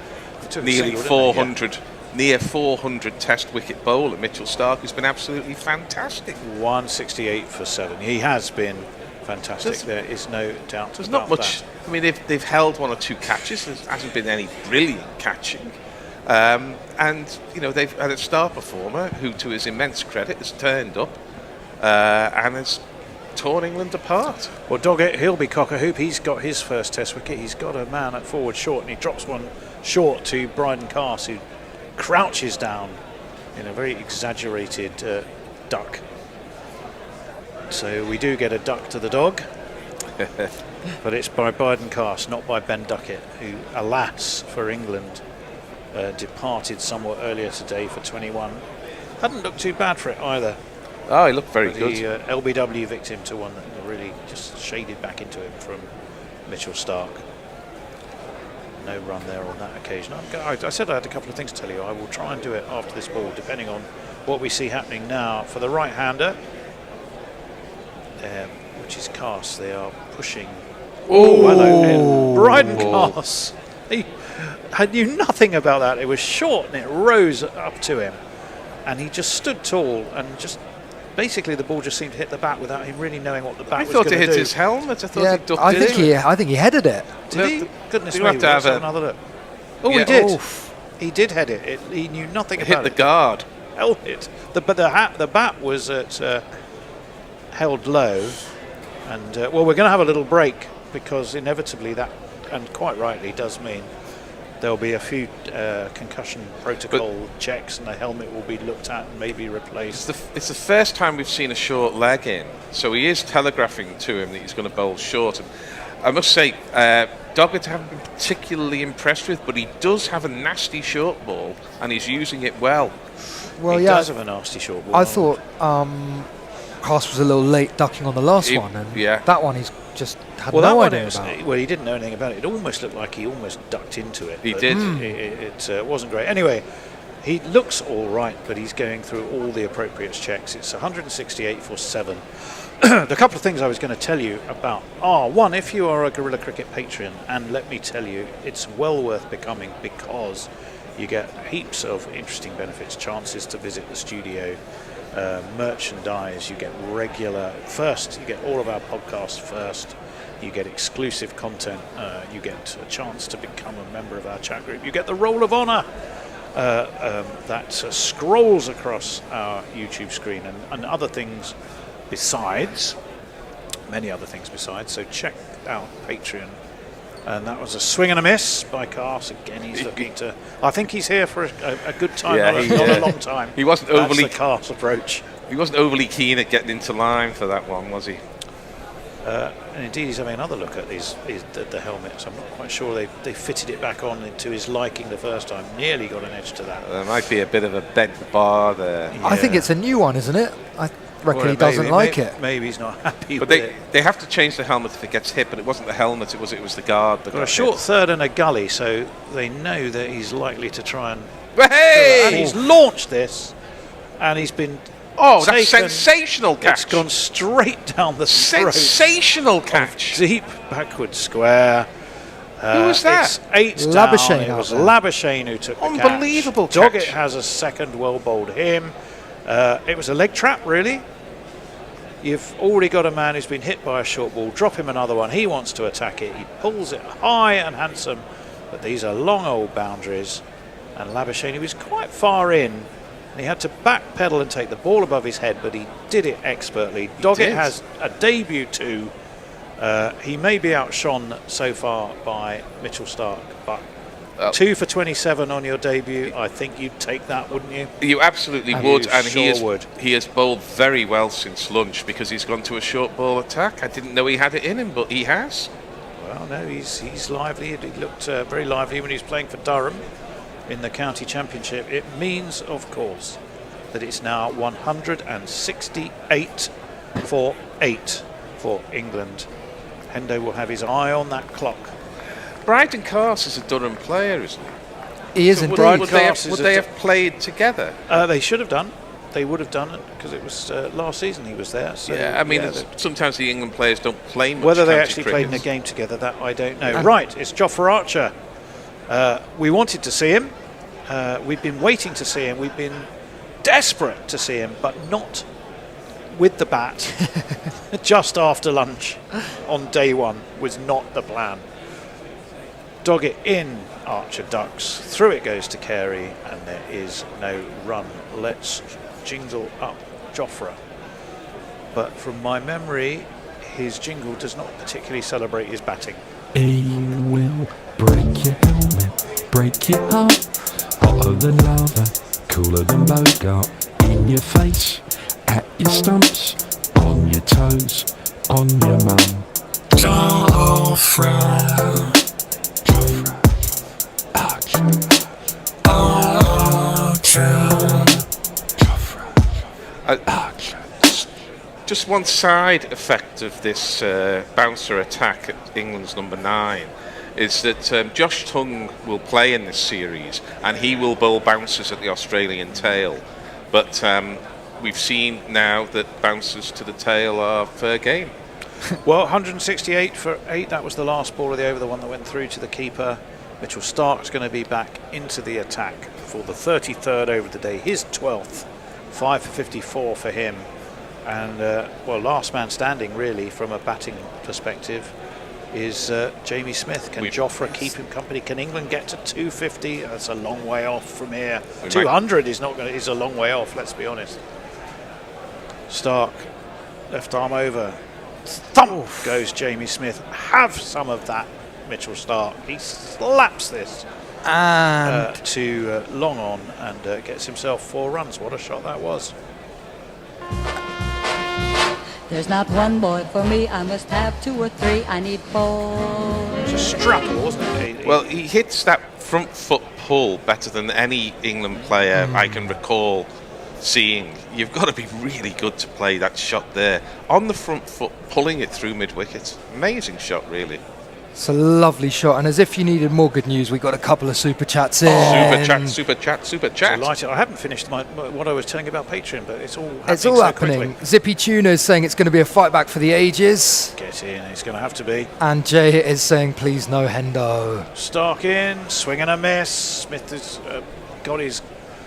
nearly 400, near 400 test wicket bowler, Mitchell Stark, has been absolutely fantastic. 168 for 7. He has been fantastic. There is no doubt. There's not much. That. I mean, they've held 1 or 2 catches. There hasn't been any brilliant catching. And, you know, they've had a star performer who, to his immense credit, has turned up and has torn England apart. Well, Doggett, he'll be cock-a-hoop. He's got his first test wicket. He's got a man at forward short, and he drops one short to Bryden Cast, who crouches down in a very exaggerated duck. So we do get a duck to the dog. But it's by Bryden Cast, not by Ben Duckett, who, alas for England, departed somewhat earlier today for 21. Hadn't looked too bad for it either. Oh, he looked very but good. The LBW victim to one that really just shaded back into him from Mitchell Stark. No run there on that occasion. I said I had a couple of things to tell you. I will try and do it after this ball, depending on what we see happening now. For the right-hander, which is Cass, they are pushing. Oh, hello, Bryden Cass. I knew nothing about that. It was short and it rose up to him, and he just stood tall and just. Basically, the ball just seemed to hit the bat without him really knowing what the bat was going to do. I thought it hit his helmet. I thought he ducked I think he headed it. Did he? Goodness me, have to have another look. Oh, yeah. He did. He did head it. He knew nothing about it. Hit the guard. Held it. But the bat was held low. And, well, we're going to have a little break because inevitably that, and quite rightly, does mean there'll be a few concussion protocol checks and the helmet will be looked at and maybe replaced. It's the first time we've seen a short leg in, so he is telegraphing to him that he's going to bowl short. And I must say, Doggett I haven't been particularly impressed with, but he does have a nasty short ball and he's using it well. Well, he does have a nasty short ball. I thought Cass was a little late ducking on the last one, and that one he's just had no idea about. Well, he didn't know anything about it. It almost looked like he almost ducked into it. He did. It wasn't great. Anyway, he looks all right, but he's going through all the appropriate checks. It's 168 for 7. The couple of things I was going to tell you about are, one, if you are a Guerrilla Cricket patron, and let me tell you, it's well worth becoming because you get heaps of interesting benefits, chances to visit the studio, merchandise, you get you get all of our podcasts first, you get exclusive content, you get a chance to become a member of our chat group, you get the Roll of Honour that scrolls across our YouTube screen, and other things besides, many other things besides, so check out Patreon. And that was a swing and a miss by Cass. Again, he's looking to. I think he's here for a good time, not a long time. He wasn't That's overly the Cass approach. He wasn't overly keen at getting into line for that one, was he? And indeed, he's having another look at the helmets. I'm not quite sure they fitted it back on to his liking the first time. Nearly got an edge to that. There might be a bit of a bent bar there. I think it's a new one, isn't it? I reckon he doesn't like it. Maybe he's not happy but with it. They have to change the helmet if it gets hit, but it wasn't the helmet, it was the guard. Got a short third and a gully, so they know that he's likely to try and... Hey! And he's launched this, and he's been... Oh, that's sensational catch. It's gone straight down the throat. Sensational catch. Deep backward square. Who was that? It's 8 down. It was Labuschagne who took the catch. Unbelievable catch. Doggett has a second, well bowled him. It was a leg trap, really. You've already got a man who's been hit by a short ball. Drop him another one. He wants to attack it. He pulls it high and handsome. But these are long old boundaries. And Labuschagne was quite far in. And he had to backpedal and take the ball above his head, but he did it expertly. Doggett has a debut too. He may be outshone so far by Mitchell Stark, but 2 for 27 on your debut, I think you'd take that, wouldn't you? You absolutely would, and sure he has bowled very well since lunch because he's gone to a short ball attack. I didn't know he had it in him, but he has. Well, no, he's lively. He looked very lively when he was playing for Durham in the county championship. It means, of course, that it's now 168 for 8 for England. Hendo will have his eye on that clock. Bryden Cass is a Durham player, isn't he? He is indeed. Would they have played together? They should have done. They would have done it because it was last season he was there. So yeah, I mean, sometimes the England players don't play much. Whether they actually played in a game together, that I don't know. Right, it's Jofra Archer. We wanted to see him. We've been waiting to see him. We've been desperate to see him, but not with the bat. Just after lunch on day one was not the plan. Doggett in, Archer ducks, through it goes to Carey, and there is no run. Let's jingle up Jofra. But from my memory, his jingle does not particularly celebrate his batting. He will break your helmet, break your heart, hotter than lava, cooler than Bogart, in your face, at your stumps, on your toes, on your mum. Jofra. just one side effect of this bouncer attack at England's number 9 is that Josh Tongue will play in this series and he will bowl bouncers at the Australian tail. But we've seen now that bouncers to the tail are fair game. Well, 168 for 8. That was the last ball of the over, the one that went through to the keeper. Mitchell Starc's going to be back into the attack for the 33rd over the day, his 12th. 5 for 54 for him. And, well, last man standing, really, from a batting perspective, is Jamie Smith. Can Jofra keep him company? Can England get to 250? That's a long way off from here. 200 is a long way off, let's be honest. Stark, left arm over. Thump goes Jamie Smith. Have some of that, Mitchell Stark. He slaps this and to long on and gets himself 4 runs. What a shot that was. There's not one boy for me, I must have 2 or 3, I need 4. It's a straddle, wasn't it? Well, he hits that front foot pull better than any England player I can recall seeing. You've got to be really good to play that shot there on the front foot, pulling it through mid-wicket. Amazing shot, really. It's a lovely shot, and as if you needed more good news, we got a couple of super chats in. Super chat. Delighted. I haven't finished what I was telling you about Patreon, but it's all happening. It's all happening. Zippy Tuna is saying it's going to be a fight back for the ages. Get in, it's going to have to be. And Jay is saying, please no Hendo. Stark in, swing and a miss. Smith has got his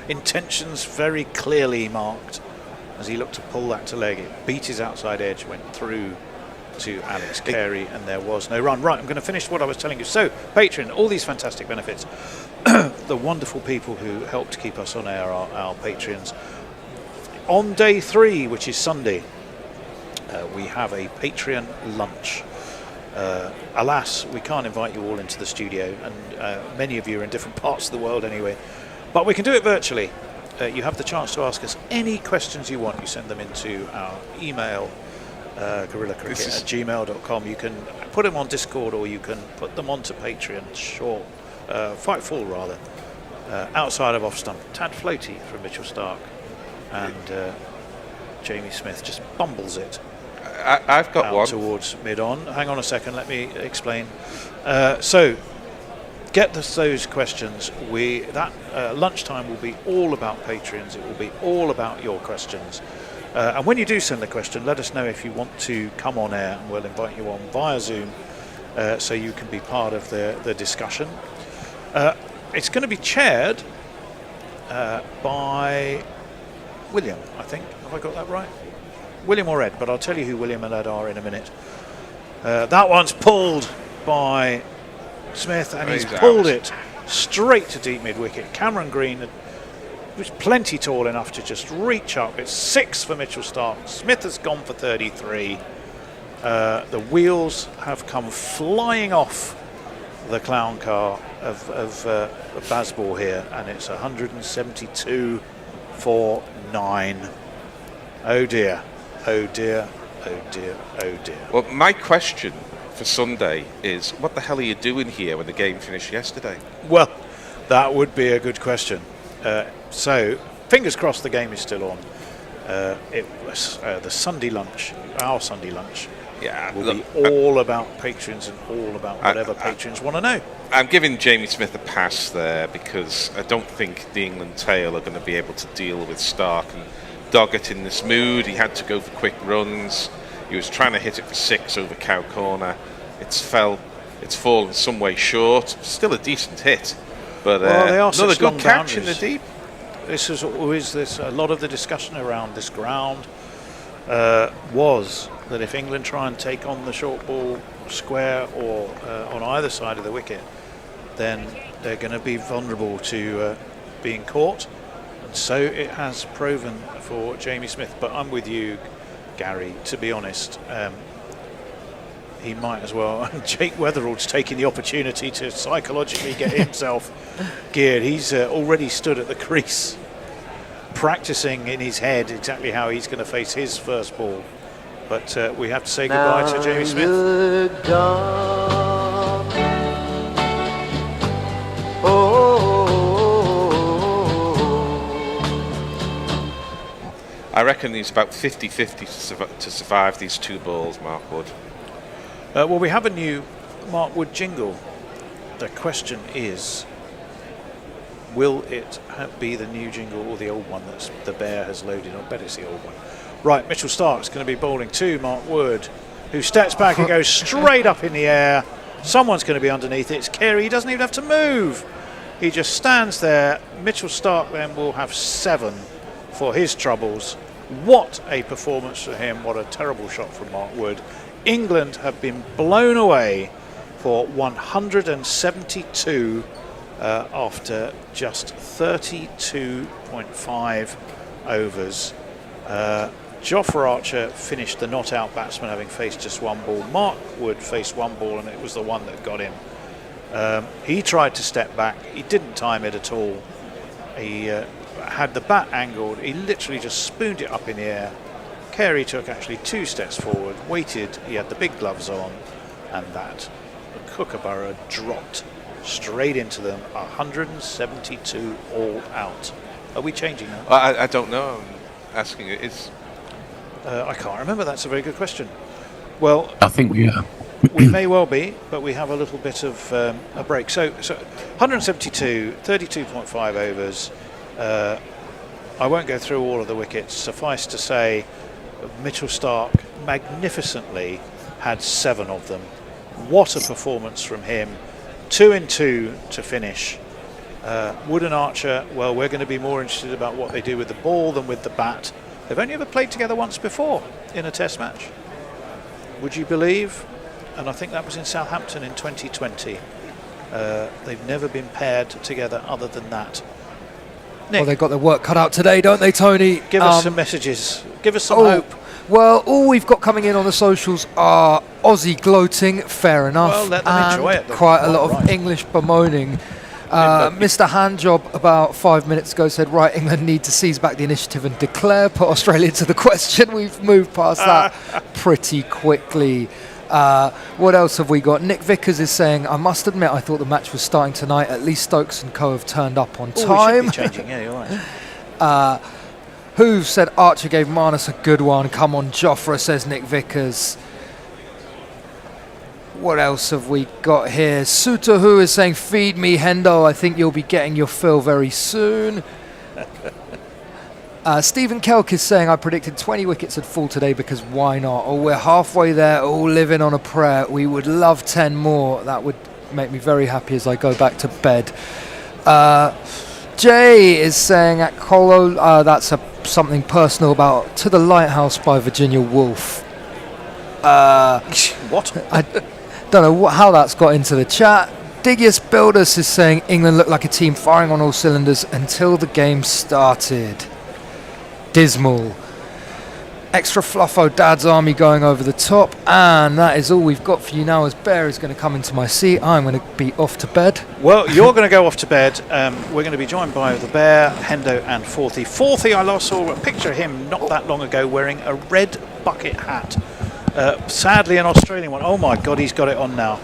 intentions very clearly marked as he looked to pull that to leg. It beat his outside edge, went through to Alex Carey, and there was no run. Right, I'm going to finish what I was telling you. So, Patreon, all these fantastic benefits. The wonderful people who help to keep us on air are our Patreons. On day 3, which is Sunday, we have a Patreon lunch. Alas, we can't invite you all into the studio, and many of you are in different parts of the world anyway. But we can do it virtually. You have the chance to ask us any questions you want. You send them into our email, guerrillacricket@gmail.com. You can put them on Discord, or you can put them onto Patreon. Sure, Fightful rather. Outside of off stump, Tad Floaty from Mitchell Stark, and Jamie Smith just bumbles it. I've got one towards mid on. Hang on a second, let me explain. So, get those questions. Lunchtime will be all about Patreons. It will be all about your questions. And when you do send the question, let us know if you want to come on air, and we'll invite you on via Zoom so you can be part of the discussion. It's going to be chaired by William, I think. Have I got that right? William or Ed, but I'll tell you who William and Ed are in a minute. That one's pulled by Smith, and he's pulled it straight to deep mid-wicket. Cameron Green was plenty tall enough to just reach up. It's 6 for Mitchell Stark. Smith has gone for 33. The wheels have come flying off the clown car of Bazball here, and it's 172 for 9. Oh dear, oh dear, oh dear, oh dear. Well, my question for Sunday is, what the hell are you doing here when the game finished yesterday? Well, that would be a good question. So, fingers crossed the game is still on. It was the Sunday lunch, our Sunday lunch. Yeah, will be all about patrons and all about whatever patrons want to know. I'm giving Jamie Smith a pass there, because I don't think the England tail are going to be able to deal with Stark and Doggett in this mood. He had to go for quick runs. He was trying to hit it for 6 over Cow Corner. It's fallen some way short. Still a decent hit, but they are another good catch in the deep. This is always a lot of the discussion around this ground was that if England try and take on the short ball square or on either side of the wicket, then they're going to be vulnerable to being caught, and so it has proven for Jamie Smith. But I'm with you, Gary, to be honest. He might as well. Jake Weatherall's taking the opportunity to psychologically get himself geared. He's already stood at the crease, practicing in his head exactly how he's going to face his first ball. But we have to say goodbye to Jamie Smith. I reckon he's about 50-50 to survive these 2 balls, Mark Wood. Well, we have a new Mark Wood jingle. The question is, will it be the new jingle or the old one that the Bear has loaded? I bet it's the old one. Right, Mitchell Stark's going to be bowling to Mark Wood, who steps back and goes straight up in the air. Someone's going to be underneath it. It's Carey. He doesn't even have to move. He just stands there. Mitchell Stark then will have 7 for his troubles. What a performance for him. What a terrible shot from Mark Wood. England have been blown away for 172 after just 32.5 overs. Jofra Archer finished the not out batsman having faced just 1 ball. Mark Wood faced 1 ball and it was the one that got him. He tried to step back. He didn't time it at all. He had the bat angled. He literally just spooned it up in the air. Carey took actually 2 steps forward, waited. He had the big gloves on, and that Kookaburra dropped straight into them. 172 all out. Are we changing now? I don't know. I'm asking it. I can't remember. That's a very good question. Well, I think we are. We may well be, but we have a little bit of a break. So 172, 32.5 overs. I won't go through all of the wickets. Suffice to say, Mitchell Stark magnificently had 7 of them. What a performance from him. 2 in 2 to finish. Wood and Archer, well, we're going to be more interested about what they do with the ball than with the bat. They've only ever played together once before in a test match. Would you believe? And I think that was in Southampton in 2020. They've never been paired together other than that. Nick, Well, they've got their work cut out today, don't they, Tony? give us some messages. Give us some hope. Well, all we've got coming in on the socials are Aussie gloating, fair enough, Well, let them and enjoy it. They're quite a quite lot of right. English bemoaning. Mr. Handjob about 5 minutes ago said, right, England need to seize back the initiative and declare, put Australia to the question. We've moved past that pretty quickly. What else have we got? Nick Vickers is saying, I must admit I thought the match was starting tonight. At least Stokes and Co have turned up on time. We should be changing, yeah, you're right. Who said Archer gave Marnus a good one? Come on, Jofra, says Nick Vickers. What else have we got here? Suter who is saying, feed me, Hendo. I think you'll be getting your fill very soon. Stephen Kelk is saying, I predicted 20 wickets would fall today because why not? Oh, we're halfway there, all living on a prayer. We would love 10 more. That would make me very happy as I go back to bed. Jay is saying at Colo, that's something personal about To the Lighthouse by Virginia Woolf. What? I don't know how that's got into the chat. Digius Builders is saying England looked like a team firing on all cylinders until the game started. Dismal. Extra fluffo Dad's Army going over the top, and that is all we've got for you now as Bear is going to come into my seat. I'm going to be off to bed. Well, you're going to go off to bed. We're going to be joined by the Bear, Hendo and Forthy. Forthy, I last saw a picture of him not that long ago wearing a red bucket hat. Sadly an Australian one. Oh my God, he's got it on now.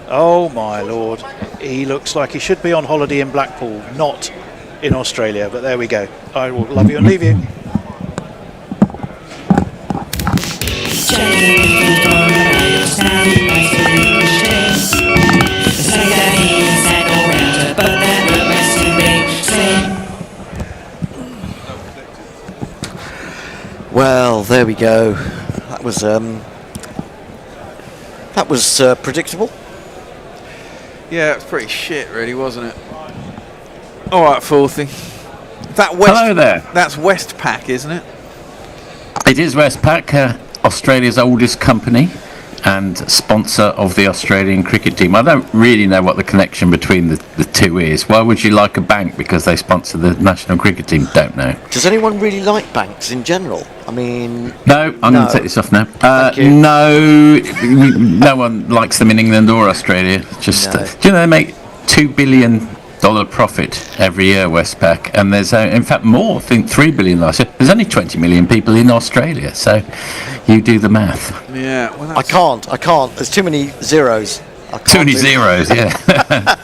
Oh my Lord. He looks like he should be on holiday in Blackpool, not in Australia, but there we go. I will love you and leave you. Well, there we go. That was predictable. Yeah, it was pretty shit, really, wasn't it? All right, Forthy. Hello there. That's Westpac, isn't it? It is Westpac, Australia's oldest company and sponsor of the Australian cricket team. I don't really know what the connection between the two is. Why would you like a bank because they sponsor the national cricket team? Don't know. Does anyone really like banks in general? I mean... No, I'm going to take this off now. No one likes them in England or Australia. Just do you know they make $2 billion profit every year, Westpac, and there's in fact more. I think $3 billion last year. There's only 20 million people in Australia, so you do the math. Yeah, well, I can't. There's too many zeros. Too many zeros, yeah.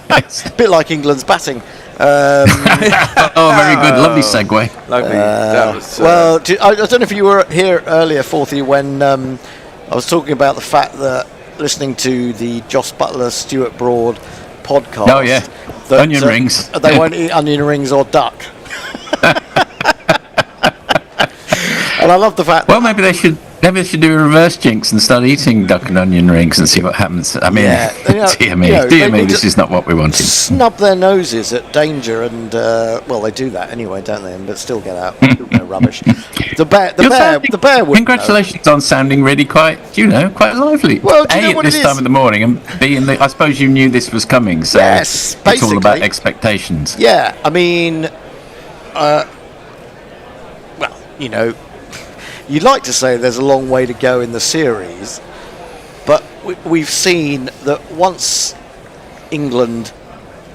A bit like England's batting. Oh, very good. Lovely segue. Lovely. That was, well, I don't know if you were here earlier, Forthy, when I was talking about the fact that listening to the Joss Butler, Stuart Broad podcast. Oh, yeah. Onion rings. They won't eat onion rings or duck. And I love the fact. Well, maybe they should do a reverse jinx and start eating duck and onion rings and see what happens. I mean, dear me, this is not what we wanted. Snub their noses at danger, and well, they do that anyway, don't they? But still get out. Rubbish. The bear. Congratulations on sounding really quite lively. Well, A, at this time of the morning, and B, I suppose you knew this was coming, so yes, it's all about expectations. Yeah, I mean, well, you'd like to say there's a long way to go in the series, but we've seen that once England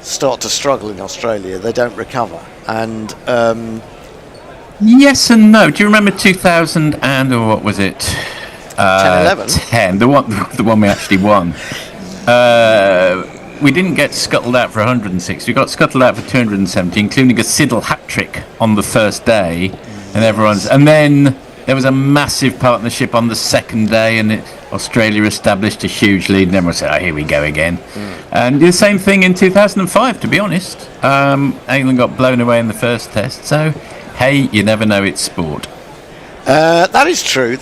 start to struggle in Australia, they don't recover. And yes and no. Do you remember 2000 and or what was it? 10-11. 10. The one we actually won. We didn't get scuttled out for 106. We got scuttled out for 270, including a Siddle hat trick on the first day, and then there was a massive partnership on the second day, and Australia established a huge lead, and everyone said, here we go again. And the same thing in 2005, to be honest. England got blown away in the first test, so, hey, you never know, it's sport. That is true.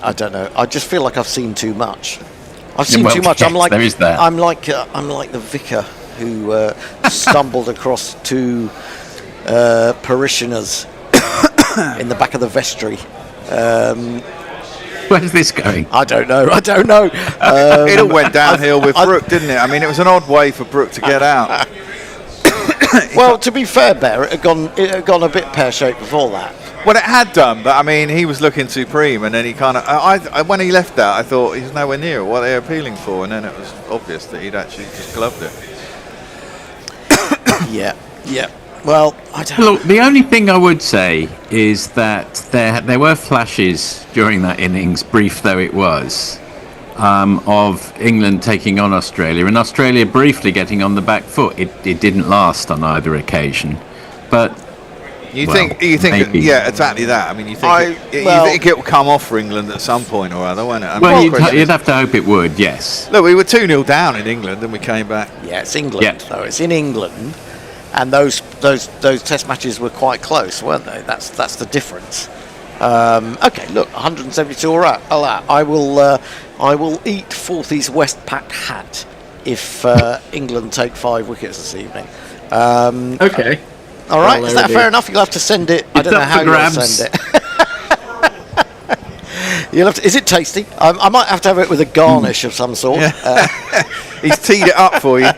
I don't know. I just feel like I've seen too much. Too much. Yes, there is that. I'm like the vicar who stumbled across two parishioners in the back of the vestry. Where's this going? I don't know. It all went downhill with Brook, didn't it? I mean, it was an odd way for Brook to get out. Well, to be fair, Bear, it had gone a bit pear-shaped before that. Well, it had done, but I mean, he was looking supreme, and then he kind of. When he left that, I thought he's nowhere near what they're appealing for, and then it was obvious that he'd actually just gloved it. Yeah. Well, I don't. Look, the only thing I would say is that there were flashes during that innings, brief though it was, of England taking on Australia, and Australia briefly getting on the back foot. It didn't last on either occasion, but. You think yeah, exactly that. I mean, you think it will come off for England at some point or other, won't it? I mean, you'd have to hope it would, yes. Look, we were 2-0 down in England, and we came back. Yeah, it's England, though. It's in England, and those Test matches were quite close, weren't they? That's the difference. Okay, look, 172 all right. I will eat Forthy's West Pack hat if England take 5 wickets this evening. Okay. All right, is that fair enough? You'll have to send it. I don't know how you'll send it. You'll have to, is it tasty? I might have to have it with a garnish of some sort. He's teed it up for you.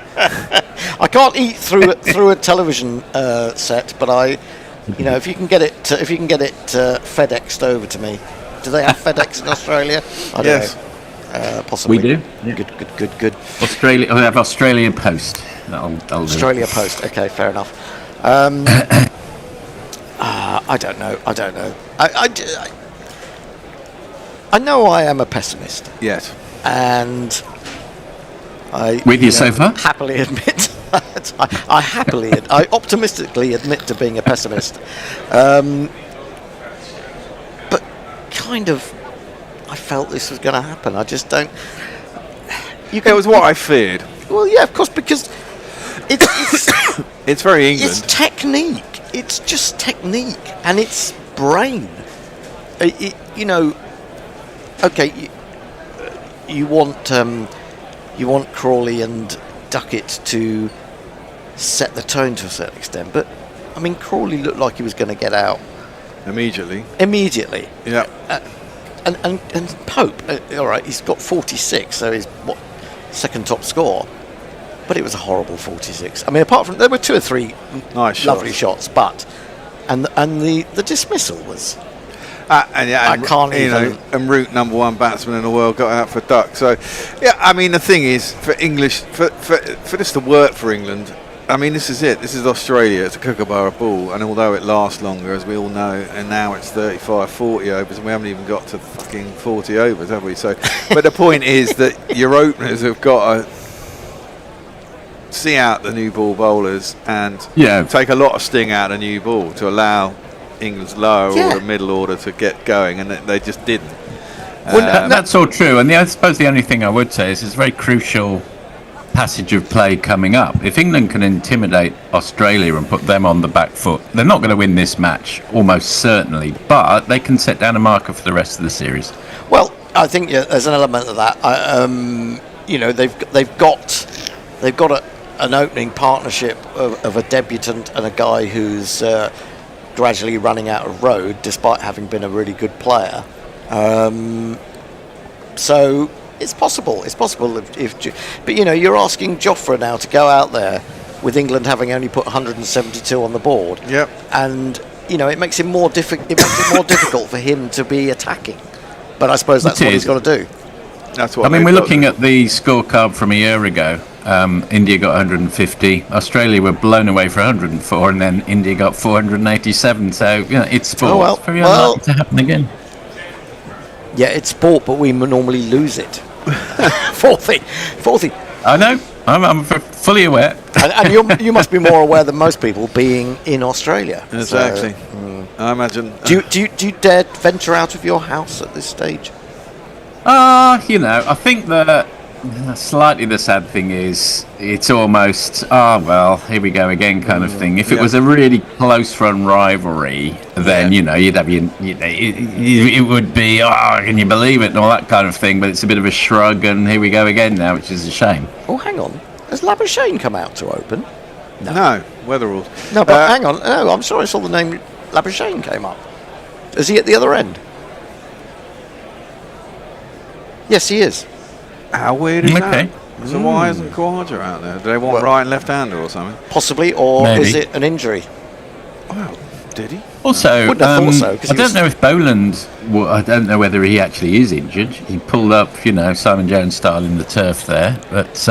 I can't eat through a television set, but if you can get it FedExed over to me. Do they have FedEx in Australia? I don't know. Possibly. We do. Yeah. Good. Australia. We have Australian Post. I'll Australia Post. Okay, fair enough. I don't know. I know I am a pessimist. Yes. And with you so far? Happily admit that. I optimistically admit to being a pessimist. But kind of, I felt this was going to happen. I just don't. It was what I feared. Well, yeah, of course, because it's it's very England. It's technique. It's just technique, and it's brain. Okay, you want Crawley and Duckett to set the tone to a certain extent, but I mean, Crawley looked like he was going to get out immediately. Yeah. And Pope, all right, he's got 46, so he's second top score. But it was a horrible 46. I mean, apart from there were 2 or 3 lovely shots, but and the dismissal was. I can't even. And Root, number 1 batsman in the world, got out for duck. So, yeah, I mean, the thing is, for this to work for England, I mean, this is it. This is Australia. It's a kookaburra ball, and although it lasts longer, as we all know, and now it's 35, 40 overs, and we haven't even got to fucking 40 overs, have we? So, but the point is that your openers have got to see out the new ball bowlers and take a lot of sting out of new ball to allow England's lower order, middle order to get going, and they just didn't. Well, that's all true, and I suppose the only thing I would say is it's a very crucial passage of play coming up. If England can intimidate Australia and put them on the back foot, they're not going to win this match, almost certainly, but they can set down a marker for the rest of the series. Well, I think there's an element of that. They've got an opening partnership of a debutant and a guy who's gradually running out of road, despite having been a really good player. So it's possible. It's possible but you're asking Jofra now to go out there with England having only put 172 on the board. Yep. And it makes it more difficult for him to be attacking. But I suppose that's what he's got to do. That's what. I mean, we're looking at the scorecard from a year ago. India got 150. Australia were blown away for 104, and then India got 487. So it's sport. It's very unlikely to happen again. Yeah, it's sport, but we normally lose it. 40. I know. I'm fully aware. and you must be more aware than most people, being in Australia. Exactly. I imagine. Do you dare venture out of your house at this stage? I think that slightly the sad thing is it's almost here we go again kind of thing. If it was a really close run rivalry, then you'd have it would be can you believe it and all that kind of thing. But it's a bit of a shrug, and here we go again now, which is a shame. Oh, hang on, has Labuschagne come out to open? No, Weatherall. No, but hang on. No, I'm sure I saw the name Labuschagne came up. Is he at the other end? Yes, he is. How weird is that? So why isn't Khawaja out there? Do they want right and left-hander or something? Possibly, or is it an injury? Well, did he? Also, I don't know if Boland. I don't know whether he actually is injured. He pulled up, Simon Jones style in the turf there. But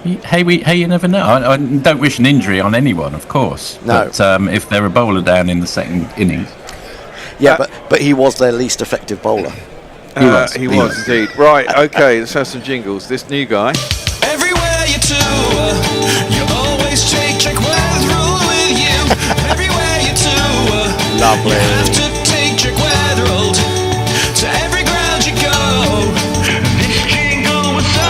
you never know. I don't wish an injury on anyone, of course. No. But if they're a bowler down in the second innings. Yeah, but he was their least effective bowler. He was indeed. Right, okay, let's have some jingles. This new guy. Everywhere you do, you always take Weatherall with you. Everywhere you do, lovely. You have to take Weatherall to every ground you go. This jingle was so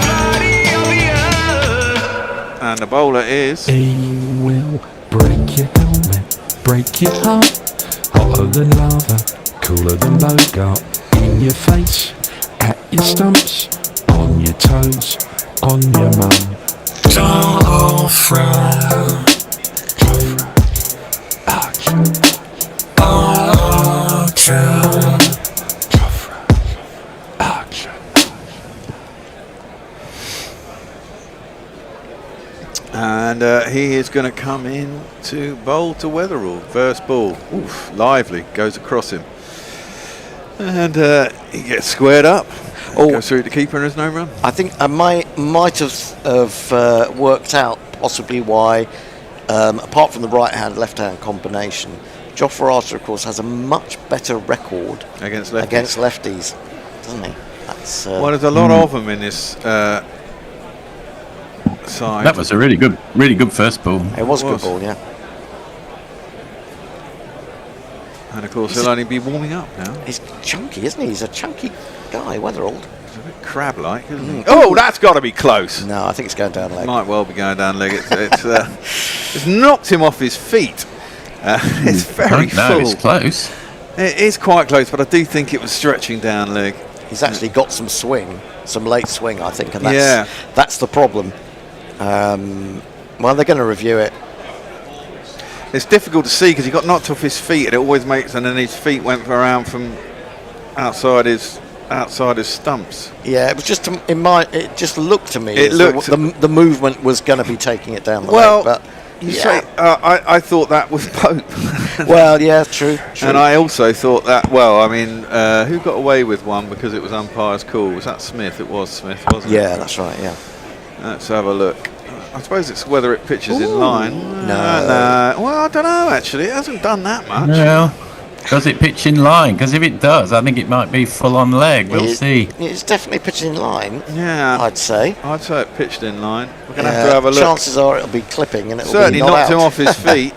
bloody obvious. And the bowler is. He will break your helmet, break your heart, hotter than lava. Cooler than Bogart, in your face, at your stumps, on your toes, on your mum. Jofra, And he is going to come in to bowl to Weatherall. First ball, lively, goes across him. And he gets squared up. Goes through the keeper and there's no run. I think I might have worked out possibly why, apart from the right-hand, left-hand combination, Jofra Archer, of course, has a much better record against lefties, doesn't he? That's there's a lot of them in this side. That was a really good first ball. It was a good ball, yeah. And of course, he'll only be warming up now. He's chunky, isn't he? He's a chunky guy, Weatherall. He's a bit crab-like, isn't he? Oh, that's got to be close. No, I think it's going down leg. Might well be going down leg. It's knocked him off his feet. It's very full. No, it's close. It is quite close, but I do think it was stretching down leg. He's actually got some swing, some late swing, I think, and that's the problem. Well, they're going to review it. It's difficult to see because he got knocked off his feet, and it always makes, and then his feet went around from outside his stumps. Yeah, it was just it just looked to me as the movement was going to be taking it down the leg. But say I thought that was Pope. Well, yeah, true. And I also thought that. Well, I mean, who got away with one because it was umpire's call? Was that Smith? It was Smith, wasn't it? Yeah, that's right. Yeah. Let's have a look. I suppose it's whether it pitches in line. No. Well, I don't know, actually. It hasn't done that much. Well, Does it pitch in line? Because if it does, I think it might be full on leg. We'll see. It's definitely pitching in line. Yeah, I'd say. I'd say it pitched in line. We're going to have a look. Chances are it'll be clipping and it'll certainly be not knocked out. him off his feet.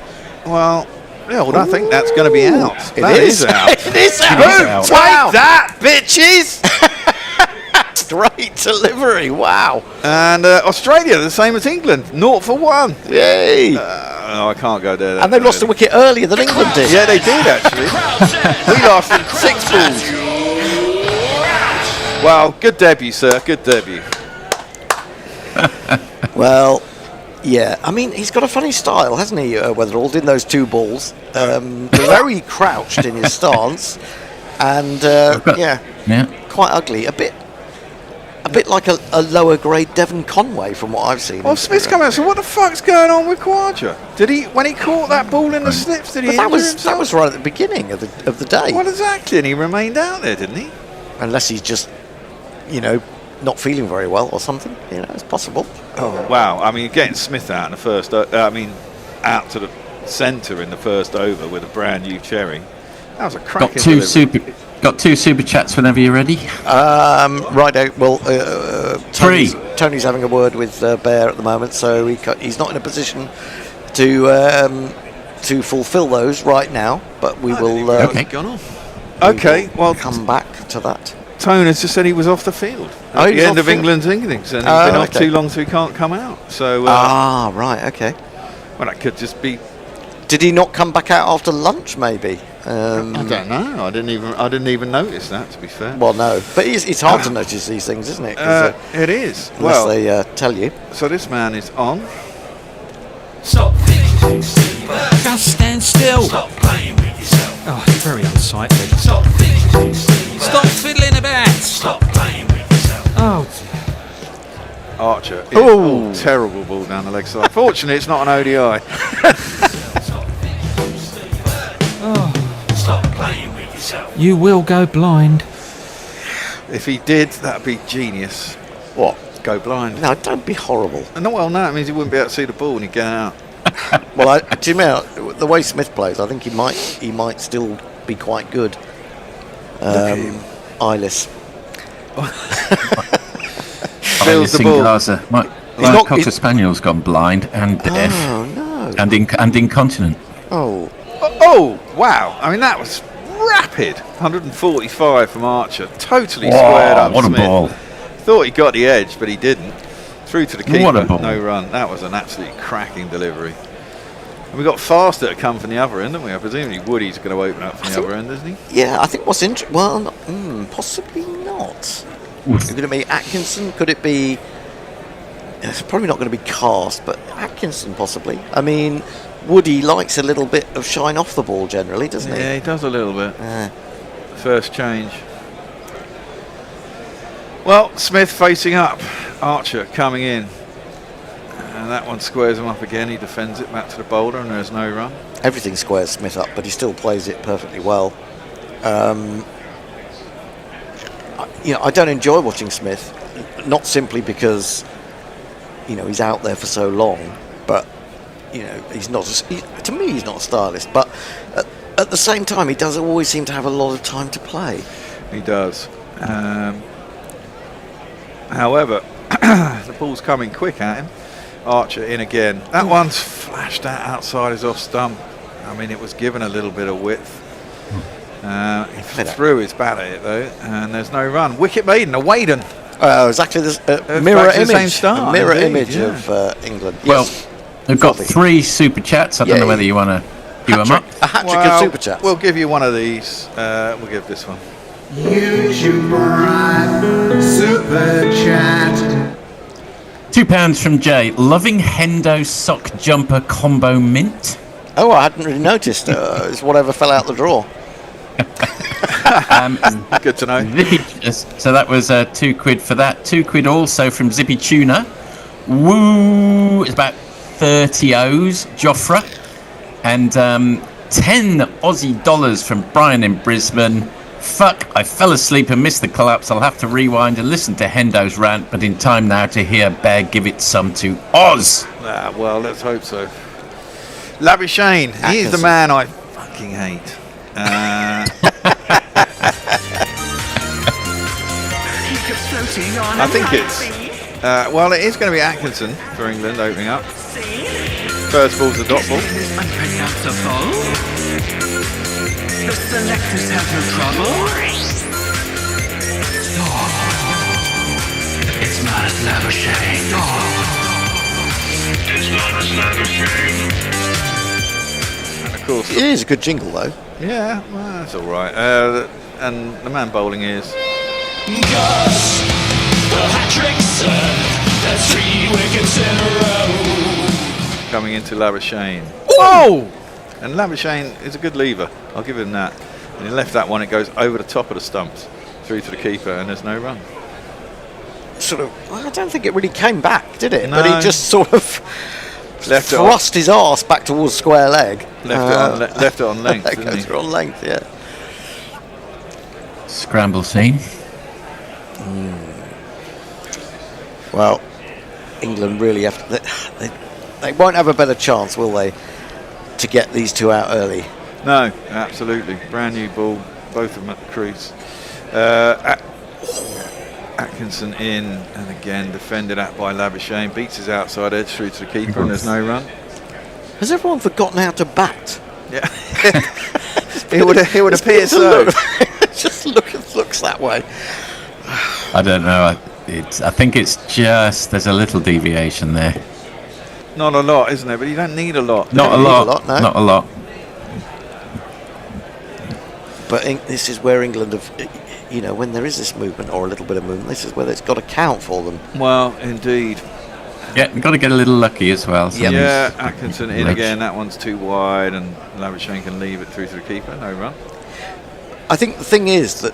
Well, I think that's going to be out. That is out. It is out. Boom, Wow. take that, bitches! Great delivery. Wow. And Australia, the same as England, 0-for-1. Yay! No, I can't go there. And they lost a wicket earlier than England did. Yeah, they did actually. We lost in 6 balls. Wow, good debut, sir. Good debut. Well, yeah. I mean, he's got a funny style, hasn't he, Weatherald, in those 2 balls. Very crouched in his stance. And, quite ugly. A bit like a lower grade Devon Conway from what I've seen. Well, Smith's come out and said, what the fuck's going on with Khawaja? Did he, when he caught that ball in the slips, did he injure himself? That was right at the beginning of the day. Well, exactly, and he remained out there, didn't he? Unless he's just, not feeling very well or something. It's possible. Oh, wow. I mean, getting Smith out in the first, out to the centre in the first over with a brand new cherry. That was a cracking delivery. Got 2 super chats whenever you're ready. Right out. Well, 3. Tony's having a word with Bear at the moment, so he's not in a position to fulfil those right now. But we will. Gone off. Okay, well, come back to that. Tone has just said he was off the field at the end of England's innings, and he's been off too long, so he can't come out. So. Right. Okay. Well, that could just be. Did he not come back out after lunch? Maybe. I don't know. I didn't even notice that. To be fair. Well, no, but it's hard to notice these things, isn't it? It is. Unless they tell you. So this man is on. Stop fidgeting, Steve. Just stand still. Stop playing with yourself. Oh, very unsightly. Stop fidgeting, Steve. Stop fiddling about. Stop playing with yourself. Oh. Archer. Oh, terrible ball down the leg side. Fortunately, it's not an ODI. Stop playing with yourself. You will go blind. If he did, that'd be genius. What? Go blind. No, don't be horrible. No, it means he wouldn't be able to see the ball when he get out. Well, do you know the way Smith plays? I think he might still be quite good. Eyeless. Fills the ball. My Cocker Spaniel's gone blind and deaf. Oh no. And incontinent. Oh, wow. I mean, that was rapid. 145 from Archer. Totally squared up. What a Smith. ball. Thought he got the edge, but he didn't. Through to the keeper. What a ball. No run. That was an absolutely cracking delivery. And we got faster to come from the other end, haven't we? I presume Woody's going to open up from the other end, isn't he? Yeah, I think what's interesting. Well, possibly not. Could it be Atkinson? Could it be? It's probably not going to be Cast, but Atkinson possibly. I mean, Woody likes a little bit of shine off the ball generally, doesn't he? Yeah, he does a little bit. First change. Well, Smith facing up. Archer coming in. And that one squares him up again. He defends it back to the bowler and there's no run. Everything squares Smith up, but he still plays it perfectly well. I don't enjoy watching Smith, not simply because he's out there for so long, but he's not. To me, he's not a stylist. But at the same time, he does always seem to have a lot of time to play. He does. However, the ball's coming quick at him. Archer in again. That one's flashed out outside his off stump. I mean, it was given a little bit of width. He threw his bat at it though, and there's no run. Wicket maiden, a Waden. Exactly this mirror image. Mirror image of England. Well, we've got 3 super chats. I don't know whether you want to give them up. A hat trick of super chats. We'll give you one of these. We'll give this one. YouTube super chat. £2 from Jay. Loving Hendo sock jumper combo mint. Oh, I hadn't really noticed. It's whatever fell out the drawer. Good to know. So that was £2 for that. £2 also from Zippy Tuna. Woo! It's about 30 O's. Joffre. And 10 Aussie dollars from Brian in Brisbane. Fuck, I fell asleep and missed the collapse. I'll have to rewind and listen to Hendo's rant, but in time now to hear Bear give it some to Oz. Well, let's hope so. Labby Shane, he's the man I fucking hate. I think it's well, it is going to be Atkinson for England opening up. First ball's a dot ball. The selectors have no trouble. It's not as lavishing. It's not as lavishing. And of course, it is a good jingle though. Yeah, well, that's all right. And the man bowling is. Gus, the hat-trick served. That's 3 wickets in a row. Coming into Labuschagne. Whoa! And Labuschagne is a good lever. I'll give him that. And he left that one. It goes over the top of the stumps, through to the keeper, and there's no run. Sort of. Well, I don't think it really came back, did it? No. But he just sort of left thrust his arse back towards square leg. Left it on length. That didn't goes he? on length, yeah. Scramble scene. Well, England really have to, they won't have a better chance, will they, to get these two out early? No, absolutely. Brand new ball, both of them at the crease. Atkinson in, and again defended at by Labuschagne. Beats his outside edge through to the keeper, and there's no run. Has everyone forgotten how to bat? Yeah. it would appear so. Just looks that way. I don't know. I think it's just there's a little deviation there. Not a lot, isn't there? But you don't need a lot. Not a lot. No. Not a lot. But this is where England have, when there is this movement or a little bit of movement, this is where it's got to count for them. Well, indeed. Yeah, you've got to get a little lucky as well. Yeah, Atkinson in again. That one's too wide, and Labuschagne can leave it through to the keeper. No run. I think the thing is that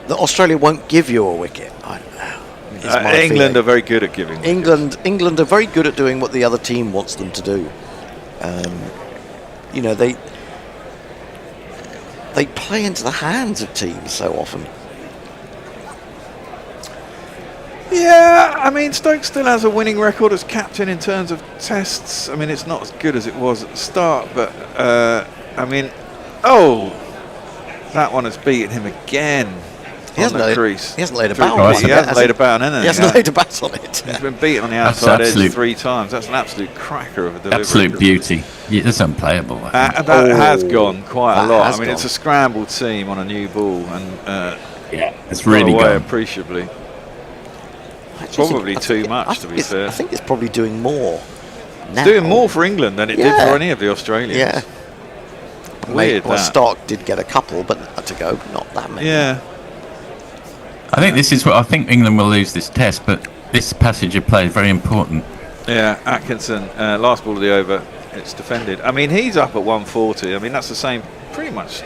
that Australia won't give you a wicket. England are very good at giving. England are very good at doing what the other team wants them to do. They play into the hands of teams so often. Yeah, I mean, Stokes still has a winning record as captain in terms of tests. I mean, it's not as good as it was at the start, but I mean, that one has beaten him again. He hasn't laid a bat on it. He hasn't laid a bat on anything. He hasn't laid a bat on it. He's been beaten on the outside edge 3 times. That's an absolute cracker of a delivery. Absolute beauty. Yeah, it's unplayable. That has gone quite a lot. I mean, it's a scrambled seam on a new ball, and it's really gone away gone appreciably. Probably too much, to be fair. I think it's probably doing more now. It's doing more for England than it did for any of the Australians. Yeah. Weird. Well, Stark did get a couple, but to go, not that many. Yeah. I think this is what I think England will lose this test, but this passage of play is very important. Yeah, Atkinson, last ball of the over, it's defended. I mean, he's up at 140. I mean, that's the same, pretty much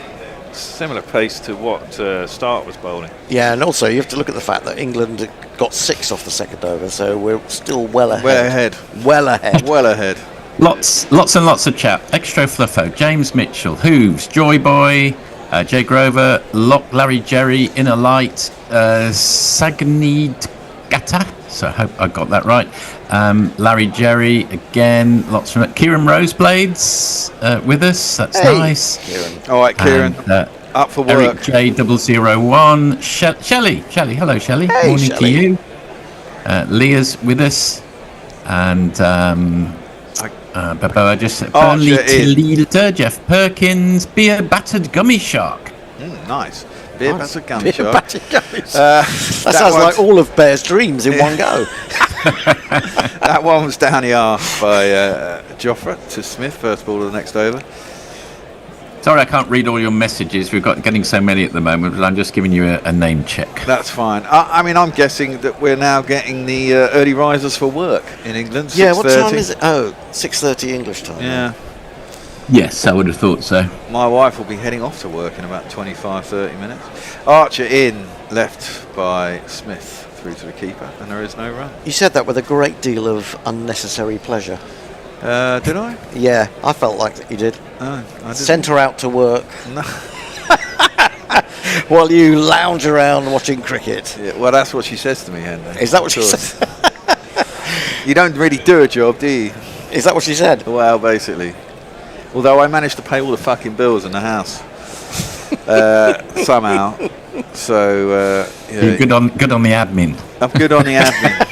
similar pace to what Stark was bowling. Yeah, and also you have to look at the fact that England got 6 off the second over, so we're still well ahead. Well ahead. Lots and lots of chat. Extra Fluffo, James Mitchell, Hooves, Joy Boy, Jay Grover, Larry Jerry, Inner Light, Sagneed Gata, so I hope I got that right. Larry Jerry, again, lots from it. Kieran Roseblades with us, that's nice. Kieran. All right, Kieran, up for work. Eric J001, Shelley, hello Shelley, hey, morning Shelley. to you. Leah's with us, and Burnley Tilida, Jeff Perkins, Beer Battered Gummy Shark. Nice. Beer Battered Gummy Shark. That sounds like all of Bear's dreams in one go. That one was down the arse by Joffre to Smith, first ball of the next over. Sorry, I can't read all your messages. We've got getting so many at the moment, but I'm just giving you a name check. That's fine. I mean, I'm guessing that we're now getting the early risers for work in England. Yeah, what time is it? 6:30 English time. Yeah. Yes, I would have thought so. My wife will be heading off to work in about 25-30 minutes. Archer in, left by Smith through to the keeper, and there is no run. You said that with a great deal of unnecessary pleasure. Did I? Yeah, I felt like that you did. I didn't. Sent her out to work. No. While you lounge around watching cricket. Yeah, well, that's what she says to me, Henry. Is that what she said? You don't really do a job, do you? Is that what she said? Well, basically. Although I managed to pay all the fucking bills in the house somehow. So You're good on the admin. I'm good on the admin.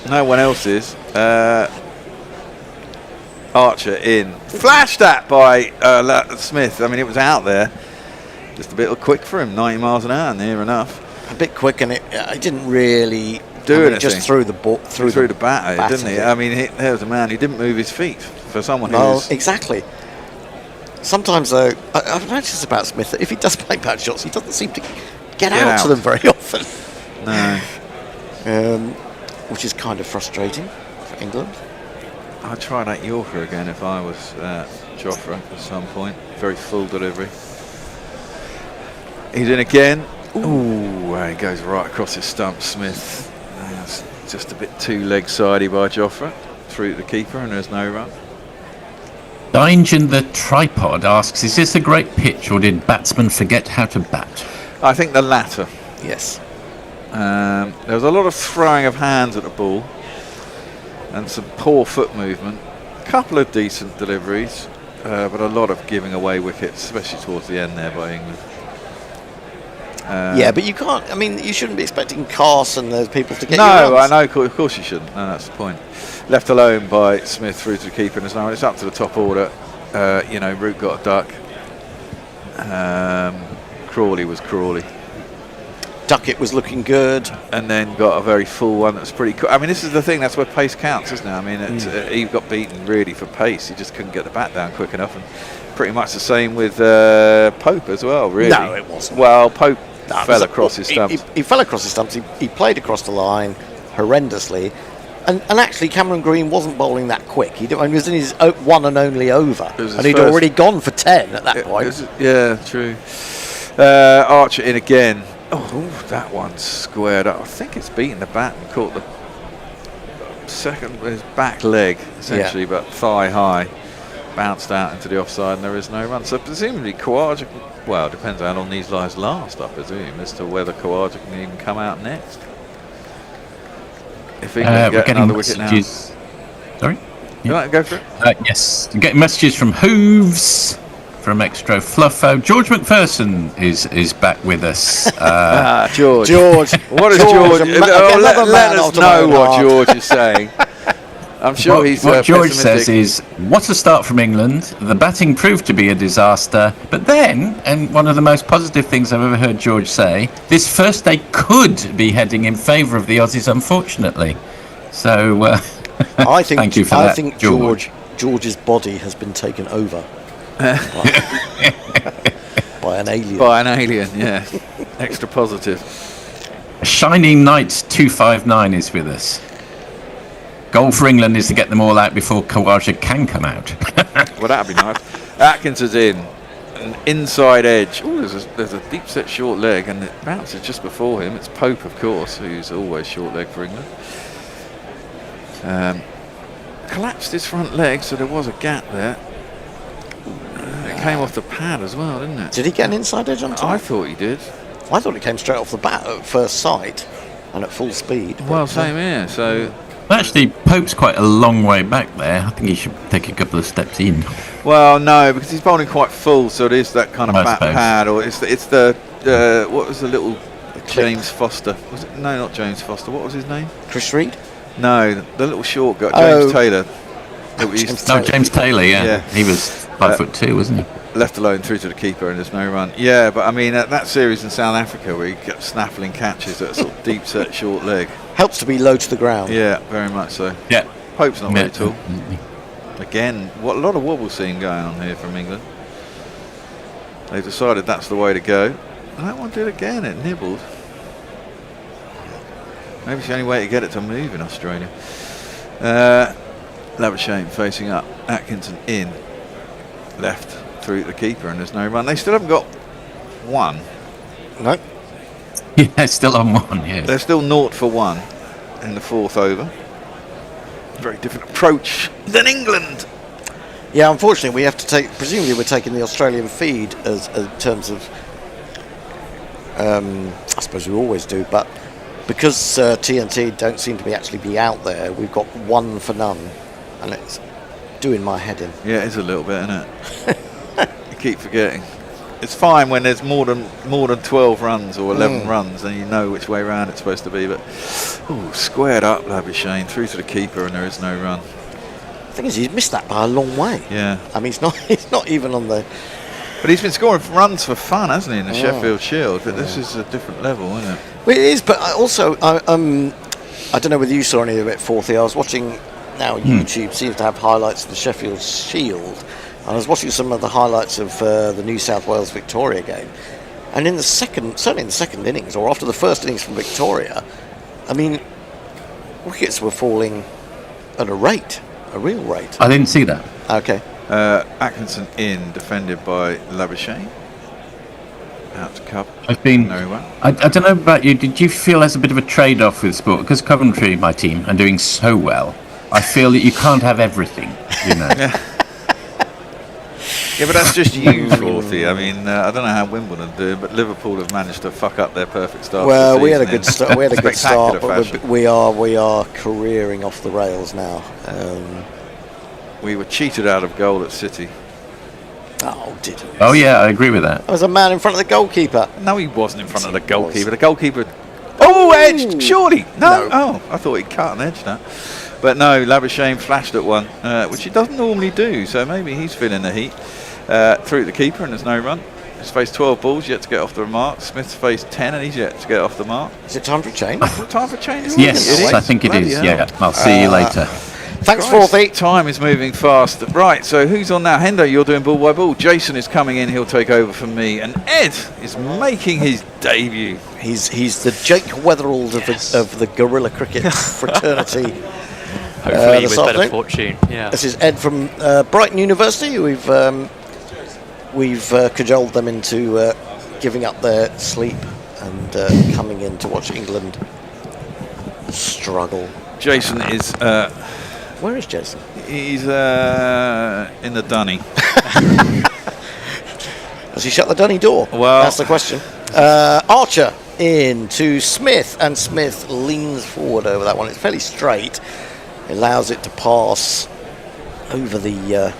No one else is. Archer in. Flashed at by Smith. I mean, it was out there. Just a bit quick for him. 90 miles an hour, near enough. A bit quick, and it didn't really do anything. Just threw the ball through the bat, didn't he? I mean, there was a man who didn't move his feet for someone who. Well, exactly. Sometimes, though, I've noticed this about Smith that if he does play bad shots, he doesn't seem to get out to them very often. No. Which is kind of frustrating for England. I'd try that Yorker again if I was Jofra at some point. Very full delivery. He's in again. Ooh, he goes right across his stump, Smith. That's just a bit too leg-sidey by Jofra. Through the keeper, and there's no run. Dingen the Tripod asks, is this a great pitch, or did batsmen forget how to bat? I think the latter. Yes. There was a lot of throwing of hands at the ball and some poor foot movement. A couple of decent deliveries, but a lot of giving away wickets, especially towards the end there by England. Yeah, but you can't. I mean, you shouldn't be expecting Carson and those people to get. No, I know. Of course you shouldn't. No, that's the point. Left alone by Smith through to the keeper, and it's up to the top order. Root got a duck. Crawley was Crawley. Duckett was looking good, and then got a very full one that was pretty cool. I mean, this is the thing. That's where pace counts, isn't it? I mean, he got beaten really for pace. He just couldn't get the bat down quick enough, and pretty much the same with Pope as well. Really? No, it wasn't. Well, Pope fell across his stumps. He fell across his stumps. He played across the line horrendously, and actually Cameron Green wasn't bowling that quick. He was in his one and only over, and he'd already gone for 10 at that point. Yeah, true. Archer in again. Oh, that one's squared up. I think it's beaten the bat and caught the second with his back leg, essentially, but thigh high. Bounced out into the offside, and there is no run. So presumably Khawaja, well, it depends how long these lies last, I presume, as to whether Khawaja can even come out next. If he can get another wicket now. Sorry? You want to go for it? Yes. I'm getting messages from Hooves, from Extra Fluffo. George McPherson is back with us. George. What is George? Let us know what George is saying. I'm sure what George says is, what a start from England. The batting proved to be a disaster. But then, and one of the most positive things I've ever heard George say, this first day could be heading in favour of the Aussies, unfortunately. So, I think, thank you for that, I think George's body has been taken over by an alien. By an alien, yeah. Extra positive. Shining Knight 259 is with us. Goal for England is to get them all out before Khawaja can come out. Well, that'd be nice. Atkins is in. An inside edge. Oh, there's a deep set short leg, and it bounces just before him. It's Pope, of course, who's always short leg for England. Collapsed his front leg, so there was a gap there. It came off the pad as well, didn't it? Did he get an inside edge on top? I thought he did. I thought it came straight off the bat at first sight and at full speed. Well, same here. So. Actually, Pope's quite a long way back there. I think he should take a couple of steps in. Well, no, because he's bowling quite full, so it is that kind of back pad, or it's the what was the little James Foster? Was it? No, not James Foster. What was his name? Chris Reed? No, the little short guy, James Taylor. James Taylor, yeah. He was 5'2", wasn't he? Left alone through to the keeper, and there's no run. Yeah, but I mean, that series in South Africa where he kept snaffling catches at sort of deep set short leg. Helps to be low to the ground. Yeah, very much so. Yeah. Pope's not very tall. Again, a lot of wobble scene going on here from England. They've decided that's the way to go. And that one did again, it nibbled. Maybe it's the only way to get it to move in Australia. Labuschagne facing up. Atkinson in. Left through the keeper, and there's no run. They still haven't got one. No. Yeah, still on one, yeah. They're still 0 for 1 in the 4th over. Very different approach than England. Yeah, unfortunately, we have to take. Presumably, we're taking the Australian feed as in terms of. I suppose we always do, but because TNT don't seem to be actually out there, we've got 1 for none, and it's doing my head in. Yeah, it is a little bit, isn't it? You keep forgetting. It's fine when there's more than 12 runs or 11 runs, and you know which way round it's supposed to be. But squared up, Labuschagne through to the keeper, and there is no run. The thing is, he's missed that by a long way. Yeah. I mean, he's not even on the. But he's been scoring runs for fun, hasn't he, in the Sheffield Shield? But this is a different level, isn't it? Well, it is, but I don't know whether you saw any of it, Forthy. I was watching now. YouTube seems to have highlights of the Sheffield Shield. I was watching some of the highlights of the New South Wales Victoria game, and certainly in the second innings, or after the first innings from Victoria, I mean, wickets were falling at a real rate. I didn't see that. Okay. Atkinson in, defended by Labuschagne. Out to Cub. I've been. Very well. I don't know about you. Did you feel there's a bit of a trade-off with sport? Because Coventry, my team, are doing so well. I feel that you can't have everything. You know. Yeah, but that's just you, Forthy. I mean, I don't know how Wimbledon do, but Liverpool have managed to fuck up their perfect start. Well, we had a good start. We had a good start, but fashion. we are careering off the rails now. We were cheated out of goal at City. Oh, did we? Oh yeah, I agree with that. There was a man in front of the goalkeeper. No, he wasn't in front of the goalkeeper. The goalkeeper. Oh, edged! Surely no. Oh, I thought he'd cut and edge that. But no, Labuschagne flashed at one, which he doesn't normally do. So maybe he's feeling the heat. Through the keeper, and there's no run. He's faced 12 balls, yet to get off the mark. Smith's faced 10, and he's yet to get off the mark. Is it time for a change? Time for a change? Yes, I think it is. Yeah, I'll see you later. Thanks, Forthy. Time is moving fast. Right, so who's on now? Hendo, you're doing ball by ball. Jason is coming in. He'll take over from me. And Ed is making his debut. He's the Jake Weatherald of the Guerrilla Cricket fraternity. Hopefully with better fortune. Yeah. This is Ed from Brighton University. We've cajoled them into giving up their sleep and coming in to watch England struggle. Jason is. Where is Jason? He's in the dunny. Has he shut the dunny door? Well, that's the question. Archer in to Smith, and Smith leans forward over that one. It's fairly straight. Allows it to pass over the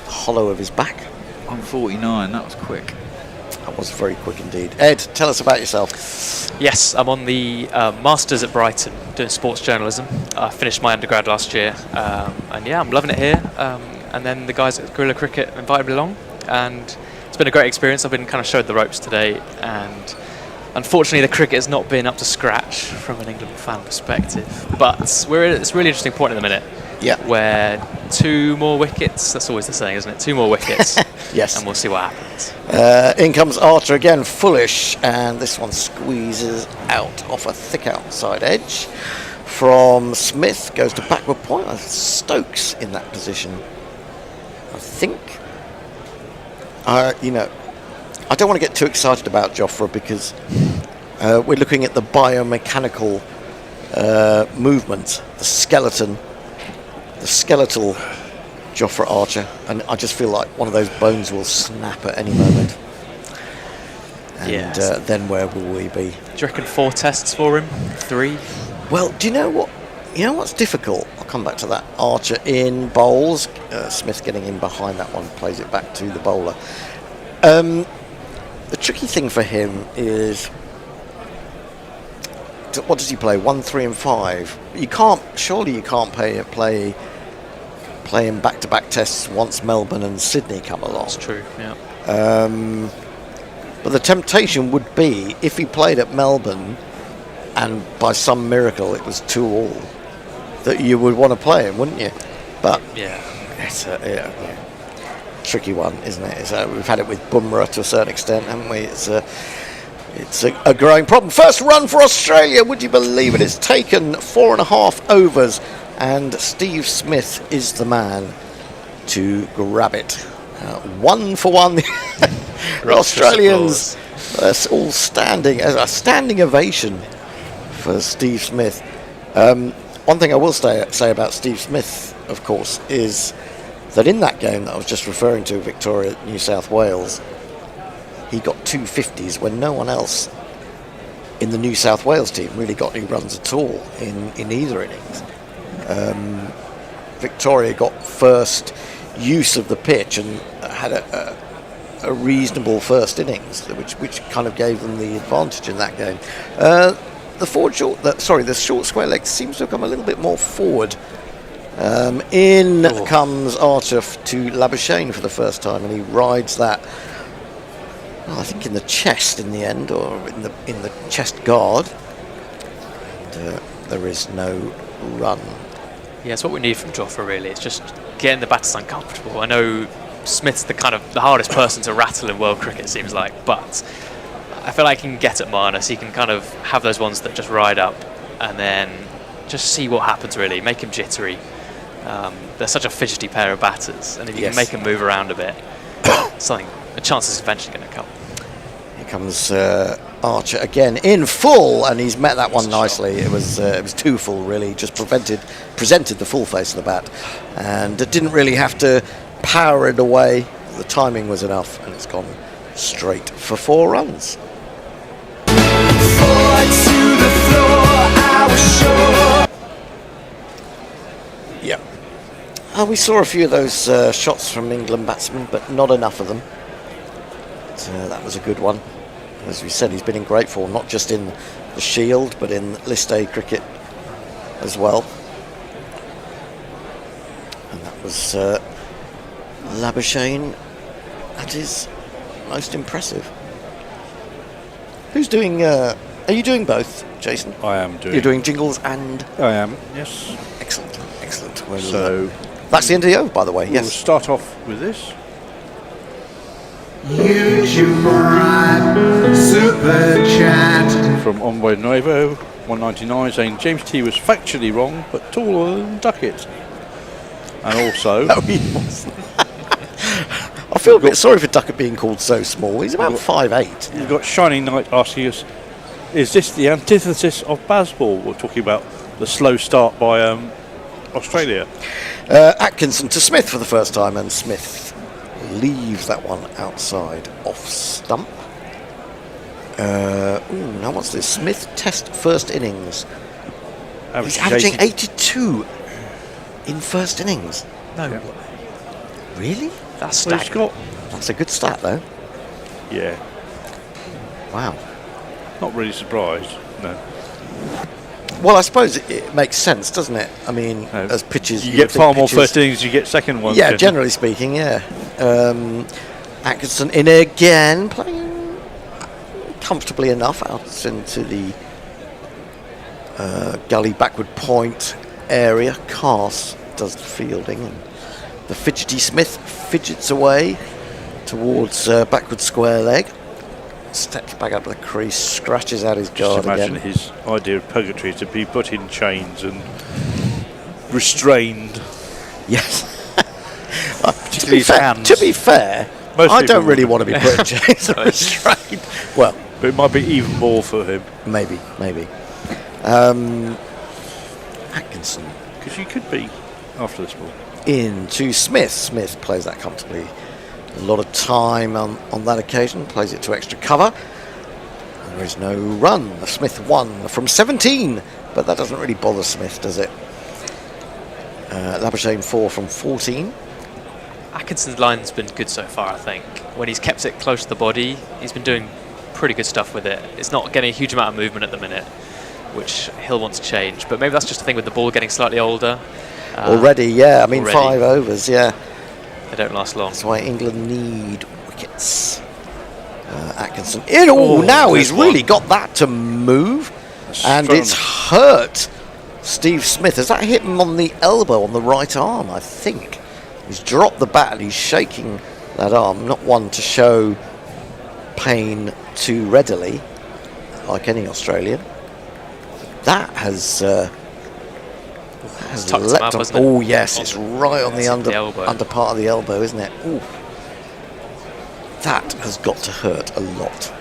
hollow of his back. 149, that was quick. That was very quick indeed. Ed, tell us about yourself. Yes, I'm on the Masters at Brighton doing sports journalism. I finished my undergrad last year, and yeah, I'm loving it here. And then the guys at Guerrilla Cricket invited me along, and it's been a great experience. I've been kind of showed the ropes today, and unfortunately the cricket has not been up to scratch from an England fan perspective. But it's a really interesting point in the minute. Yeah. Where 2 more wickets, that's always the saying, isn't it? 2 more wickets. Yes. And we'll see what happens. In comes Archer again, foolish, and this one squeezes out off a thick outside edge. From Smith, goes to backward point. Stokes in that position, I think. I don't want to get too excited about Jofra because we're looking at the biomechanical movement, the skeletal Jofra Archer, and I just feel like one of those bones will snap at any moment. And then where will we be? Do you reckon 4 tests for him? 3? Well, do you know what? You know what's difficult? I'll come back to that. Archer in bowls. Smith getting in behind that one, plays it back to the bowler. The tricky thing for him is, what does he play? 1, 3, and 5. Surely you can't play him back-to-back tests once Melbourne and Sydney come along. That's true. Yeah. But the temptation would be if he played at Melbourne, and by some miracle it was 2-2, that you would want to play him, wouldn't you? But it's a tricky one, isn't it? We've had it with Bumrah to a certain extent, haven't we? It's a growing problem. First run for Australia, would you believe it? It's taken 4.5 overs, and Steve Smith is the man to grab it. 1 for 1. The Australians all standing, as a standing ovation for Steve Smith. One thing I will say about Steve Smith, of course, is that in that game that I was just referring to, Victoria, New South Wales, he got 2 50s when no one else in the New South Wales team really got any runs at all in either innings. Victoria got first use of the pitch and had a reasonable first innings, which kind of gave them the advantage in that game. The short square leg seems to have come a little bit more forward. In comes Archer to Labuschagne for the first time, and he rides that. Well, I think in the chest in the end, or in the chest guard. And, there is no run. Yeah, it's what we need from Jofra really. It's just getting the batters uncomfortable. I know Smith's the hardest person to rattle in world cricket, it seems like, but I feel like he can get at Marnus. He can kind of have those ones that just ride up and then just see what happens really, make him jittery. They're such a fidgety pair of batters, and if you can make him move around a bit, a chance is eventually going to come. Here comes Archer again in full, and he's met that one nicely. It was too full really, just presented the full face of the bat, and it didn't really have to power it away. The timing was enough, and it's gone straight for 4 runs. Yeah. We saw a few of those shots from England batsmen, but not enough of them. But, that was a good one. As we said, he's been in great form, not just in the Shield, but in List A cricket as well. And that was Labuschagne at his most impressive. Who's doing... are you doing both, Jason? I am doing... You're doing jingles and... I am, yes. Excellent, excellent. Well, so... that's the end of the over, by the way, yes. We'll start off with this. YouTube Rap Super Chat From Envoy Nuevo 199 saying James T was factually wrong but taller than Duckett. And also... No, he wasn't. I feel a bit sorry for Duckett being called so small. He's about 5'8". You've got Shining Knight asking us, is this the antithesis of baseball? We're talking about the slow start by Australia. Atkinson to Smith for the first time, and Smith leaves that one outside off stump. Now what's this? Smith Test first innings. He's averaging 82 in first innings. No. Yeah. Really? That's staggering. That's a good stat though. Yeah. Wow. Not really surprised, no. Well, I suppose it makes sense, doesn't it? I mean, as pitches... You get far more first innings, you get second ones. Yeah, generally speaking, yeah. Atkinson in again, playing comfortably enough out into the gully backward point area. Cars does the fielding, and the fidgety Smith fidgets away towards backward square leg. Steps back up the crease, scratches out his guard imagine again. his idea of purgatory to be put in chains and restrained. Yes. Particularly to be fair, I don't really want to be put in chains and restrained. Well, but it might be even more for him. Maybe. Atkinson. Because you could be after this ball. Into Smith. Smith plays that comfortably. A lot of time on that occasion, plays it to extra cover. There is no run. Smith won from 17, but that doesn't really bother Smith, does it? Labuschagne 4 from 14. Atkinson's line's been good so far, I think. When he's kept it close to the body, he's been doing pretty good stuff with it. It's not getting a huge amount of movement at the minute, which he'll want to change. But maybe that's just a thing with the ball getting slightly older. Already, yeah. I mean, 5 overs, yeah. They don't last long. That's why England need wickets. Atkinson in. Oh, now he's really got that to move. And it's hurt Steve Smith. Has that hit him on the elbow on the right arm, I think? He's dropped the bat and he's shaking that arm. Not one to show pain too readily, like any Australian. That has leapt on. Oh yes, it's right on the under part of the elbow, isn't it? Ooh. That has got to hurt a lot.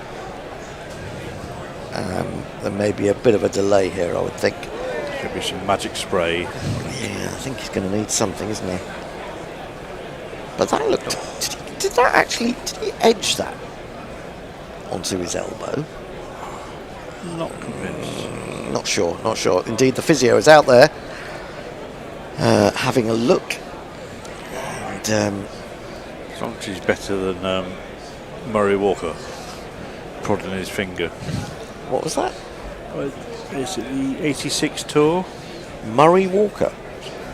There may be a bit of a delay here, I would think. Could be some magic spray. Yeah, I think he's going to need something, isn't he? But that looked... Did he edge that onto his elbow? Not convinced. Not sure. Indeed, the physio is out there. having a look. And as long as he's better than Murray Walker, prodding his finger. What was that? Is it the 86 tour? Murray Walker?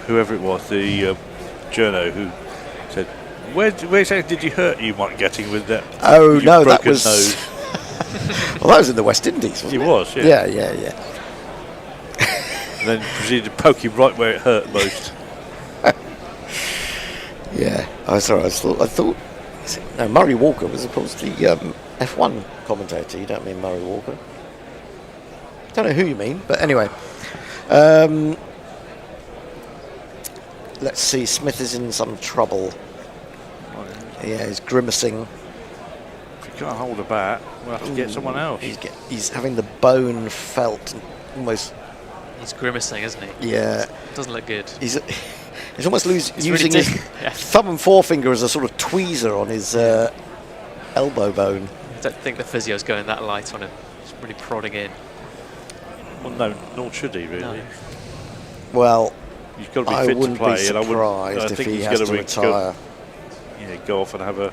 Whoever it was, the journo who said, where exactly did you hurt you, Mike, getting with that? Oh, no, that broken was... nose? Well, that was in the West Indies, wasn't it? It was, yeah. Yeah. And then proceeded to poke him right where it hurt most. Yeah, I thought. No, Murray Walker was, of course, the F1 commentator. You don't mean Murray Walker? Don't know who you mean, but anyway. Let's see. Smith is in some trouble. Yeah, he's grimacing. If he can't hold a bat, we'll have to get someone else. He's having the bone felt, almost. He's grimacing, isn't he? Yeah. Doesn't look good. He's almost using really his thumb and forefinger as a sort of tweezer on his elbow bone. I don't think the physio's going that light on him. He's really prodding in. Well, no, nor should he really. No. Well, he's got to be I fit to wouldn't play, be and surprised if he has to retire. Go off and have a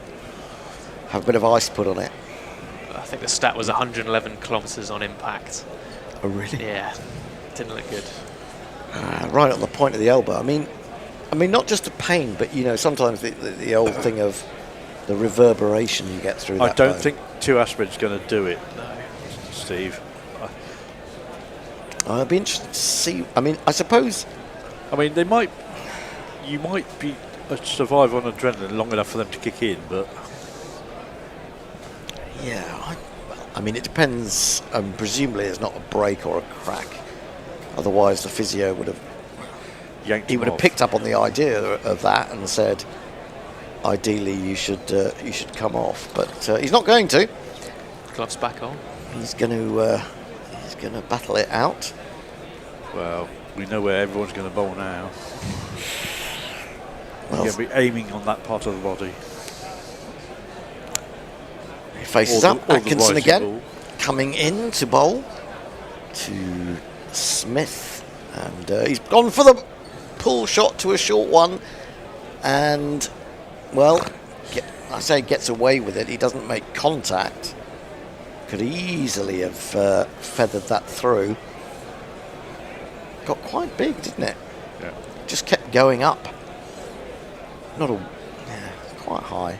bit of ice put on it. I think the stat was 111 kilometres on impact. Oh, really? Yeah, didn't look good. Right on the point of the elbow. I mean, not just the pain, but sometimes the old thing of the reverberation you get through. I don't think Two Aspin's going to do it. No, Steve. I'd be interested to see. I mean, I suppose. I mean, you might be survive on adrenaline long enough for them to kick in, but yeah, I mean, it depends. Presumably, it's not a break or a crack. Otherwise, the physio would have yanked. He would have picked up on the idea of that and said, ideally, you should come off. But he's not going to. Gloves back on. He's going to battle it out. Well, we know where everyone's going to bowl now. Well, You're going to be aiming on that part of the body. He faces up. Atkinson again, coming in to bowl to Smith, and he's gone for the pull shot to a short one, and well, gets away with it. He doesn't make contact. Could easily have feathered that through. Got quite big, didn't it? Yeah. Just kept going up. Quite high.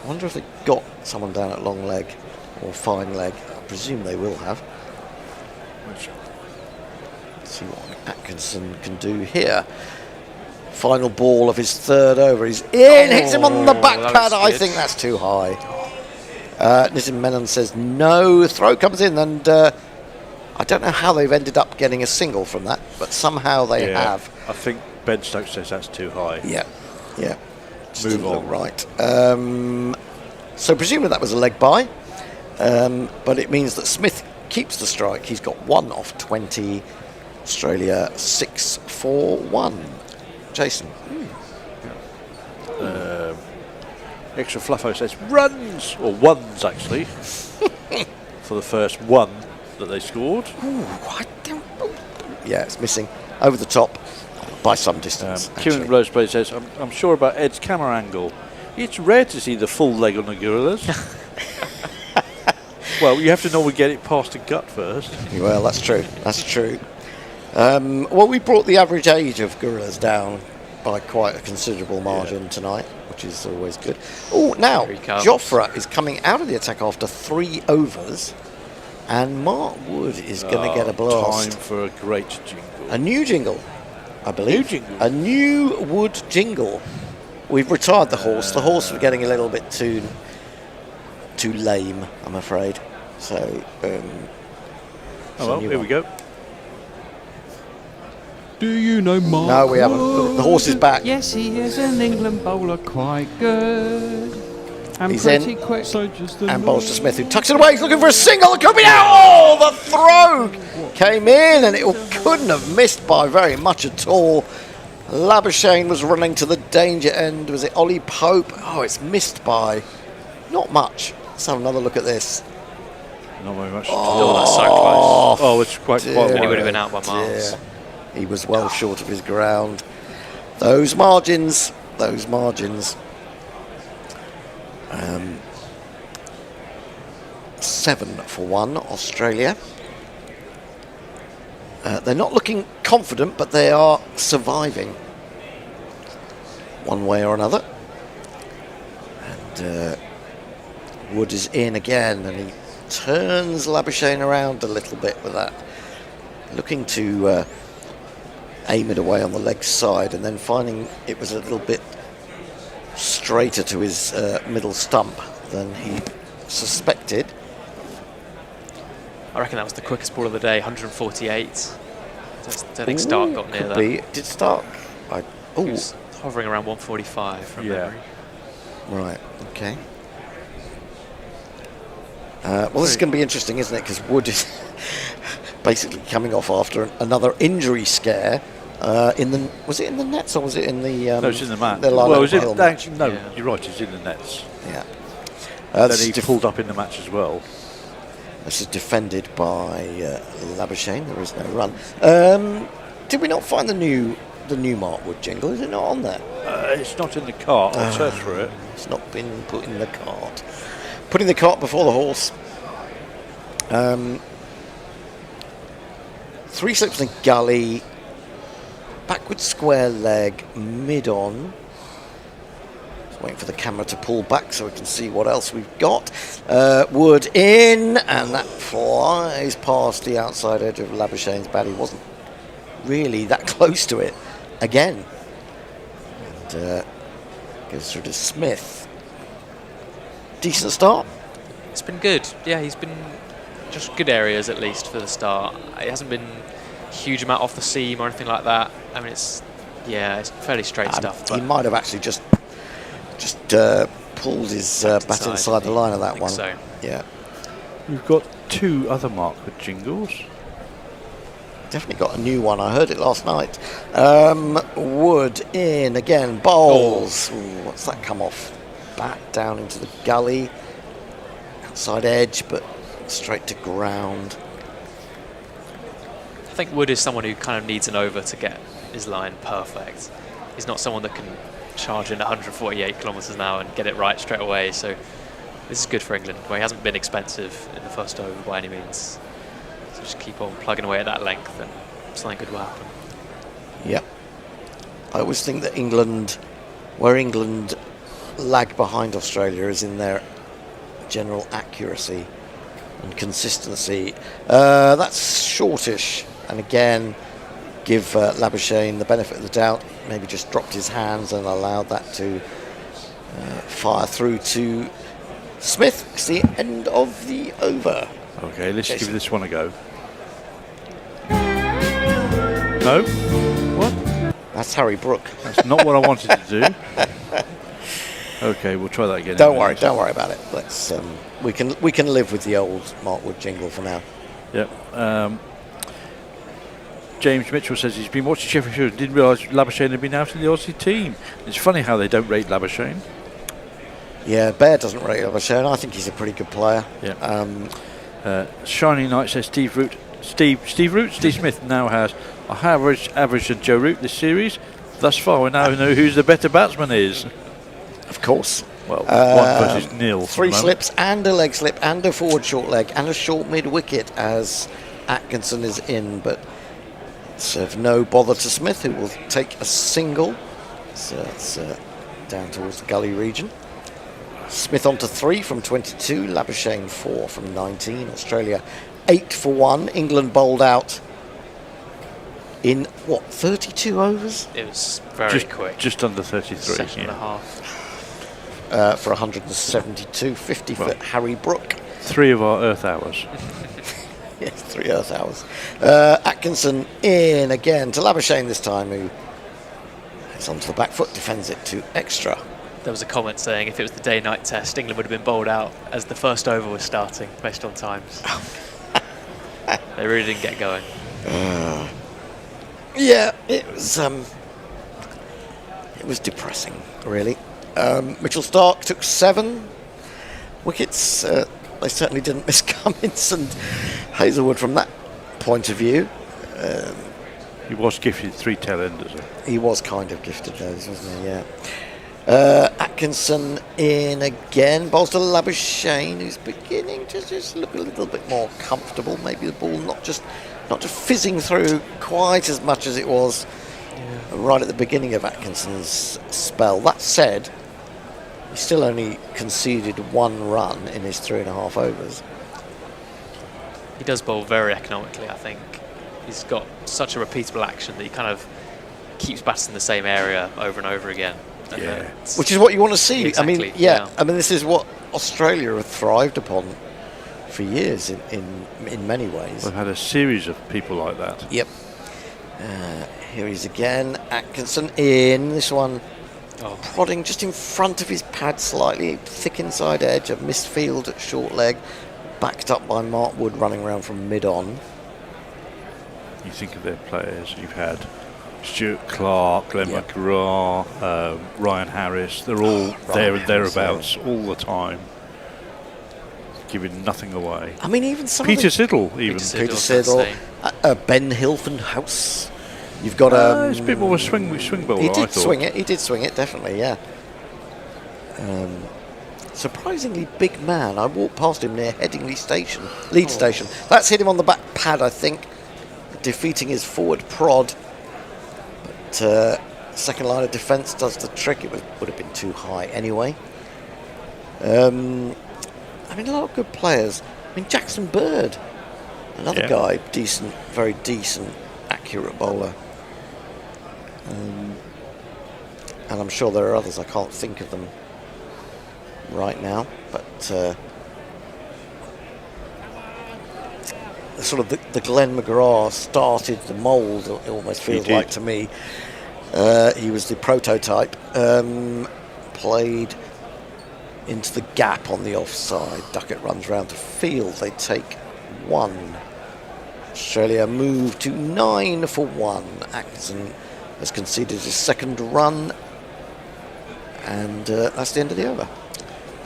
I wonder if they got someone down at long leg or fine leg. I presume they will have. Let's see what Atkinson can do here. Final ball of his third over. He's in, hits him on the back pad. I think that's too high. Nitin Menon says no. Throw comes in, and I don't know how they've ended up getting a single from that, but somehow they have. I think Ben Stokes says that's too high. Yeah. Move on. Right. So presumably that was a leg by, but it means that Smith keeps the strike. He's got 1 off 20. Australia 6-4-1. Jason. Extra Fluffo says runs, or ones actually, for the first one that they scored. Yeah, it's missing. Over the top by some distance. Kieran Roseplay says, I'm sure about Ed's camera angle. It's rare to see the full leg on the gorillas. Well, you have to normally get it past the gut first. Well, that's true. Well, we brought the average age of gorillas down by quite a considerable margin tonight, which is always good. Oh, now Jofra is coming out of the attack after 3 overs, and Mark Wood is going to get a blast. Time for a great jingle. A new jingle, I believe. New jingle. A new Wood jingle. We've retired the horse. The horse was getting a little bit too lame, I'm afraid. So, here we go. Do you know Mark? No, we haven't. The horse is back. Yes, he is an England bowler, quite good. And He's pretty in. quick. And bowls to Smith, who tucks it away. He's looking for a single. It could be out. Oh, the throw came in, and it couldn't have missed by very much at all. Labuschagne was running to the danger end. Was it Ollie Pope? Oh, it's missed by not much. Let's have another look at this. Not very much. Oh, that's so close. Oh, it's quite He would have been out by miles. He was well short of his ground. Those margins. 7-1, Australia. They're not looking confident, but they are surviving one way or another. And Wood is in again, and he turns Labuschagne around a little bit with that, looking to aim it away on the leg side, and then finding it was a little bit straighter to his middle stump than he suspected. I reckon that was the quickest ball of the day, 148. Don't think Stark got near could that. Be. Did Stark? He was hovering around 145 from memory. Right, okay. Well, this is going to be interesting, isn't it? Because Wood is basically coming off after another injury scare. Was it in the nets or was it in the? No, it's in the mat. Actually, no, you're right. It's in the nets. Yeah. Then he pulled up in the match as well. This is defended by Labuschagne. There is no run. Did we not find the new Mark Wood jingle? Is it not on there? It's not in the cart. I'll search for it. It's not been put in the cart. Putting the cart before the horse. 3 slips in the gully. Backward square leg, mid-on. Just waiting for the camera to pull back so we can see what else we've got. Wood in, and that flies past the outside edge of Labuschagne's bat. He wasn't really that close to it again. And goes through to Smith. Decent start. It's been good. Yeah, he's been just good areas at least for the start. It hasn't been a huge amount off the seam or anything like that. I mean, it's fairly straight stuff. He might have actually just pulled his bat inside the line of that one. So. Yeah. We've got 2 other Mark Wood jingles. Definitely got a new one. I heard it last night. Wood in again. Bowls. Ooh, what's that come off? Bat down into the gully. Outside edge, but straight to ground. I think Wood is someone who kind of needs an over to get his line perfect. He's not someone that can charge in 148 kilometres an hour and get it right straight away. So this is good for England, where he hasn't been expensive in the first over by any means. So just keep on plugging away at that length and something good will happen. Yep. I always think that where England lag behind Australia is in their general accuracy and consistency. That's shortish, and again give Labuschagne the benefit of the doubt. Maybe just dropped his hands and allowed that to fire through to Smith. It's the end of the over. Okay, let's give this one a go. No? What? That's Harry Brook. That's not what I wanted to do. Okay, we'll try that again. Don't worry about it. Let's we can live with the old Mark Wood jingle for now. Yep. James Mitchell says he's been watching Sheffield and didn't realise Labuschagne had been out of the Aussie team. It's funny how they don't rate Labuschagne. Yeah, Bear doesn't rate Labuschagne. I think he's a pretty good player. Yeah. Shining Knight says Steve Smith now has a higher average than Joe Root this series. Thus far, we now know who's the better batsman is. Of course. Well, 1 versus 0. 3 slips and a leg slip and a forward short leg and a short mid wicket as Atkinson is in, but it's of no bother to Smith, who will take a single. So it's down towards the gully region. Smith on to 3 from 22, Labuschagne 4 from 19. Australia 8 for 1. England bowled out in 32 overs? It was very quick. Just under 33. Session and a half. For 172, 50 for Harry Brook. 3 of our Earth hours. Yes, 3 Earth hours. Atkinson in again to Labuschagne this time, who is onto the back foot, defends it to extra. There was a comment saying if it was the day-night test, England would have been bowled out as the first over was starting, based on times. They really didn't get going. Yeah, it was depressing, really. Mitchell Stark took 7 wickets. They certainly didn't miss Cummins and Hazelwood from that point of view. He was gifted 3 tail enders. He was kind of gifted those, wasn't he? Yeah. Atkinson in again. Bowls to Labuschagne, who's beginning to just look a little bit more comfortable. Maybe the ball not just fizzing through quite as much as it was right at the beginning of Atkinson's spell. That said, he still only conceded 1 run in his 3.5 overs. He does bowl very economically, I think. He's got such a repeatable action that he kind of keeps batting the same area over and over again. And which is what you want to see. Exactly, I mean, I mean, this is what Australia have thrived upon for years in many ways. We've had a series of people like that. Yep. Here he is again. Atkinson in. This one prodding just in front of his pad slightly. Thick inside edge. A missed field at short leg. Backed up by Mark Wood running around from mid-on. You think of their players. You've had Stuart Clark, Glenn McGrath, Ryan Harris. They're all there and thereabouts all the time, giving nothing away. I mean, even some Peter Siddle, even. Peter Siddle, Ben Hilfenhaus. You've got it's a bit more of a swing bowler. He did swing it. He did swing it, definitely. Yeah. Surprisingly big man. I walked past him near Headingley Station, Leeds Station. That's hit him on the back pad, I think, defeating his forward prod. But second line of defence does the trick. It would have been too high anyway. I mean, a lot of good players. I mean, Jackson Bird, another guy, decent, very decent, accurate bowler. And I'm sure there are others. I can't think of them right now, but sort of the Glenn McGrath started the mould, it almost feels like to me. He was the prototype, played into the gap on the offside. Duckett runs round to field. They take 1. Australia move to 9 for 1. Atkinson has conceded his second run, and that's the end of the over.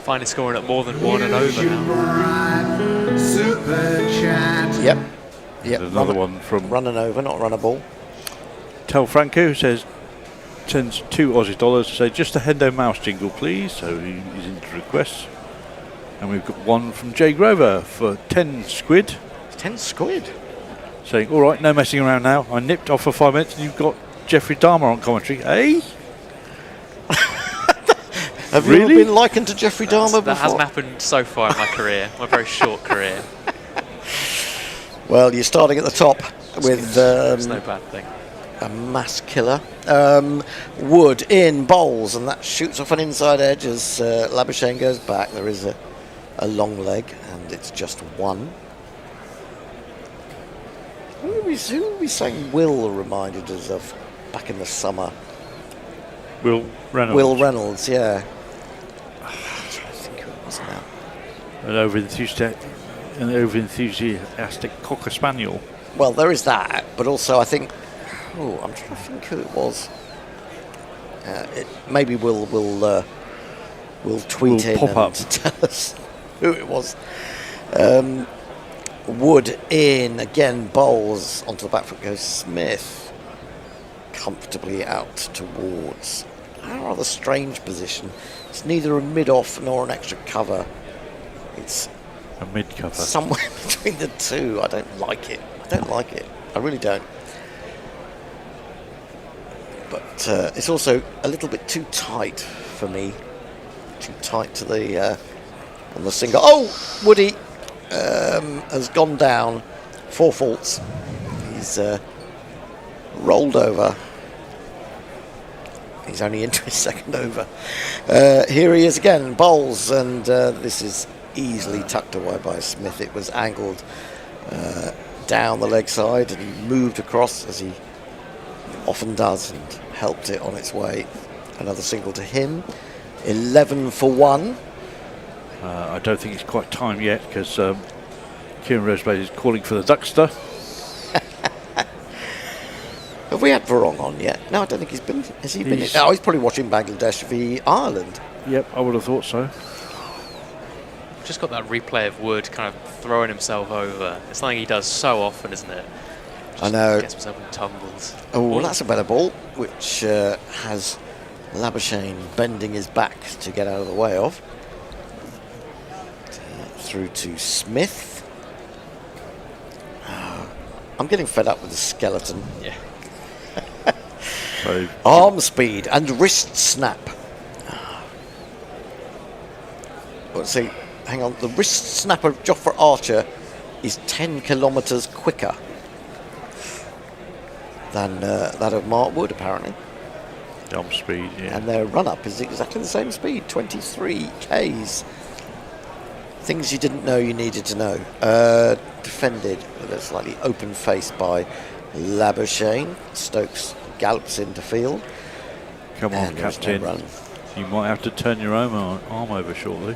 Finally scoring at more than 1 and over now. Super chat. Yep. There's another one from run and over, not run a ball. Tel Franco, who sends 2 Aussie dollars to say just a Hendo Mouse jingle, please. So he's into requests. And we've got one from Jay Grover for 10 squid. 10 squid? Saying, all right, no messing around now. I nipped off for 5 minutes and you've got Jeffrey Dahmer on commentary. Eh? Have you ever been likened to Jeffrey Dahmer before? That hasn't happened so far in my career, my very short career. Well, you're starting at the top with it's no bad thing. A mass killer. Wood in bowls, and that shoots off an inside edge as Labuschagne goes back. There is a long leg, and it's just 1. Who are we saying Will reminded us of back in the summer? Will Reynolds. Will Reynolds, yeah. I'm trying to think who it was now. An over-enthusiastic Cocker Spaniel. Well, there is that, but also I think... Oh, I'm trying to think who it was. Maybe we'll tweet in pop up. To tell us who it was. Wood in, again, bowls. Onto the back foot goes Smith. Comfortably out towards a rather strange position. It's neither a mid-off nor an extra cover. It's a mid-cover. Somewhere between the two. I don't like it. I really don't. But it's also a little bit too tight for me. Too tight to the on the single. Oh, Woody has gone down. 4 faults. He's rolled over. He's only into his second over. Here he is again, bowls, and this is easily tucked away by Smith. It was angled down the leg side, and he moved across as he often does, and helped it on its way. Another single to him. 11 for 1. I don't think it's quite time yet, because Kieran Roseblade is calling for the Duckster. Have we had Varong on yet? No, I don't think he's been. Has he been? Oh, he's probably watching Bangladesh v Ireland. Yep, I would have thought so. Just got that replay of Wood kind of throwing himself over. It's something he does so often, isn't it? I know. Gets himself in tumbles. Oh, well, that's a better ball, which has Labuschagne bending his back to get out of the way of. Through to Smith. I'm getting fed up with the skeleton. Yeah. Arm speed and wrist snap. Let's see. Hang on. The wrist snap of Jofra Archer is 10 kilometres quicker than that of Mark Wood, apparently. Arm speed, yeah. And their run-up is exactly the same speed, 23 Ks. Things you didn't know you needed to know. Defended with a slightly open face by Labuschagne. Stokes gallops into field. Come on, Captain. No, you might have to turn your own arm over shortly.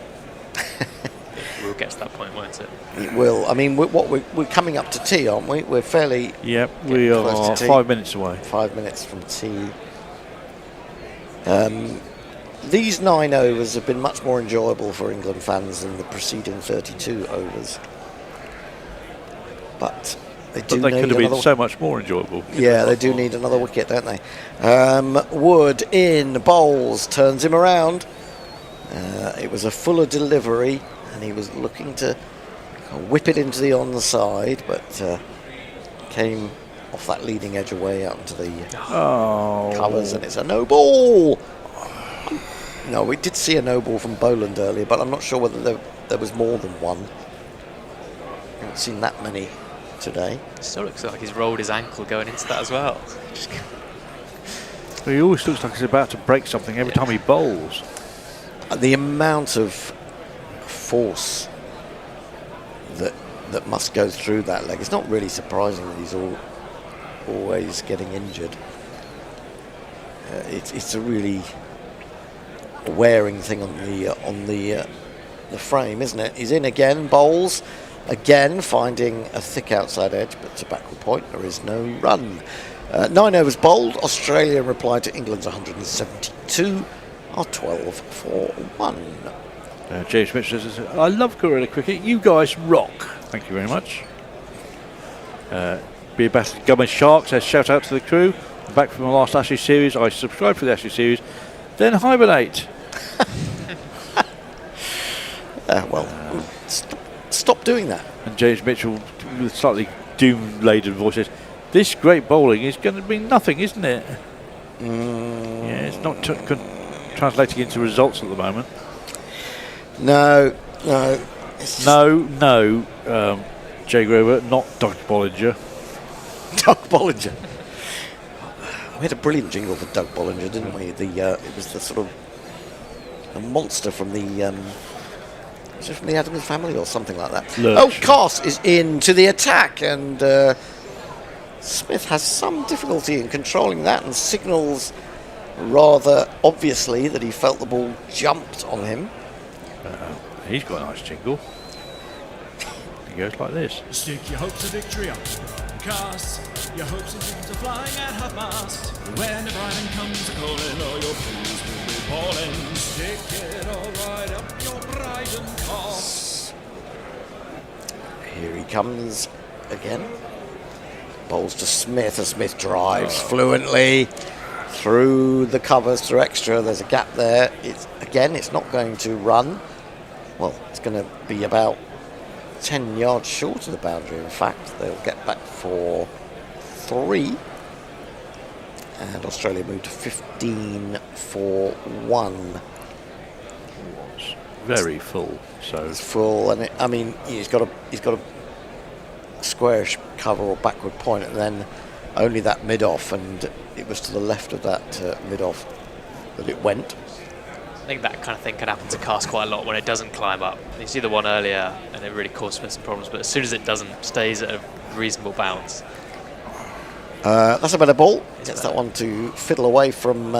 We'll get to that point, won't it? It will. I mean, we're coming up to tea, aren't we? We're fairly... Yep, we are 5 minutes away. 5 minutes from tea. These 9 overs have been much more enjoyable for England fans than the preceding 32 overs. But they do they need could have been another... so much more enjoyable. Yeah, they do need another wicket, don't they? Wood in, bowls, turns him around. It was a fuller delivery, and he was looking to whip it into the onside, but came off that leading edge away out into the covers, and it's a no ball. No, we did see a no ball from Boland earlier, but I'm not sure whether there was more than one. I haven't seen that many today. Still looks like he's rolled his ankle going into that as well. He always looks like he's about to break something every time he bowls. The amount of force that must go through that leg, it's not really surprising that he's always getting injured. It's a really wearing thing on the frame, isn't it? He's in again, bowls again, finding a thick outside edge, but to backward point there is no run. 9 overs bowled. Australia in reply to England's 172 are 12 for 1. James Mitchell says, I love guerrilla cricket. You guys rock. Thank you very much. Be a best Government Shark says, shout out to the crew. I'm back from the last Ashes series. I subscribed for the Ashes series, then hibernate. Stop doing that. And James Mitchell, with slightly doom-laden voice, says, this great bowling is going to be nothing, isn't it? Yeah, it's not translating into results at the moment. No. Jay Grover, not Doug Bollinger. Doug Bollinger. We had a brilliant jingle for Doug Bollinger, didn't we? It was the sort of a monster from the Adams Family or something like that. Cass is into the attack, and Smith has some difficulty in controlling that and signals rather obviously that he felt the ball jumped on him. He's got a nice jingle. He goes like this. Stick your hopes of victory up to broadcast. Your hopes and dreams are flying at half mast. When the Brighton comes a-calling, all your crews will be falling. Stick it all right up your Brighton cast. Here he comes again. Bowls to Smith, and Smith drives fluently through the covers, through extra. There's a gap there. It's not going to run. Well, it's going to be about 10 yards short of the boundary. In fact, they'll get back for 3. And Australia moved to 15 for 1. Very full. So it's full, and he's got a squarish cover or backward point, and then only that mid-off, and it was to the left of that mid-off that it went. I think that kind of thing can happen to Cass quite a lot when it doesn't climb up. You see the one earlier, and it really caused some problems, but as soon as it doesn't, stays at a reasonable bounce. That's a better ball. Gets that one to fiddle away from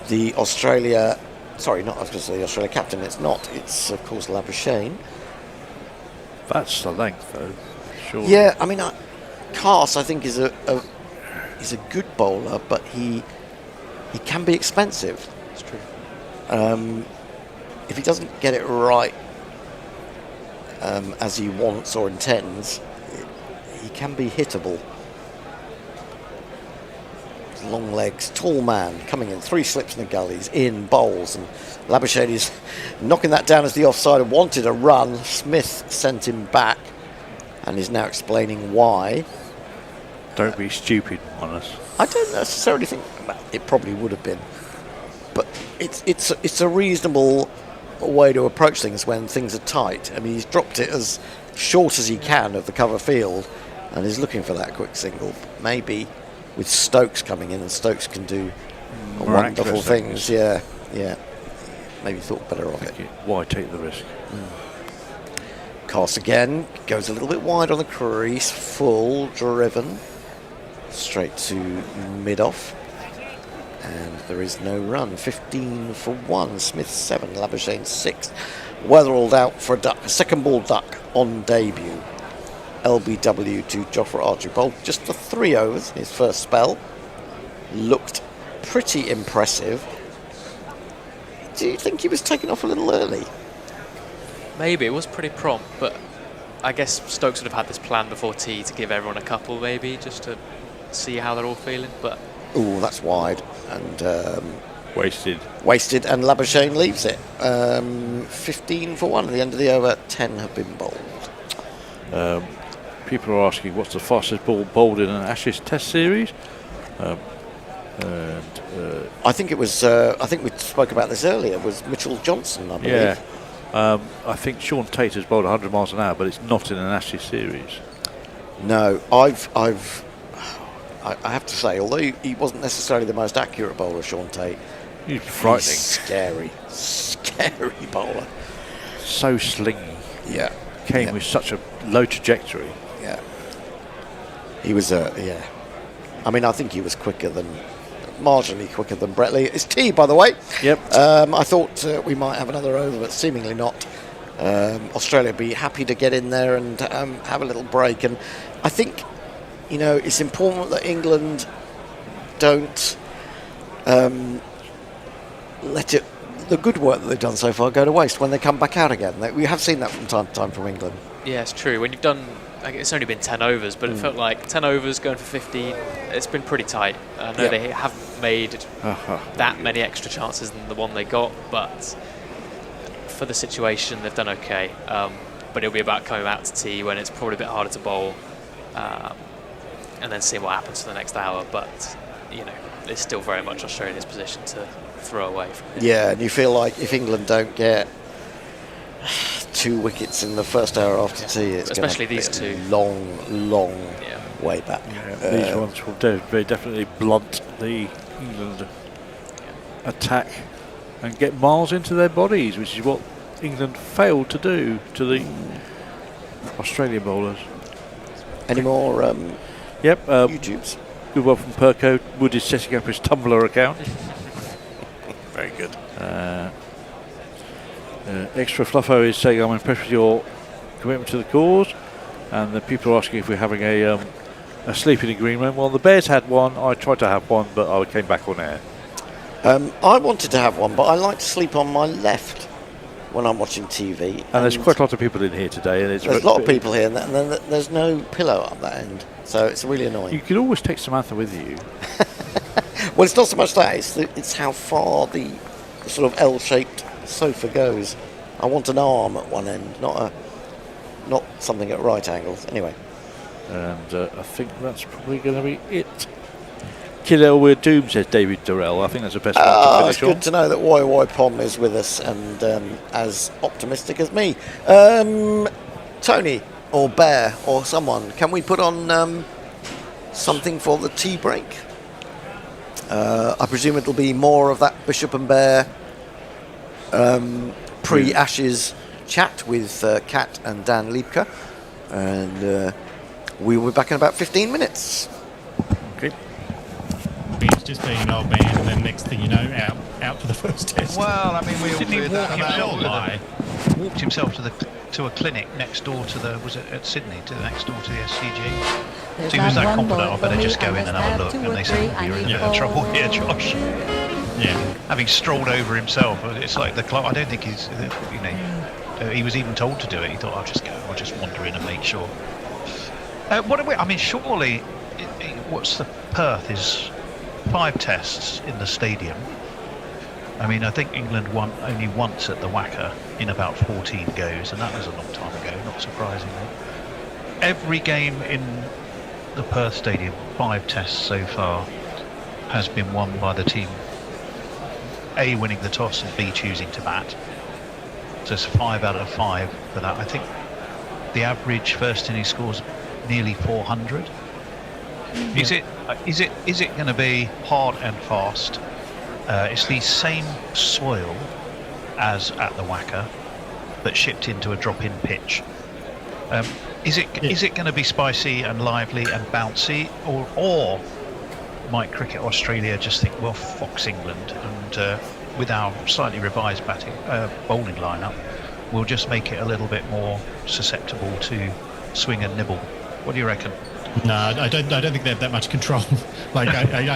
the Australia... Sorry, not I was going to say the Australia captain. It's not. It's, of course, Labuschagne. That's the length, though. Sure. Yeah, I mean, Cass, I think, is a good bowler, but he can be expensive. It's true. If he doesn't get it right as he wants or intends, he can be hittable. Long legs, tall man, coming in, 3 slips in the gullies, in, bowls, and Labuschagne is knocking that down as the offside and wanted a run. Smith sent him back and is now explaining why. Don't be stupid on us. I don't necessarily think it probably would have been, but it's a reasonable way to approach things when things are tight. I mean, he's dropped it as short as he can of the cover field and is looking for that quick single. Maybe with Stokes coming in, and Stokes can do wonderful things. Yeah. Maybe thought better of it. Why take the risk? Cast again, goes a little bit wide on the crease, full driven, straight to mid-off. And there is no run. 15 for 1. Smith 7, Labuschagne 6. Weatherald out for a duck. A second ball duck on debut. LBW to Jofra Archibald. Just for 3 overs, his first spell. Looked pretty impressive. Do you think he was taken off a little early? Maybe. It was pretty prompt, but I guess Stokes would have had this plan before tea to give everyone a couple, maybe, just to see how they're all feeling. But ooh, that's wide. And wasted, and Labuschagne leaves it. 15 for 1 at the end of the over. 10 have been bowled. People are asking what's the fastest ball bowled in an Ashes Test series. I think it was. I think we spoke about this earlier. Was Mitchell Johnson? I believe. Yeah. I think Sean Tate has bowled 100 miles an hour, but it's not in an Ashes series. No, I have to say, although he wasn't necessarily the most accurate bowler, Sean Tate, he's frightening. Scary bowler. So slingy. Yeah. Came with such a low trajectory. Yeah. He was, I mean, I think he was marginally quicker than Brett Lee. It's tea, by the way. Yep. I thought we might have another over, but seemingly not. Australia would be happy to get in there and have a little break. And I think, it's important that England don't let the good work that they've done so far go to waste when they come back out again. We have seen that from time to time from England. yeah, it's true. When you've done, it's only been 10 overs, but it felt like 10 overs going for 15. It's been pretty tight. I know they haven't made that many extra chances than the one they got, but for the situation, they've done okay. But it'll be about coming out to tea when it's probably a bit harder to bowl, and then seeing what happens for the next hour. But it's still very much Australia's position to throw away from it. Yeah, and you feel like if England don't get 2 wickets in the first hour after tea, it's especially gonna these be a two long way back. These ones will very definitely blunt the England attack and get miles into their bodies, which is what England failed to do to the Australian bowlers. Any more YouTubes? Good one from Perco. Wood is setting up his Tumblr account. Very good. Extra Fluffo is saying, I'm impressed with your commitment to the cause. And the people are asking if we're having a sleep in the green room. Well, the Bears had one. I tried to have one, but I came back on air. I wanted to have one, but I like to sleep on my left when I'm watching TV. And there's quite a lot of people in here today. And there's a lot of people here, and then there's no pillow up that end. So it's really annoying. You could always take Samantha with you. Well, it's not so much that. It's how far the sort of L-shaped sofa goes. I want an arm at one end, not something at right angles. Anyway. And I think that's probably going to be it. Kiddo, we're doomed, says David Durrell. I think that's the best one to finish it's good to know that Woi Pom is with us and as optimistic as me. Tony or Bear or someone, can we put on something for the tea break? I presume it'll be more of that Bishop and Bear pre-Ashes chat with Kat and Dan Liebke, and we will be back in about 15 minutes. Okay. It's just being an old man, and then next thing you know, out for the first test. Well, I mean, we didn't he walk himself to a clinic next door to the, was it at Sydney, to the next door to the SCG? So he was that confident, I better just go in and have a look, and they said, you're in a bit of trouble here, Josh. Yeah. Having strolled over himself, it's like the club. I don't think he's, he was even told to do it. He thought, I'll just go, I'll just wander in and make sure. Surely, what's the Perth is 5 tests in the stadium. I mean, I think England won only once at the Wacker in about 14 goes, and that was a long time ago, not surprisingly. Every game in the Perth Stadium, 5 tests so far, has been won by the team A, winning the toss, and B, choosing to bat. So it's 5 out of 5 for that. I think the average first inning scores nearly 400. Is it going to be hard and fast? It's the same soil as at the Wacker, but shipped into a drop-in pitch. Is it going to be spicy and lively and bouncy, or might Cricket Australia just think, well, fox England, and with our slightly revised bowling lineup, we'll just make it a little bit more susceptible to swing and nibble? What do you reckon? No, I don't think they have that much control. I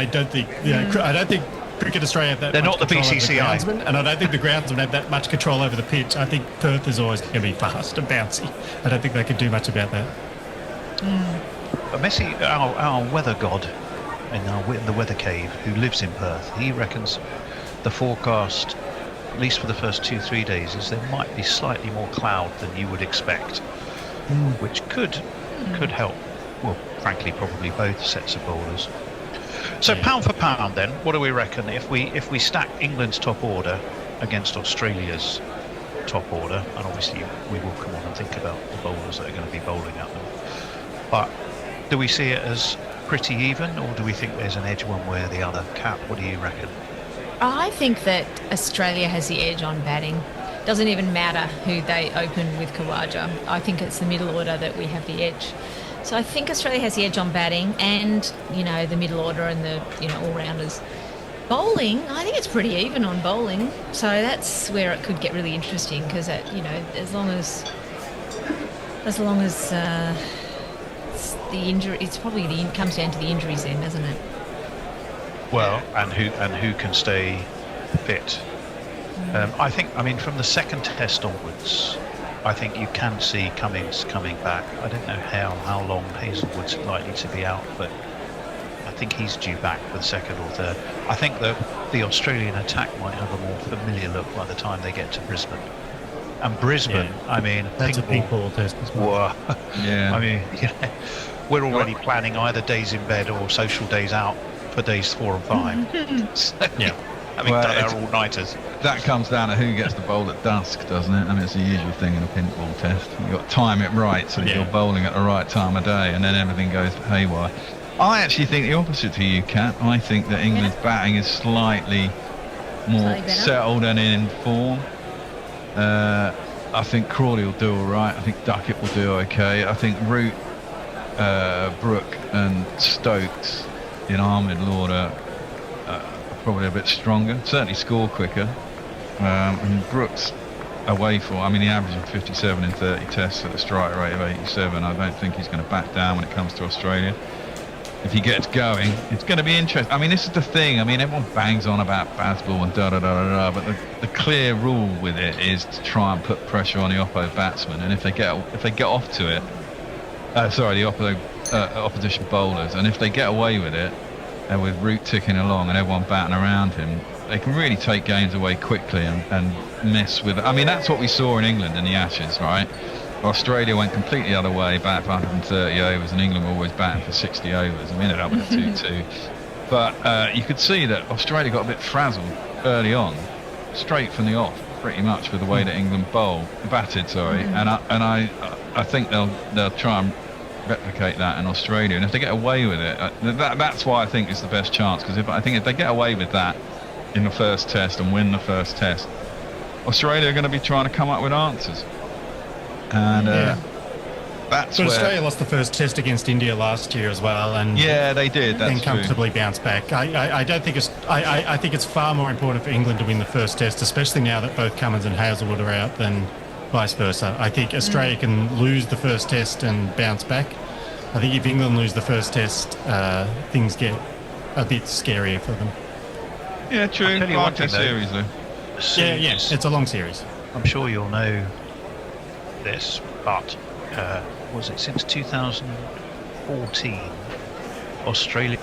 don't think. I don't think Cricket Australia have that. They're much not the BCCI, groundsmen, and I don't think the groundsmen have that much control over the pitch. I think Perth is always going to be fast and bouncy. I don't think they can do much about that. But Messi, our weather god in the weather cave, who lives in Perth, he reckons the forecast, at least for the first 2-3 days, is there might be slightly more cloud than you would expect, which could help. Well, frankly, probably both sets of bowlers. So pound for pound, then, what do we reckon if we stack England's top order against Australia's top order? And obviously, we will come on and think about the bowlers that are going to be bowling at them. But do we see it as pretty even, or do we think there's an edge one way or the other? Kat, what do you reckon? I think that Australia has the edge on batting. Doesn't even matter who they open with Khawaja. I think it's the middle order that we have the edge. So I think Australia has the edge on batting, and the middle order and the all-rounders. Bowling, I think it's pretty even on bowling. So that's where it could get really interesting, because as long as the injury, it's probably comes down to the injuries then, doesn't it? Well, and who can stay fit? I think, from the second test onwards, I think you can see Cummings coming back. I don't know how long Hazelwood's likely to be out, but I think he's due back for the second or third. I think that the Australian attack might have a more familiar look by the time they get to Brisbane. And Brisbane, that's a pink ball test as well. Yeah. We're already planning either days in bed or social days out for days 4 and 5. So, having done our all-nighters. That comes down to who gets the bowl at dusk, doesn't it? It's the usual thing in a pink ball test. You've got to time it right so that you're bowling at the right time of day, and then everything goes haywire. I actually think the opposite to you, Kat. I think that England's batting is slightly more settled and in form. I think Crawley will do all right. I think Duckett will do okay. I think Root, Brook and Stokes in our middle order are probably a bit stronger. Certainly score quicker. And Brooks away for, he averaged 57 in 30 tests at a strike rate of 87. I don't think he's going to back down when it comes to Australia. If he gets going, it's going to be interesting. This is the thing. Everyone bangs on about Bazball and but the clear rule with it is to try and put pressure on the oppo batsman. And if they get off to it, the opposition bowlers, and if they get away with it, with Root ticking along and everyone batting around him, they can really take games away quickly and mess with it. That's what we saw in England in the Ashes, right? Australia went completely the other way, batted for 130 overs, and England were always batting for 60 overs, and we ended up with a 2-2. But you could see that Australia got a bit frazzled early on, straight from the off, pretty much, with the way that England batted. And I think they'll try and replicate that in Australia, and if they get away with it, that's why I think it's the best chance. Because if they get away with that in the first test and win the first test, Australia are going to be trying to come up with answers. And that's where Australia lost the first test against India last year as well, and they did. That's comfortably bounced back. I don't think I think it's far more important for England to win the first test, especially now that both Cummins and Hazelwood are out, than vice versa. I think Australia can lose the first test and bounce back. I think if England lose the first test, things get a bit scarier for them. Yeah, true. One test series, though. It's a long series. I'm sure you'll know this, but was it since 2000? 14, Australia.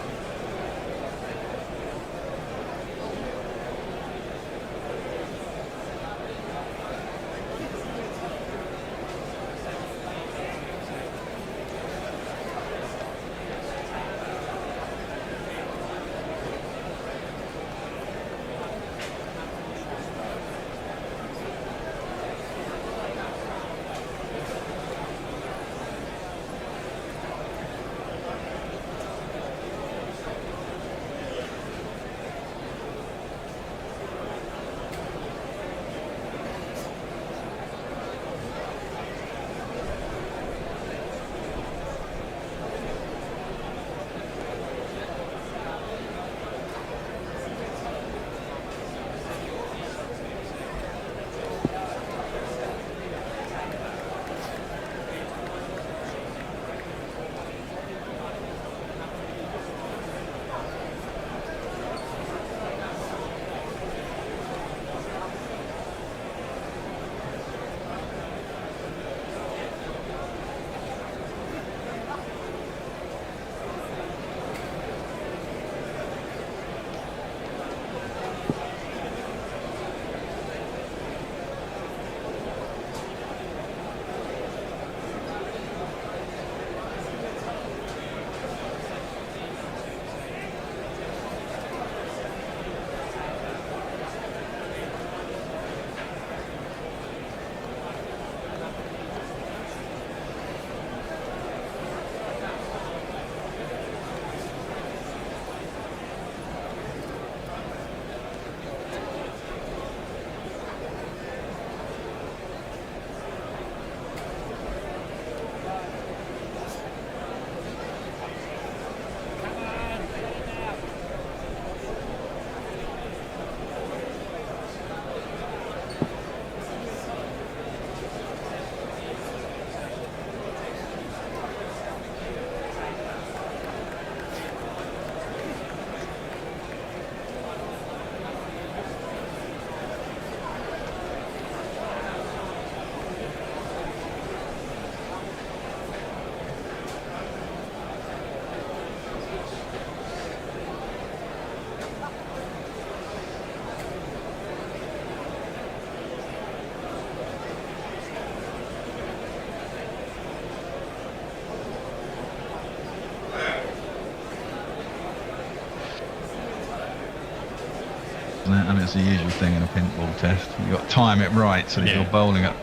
And it's the usual thing in a pink ball test. You've got to time it right so that you're bowling at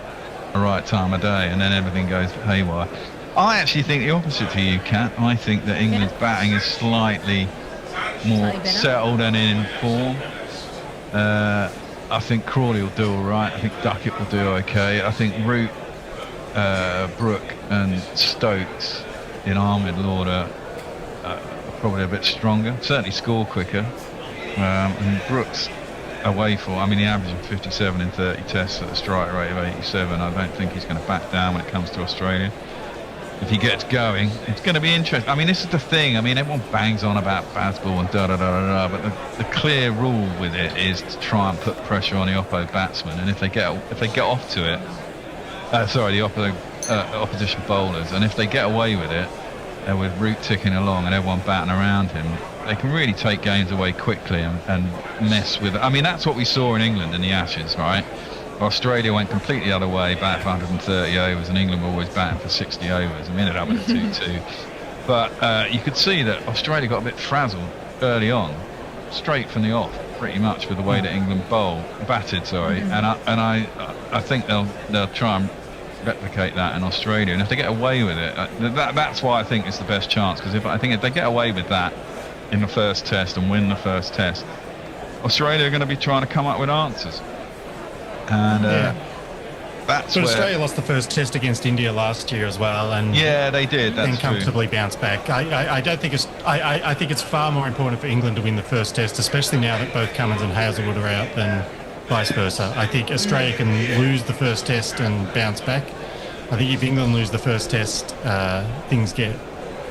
the right time of day, and then everything goes haywire. I actually think the opposite to you, Kat. I think that England's batting is slightly more settled and in form. I think Crawley will do all right. I think Duckett will do okay. I think Root, Brook and Stokes in our middle order are probably a bit stronger. Certainly score quicker. And Brooks away for, I mean, he averaging 57 in 30 tests at a strike rate of 87. I don't think he's going to back down when it comes to Australia. If he gets going, it's going to be interesting. I mean, this is the thing. I mean, everyone bangs on about Bazball and da-da-da-da-da, but the clear rule with it is to try and put pressure on the oppo batsman. And if they get off to it, the opposition bowlers, and if they get away with it, with Root ticking along and everyone batting around him, they can really take games away quickly and mess with it. I mean, that's what we saw in England in the Ashes, right? Australia went completely the other way, batted for 130 overs, and England were always batting for 60 overs, and we ended up with a 2-2. But you could see that Australia got a bit frazzled early on, straight from the off, pretty much, with the way that England batted. And I think they'll try and replicate that in Australia, and if they get away with it, that's why I think it's the best chance. Because I think if they get away with that in the first test and win the first test, Australia are going to be trying to come up with answers. And that's but Australia lost the first test against India last year as well, and yeah, they did. That's comfortably bounced back. I don't think it's. I think it's far more important for England to win the first test, especially now that both Cummins and Hazlewood are out, than vice versa. I think Australia can lose the first test and bounce back. I think if England lose the first test, things get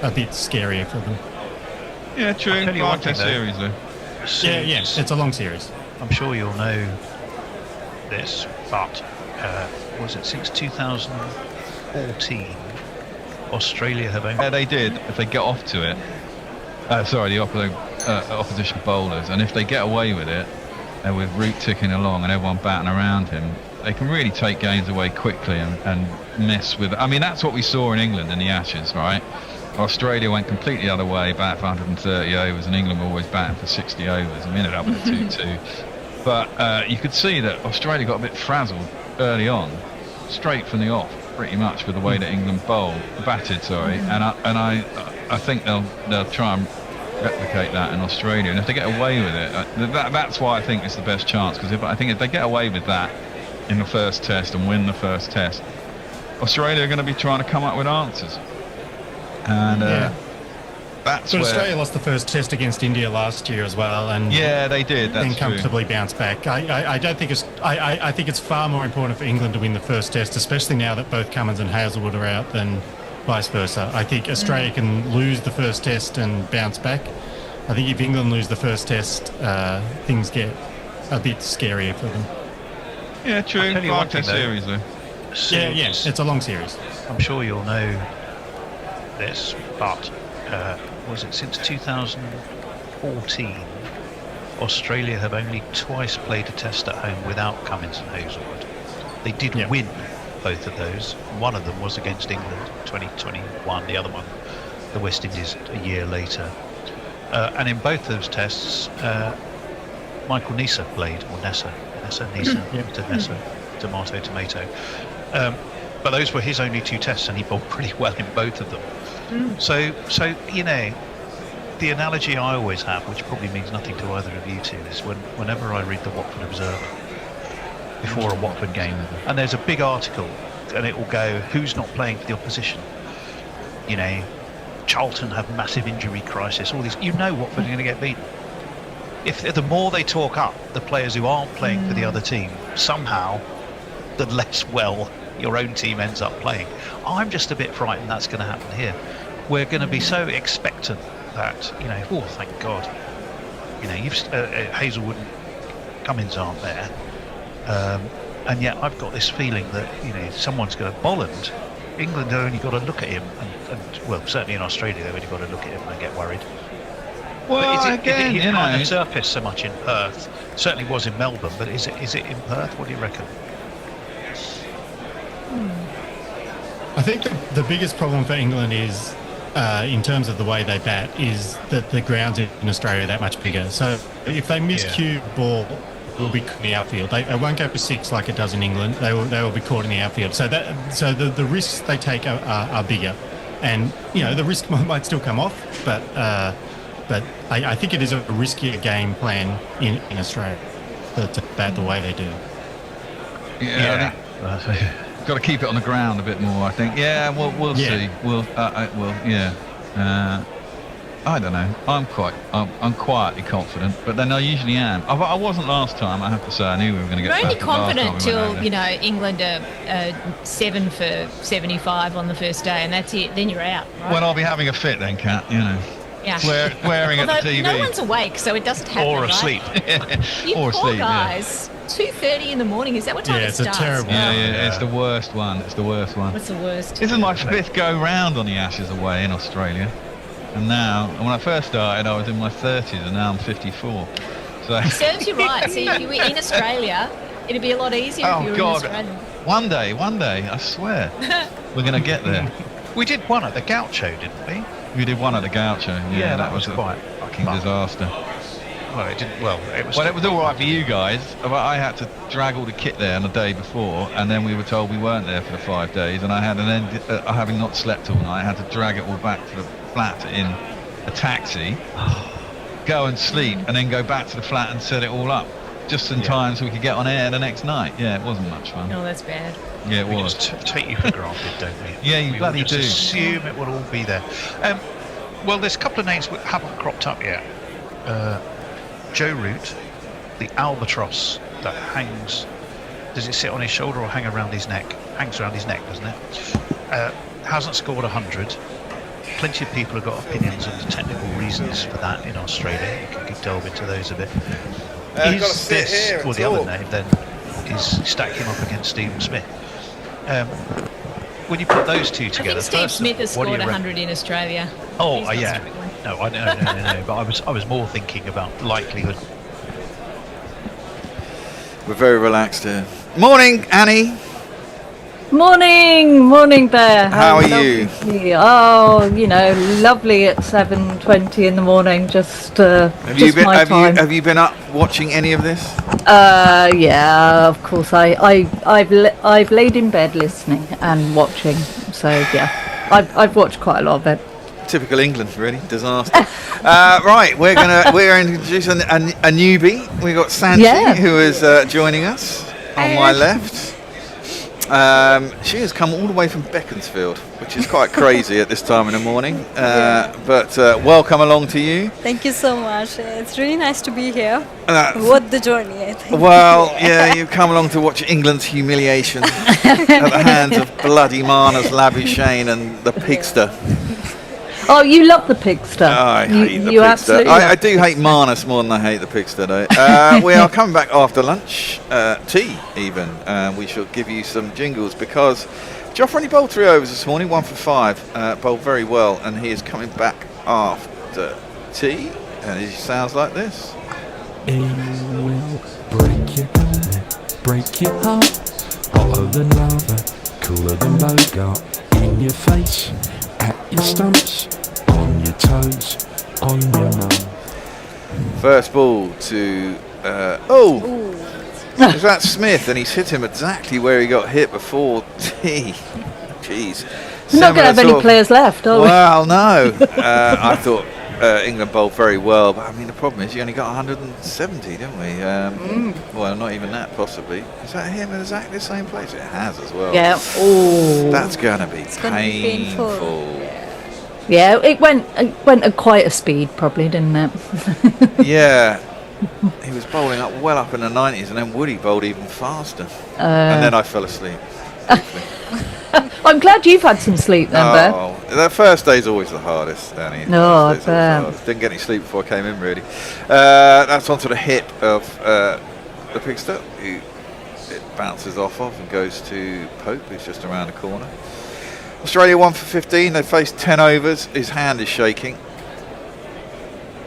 a bit scarier for them. Yeah, true. I'll tell you one thing, series, though. Yeah, it's a long series. I'm sure you'll know this, but was it since 2014 Australia have only... Yeah, they did. If they get off to it, the opposition bowlers, and if they get away with it, and with Root ticking along and everyone batting around him, they can really take games away quickly and mess with... I mean, that's what we saw in England in the Ashes, right? Australia went completely the other way, bat for 130 overs, and England were always batting for 60 overs, and we ended up with a 2-2. But you could see that Australia got a bit frazzled early on, straight from the off, pretty much, with the way that England batted, and I think they'll try and replicate that in Australia, and if they get away with it, that's why I think it's the best chance, because I think if they get away with that in the first test and win the first test, Australia are going to be trying to come up with answers. And that's but Australia lost the first test against India last year as well, and yeah, they did. That's then comfortably bounced back. I don't think I think it's far more important for England to win the first test, especially now that both Cummins and Hazlewood are out, than vice versa. I think Australia can lose the first test and bounce back. I think if England lose the first test, things get a bit scarier for them. Yeah, true. 5-test series though. Yeah, it's a long series. I'm sure you'll know this, but was it since 2014 Australia have only twice played a test at home without Cummins and Hazlewood. They did win both of those. One of them was against England 2021, the other one the West Indies a year later, and in both those tests Michael Nisa played, or Nessa, tomato, but those were his only two tests, and he bowled pretty well in both of them. So you know, the analogy I always have, which probably means nothing to either of you two, is whenever I read the Watford Observer before a Watford game, and there's a big article, and it will go, who's not playing for the opposition? You know, Charlton have massive injury crisis, all these, you know Watford are going to get beaten. If the more they talk up the players who aren't playing for the other team, somehow the less well your own team ends up playing. I'm just a bit frightened that's going to happen here. We're going to be so expectant that, you know, oh, thank God, you know, Hazlewood and Cummins aren't there, and yet I've got this feeling that, you know, someone's going to Bolland. England have only got to look at him, and well, certainly in Australia they've only got to look at him and get worried. Well, but again, it can't surface so much in Perth. Certainly was in Melbourne, but is it in Perth? What do you reckon? I think the biggest problem for England is, in terms of the way they bat, is that the grounds in Australia are that much bigger. So if they miscue ball, it will be caught in the outfield. They won't go for six like it does in England. They will be caught in the outfield. So the risks they take are bigger, and you know the risk might still come off, but I think it is a riskier game plan in Australia to bat the way they do. Yeah. Got to keep it on the ground a bit more, I think. Yeah, we'll see. I don't know. I'm quietly confident, but then I usually am. I wasn't last time, I have to say. I knew we were going to get. You're only confident till England are 7 for 75 on the first day, and that's it. Then you're out. Right? Well, I'll be having a fit then, Kat. You know. Yeah. Swearing at the TV. No one's awake, so it doesn't happen. Or asleep. Right? You or poor asleep, guys. 2:30 in the morning. Is that what time it starts? Yeah, it's a terrible. Yeah, it's the worst one. It's the worst one. What's the worst? This is my 5th go round on the Ashes away in Australia, and now, when I first started, I was in my 30s, and now I'm 54. So it serves you right. See, if you were in Australia, it'd be a lot easier if you were in Australia. One day, I swear, we're going to get there. We did one at the Gaucho, didn't we? We did one at the Gaucho. Yeah, that was quite a fucking disaster. Well, it didn't. Well, it was all right for you guys. I had to drag all the kit there on the day before, and then we were told we weren't there for the 5 days, and I had having not slept all night, I had to drag it all back to the flat in a taxi, go and sleep, and then go back to the flat and set it all up, just in time so we could get on air the next night. Yeah, it wasn't much fun. Oh, that's bad. Yeah, it was. We just take you for granted, don't we? Yeah, you bloody do. Assume it will all be there. Well, there's a couple of names that haven't cropped up yet. Joe Root, the albatross that hangs. Does it sit on his shoulder or hang around his neck? Hangs around his neck, doesn't it? Hasn't scored 100. Plenty of people have got opinions on the technical reasons for that in Australia. You can delve into those a bit. Is this, or the other name then, is stack him up against Stephen Smith. when you put those two I together, think Steve first Smith has what do scored you 100 in Australia. Oh, He's got yeah. some big ones. No, I know. But I was more thinking about likelihood. We're very relaxed here. Morning, Annie. Morning there. How are you? Lovely. Oh, lovely at 7:20 in the morning. Just Have you been up watching any of this? Yeah, of course. I've laid in bed listening and watching. So yeah, I've watched quite a lot of it. Typical England, really. Disaster. Right, we're going to introduce a newbie. We've got Santi, who is joining us on my left. She has come all the way from Beaconsfield, which is quite crazy at this time in the morning. But welcome along to you. Thank you so much. It's really nice to be here. What the journey, I think. Well, yeah, you've come along to watch England's humiliation at the hands of bloody Marnus Labuschagne and the Pigster. Oh, you love the Pigster. Oh, I hate the you Pigster. Absolutely I do hate Marnus more than I hate the Pigster, though. We are coming back after lunch, tea even. We shall give you some jingles because Joffre only bowled 3 overs this morning, 1 for 5. Bowled very well, and he is coming back after tea, and he sounds like this. It will break your heart, break your heart. Hotter than lava, cooler than Bogart. In your face, at your stumps, on your toes, on your nose. First ball to is that Smith, and he's hit him exactly where he got hit before tea. Jeez. We're not going to have any players left, are we? Well, no. I thought England bowled very well, but I mean the problem is you only got 170, didn't we? Well, not even that, possibly. Is that him in exactly the same place? It has as well. Yeah. Oh. That's going to be painful. Yeah, it went at quite a speed, probably, didn't it? Yeah. He was bowling up well up in the 90s, and then Woody bowled even faster. And then I fell asleep. I'm glad you've had some sleep then, Beth. Oh, the first day's always the hardest, Danny. No, I bet. Didn't get any sleep before I came in, really. That's onto the hip of the Pigster, who it bounces off of and goes to Pope, who's just around the corner. Australia 1 for 15. They faced 10 overs. His hand is shaking.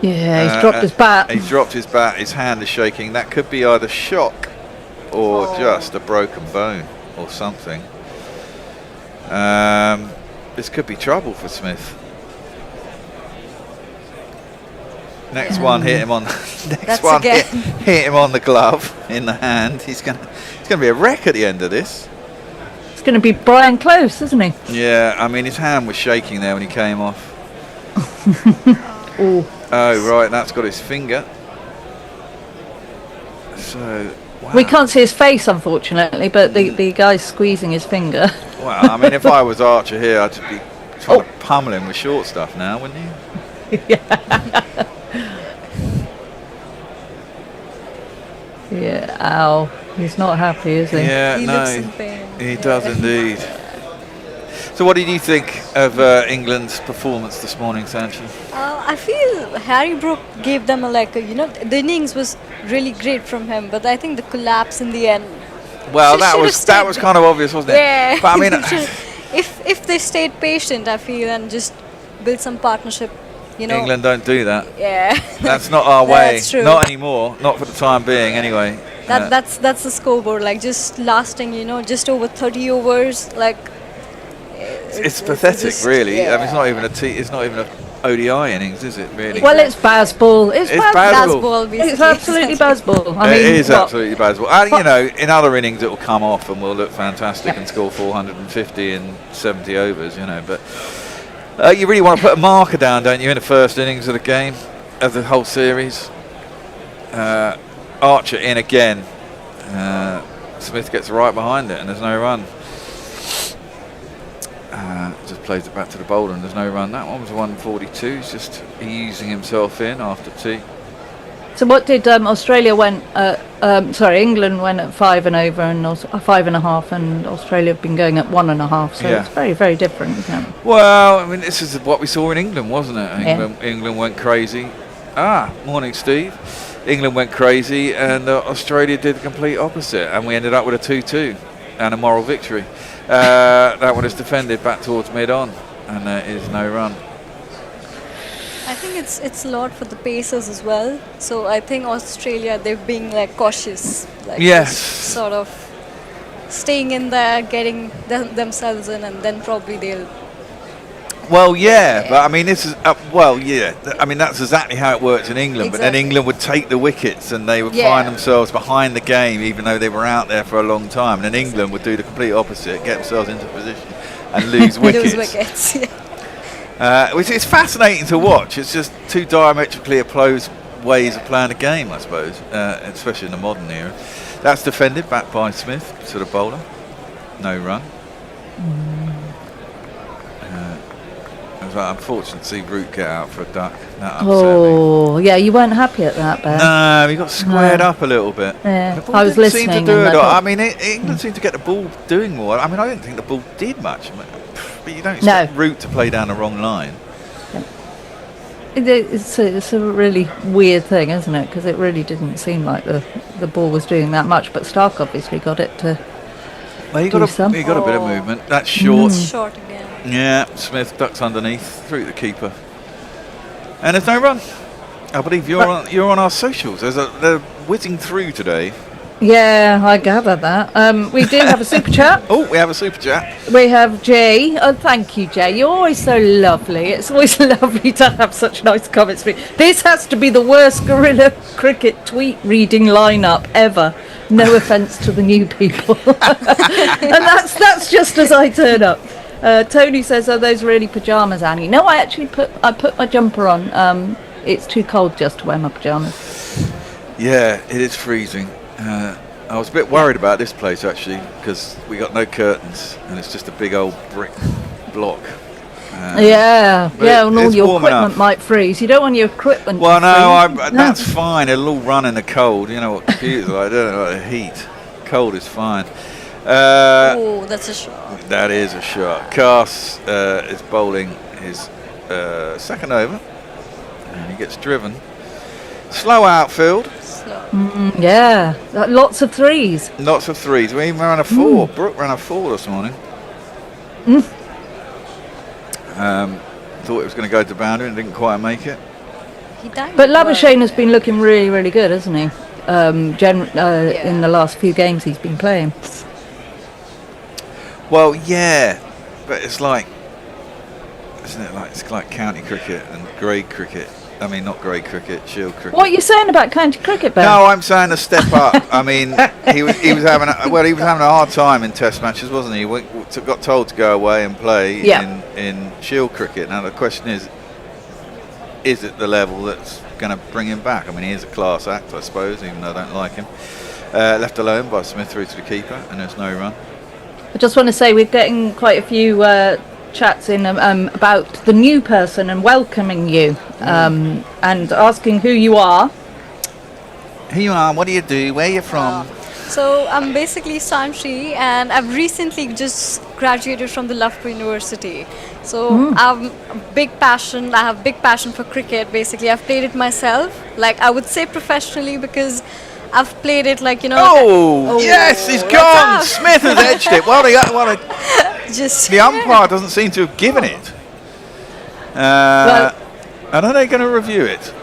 Yeah, he's dropped his bat. He's dropped his bat. His hand is shaking. That could be either shock or just a broken bone or something. This could be trouble for Smith. Next one hit him on. Hit him on the glove in the hand. He's gonna be a wreck at the end of this. It's going to be Brian Close, isn't he? Yeah, I mean his hand was shaking there when he came off. Oh right, that's got his finger. So wow. We can't see his face, unfortunately, but the guy's squeezing his finger. Well, I mean, if I was Archer here, I'd be trying to pummel him with short stuff now, wouldn't you? Yeah, ow. He's not happy, is he? Yeah, He looks in pain. He does indeed. So what did you think of England's performance this morning, Sanchi? I feel Harry Brook gave them the innings was really great from him, but I think the collapse in the end. Well, that was kind of obvious, wasn't it? Yeah. But I mean, if they stayed patient, I feel, and just built some partnership, England don't do that. Yeah. That's not our way. That's true. Not anymore. Not for the time being, anyway. That's the scoreboard, just lasting, just over 30 overs, It's pathetic, really. Yeah. I mean, it's not even a ODI innings, is it? Really? Well, it's Bazball. It's Bazball. It's absolutely Bazball. It is absolutely Bazball. And in other innings, it will come off and will look fantastic and score 450 in 70 overs. But you really want to put a marker down, don't you, in the first innings of the game, of the whole series? Archer in again. Smith gets right behind it, and there's no run. Just plays it back to the bowler and there's no run. That one was 142. He's just easing himself in after tea. So what did Australia went? England went at 5 and over and 5.5, and Australia have been going at 1.5. So it's very, very different. Isn't it? Well, I mean, this is what we saw in England, wasn't it? England went crazy. Morning, Steve. England went crazy and Australia did the complete opposite, and we ended up with a 2-2 and a moral victory. That one is defended back towards mid-on, and there is no run. I think it's a lot for the Pacers as well. So I think Australia, they're being like cautious, like Yes. just sort of staying in there, getting themselves in, and then probably they'll. Well, yeah, but I mean, this is I mean, that's exactly how it works in England. But then Exactly. England would take the wickets, and they would Yeah. find themselves behind the game, even though they were out there for a long time. And then England would do the complete opposite, get themselves into position, and lose wickets. Lose wickets. Which is fascinating to watch. It's just two diametrically opposed ways of playing the game, I suppose, especially in the modern era. That's defended back by Smith, sort of bowler. No run. It was unfortunate to see Root get out for a duck. That upset me. Oh, yeah, you weren't happy at that, Ben. No, he got squared up a little bit. Yeah, The ball I was didn't seem listening. to do and it. I I mean, England seemed to get the ball doing more. I mean, I don't think the ball did much. But you don't expect Root to play down the wrong line. It's a really weird thing, isn't it? Because it really didn't seem like the ball was doing that much, but Stark obviously got it to Well, he do got some. a bit of movement. That's short. Short again. Yeah, Smith ducks underneath through the keeper, and there's no run. I believe you're on our socials. They're whizzing through today. Yeah, I gather that. We do have a super chat. Oh, we have a super chat. We have Jay. Oh, thank you, Jay. You're always so lovely. It's always lovely to have such nice comments. This has to be the worst Gorilla Cricket tweet reading lineup ever. No offence to the new people. And that's just as I turn up. Tony says, "Are those really pajamas, Annie?" No, I actually put my jumper on. It's too cold just to wear my pajamas. Yeah, it is freezing. I was a bit worried about this place actually because we got no curtains and it's just a big old brick block. Yeah, and all your warm equipment enough. might freeze. You don't want your equipment Well, to no, freeze. that's fine. It'll all run in the cold. You know what computers are like, don't they? Like the heat. Cold is fine. Oh, that's a shot. That is a shot. Cass is bowling his second over and he gets driven. Slow outfield. Yeah, lots of threes. Lots of threes. We even ran a four. Brook ran a four this morning. Thought it was going to go to boundary and didn't quite make it. But Labuschagne has been looking really, really good, hasn't he? In the last few games he's been playing. Well, yeah, but it's like, isn't it like it's like county cricket and grade cricket? I mean, not grade cricket, shield cricket. What are you saying about county cricket, Ben? No, I'm saying a step up. I mean, he was having a hard time in Test matches, wasn't he? Got told to go away and play in shield cricket. Now the question is it the level that's going to bring him back? I mean, he is a class act, I suppose, even though I don't like him. Left alone by Smith through to the keeper, and there's no run. I just want to say we're getting quite a few chats in about the new person and welcoming you and asking who you are. Who you are, what do you do, where are you from? So I'm basically Sanshi, and I've recently just graduated from the Loughborough University. So I have big passion for cricket. Basically, I've played it myself. Like I would say professionally because I've played it like Yes, he's gone. Smith has edged it. The umpire doesn't seem to have given it. And are they going to review it?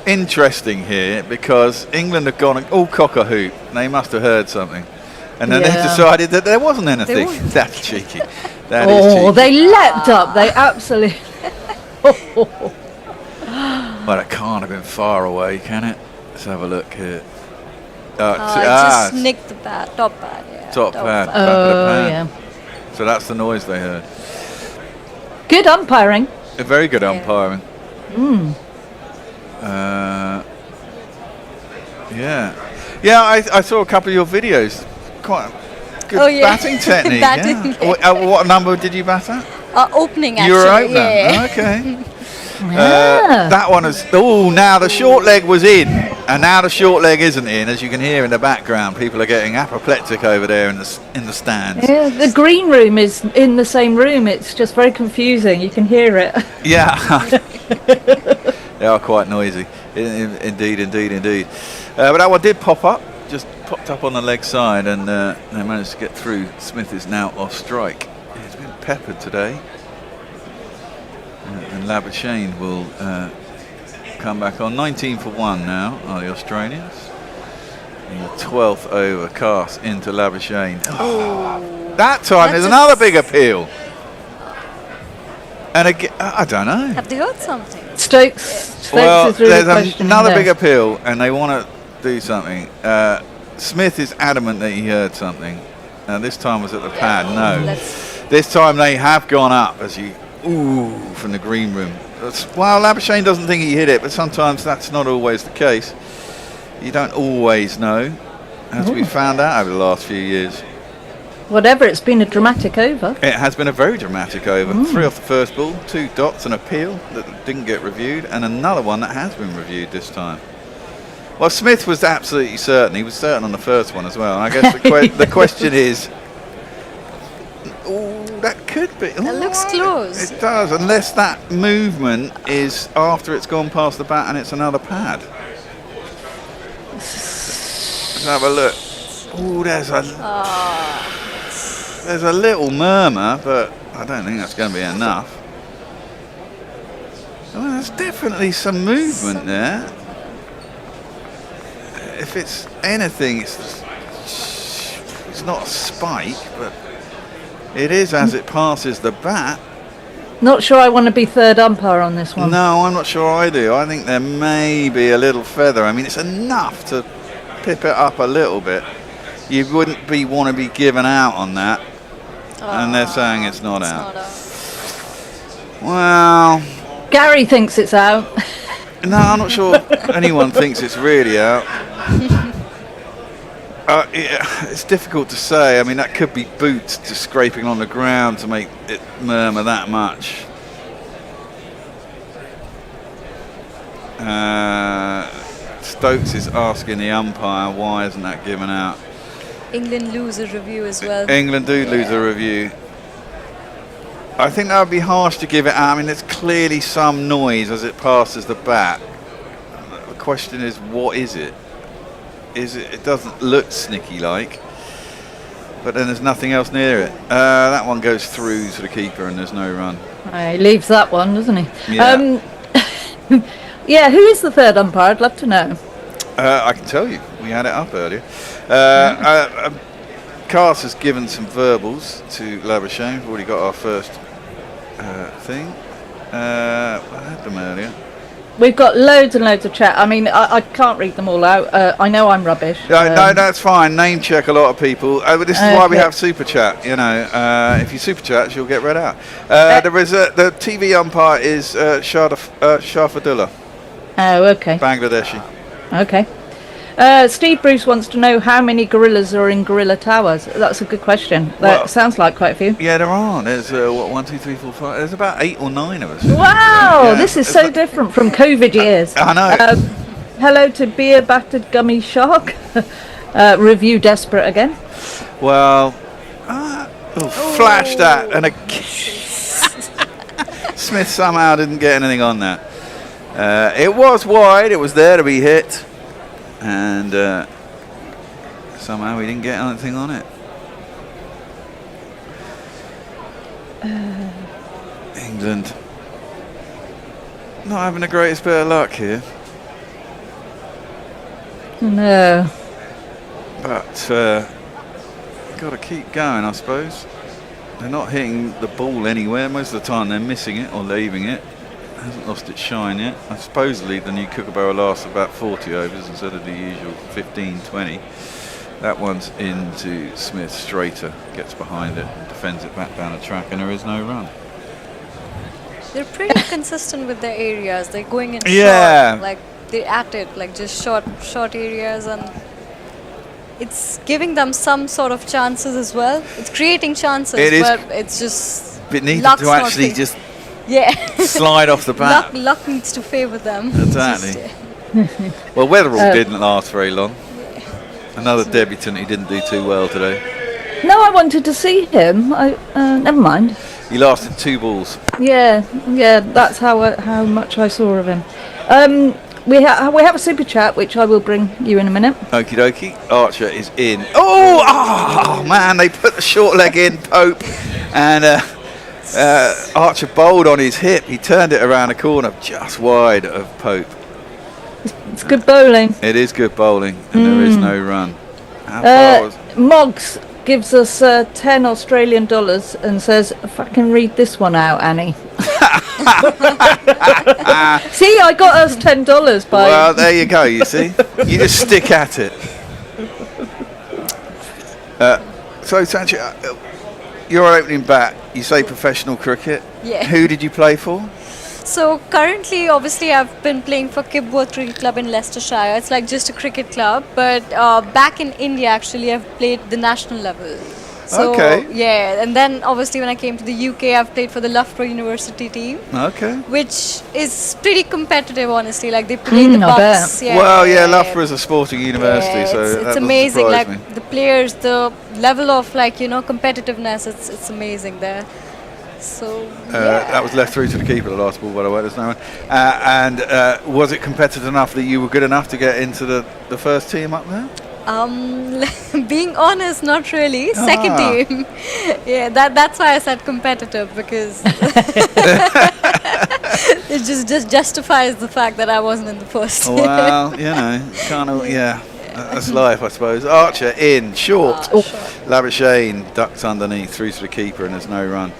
Interesting here because England have gone all cock a hoop. They must have heard something, and then they decided that there wasn't anything. That's cheeky. That is cheeky. They leapt up. They absolutely. Well, it can't have been far away, can it? Let's have a look here. Just nicked the top pad. Yeah, top pad. Back of the pan. So that's the noise they heard. Good umpiring. A very good umpiring. I saw a couple of your videos. Quite good batting technique. What number did you bat at? Opening, actually. You were opener. Yeah. Okay. That one is. Now the short leg was in, and now the short leg isn't in. As you can hear in the background, people are getting apoplectic over there in the stands. Yeah, the green room is in the same room. It's just very confusing. You can hear it. Yeah. They are quite noisy. Indeed. But that one did pop up just popped up on the leg side, and they managed to get through. Smith is now off strike. He's been peppered today. And Labuschagne will come back on. 19 for 1 now are the Australians. In the 12th over, cast into Labuschagne. Oh. That time there's another big appeal. And again, I don't know. Have they heard something? Stokes Well, is really there's questioning another this. big appeal, and they want to do something. Smith is adamant that he heard something. This time was at the pad. No. This time they have gone up as you from the green room. Well, Labuschagne doesn't think he hit it, but sometimes that's not always the case. You don't always know, as we found out over the last few years. Whatever, it's been a dramatic over. It has been a very dramatic over. 3 off the first ball, 2 dots, an appeal that didn't get reviewed, and another one that has been reviewed this time. Well, Smith was absolutely certain. He was certain on the first one as well. And I guess the question is, that could be. It looks close. It does, unless that movement is after it's gone past the bat and it's another pad. Let's have a look. Oh, there's a little murmur, but I don't think that's going to be enough. Well, there's definitely some movement there. If it's anything, it's not a spike, but it is as it passes the bat. Not sure I want to be third umpire on this one. No, I'm not sure I do. I think there may be a little feather. I mean, it's enough to pip it up a little bit. You wouldn't want to be given out on that. And they're saying it's not out. Well, Gary thinks it's out. No, I'm not sure anyone thinks it's really out. It's difficult to say. I mean, that could be boots just scraping on the ground to make it murmur that much. Stokes is asking the umpire, why isn't that given out? England lose a review as well. England do lose a review. I think that would be harsh to give it out. I mean, there's clearly some noise as it passes the bat. The question is, what is it? It doesn't look snicky-like, but then there's nothing else near it. That one goes through to the keeper and there's no run. He leaves that one, doesn't he? Yeah. Yeah, who is the third umpire? I'd love to know. I can tell you. We had it up earlier. Cast has given some verbals to Labuschagne. We've already got our first thing. I had them earlier. We've got loads and loads of chat. I mean, I can't read them all out. I know I'm rubbish. No, that's fine. Name check a lot of people. But this is why we have super chat. You know, if you super chat, you'll get read out. There is the TV umpire is Shafadullah. Oh, okay. Bangladeshi. Okay. Steve Bruce wants to know how many gorillas are in Gorilla Towers. That's a good question. That sounds like quite a few. Yeah, there are. There's 1, 2, 3, 4, 5. There's about 8 or 9 of us. Wow, this is so different from COVID years. I know. Hello to Beer Battered Gummy Shark. Review desperate again. Well, flash that and Smith somehow didn't get anything on that. It was wide. It was there to be hit. And somehow we didn't get anything on it. England not having the greatest bit of luck here. No. But got to keep going, I suppose. They're not hitting the ball anywhere. Most of the time they're missing it or leaving it. Hasn't lost its shine yet. Supposedly the new Kookaburra lasts about 40 overs instead of the usual 15, 20. That one's into Smith straighter, gets behind it, defends it back down the track, and there is no run. They're pretty consistent with their areas. They're going in Yeah. short, like they're at it, like just short areas, and it's giving them some sort of chances as well. It's creating chances, but it's just It needed luck's to actually not just slide off the bat. Luck needs to favor them. Exactly. Well, Weatherall didn't last very long. Another debutant who didn't do too well today. No, I wanted to see him. Never mind. He lasted 2 balls. Yeah, that's how much I saw of him. we have a super chat, which I will bring you in a minute. Okie dokie. Archer is in. Oh man, they put the short leg in, Pope, and Archer bowled on his hip. He turned it around the corner just wide of Pope. It's good bowling. It is good bowling, and there is no run. How far was Moggs gives us 10 Australian dollars and says, "Fucking read this one out, Annie." See, I got us $10 by. Well, there you go. You see, you just stick at it. So, Sancho, you're opening bat. You say professional cricket. Yeah. Who did you play for? So currently, obviously, I've been playing for Kibworth Cricket Club in Leicestershire. It's like just a cricket club, but back in India, actually, I've played the national level. So, okay. Yeah, and then obviously when I came to the UK, I've played for the Loughborough University team. Okay. Which is pretty competitive, honestly. Like they play the Bucks. Yeah, well, yeah, Loughborough is a sporting university, yeah, so it's amazing. Like the players, the level of competitiveness, it's amazing there. So that was left through to the keeper, the last ball, by the way. There's no one. And was it competitive enough that you were good enough to get into the first team up there? Being honest, not really. Second team. Yeah, that's why I said competitive, because it just justifies the fact that I wasn't in the first team. Well, kind of, yeah. That's life, I suppose. Archer in, short. Labuschagne ducks underneath, through to the keeper, and there's no run.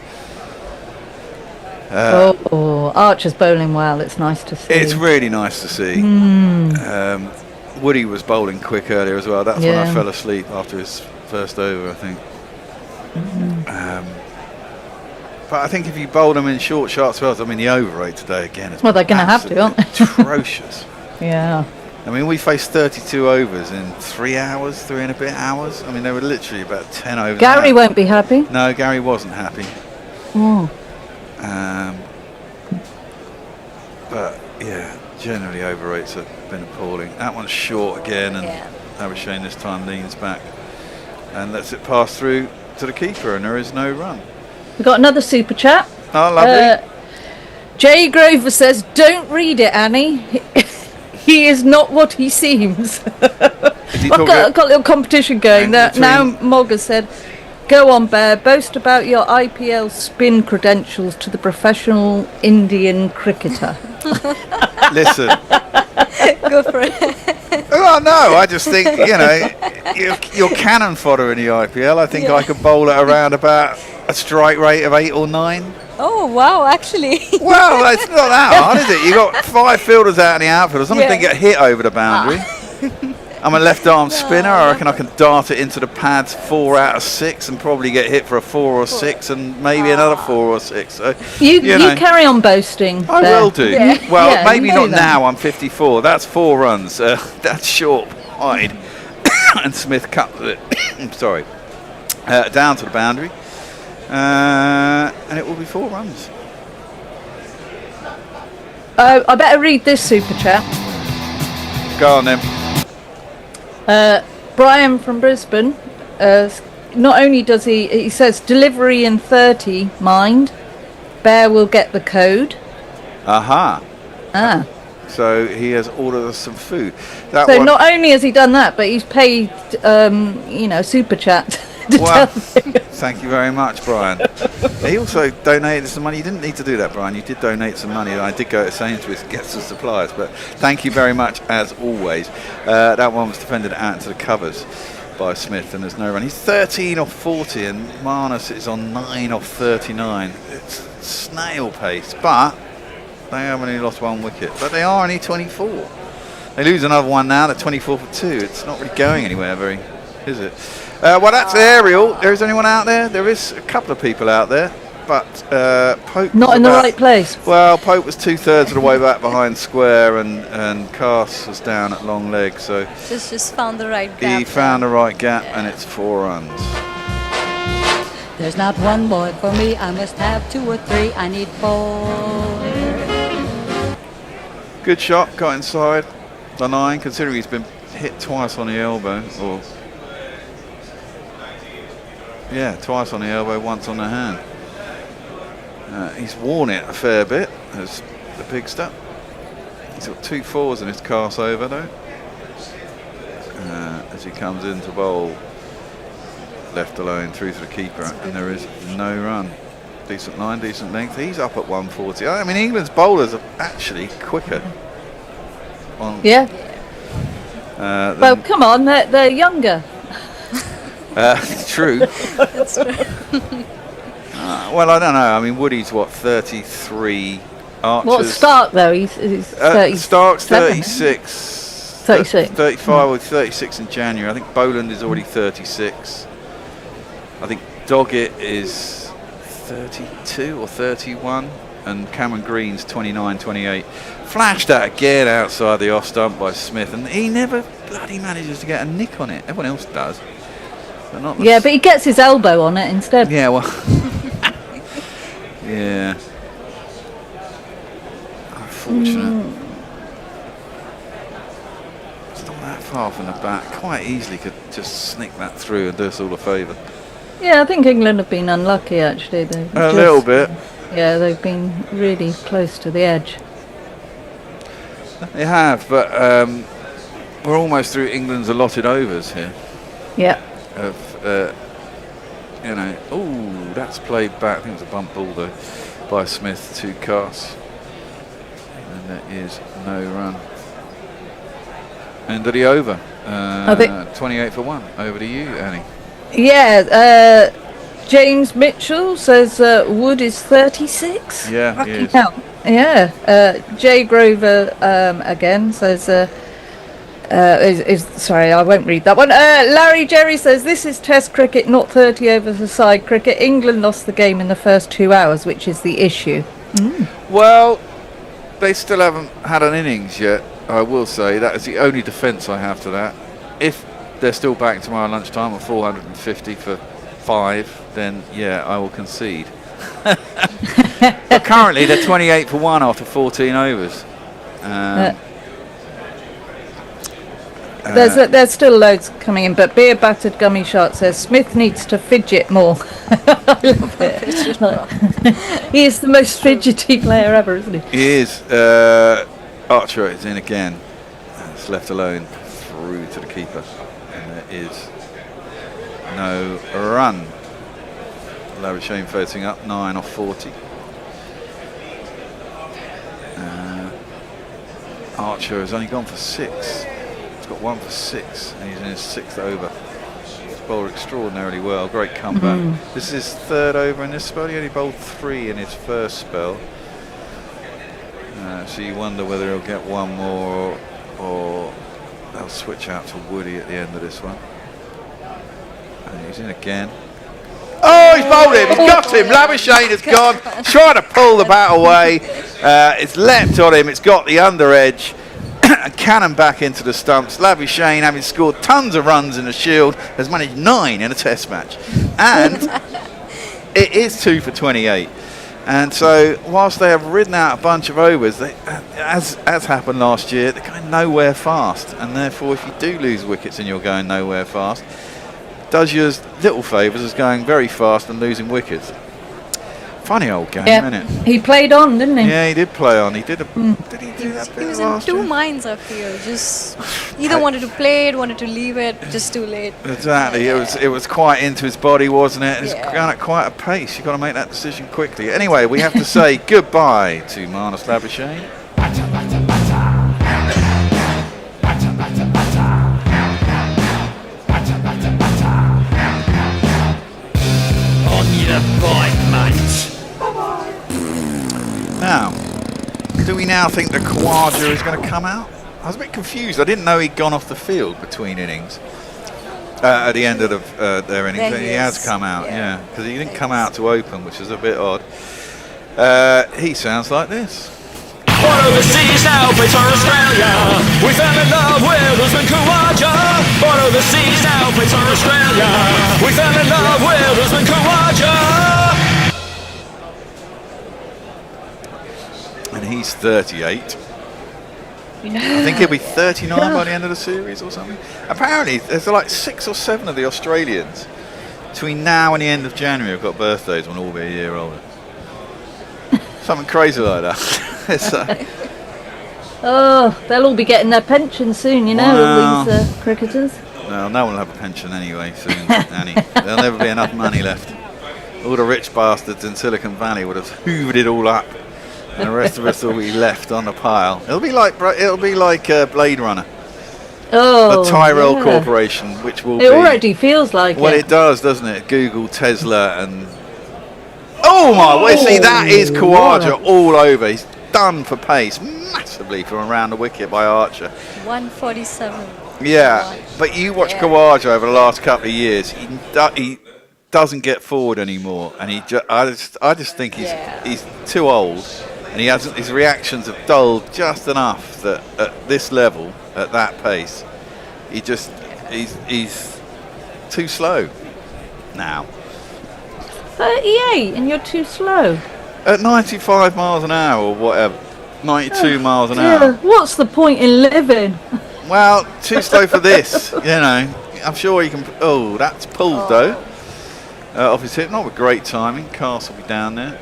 Archer's bowling well. It's nice to see. It's really nice to see. Woody was bowling quick earlier as well. That's when I fell asleep after his first over, I think. But I think if you bowl them in short, sharp spells, I mean, the over rate today again is they're going to have to, aren't they? atrocious. Yeah. I mean, we faced 32 overs in 3 hours, 3 and a bit hours. I mean, they were literally about 10 overs. Gary won't be happy. No, Gary wasn't happy. But yeah, generally over rates have been appalling. That one's short again, and Labuschagne this time leans back and lets it pass through to the keeper, and there is no run. We've got another super chat. Oh, lovely. Jay Grover says, "Don't read it, Annie. He is not what he seems." I've got a little competition going. Now Mog has said, "Go on, Bear, boast about your IPL spin credentials to the professional Indian cricketer." Listen. Go for it. Oh, no, I just think, you're cannon fodder in the IPL. I think I could bowl at around about a strike rate of 8 or 9. Oh, wow, actually. Well, it's not that hard, is it? You got 5 fielders out in the outfield. Some of them get hit over the boundary. I'm a left-arm spinner. I reckon I can dart it into the pads 4 out of 6 and probably get hit for a 4 or 6 and maybe another 4 or 6. So you carry on boasting. I will do. Yeah. Well, maybe not now. I'm 54. That's 4 runs. That's short wide. And Smith cut it. Sorry. Down to the boundary. And it will be 4 runs. I better read this super chat. Go on then. Brian from Brisbane, not only does he says delivery in 30, mind, Bear will get the code. Aha. So he has ordered us some food. So not only has he done that, but he's paid, super chat. Well, thank you very much, Brian. He also donated some money. You didn't need to do that, Brian. You did donate some money. I did go to Sainsbury's to get some supplies, but thank you very much as always. That one was defended out into the covers by Smith, and there's no run. He's 13 off 40, and Marnus is on 9 off 39. It's snail pace, but they have only lost 1 wicket. But they are only 24. They lose another one now. They're 24 for 2. It's not really going anywhere, is it? Well, that's aerial. There is anyone out there? There is a couple of people out there, but Pope not in the right place. Well, Pope was 2/3 of the way back behind square, and Cass was down at long leg. So just found the right gap. He found the right gap, and it's 4 runs. There's not one boy for me. I must have 2 or 3. I need 4. Good shot, got inside the 9. Considering he's been hit twice on the elbow, twice on the elbow, once on the hand. He's worn it a fair bit as the big stuff. He's got 2 4s in his cast over though. As he comes in to bowl, left alone through to the keeper, and there is no run. Decent line, decent length. He's up at 140. I mean, England's bowlers are actually quicker. Yeah. Well, come on, they're younger. True. That's true. Well, I don't know. I mean, Woody's what, 33. Archer's, What's Stark though? He's 30. Stark's 36. 36. 35 or 36 in January. I think Boland is already 36. I think Doggett is 32 or 31. And Cameron Green's 29, 28. Flashed that again outside the off stump by Smith. And he never bloody manages to get a nick on it. Everyone else does. But not Yeah, but he gets his elbow on it instead. Yeah, well. Yeah. Unfortunate. It's not that far from the bat. Quite easily could just sneak that through and do us all a favour. Yeah, I think England have been unlucky actually. A little bit. Yeah, they've been really close to the edge. They have, but we're almost through England's allotted overs here. Yeah. You know, ooh, that's played back. I think it was a bump ball though by Smith to Cass, and there is no run. End of the over. 28 for 1. Over to you, Annie. Yeah. James Mitchell says Wood is 36. Yeah, Fucking he is. hell. Yeah. Jay Grover again says. Sorry, I won't read that one. Larry Jerry says this is Test cricket, not 30 overs a side cricket. England lost the game in the first 2 hours, which is the issue. Well, they still haven't had an innings yet. I will say that is the only defence I have to that. If they're still back tomorrow lunchtime at 450 for 5, then yeah, I will concede. But currently they're 28 for 1 after 14 overs. There's still loads coming in, but Beer Battered Gummy Shark says Smith needs to fidget more. I love it. He is the most fidgety player ever, isn't he? He is. Archer is in again. It's left alone through to the keeper, and there is no run. Larry Shane facing up 9 off 40. Archer has only gone for 6. He's got 1 for 6, and he's in his 6th over. He's bowled extraordinarily well. Great comeback. This is his 3rd over in this spell. He only bowled 3 in his first spell. So you wonder whether he'll get one more, or they'll switch out to Woody at the end of this one. And he's in again. Oh, he's bowled him. He's got him. Labuschagne has gone. Trying to pull the bat away. It's leapt on him. It's got the under edge. Cannon back into the stumps. Labuschagne, having scored tons of runs in the Shield, has managed 9 in a Test match. And it is 2 for 28. And so, whilst they have ridden out a bunch of overs, they, as happened last year, they're going nowhere fast. And therefore, if you do lose wickets and you're going nowhere fast, does you as little favours as going very fast and losing wickets. Funny old game, isn't it? He played on, didn't he? Yeah, he did play on. He did. Did he do that? He was in 2 minds, I feel. Just either wanted to play it, wanted to leave it, just too late. Exactly. It was quite into his body, wasn't it? It's going at quite a pace. You've got to make that decision quickly. Anyway, we have to say goodbye to Marnus Labuschagne. On your bike, mate. Now, do we now think that Khawaja is going to come out? I was a bit confused. I didn't know he'd gone off the field between innings. At the end of their innings. There He he has is. come out, yeah. Because he didn't come out to open, which is a bit odd. He sounds like this. Born overseas now, plays for Australia. We fell in love with Usman Khawaja. Born overseas now, plays for Australia. We fell in love with Usman Khawaja. And he's 38. I think he'll be 39 by the end of the series or something. Apparently, there's like 6 or 7 of the Australians between now and the end of January have got birthdays when all be a year older. Something crazy like that. Oh, they'll all be getting their pension soon, you know, all these cricketers. Well, no one will have a pension anyway soon, Annie. There'll never be enough money left. All the rich bastards in Silicon Valley would have hoovered it all up, and the rest of us will be left on the pile. It'll be like Blade Runner. Oh, the Tyrell Corporation, which will it already feels like well, it does, doesn't it? Google, Tesla, and oh my! Well, see, that is Khawaja all over. He's done for pace massively from around the wicket by Archer. 147. Yeah, but you watch Khawaja over the last couple of years. He doesn't get forward anymore, and I just think he's too old, and his reactions have dulled just enough that at this level, at that pace, he's too slow now. 38, and you're too slow. At 95 miles an hour or whatever, 92 miles an hour. What's the point in living? Well, too slow for this, you know. I'm sure you can. Oh, that's pulled though. Off his hip, not with great timing. Cast will be down there.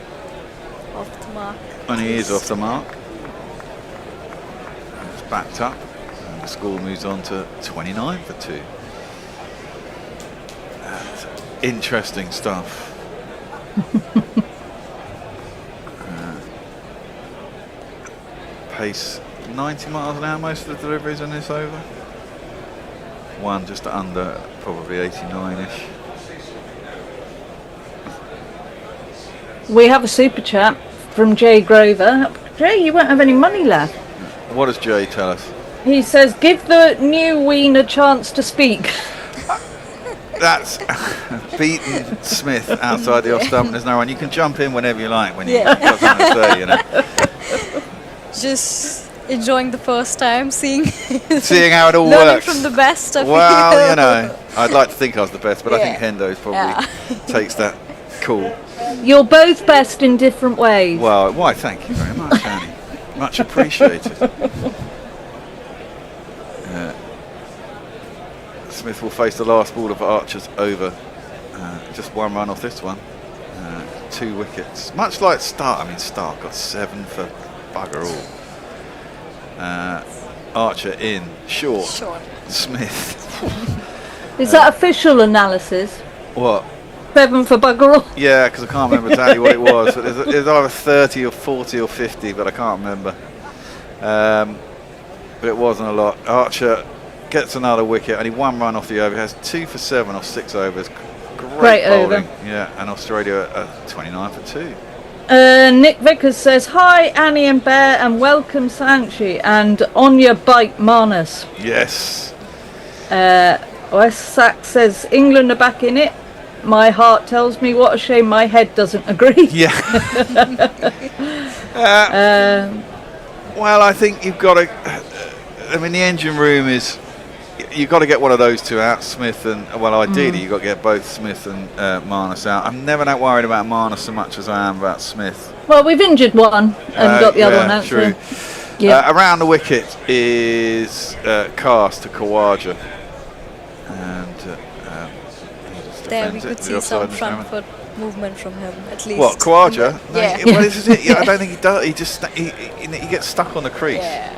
Off the mark. And he is off the mark. It's backed up. And the score moves on to 29 for 2. Interesting stuff. Pace 90 miles an hour, most of the deliveries on this over. One just under, probably 89-ish. We have a super chat from Jay Grover. Jay, you won't have any money left. What does Jay tell us? He says, give the new Ween a chance to speak. That's beaten Smith outside the off stump. There's no one. You can jump in whenever you like when you've got something to say, you know. Just enjoying the first time, seeing how it all learning works. from the best. Well, you know, I'd like to think I was the best, but I think Hendo's probably takes that call. You're both best in different ways. Well, why? Thank you very much, Annie. Much appreciated. Smith will face the last ball of Archer's over. Just one run off this one. 2 wickets. Much like Stark. I mean, Stark got 7 for bugger all. Archer in. Short. Smith. Is that official analysis? What? 7 for bugger all? Yeah, because I can't remember exactly what it was. But it's either 30 or 40 or 50, but I can't remember. But it wasn't a lot. Archer gets another wicket, only 1 run off the over. He has 2 for 7 off 6 overs. Great bowling. Over. Yeah, and Australia 29 for 2. Nick Vickers says, hi Annie and Bear, and welcome Sanchi and on your bike Marnus. Yes. West Sack says, England are back in it. My heart tells me what a shame my head doesn't agree. Yeah. Well, I think you've got to. I mean, the engine room is. You've got to get one of those two out, Smith and. Well, ideally, you've got to get both Smith and Marnus out. I'm never that worried about Marnus so much as I am about Smith. Well, we've injured one and got the other one out. True. Yeah. Around the wicket is cast to Khawaja. And. There we could see some front foot movement from him, at least. What, Khawaja? No, yeah. Well, this is it. Yeah, I don't think he does. He just he gets stuck on the crease. Yeah.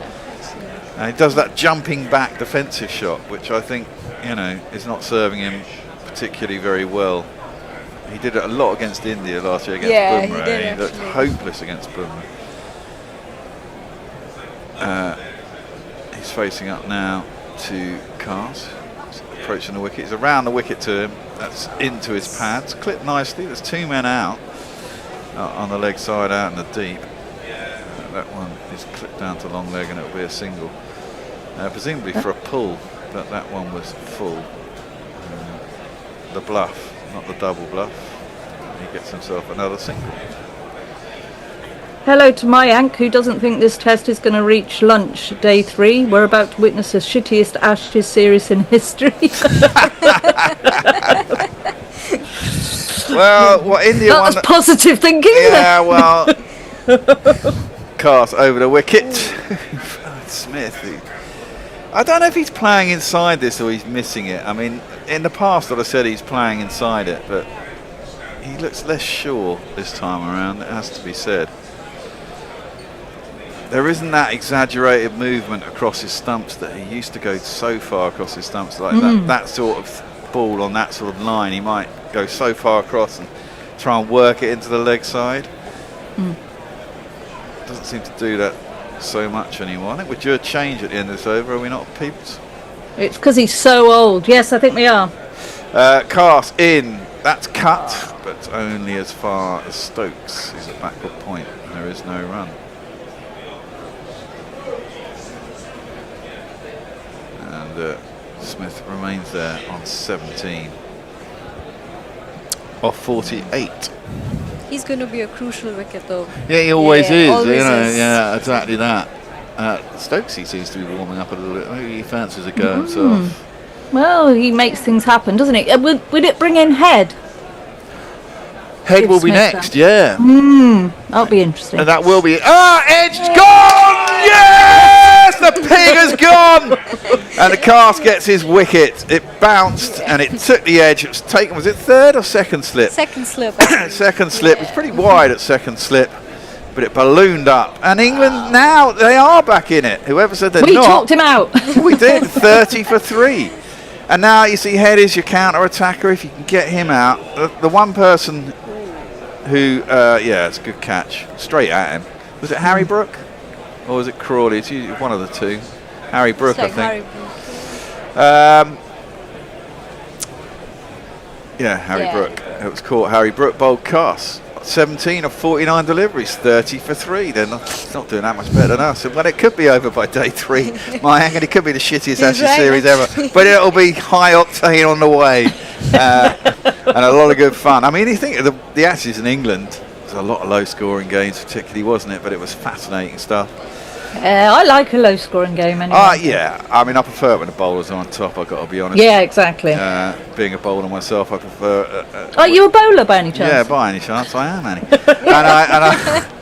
And he does that jumping back defensive shot, which I think, you know, is not serving him particularly very well. He did it a lot against India last year against Bumrah. He did, looked hopeless against Bumrah. He's facing up now to Cars. Approaching the wicket. He's around the wicket to him. That's into his pads. Clipped nicely. There's 2 men out on the leg side, out in the deep. That one is clipped down to long leg and it'll be a single. Presumably for a pull, but that one was full. The bluff, not the double bluff. He gets himself another single. Hello to Mayank, who doesn't think this test is going to reach lunch day 3. We're about to witness the shittiest Ashes series in history. Well, what India won. That's positive thinking. Yeah, well. Cast over the wicket. Smith. I don't know if he's playing inside this or he's missing it. I mean, in the past, I'd have said he's playing inside it, but he looks less sure this time around, it has to be said. there isn't that exaggerated movement across his stumps that he used to go so far across his stumps like that sort of ball on that sort of line. He might go so far across and try and work it into the leg side. Doesn't seem to do that so much anymore. I think we're due a change at the end of this over, are we not, peeps? It's because he's so old. Yes, I think we are. Cast in. That's cut, but only as far as Stokes is at backward point. There is no run. And Smith remains there on 17. Off 48. He's going to be a crucial wicket, though. Yeah, he always is. Always you know, is. yeah, exactly that. Stokesy seems to be warming up a little bit. Maybe he fancies a go himself. Well, he makes things happen, doesn't he? Would it bring in Head? Head will be next, yeah. That'll be interesting. And that will be... Edge gone! Yes! The pig has gone! And the Cast gets his wicket. It bounced and it took the edge. It was taken, was it third or second slip? Second slip. Second slip. It's pretty wide at second slip, but it ballooned up. And England now, they are back in it. Whoever said they're not. We talked him out. We did, 30 for 3. And now you see Head is your counter-attacker if you can get him out. The one person who, yeah, it's a good catch. Straight at him. Was it Harry Brook? Or was it Crawley? It's usually one of the two. Harry Brook, I think. Yeah, Harry Brook. It was caught. Harry Brook bowled Cast. 17 of 49 deliveries, 30 for 3. They're not doing that much better than us. But it could be over by day 3. My hanging, it could be the shittiest Ashes series ever. But it'll be high octane on the way. And a lot of good fun. I mean, you think of the Ashes in England, there's a lot of low scoring games particularly, wasn't it? But it was fascinating stuff. I like a low scoring game anyway. Yeah, I mean, I prefer it when the bowlers are on top, I've got to be honest. Yeah, exactly. Being a bowler myself, I prefer... Are you a bowler by any chance? Yeah, by any chance, I am, Annie.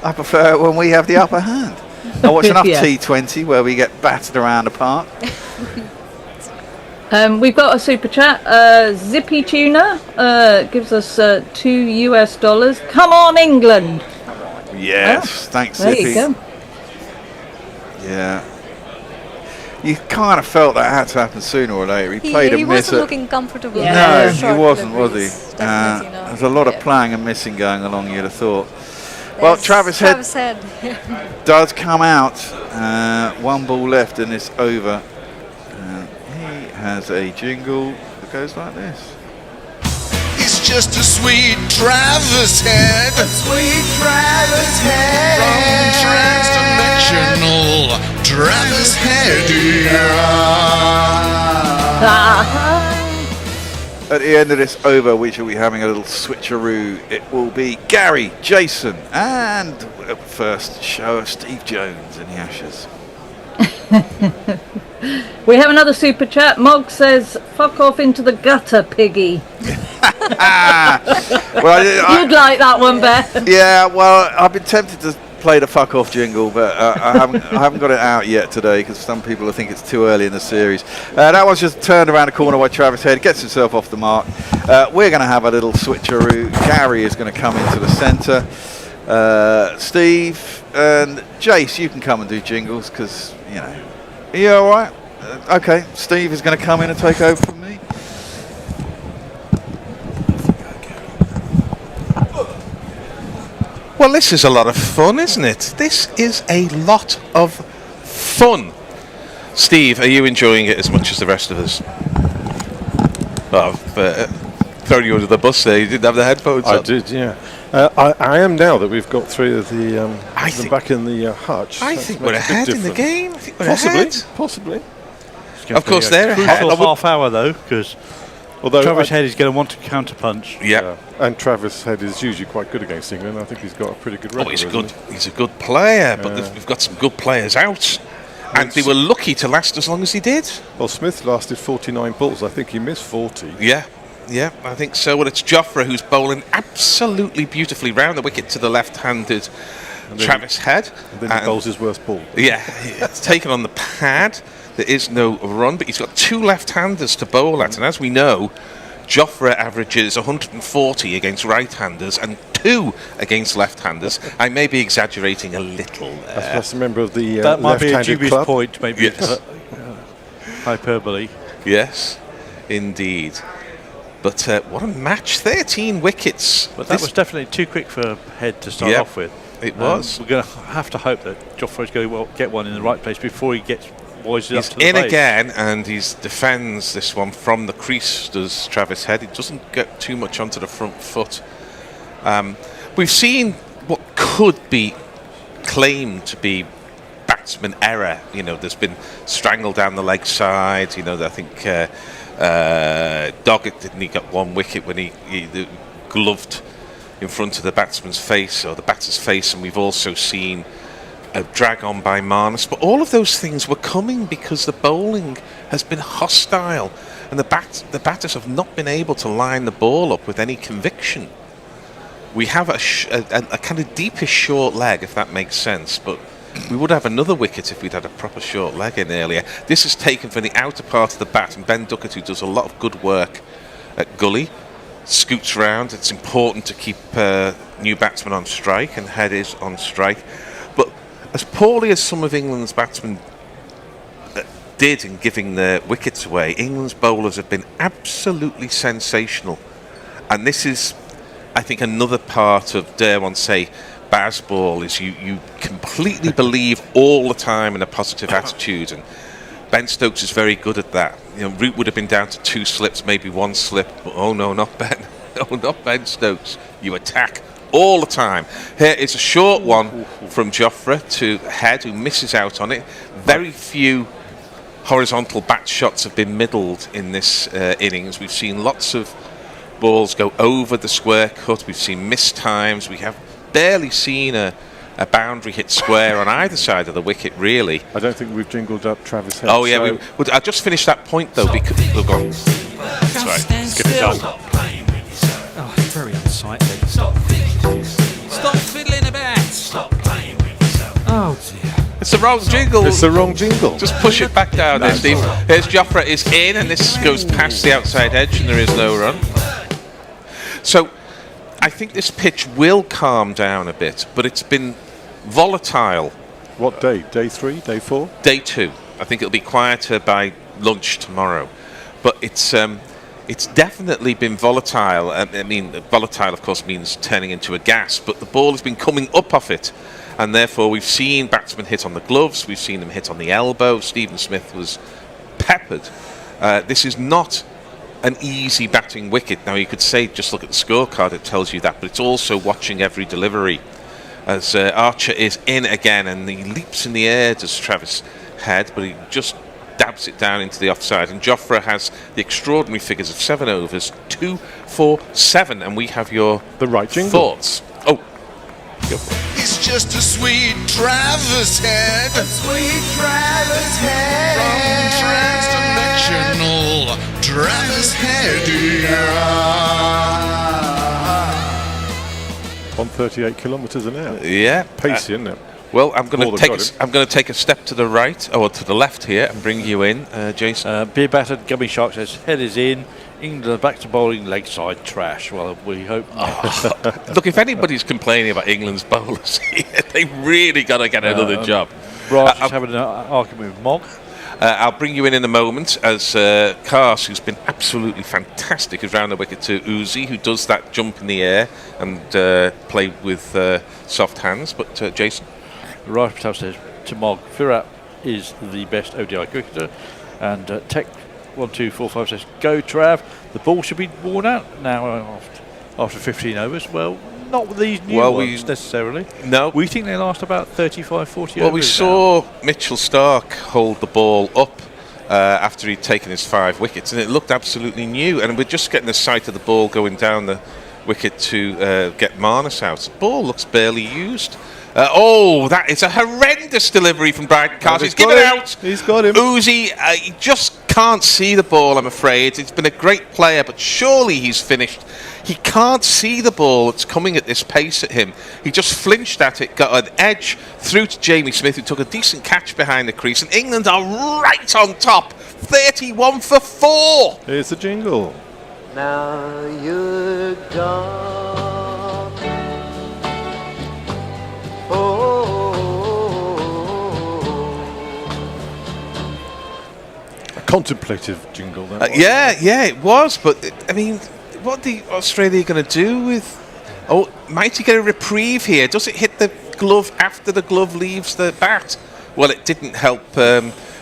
I prefer it when we have the upper hand. I watch enough T20 where we get battered around the park. We've got a super chat. Zippy Tuna gives us $2. Come on, England! Yes, thanks, there Zippy. You go. Yeah. You kind of felt that had to happen sooner or later. He played a miss. He wasn't looking comfortable. No, he wasn't, was he? There's a lot of playing and missing going along, you'd have thought. Well, Travis Head does come out. 1 ball left in this over. He has a jingle that goes like this. It's just a sweet Travis Head. A sweet Travis Head. From transdimensional Travis Head. At the end of this over, we shall be having a little switcheroo. It will be Gary, Jason, and first show of Steve Jones in the Ashes. We have another super chat. Mog says, "Fuck off into the gutter, piggy." Well, you'd like that one, Beth. Yeah, well, I've been tempted to play the fuck off jingle, but I haven't got it out yet today because some people think it's too early in the series. That one's just turned around the corner by Travis Head, gets himself off the mark. We're going to have a little switcheroo. Gary is going to come into the centre. Steve and Jace, you can come and do jingles because, you know. Are you all right? Okay, Steve is going to come in and take over from me. Well, this is a lot of fun, isn't it? This is a lot of fun. Steve, are you enjoying it as much as the rest of us? Oh, throwing you under the bus there. You didn't have the headphones on. I did, yeah. I am now that we've got 3 of the back in the hutch. I think we're ahead in the game. Possibly. Of course, they're ahead. Crucial half hour though, because Travis Head is going to want to counter punch. Yeah. And Travis Head is usually quite good against England. I think he's got a pretty good record. He's a good player, but we've got some good players out. And they were lucky to last as long as he did. Well, Smith lasted 49 balls. I think he missed 40. Yeah, I think so. Well, it's Jofra who's bowling absolutely beautifully round the wicket to the left-handed Travis Head. And then he bowls his worst ball. Yeah, it's taken on the pad. There is no run, but he's got 2 left-handers to bowl at. And as we know, Jofra averages 140 against right-handers and 2 against left-handers. I may be exaggerating a little there. That's a member of the that might be a left-handed dubious club. point, maybe. Yes. Hyperbole. Yes, indeed. But what a match. 13 wickets. But that was definitely too quick for Head to start off with. It was. We're going to have to hope that Jofra's going to get one in the right place before he gets wisely up He's to the in base. again, and he defends this one from the crease, does Travis Head. He doesn't get too much onto the front foot. We've seen what could be claimed to be batsman error. You know, there's been strangle down the leg side. You know, I think Doggett, didn't he, got 1 wicket when he gloved in front of the batsman's face, or the batter's face, and we've also seen a drag on by Marnus. But all of those things were coming because the bowling has been hostile, and the batters have not been able to line the ball up with any conviction. We have a kind of deepish short leg, if that makes sense, but we would have another wicket if we'd had a proper short leg in earlier. This is taken from the outer part of the bat, and Ben Duckett, who does a lot of good work at gully, scoots round. It's important to keep new batsmen on strike, and Head is on strike. But as poorly as some of England's batsmen did in giving their wickets away, England's bowlers have been absolutely sensational. And this is, I think, another part of, dare one say, Bazball, is you completely believe all the time in a positive attitude, and Ben Stokes is very good at that. You know, Root would have been down to 2 slips, maybe 1 slip, but oh no, not Ben. No, not Ben Stokes. You attack all the time. Here is a short one from Jofra to Head, who misses out on it. Very few horizontal bat shots have been middled in this innings. We've seen lots of balls go over the square cut. We've seen missed times. We have barely seen a boundary hit square on either side of the wicket, really. I don't think we've jingled up Travis Head. Oh, yeah. So I just finished that point, though, because... Oh, go on. Sorry. Let's get it done. Oh, very unsightly. Stop fiddling about. Stop playing with yourself. Oh, dear. It's the wrong jingle. It's the wrong jingle. Just push it back down there, Steve. Here's Jofra is in, and this goes past the outside edge, and there is no run. So I think this pitch will calm down a bit, but it's been volatile. What day? Day 3? Day 4? Day 2. I think it'll be quieter by lunch tomorrow. But it's definitely been volatile. I mean, volatile, of course, means turning into a gas, but the ball has been coming up off it. And therefore, we've seen batsmen hit on the gloves. We've seen them hit on the elbow. Stephen Smith was peppered. This is not an easy batting wicket. Now, you could say, just look at the scorecard, it tells you that, but it's also watching every delivery. As Archer is in again, and he leaps in the air, does Travis Head, but he just dabs it down into the offside. And Jofra has the extraordinary figures of 7 overs, 2 for 7, and we have your thoughts. Oh, go for it. It's just a sweet Travis Head. A sweet Travis Head. From transdimensional Travis Head. 138 kilometres an hour. Yeah, pacey, isn't it? Well, I'm going to take a step to the right, or to the left here, and bring you in, Jason. Beer battered Gummy Shark says Head is in. England back to bowling leg side trash. Well, we hope. Look, if anybody's complaining about England's bowlers, they really got to get another job. Raj is having an argument with Mog. I'll bring you in a moment as Cars, who's been absolutely fantastic, is round the wicket to Uzi, who does that jump in the air and play with soft hands. But Jason? Raj Patel says to Mog, Virat is the best ODI cricketer. And Tech 1245 says, go Trav, the ball should be worn out now after 15 overs. Well, not with these new ones necessarily. No. We think they last about 35, 40 overs. Well, we saw Mitchell Starc hold the ball up after he'd taken his 5 wickets, and it looked absolutely new. And we're just getting a sight of the ball going down the wicket to get Marnus out. The ball looks barely used. That is a horrendous delivery from Bryden Carter. He's given out. He's got him. Uzi, he just can't see the ball, I'm afraid. He's been a great player, but surely he's finished. He can't see the ball that's coming at this pace at him. He just flinched at it, got an edge through to Jamie Smith, who took a decent catch behind the crease, and England are right on top. 31 for 4. Here's the jingle. Now you're gone. A contemplative jingle. That yeah, it was. But I mean, what the Australia going to do with? Oh, might he get a reprieve here? Does it hit the glove after the glove leaves the bat? Well, it didn't help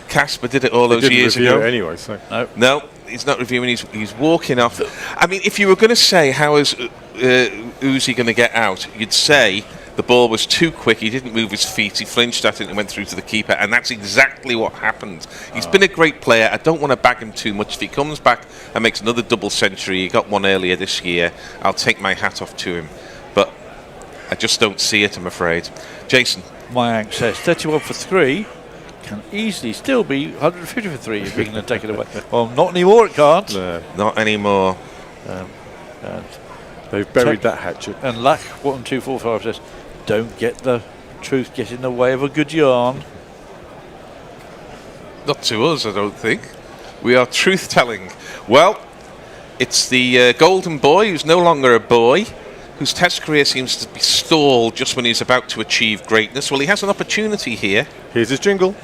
Casper, did it, all those years ago? Anyway, so no, he's not reviewing. He's walking off. I mean, if you were going to say how is Uzi going to get out, you'd say the ball was too quick. He didn't move his feet. He flinched at it and went through to the keeper, and that's exactly what happened. He's been a great player. I don't want to bag him too much. If he comes back and makes another double century, he got one earlier this year, I'll take my hat off to him. But I just don't see it, I'm afraid. Jason. Mayank says 31 for 3 can easily still be 150 for 3 if England take it away. Well, not anymore, it can't. No, not anymore. And they've buried that hatchet. And Lack 1245 says, don't get the truth get in the way of a good yarn. Not to us, I don't think. We are truth-telling. Well, it's the golden boy who's no longer a boy, whose Test career seems to be stalled just when he's about to achieve greatness. Well, he has an opportunity here. Here's his jingle.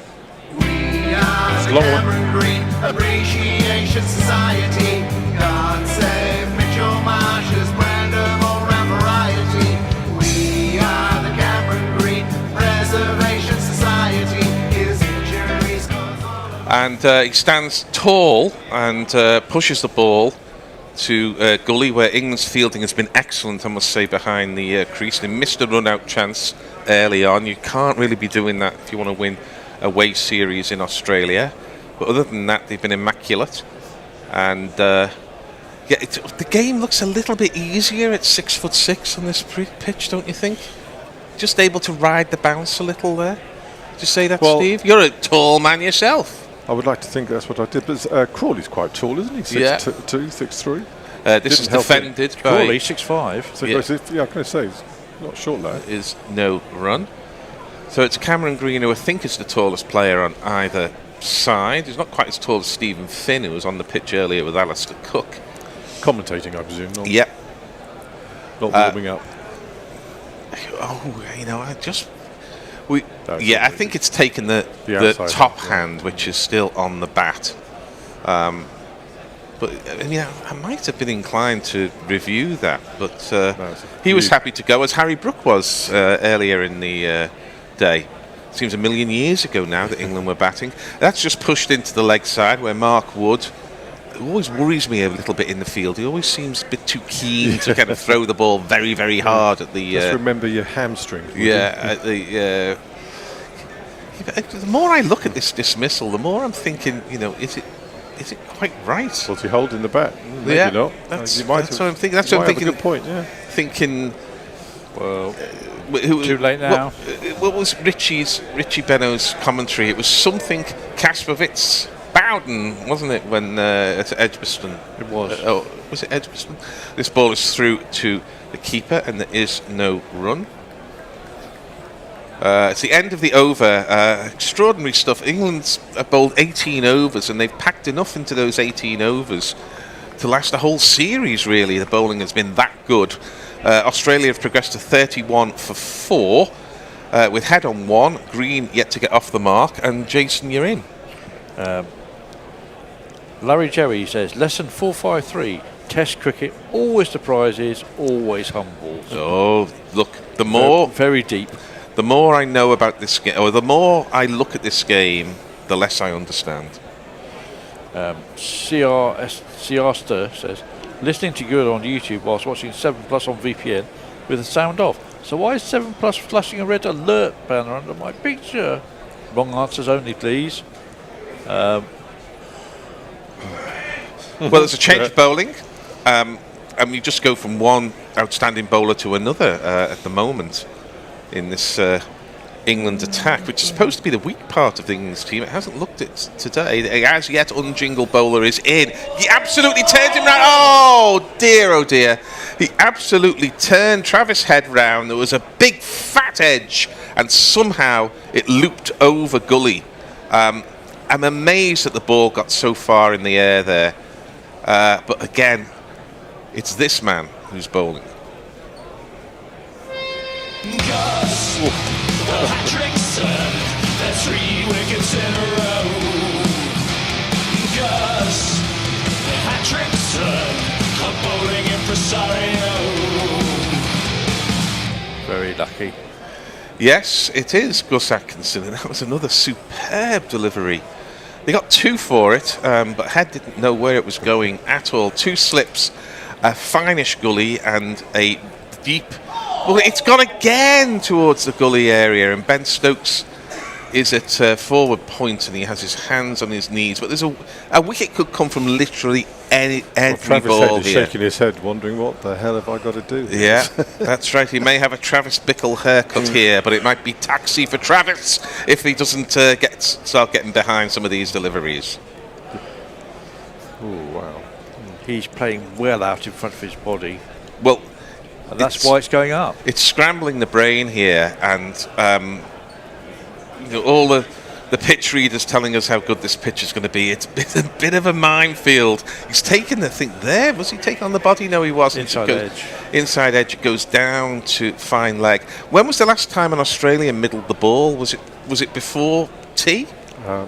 It's a long one. Green Appreciation Society. God save Mitchell Marsh's brand of all-round variety. We are the Cameron Green Preservation Society. His injuries cause all of And he stands tall and pushes the ball to Gully, where England's fielding has been excellent, I must say, behind the crease. They missed a run-out chance early on. You can't really be doing that if you want to win away series in Australia. But other than that, they've been immaculate. And the game looks a little bit easier at 6'6" on this pitch, don't you think? Just able to ride the bounce a little there. Did you say that, Steve? You're a tall man yourself. I would like to think that's what I did, but Crawley's quite tall, isn't he? 6'2", 6'3". This is defended by Crawley, 6'5". So yeah, I can say he's not short lad. Is no run. So it's Cameron Green, who I think is the tallest player on either side. He's not quite as tall as Stephen Finn, who was on the pitch earlier with Alistair Cook. Commentating, I presume. Not, yep. Not warming up. I think it's taken the top hand, which is still on the bat. But I mean, I might have been inclined to review that, but he was happy to go, as Harry Brook was earlier in the day. Seems a million years ago now that England were batting. That's just pushed into the leg side, where Mark Wood always worries me a little bit in the field. He always seems a bit too keen to kind of throw the ball very, very hard at the... Just remember your hamstring. At the... the more I look at this dismissal, the more I'm thinking, is it quite right? Was he holding the bat? Maybe not. That's what I'm thinking. That's what I'm thinking. Good point. Yeah. Thinking. Well, too late now. What was Richie Benno's commentary? It was something Kaspervitz Bowden, wasn't it? When at Edgbaston, it was. Was it Edgbaston? This ball is through to the keeper, and there is no run. It's the end of the over. Extraordinary stuff. England's bowled 18 overs, and they've packed enough into those 18 overs to last a whole series, really. The bowling has been that good. Australia have progressed to 31 for 4, with head on 1. Green yet to get off the mark. And Jason, you're in. Larry Jerry says, lesson 453, Test cricket, always surprises, always humbles. Oh, look, the more... Very deep. The more I know about this game, or the more I look at this game, the less I understand. Siasta says, listening to you on YouTube whilst watching 7 Plus on VPN with the sound off. So why is 7 Plus flashing a red alert banner under my picture? Wrong answers only, please. Well, there's a change of bowling. And we just go from one outstanding bowler to another at the moment in this England attack, which is supposed to be the weak part of the England's team. It hasn't looked it today. The as yet unjingle bowler is in. He absolutely turned him round. Oh dear. He absolutely turned Travis Head round. There was a big fat edge, and somehow it looped over Gully. I'm amazed that the ball got so far in the air there. But again, It's this man who's bowling. Gus, the hat-trick son, that's 3 wickets in a row. Gus, the hat-trick son, I'm bowling impresario. Very lucky. Yes, it is Gus Atkinson, and that was another superb delivery. They got 2 for it, but Head didn't know where it was going at all. 2 slips, a finish gully, and a deep. Well, it's gone again towards the gully area, and Ben Stokes is at forward point, and he has his hands on his knees. But there's a wicket could come from literally every Travis ball Head is here. shaking his head, wondering what the hell have I got to do? Yeah, that's right. He may have a Travis Bickle haircut here, but it might be taxi for Travis if he doesn't start getting behind some of these deliveries. Oh wow! He's playing well out in front of his body. Well, and that's why it's going up. It's scrambling the brain here, and all the pitch readers telling us how good this pitch is going to be. It's a bit of a minefield. He's taken the thing there. Was he taking on the body? No, he wasn't. Inside edge. Inside edge. It goes down to fine leg. When was the last time an Australian middled the ball? Was it before tea? I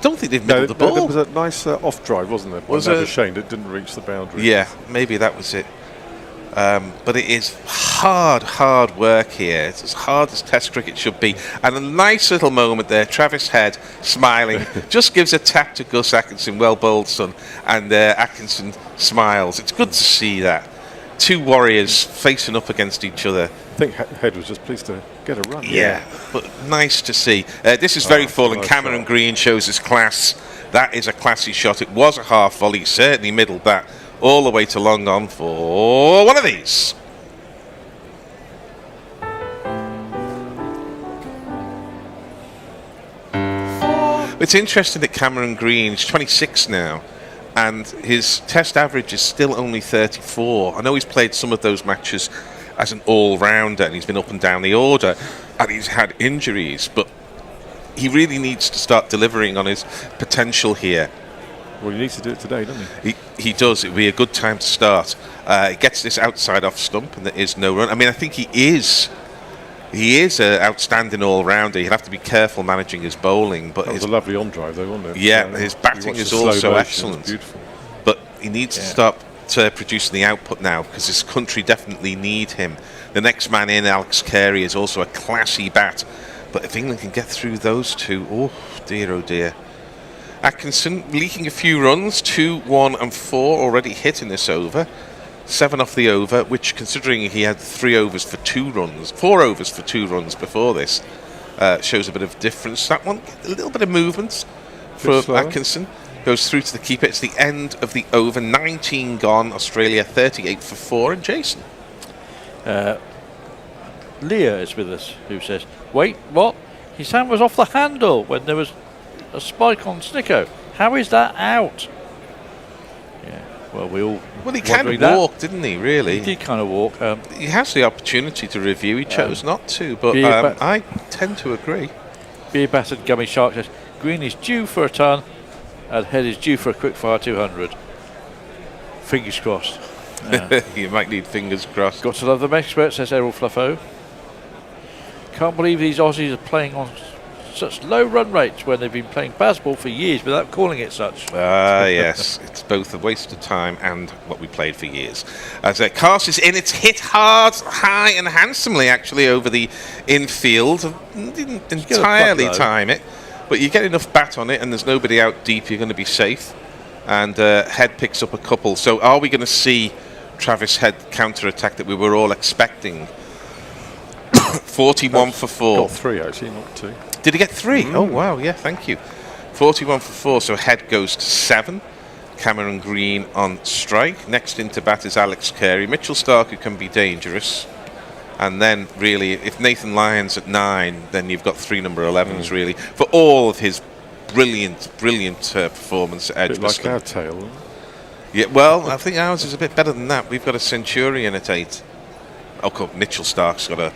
don't think they've middled the ball. There was a nice off drive, wasn't there? Was it? Shame it didn't reach the boundary. Yeah, maybe that was it. But it is hard work here. It's as hard as Test cricket should be. And a nice little moment there. Travis Head smiling, just gives a tap to Gus Atkinson. Well bowled, son. And Atkinson smiles. It's good to see that. 2 warriors facing up against each other. I think Head was just pleased to get a run. Yeah, but nice to see. This is very full, and Cameron Green shows his class. That is a classy shot. It was a half volley. Certainly middled that all the way to long on for one of these. It's interesting that Cameron Green is 26 now, and his Test average is still only 34. I know he's played some of those matches as an all-rounder, and he's been up and down the order, and he's had injuries, but he really needs to start delivering on his potential here. Well, he needs to do it today, doesn't he? He does. It would be a good time to start. He gets this outside off stump, and there is no run. I mean, I think he is an outstanding all-rounder. He'll have to be careful managing his bowling. But that was a lovely on-drive, though, wasn't it? Yeah, his batting is also excellent. Beautiful. But he needs to start producing the output now, because this country definitely need him. The next man in, Alex Carey, is also a classy bat. But if England can get through those 2, oh dear. Atkinson leaking a few runs, 2, 1 and 4 already hit in this over. 7 off the over, which, considering he had 3 overs for 2 runs, 4 overs for 2 runs before this, shows a bit of difference. That one, a little bit of movement for Atkinson. Goes through to the keeper. It's the end of the over. 19 gone. Australia 38 for 4. And Jason. Leah is with us, who says, wait, what? His hand was off the handle when there was a spike on Snicko. How is that out? Yeah, well, he kind of walked, didn't he, really? He did kind of walk. He has the opportunity to review. He chose not to, but I tend to agree. Beer Battered Gummy Shark says, Green is due for a ton, and Head is due for a quickfire 200. Fingers crossed. You might need fingers crossed. Got to love them experts, says Errol Fluffo. Can't believe these Aussies are playing on such low run rates when they've been playing baseball for years without calling it such. Yes, it's both a waste of time and what we played for years. As Cast is in, it's hit hard, high and handsomely actually over the infield. Didn't entirely time it, but you get enough bat on it and there's nobody out deep, you're going to be safe. And Head picks up a couple. So are we going to see Travis Head counter-attack that we were all expecting? 41 for 4. Got 3 actually, not 2. Did he get 3? Oh wow, yeah, thank you. 41 for 4, so Head goes to 7. Cameron Green on strike. Next into bat is Alex Carey. Mitchell Stark, who can be dangerous. And then really, if Nathan Lyon's at 9, then you've got 3 number 11s really, for all of his brilliant performance at Edgbaston. Like our tail. Yeah, well, I think ours is a bit better than that. We've got a Centurion at 8. Oh, Mitchell Stark's got a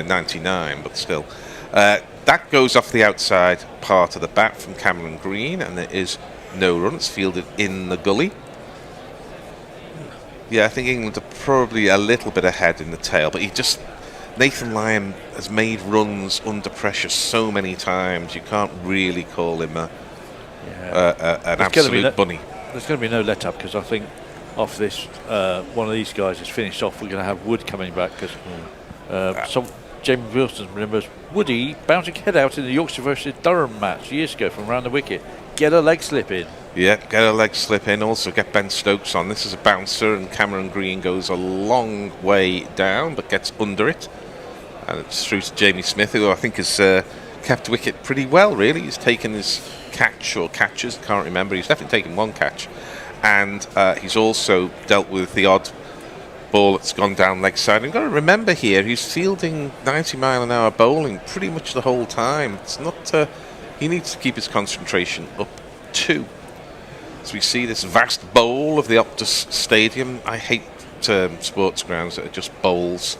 99, but still. That goes off the outside part of the bat from Cameron Green, and there is no run. It's fielded in the gully. I think England are probably a little bit ahead in the tail, but Nathan Lyon has made runs under pressure so many times. You can't really call him an absolute bunny. There's going to be no let up, because I think after this, one of these guys is finished off. We're going to have Wood coming back, because Jamie Wilson remembers Woody bouncing head out in the Yorkshire versus Durham match years ago from around the wicket. Get a leg slip in. Yeah, get a leg slip in. Also get Ben Stokes on. This is a bouncer, and Cameron Green goes a long way down but gets under it. And it's through to Jamie Smith, who I think has kept wicket pretty well, really. He's taken his catch or catches, can't remember. He's definitely taken one catch. And he's also dealt with the odd ball that's gone down leg side. And you've got to remember here, he's fielding 90-mile-an-hour bowling pretty much the whole time. It's not... he needs to keep his concentration up too. So we see this vast bowl of the Optus Stadium. I hate sports grounds that are just bowls.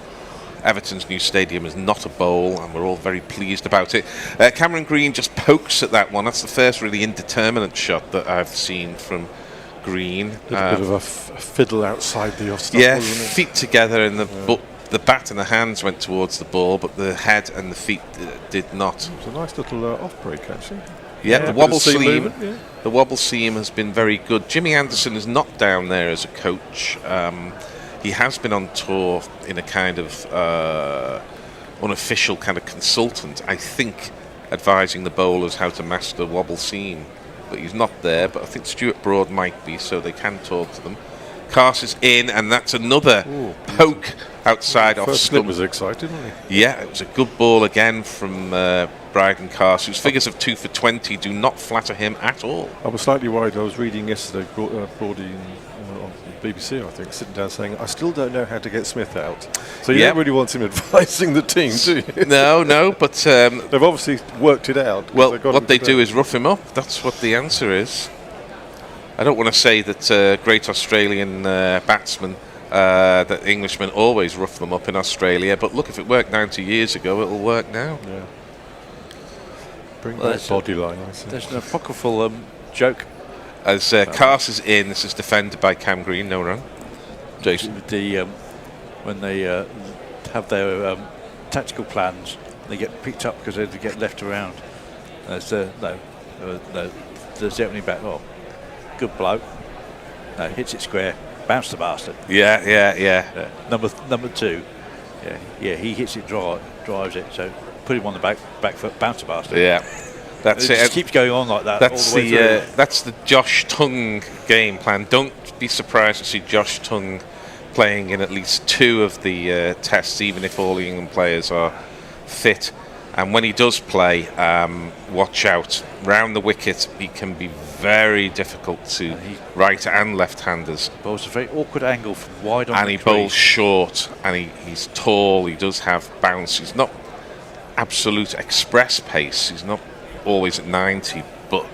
Everton's new stadium is not a bowl, and we're all very pleased about it. Cameron Green just pokes at that one. That's the first really indeterminate shot that I've seen from Green. A little bit of a fiddle outside the off stump, yeah, wasn't it? feet together, and the bat and the hands went towards the ball, but the head and the feet did not. It was a nice little off break, actually. Yeah, the wobble seam. Yeah. The wobble seam has been very good. Jimmy Anderson is not down there as a coach. He has been on tour in a kind of unofficial kind of consultant, I think, advising the bowlers how to master wobble seam. But he's not there. But I think Stuart Broad might be, so they can talk to them. Cars is in, and that's another poke outside off First stump. slip was excited, wasn't he? Yeah, it was a good ball again from Bryden Cars, whose figures of 2 for 20 do not flatter him at all. I was slightly worried. I was reading yesterday, Brody on BBC, I think, sitting down saying, I still don't know how to get Smith out. So you don't really want him advising the team, do you? No, but... they've obviously worked it out. Well, what they do is rough him up. That's what the answer is. I don't want to say that great Australian batsmen, that Englishmen always rough them up in Australia, but look, if it worked 90 years ago, it'll work now. Yeah. Bring that body line, I see. There's an apocryphal joke. As Cars is in, this is defended by Cam Green, no run. Jason, when they have their tactical plans, they get picked up because they get left around. There's the opening back. Oh, good bloke. No, hits it square, bounce the bastard. Yeah. Number 2. Yeah. He hits it, drives it. So put him on the back foot, bounce the bastard. Yeah. That's it. Just keeps going on like that. That's all the way through. That's the Josh Tongue game plan. Don't be surprised to see Josh Tongue playing in at least 2 of the tests, even if all the England players are fit. And when he does play, watch out. Round the wicket, he can be very difficult to right and left-handers. Bowls a very awkward angle from wide on and the he crease. bowls short, and he's tall. He does have bounce. He's not absolute express pace. He's not always at 90, but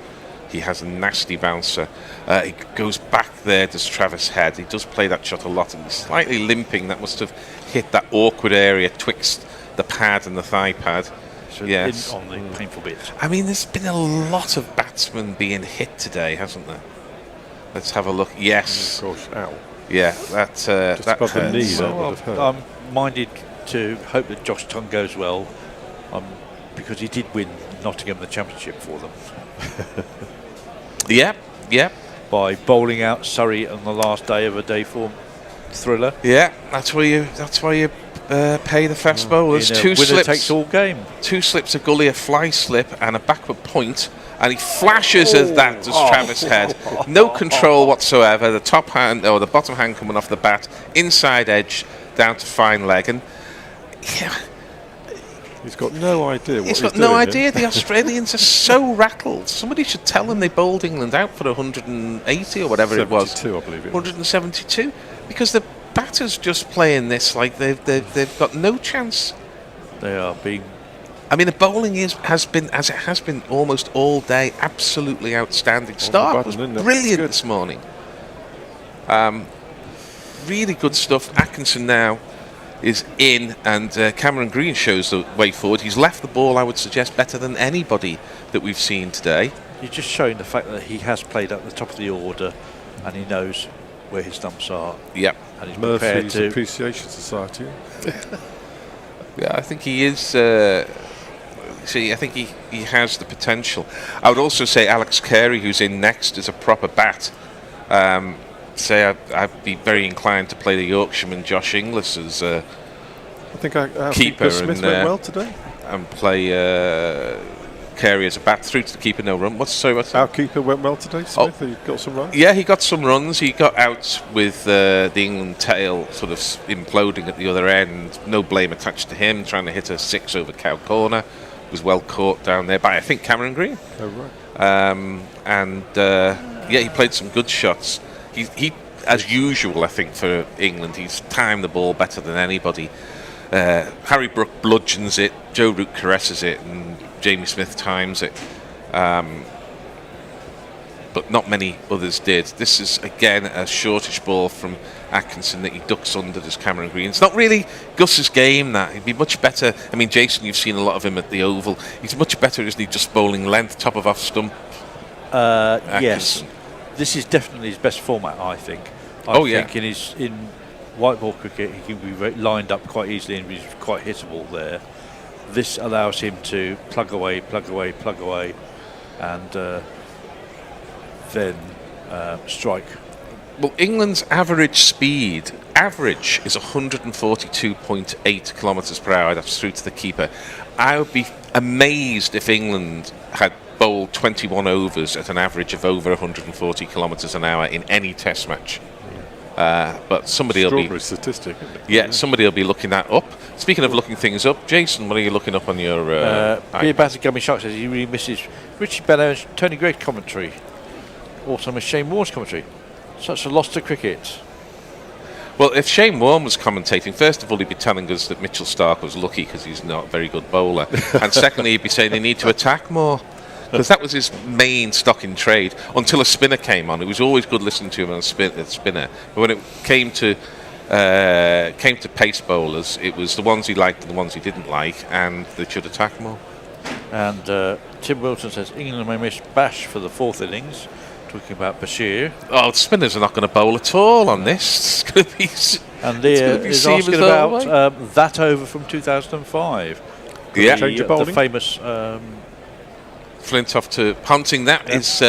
he has a nasty bouncer. He goes back there, does Travis Head. He does play that shot a lot, and he's slightly limping. That must have hit that awkward area twixt the pad and the thigh pad. So yes. on the painful bits. I mean, there's been a lot of batsmen being hit today, hasn't there? Let's have a look. Yes. Of course, ow. Yeah, that above the hurts. knee, that would have hurt. I'm minded to hope that Josh Tongue goes well, because he did win Nottingham the championship for them. Yeah. By bowling out Surrey on the last day of a day form thriller. Yeah, that's why you pay the fast bowlers. Winner takes all game. 2 slips, a gully, a fly slip, and a backward point, and he flashes at that, does Travis Head. No control whatsoever. The top hand or the bottom hand coming off the bat, inside edge down to fine leg, and yeah. He's got no idea what he's doing. got no idea. The Australians are so rattled. Somebody should tell them they bowled England out for 180 or whatever it was. 72, I believe it was. 172, because the batters just playing this like they've got no chance. They are being. I mean, the bowling has been almost all day, absolutely outstanding. Stark was brilliant this morning. Really good stuff. Atkinson now is in, and Cameron Green shows the way forward. He's left the ball, I would suggest, better than anybody that we've seen today. He's just showing the fact that he has played at the top of the order, and he knows where his stumps are. Yep. And he's prepared Murphy's to. Appreciation Society. Yeah, I think he is. I think he has the potential. I would also say Alex Carey, who's in next, is a proper bat. I'd be very inclined to play the Yorkshireman Josh Inglis as I think keeper Smith and went well today. And play Carey as a bat through to the keeper, no run. Our keeper went well today, Smith. He got some runs. Yeah, he got some runs. He got out with the England tail sort of imploding at the other end. No blame attached to him, trying to hit a 6 over cow corner. Was well caught down there by, I think, Cameron Green. Oh, right. He played some good shots. He, as usual, I think, for England, he's timed the ball better than anybody. Harry Brook bludgeons it, Joe Root caresses it, and Jamie Smith times it. But not many others did. This is, again, a shortish ball from Atkinson that he ducks under as Cameron Green. It's not really Gus's game, that. He'd be much better. I mean, Jason, you've seen a lot of him at the Oval. He's much better, isn't he, just bowling length, top of off stump? Yes. This is definitely his best format, I think. I think in white ball cricket, he can be lined up quite easily and he's quite hittable there. This allows him to plug away, and then strike. Well, England's average speed is 142.8 kilometres per hour. That's through to the keeper. I would be amazed if England had bowled 21 overs at an average of over 140 kilometres an hour in any Test match. But somebody will be statistic, isn't it? Yeah, somebody will be looking that up. Speaking of looking things up, Jason, what are you looking up on your? Beer Batter Gummy Shark says he really misses Richie Bellow's Tony Gregg's commentary. Also, miss Shane Warne's commentary. Such a loss to cricket. Well, if Shane Warne was commentating, first of all, he'd be telling us that Mitchell Starc was lucky because he's not a very good bowler, and secondly, he'd be saying they need to attack more. Because that was his main stock in trade until a spinner came on. It was always good listening to him on a spinner. But when it came to pace bowlers, it was the ones he liked and the ones he didn't like, and they should attack more. And Tim Wilson says England may miss Bash for the 4th innings. Talking about Bashir. Oh, the spinners are not going to bowl at all on this. It's going to be. And is asking about that over from 2005. Yeah, the famous. Flintoff to Ponting. That is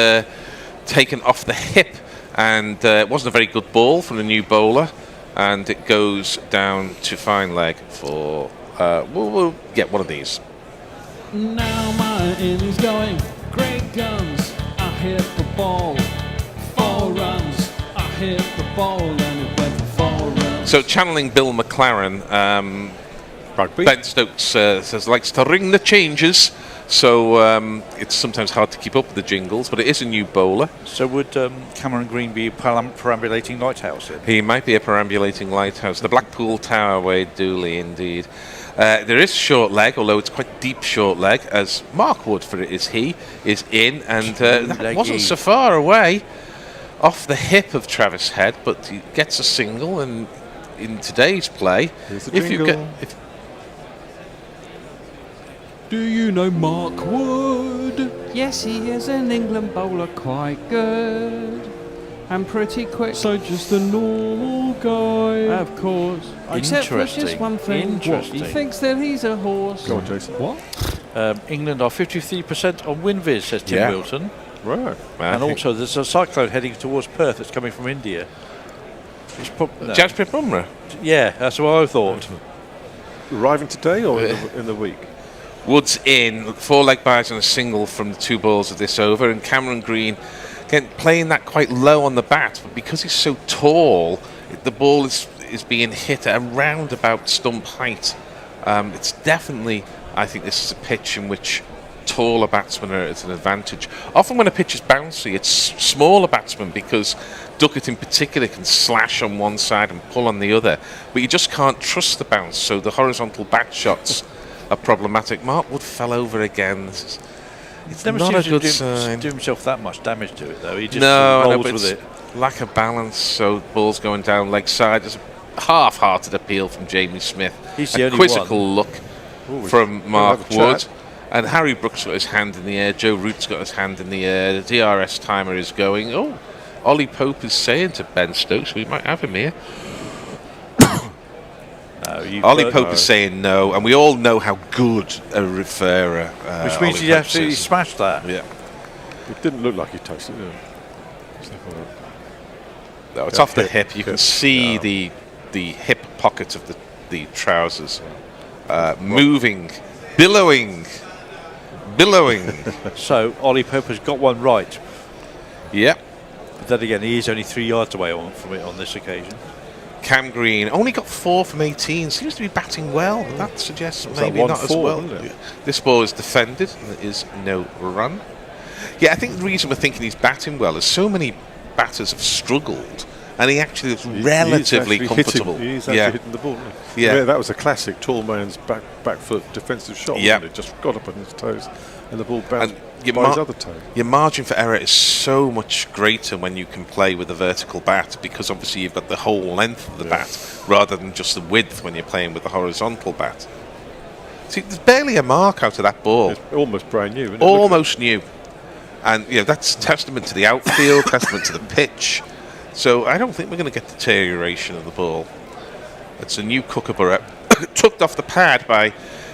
taken off the hip, and it wasn't a very good ball from the new bowler, and it goes down to fine leg for. We'll get one of these. Now my innings going, great guns. I hit the ball, 4 runs. I hit the ball, and it went for 4 runs. So channeling Bill McLaren, Ben Stokes says likes to ring the changes. So it's sometimes hard to keep up with the jingles, but it is a new bowler. So would Cameron Green be a perambulating lighthouse then? He might be a perambulating lighthouse. The Blackpool Tower, Wade Dooley, indeed. There is short leg, although it's quite deep short leg, as Mark Woodford is in, and that wasn't so far away off the hip of Travis Head, but he gets a single, and in today's play, do you know Mark Wood? Yes, he is an England bowler, quite good and pretty quick. So just a normal guy, of course. Except for just one thing. What? He thinks that he's a horse. Go on, Jason. What? England are 53% on WinViz, says Tim Wilton. Right. And also, there's a cyclone heading towards Perth that's coming from India. Jasprit Bumrah? Yeah, that's what I thought. Arriving today or in the week? Woods in, 4 leg byes and a single from the 2 balls of this over, and Cameron Green again playing that quite low on the bat, but because he's so tall, the ball is being hit around about stump height. It's definitely, I think this is a pitch in which taller batsmen are at an advantage. Often when a pitch is bouncy, it's smaller batsmen, because Duckett in particular can slash on one side and pull on the other, but you just can't trust the bounce, so the horizontal bat shots are problematic. Mark Wood fell over again. It's never not a seems good to sign. do himself that much damage to it, though. He just rolls with it. Lack of balance, so ball's going down leg side. There's a half-hearted appeal from Jamie Smith. He's the only quizzical one. Look from Mark Wood. And Harry Brook's got his hand in the air. Joe Root's got his hand in the air. The DRS timer is going. Oh, Ollie Pope is saying to Ben Stokes, we might have him here. Ollie Pope is saying no, and we all know how good a referrer. Which means he absolutely smashed that. Yeah. It didn't look like he touched it, did it? No, it's off the hip. You can see the hip pocket of the trousers moving, billowing. So Ollie Pope has got one right. Yeah. But then again, he is only 3 yards away from it on this occasion. Cam Green only got 4 from 18. Seems to be batting well. But that suggests maybe not as well. This ball is defended, and there is no run. Yeah, I think the reason we're thinking he's batting well is so many batters have struggled, and he actually looks relatively comfortable. He's actually hitting the ball. Yeah, that was a classic tall man's back foot defensive shot. Yeah, it just got up on his toes, and the ball bounced by his other toe. Your margin for error is so much greater when you can play with a vertical bat, because obviously you've got the whole length of the bat rather than just the width when you're playing with the horizontal bat. See, there's barely a mark out of that ball. It's almost brand new. Isn't it? Almost new. And that's testament to the outfield, testament to the pitch. So I don't think we're going to get deterioration of the ball. It's a new Kookaburra, tucked off the pad by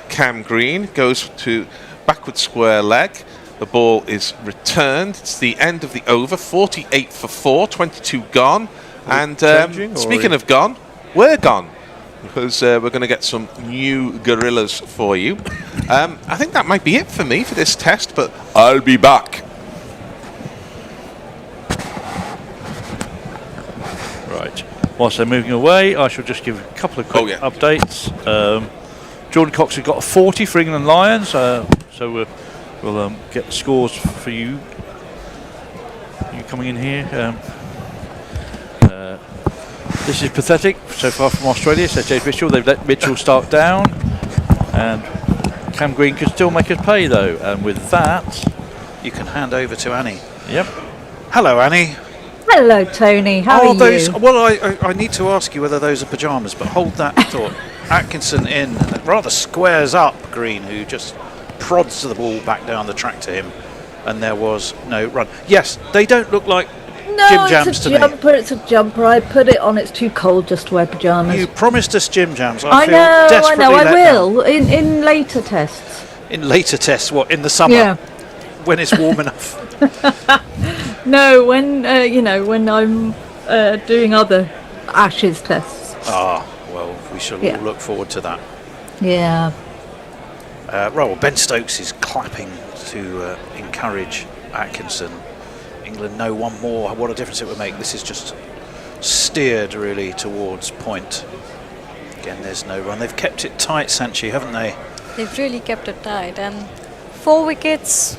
Cam Green, goes to backward square leg. The ball is returned. It's the end of the over, 48 for 4, 22 gone. And speaking of gone, we're gone, because we're going to get some new gorillas for you. I think that might be it for me for this test, but I'll be back. Right. Whilst they're moving away, I shall just give a couple of quick updates. Jordan Cox has got a 40 for England Lions, so we'll get the scores for you. You coming in here? This is pathetic so far from Australia, says James Mitchell. They've let Mitchell start down, and Cam Green could still make us pay though. And with that, you can hand over to Annie. Yep. Hello, Annie. Hello, Tony. How are you? Well, I need to ask you whether those are pyjamas, but hold that thought. Atkinson in, rather squares up Green, who just prods the ball back down the track to him, and there was no run. Yes, they don't look like Jim Jams to me. It's a jumper. I put it on. It's too cold just to wear pyjamas. You promised us Jim Jams. I know. I will in later tests. In later tests, what, in the summer? Yeah. When it's warm enough. No, when when I'm doing other Ashes tests. Ah, well, we shall all look forward to that. Yeah. Well, Ben Stokes is clapping to encourage Atkinson. England know one more. What a difference it would make. This is just steered really towards point. Again, there's no run. They've kept it tight, Sanchi, haven't they? They've really kept it tight, and 4 wickets.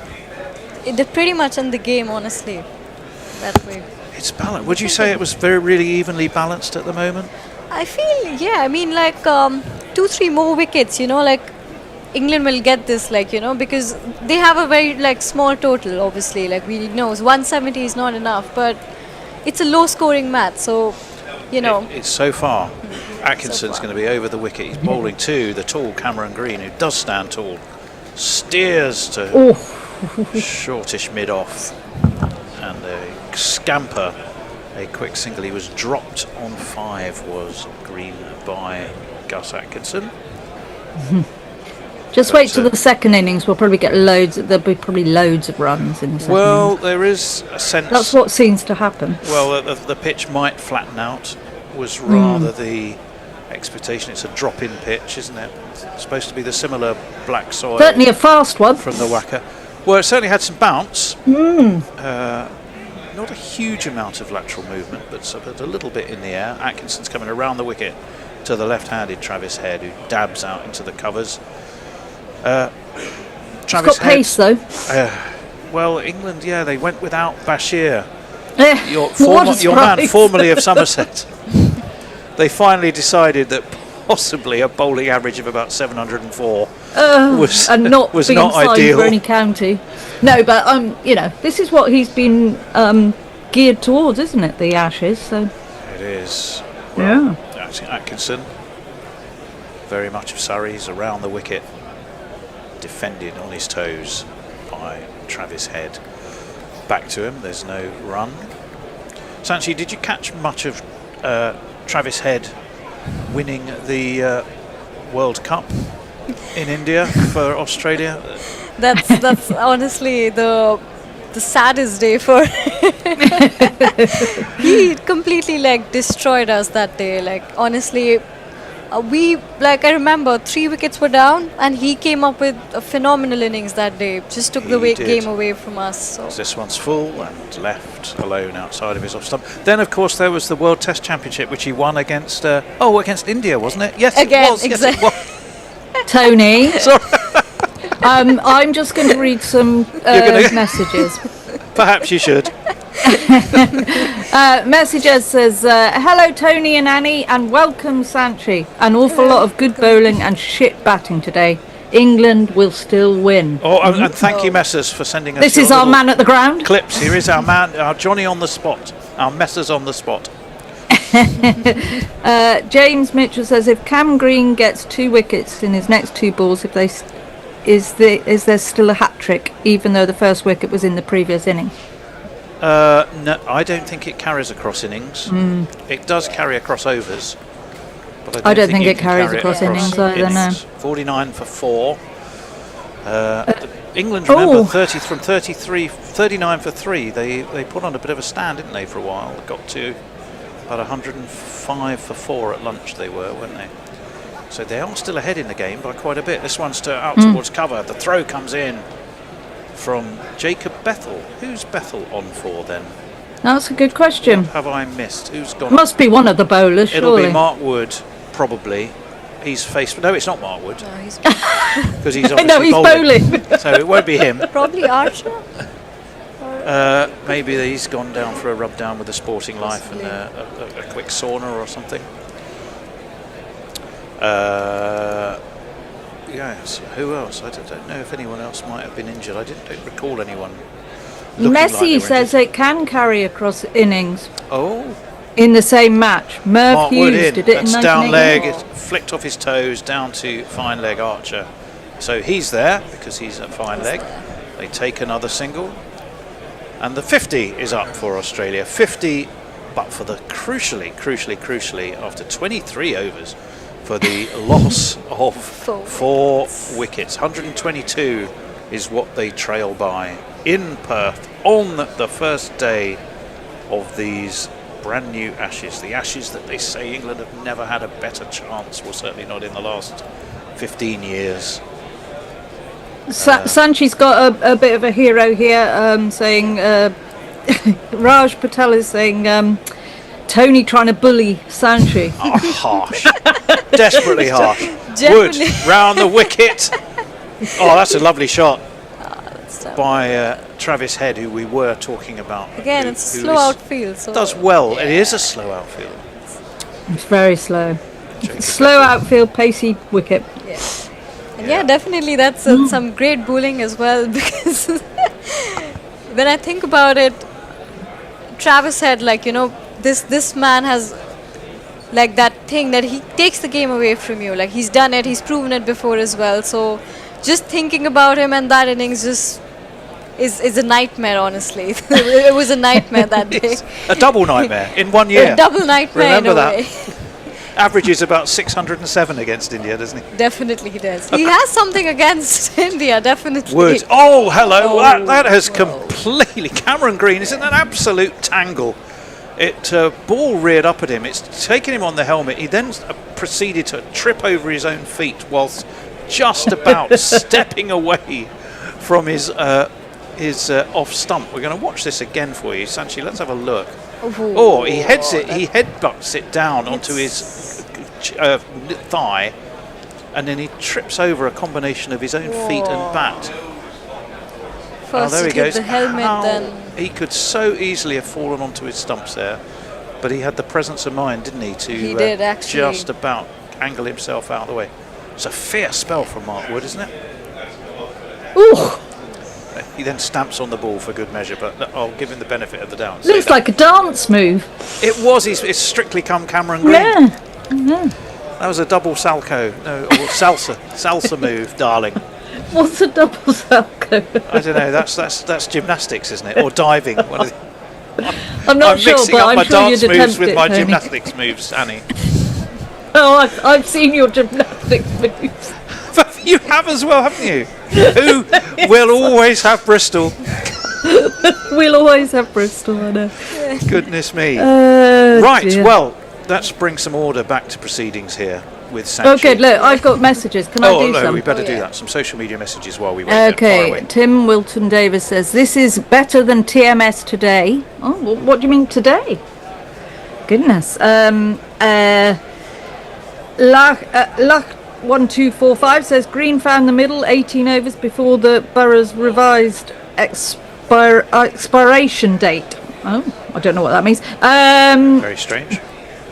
They're pretty much in the game, honestly. That way. It's balanced. Would you say it was really evenly balanced at the moment? I feel, I mean, like 2-3 more wickets, like England will get this, because they have a very small total, obviously, we know 170 is not enough, but it's a low scoring match, so it's so far. Atkinson's going to be over the wicket. He's bowling to the tall Cameron Green, who does stand tall, steers to shortish mid off, and a scamper, a quick single. He was dropped on 5, was Green by Gus Atkinson. Just wait till the second innings. We'll probably get loads. There'll be probably loads of runs in the second innings. There is a sense. That's what seems to happen. Well, the pitch might flatten out. Was rather the expectation. It's a drop-in pitch, isn't it? It's supposed to be the similar black soil. Certainly a fast one from the Wacker. Well, it certainly had some bounce. Not a huge amount of lateral movement, but a little bit in the air. Atkinson's coming around the wicket to the left-handed Travis Head, who dabs out into the covers. Travis Head, pace though. Well, England, they went without Bashir, your man formerly of Somerset. They finally decided that possibly a bowling average of about 704 was not was being not signed ideal for any county. No, but this is what he's been geared towards, isn't it? The Ashes. So it is. Well, Atkinson, very much of Surrey, is around the wicket, defended on his toes by Travis Head. Back to him. There's no run. Sanchi, did you catch much of Travis Head winning the World Cup in India for Australia? That's honestly the saddest day for he completely like destroyed us that day. Like honestly, I remember 3 wickets were down and he came up with a phenomenal innings that day. Just took the game away from us. So. This one's full and left alone outside of his off stump. Then of course there was the World Test Championship which he won against against India, wasn't it? Yes, again, it was. Exactly. Yes, it was. Tony. Sorry. I'm just going to read some messages. Perhaps you should. Messages says, hello Tony and Annie and welcome Sanchi. An awful lot of good bowling and shit batting today. England will still win. Oh, and thank you, Messers, for sending us. This is our man at the ground. Clips. Here is our man, our Johnny on the spot, our Messers on the spot. James Mitchell says, if Cam Green gets 2 wickets in his next 2 balls, is there still a hat trick, even though the first wicket was in the previous inning? No, I don't think it carries across innings. It does carry across overs, but I don't think it carries across innings either. No. 49 for 4. England, remember, 39 for 3. They put on a bit of a stand, didn't they, for a while? They got to about 105 for 4 at lunch. They weren't they? So they are still ahead in the game by quite a bit. This one's out towards cover. The throw comes in from Jacob Bethel. Who's Bethel on for then? That's a good question. What have I missed? Who's gone? Must be one of the bowlers, It'll surely. be Mark Wood, probably. He's faced. No, it's not Mark Wood. No, he's because he's obviously bowling. So it won't be him. Probably Archer. Maybe he's gone down for a rub down with the Sporting Life and a quick sauna or something. Yes, who else? I don't know if anyone else might have been injured. I don't recall anyone. Messi says it can carry across innings. Oh. In the same match. Merv Hughes did it That's in down 1988. leg, it's flicked off his toes down to fine leg Archer. So he's there because he's at fine leg. They take another single. And the 50 is up for Australia. 50, but for the crucially, after 23 overs, for the loss of 4 wickets. 122 is what they trail by in Perth on the first day of these brand new Ashes. The Ashes that they say England have never had a better chance, well, certainly not in the last 15 years. Sanchi's got a bit of a hero here, saying Raj Patel is saying Tony trying to bully Sanchi. Oh, harsh. Desperately harsh. Wood round the wicket. Oh, that's a lovely shot by Travis Head, who we were talking about. Again, it's a slow outfield. So does well. It is a slow outfield. It's very slow. Slow outfield, pacey wicket. Yeah. And yeah, definitely that's some great bowling as well, because when I think about it, Travis Head, like, you know, this man has like that thing that he takes the game away from you. Like, he's done it, he's proven it before as well. So just thinking about him and that innings just is a nightmare, honestly. It was a nightmare that day. A double nightmare in 1 year. A double nightmare. Remember in a that. way. Averages about 607 against India, doesn't he? Definitely he does. He has something against India, definitely. Wood. Oh, hello. That has completely... Cameron Green is in an absolute tangle. It ball reared up at him. It's taken him on the helmet. He then proceeded to trip over his own feet whilst just about stepping away from his off stump. We're going to watch this again for you, Sanchi. Let's have a look. Oh, he heads it. He headbutts it down onto his thigh, and then he trips over a combination of his own feet and bat. First there he goes. The helmet, then he could so easily have fallen onto his stumps there, but he had the presence of mind, didn't he, to he did, actually. Just about angle himself out of the way. It's a fierce spell from Mark Wood, isn't it? Ooh. He then stamps on the ball for good measure, but I'll give him the benefit of the doubt. Looks like a dance move. It was. It's strictly come Cameron Green. Yeah. That was a double salco, no, or salsa move, darling. What's a double salco? I don't know. That's gymnastics, isn't it? Or diving. One of the I'm not sure, mixing but up I'm my sure dance you'd moves attempt with it, my Tony. gymnastics moves, Annie. Oh, I've seen your gymnastics moves. You have as well, haven't you? Who will always have Bristol? We'll always have Bristol, I know. Goodness me. Oh, Right, dear. well, let's bring some order back to proceedings here with Sanchi. Oh, good. Look, I've got messages. Can I do no, some? we better do that. Some social media messages while we wait. Far Okay, away. Tim Wilton Davis says, this is better than TMS today. Oh, what do you mean today? Goodness. Luck1245 says, Green found the middle, 18 overs before the Borough's revised expiration date. Oh, I don't know what that means. Very strange.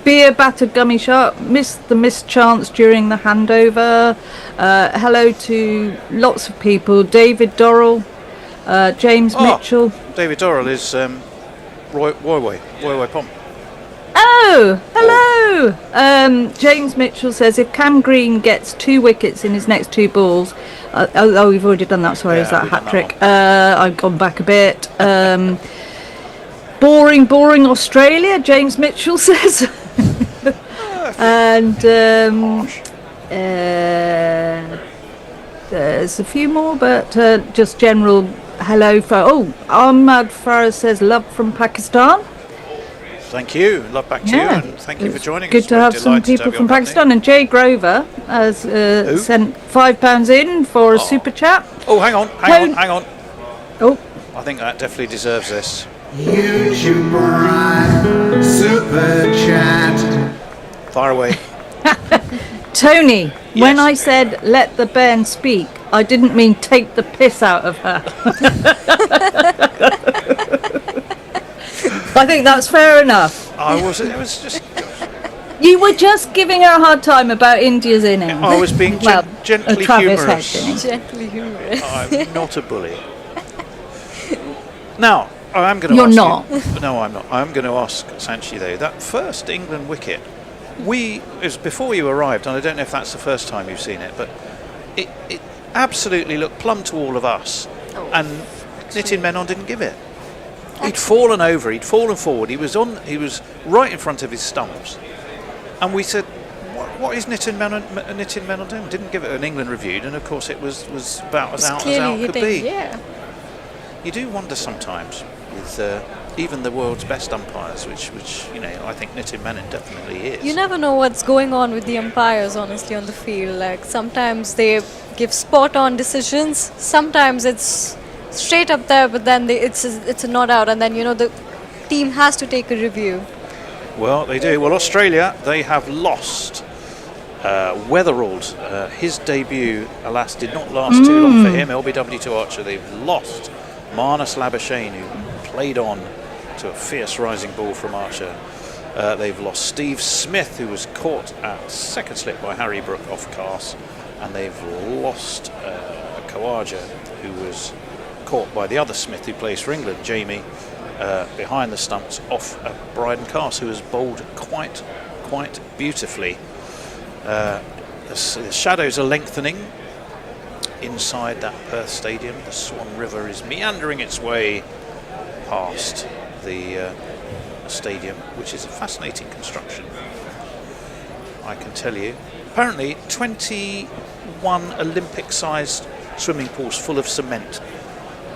Beer battered gummy shark, missed the missed chance during the handover. Hello to lots of people. David Dorrell, James Mitchell. David Dorrell is Roy Pom. Oh, hello. James Mitchell says if Cam Green gets 2 wickets in his next 2 balls. We've already done that. Sorry, is that a hat trick? I've gone back a bit. Boring Australia, James Mitchell says. And there's a few more, but just general hello. Ahmad Farah says love from Pakistan. Thank you. Love back to you, and thank you for joining us. Good to We're have some delighted to people have you from on, Bethany. Pakistan. And Jay Grover has sent £5 in for a super chat. Oh, hang on. Oh, I think that definitely deserves this. YouTube Prime Super Chat. Fire away. Tony, when I said let the bairn speak, I didn't mean take the piss out of her. I think that's fair enough. It was just. You were just giving her a hard time about India's innings. I was being gently Travis humorous. Head innings. Gently humorous. I'm not a bully. Now, I am going to You're ask not. you. No, I'm not. I'm going to ask Sanchi, though, that first England wicket, it was before you arrived, and I don't know if that's the first time you've seen it, but it absolutely looked plumb to all of us, and Nitin Menon didn't give it. He'd fallen over, he'd fallen forward, he was right in front of his stumps, and we said, what is Nitin Menon doing? Didn't give it an England reviewed, and of course it was about as out could be. Yeah. You do wonder sometimes with even the world's best umpires, which I think Nitin Menon definitely is. You never know what's going on with the umpires, honestly, on the field. Like sometimes they give spot-on decisions. Sometimes it's straight up there, but then it's a not out, and then the team has to take a review. Well, they do. Well, Australia, they have lost Weatherald. His debut, alas, did not last too long for him. LBW to Archer. They've lost Marnus Labuschagne, who played on to a fierce rising ball from Archer. They've lost Steve Smith, who was caught at second slip by Harry Brook off cast, and they've lost Khawaja, who was caught by the other Smith who plays for England, Jamie, behind the stumps off Bryden Cast, who has bowled quite beautifully. The shadows are lengthening inside that Perth stadium. The Swan River is meandering its way past the stadium, which is a fascinating construction, I can tell you. Apparently 21 Olympic-sized swimming pools full of cement,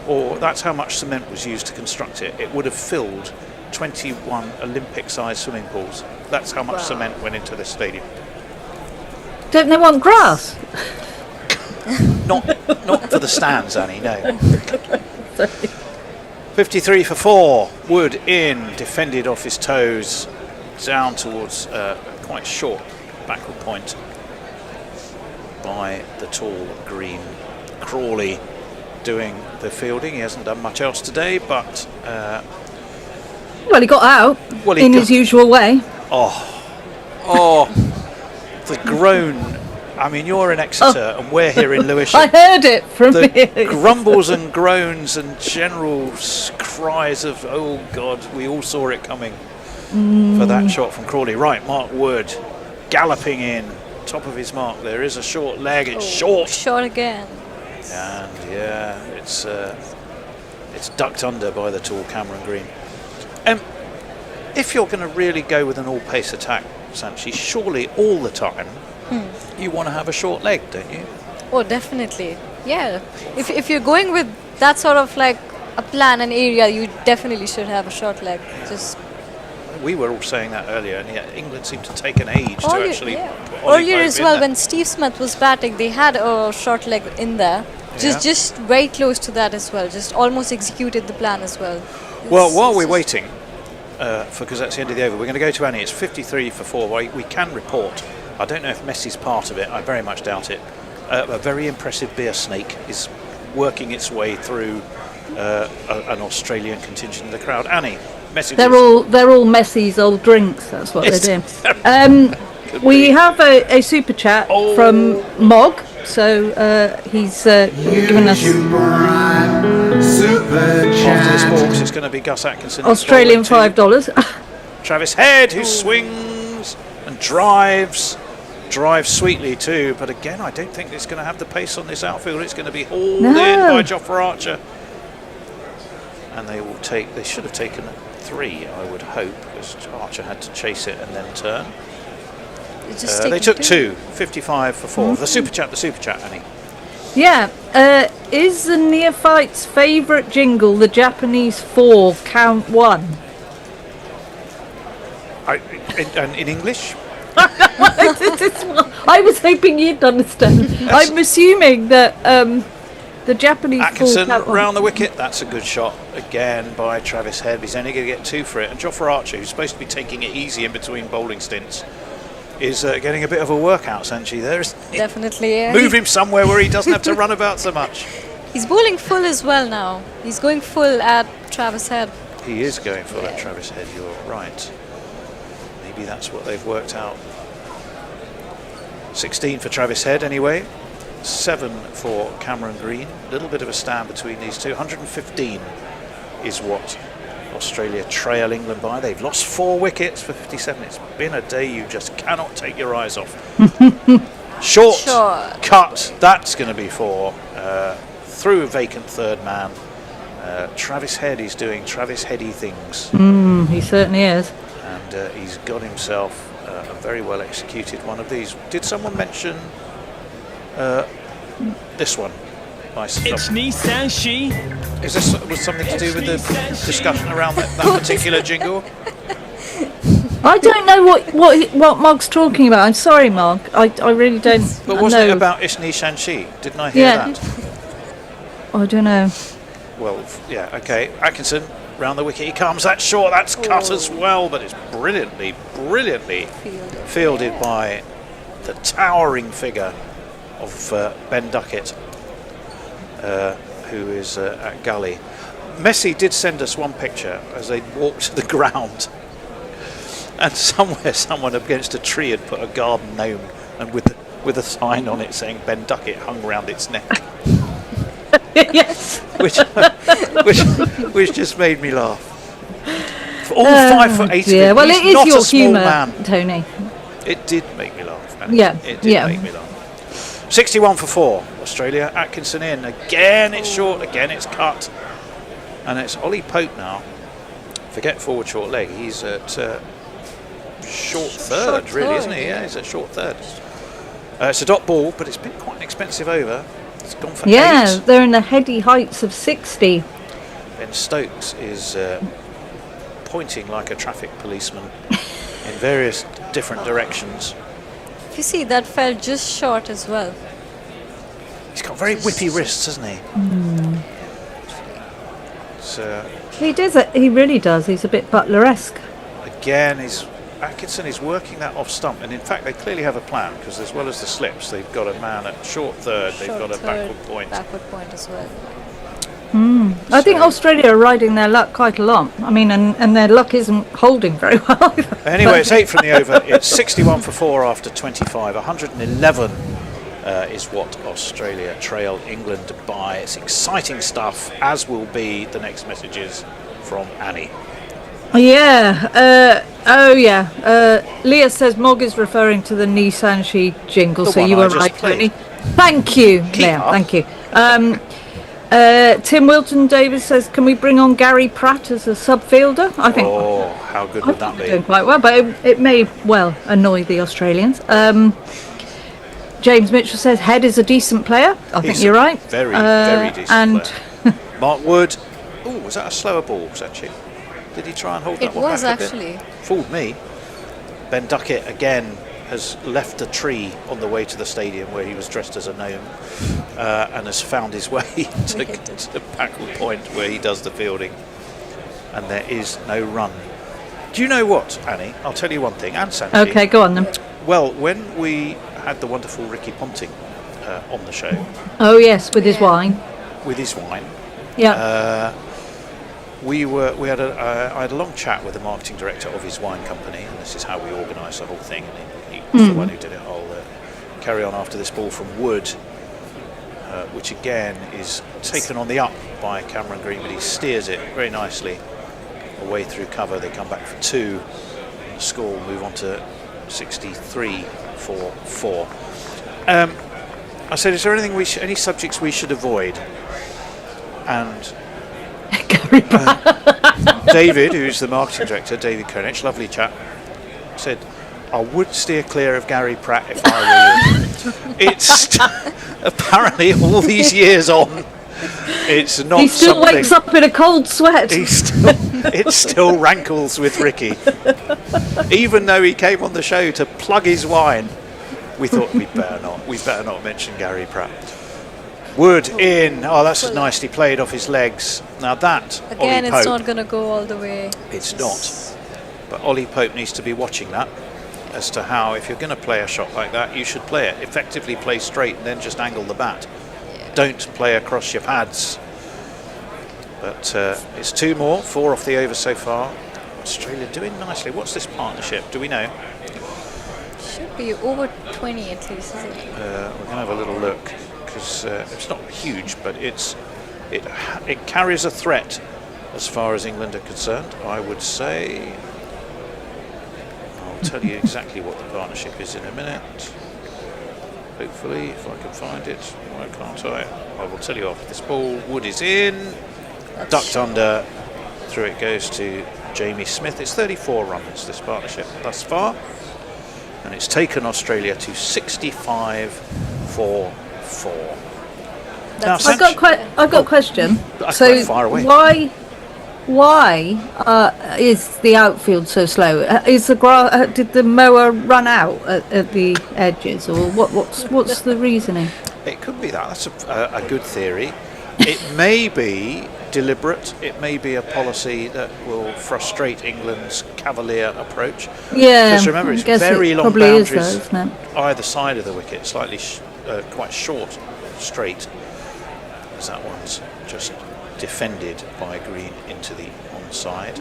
or that's how much cement was used to construct it. It would have filled 21 Olympic-sized swimming pools. That's how much cement went into this stadium. Don't they want grass? Not for the stands, Annie, no. 53 for 4. Wood in, defended off his toes, down towards quite short backward point by the tall green Crawley doing the fielding. He hasn't done much else today, but Well, he got out in his usual way. Oh, the groan. I mean, you're in Exeter and we're here in Lewisham. I heard it from the here. grumbles and groans and general cries of, oh God, we all saw it coming for that shot from Crawley. Right, Mark Wood galloping in, top of his mark. There is a short leg, it's short. Short again. And yeah, it's ducked under by the tall Cameron Green. If you're going to really go with an all-pace attack, Sanchi, surely all the time you want to have a short leg, don't you? Oh, definitely. Yeah. If you're going with that sort of like a plan and area, you definitely should have a short leg. Just. We were all saying that earlier, and yet England seemed to take an age to actually. Put Earlier as well, when Steve Smith was batting, they had a short leg in there. Just very close to that as well. Just almost executed the plan as well. Well, while we're waiting, because that's the end of the over, we're going to go to Annie. It's 53 for 4. We can report. I don't know if Messi's part of it. I very much doubt it. A very impressive beer snake is working its way through an Australian contingent in the crowd. Annie, messages. They're all Messi's old drinks. That's what they're doing. We have a super chat from Mog. So he's given us super chat. After this Hawks, it's going to be Gus Atkinson. Australian $5. Travis Head, who swings and drives sweetly too. But again, I don't think it's going to have the pace on this outfield. It's going to be hauled in by Jofra Archer. And they should have taken 3, I would hope, because Archer had to chase it and then turn. They took 2, 55 for 4. The super chat, Annie. Yeah. Is the neophyte's favourite jingle the Japanese 4 count 1? In English? I was hoping you'd understand. I'm assuming that the Japanese Atkinson 4 count 1. round the wicket. That's a good shot again by Travis Head. He's only going to get 2 for it. And Jofra Archer, who's supposed to be taking it easy in between bowling stints, is getting a bit of a workout, Sanchi. Definitely, yeah. Move him somewhere where he doesn't have to run about so much. He's bowling full as well now. He's going full at Travis Head. He is going full at Travis Head, you're right. Maybe that's what they've worked out. 16 for Travis Head anyway. 7 for Cameron Green. A little bit of a stand between these two. 115 is what Australia trail England by. They've lost 4 wickets for 57. It's been a day you just cannot take your eyes off. Short cut. That's going to be 4. Through a vacant third man. Travis Head is doing Travis Heady things. He certainly is. And he's got himself a very well executed one of these. Did someone mention this one? It's Nissan She. Is this was something to do with the discussion around that particular jingle? I don't know what Mog's talking about. I'm sorry, Mog. I really don't. But wasn't it about Ishni Shanshi? Didn't I hear that? I don't know. Well, yeah, okay. Atkinson round the wicket. He comes. That's short. That's cut as well, but it's brilliantly fielded by the towering figure of Ben Duckett, who is at Gully. Messi did send us one picture as they walked to the ground, and somewhere someone against a tree had put a garden gnome, and with a sign on it saying Ben Duckett hung round its neck. Yes. which just made me laugh. For all 5 foot 8 of him, well, he's it is not your a small humour, man. Tony. It did make me laugh, man. Yeah. It did make me laugh. 61 for 4. Australia. Atkinson in. Again it's short. Again it's cut. And it's Ollie Pope now. Forget forward short leg. He's at short third, really, isn't he? Yeah, he's at short third. It's a dot ball, but it's been quite an expensive over. It's gone for 8. They're in the heady heights of 60. Ben Stokes is pointing like a traffic policeman in various different directions. If you see, that fell just short as well. He's got very whippy wrists, hasn't he? So He does it. He really does. He's a bit Butler-esque. Again, Atkinson is working that off stump, and in fact they clearly have a plan, because as well as the slips, they've got a man at short third, they've got a backward point. Backward point as well. I think Australia are riding their luck quite a lot. I mean, and their luck isn't holding very well either. Anyway, it's 8 from the over. It's 61 for 4 after 25. 111 is what Australia trail England by. It's exciting stuff, as will be the next messages from Annie. Yeah. Leah says Mog is referring to the Nissan She jingle, so you were right, Tony. Thank you, Leah. Thank you. Tim Wilton Davis says, can we bring on Gary Pratt as a sub fielder? I think. Oh, how good would that be? Doing quite well, but it may well annoy the Australians. James Mitchell says Head is a decent player. I think you're right. Very, very decent player. Mark Wood. Oh, was that a slower ball, actually? Did he try and hold that one back a bit? It was actually. Fooled me. Ben Duckett again has left a tree on the way to the stadium where he was dressed as a gnome and has found his way to Packle Point where he does the fielding. And there is no run. Do you know what, Annie? I'll tell you one thing, and Sandy. Okay, go on then. Well, when we had the wonderful Ricky Ponting on the show. Oh yes, with his wine. With his wine. Yeah. I had a long chat with the marketing director of his wine company, and this is how we organised the whole thing. And he was the one who did it. I'll carry on after this ball from Wood, which again is taken on the up by Cameron Green, but he steers it very nicely away through cover. They come back for 2. And the score will move on to 63 for 4. I said, is there anything any subjects we should avoid? And David, who's the marketing director, David Koenich, lovely chap, said, I would steer clear of Gary Pratt if I were you. It's apparently all these years on, it's not. He still something wakes up in a cold sweat. It still rankles with Ricky. Even though he came on the show to plug his wine, we thought we better not mention Gary Pratt. Wood in. Oh, that's nicely played off his legs. Now that Again, Ollie it's Pope, not going to go all the way. It's not. But Ollie Pope needs to be watching that as to how, if you're going to play a shot like that, you should play it. Effectively play straight and then just angle the bat. Don't play across your pads. But it's 2 more, 4 off the over so far. Australia doing nicely. What's this partnership? Do we know? Should be over 20 at least, isn't it? We're going to have a little look. Because it's not huge, but it carries a threat as far as England are concerned. I would say, I'll tell you exactly what the partnership is in a minute. Hopefully, if I can find it. Why can't I? I will tell you after this ball. Wood is in, ducked under, through it goes to Jamie Smith. It's 34 runs, this partnership thus far, and it's taken Australia to 65 for 4. I've got a question. So far away. Why is the outfield so slow? Is the did the mower run out at the edges, or what's the reasoning? It could be that. That's a good theory. It may be deliberate. It may be a policy that will frustrate England's cavalier approach. Yeah, because remember, it's very long boundaries either side of the wicket, slightly quite short, straight. As that one's just defended by Green into the onside.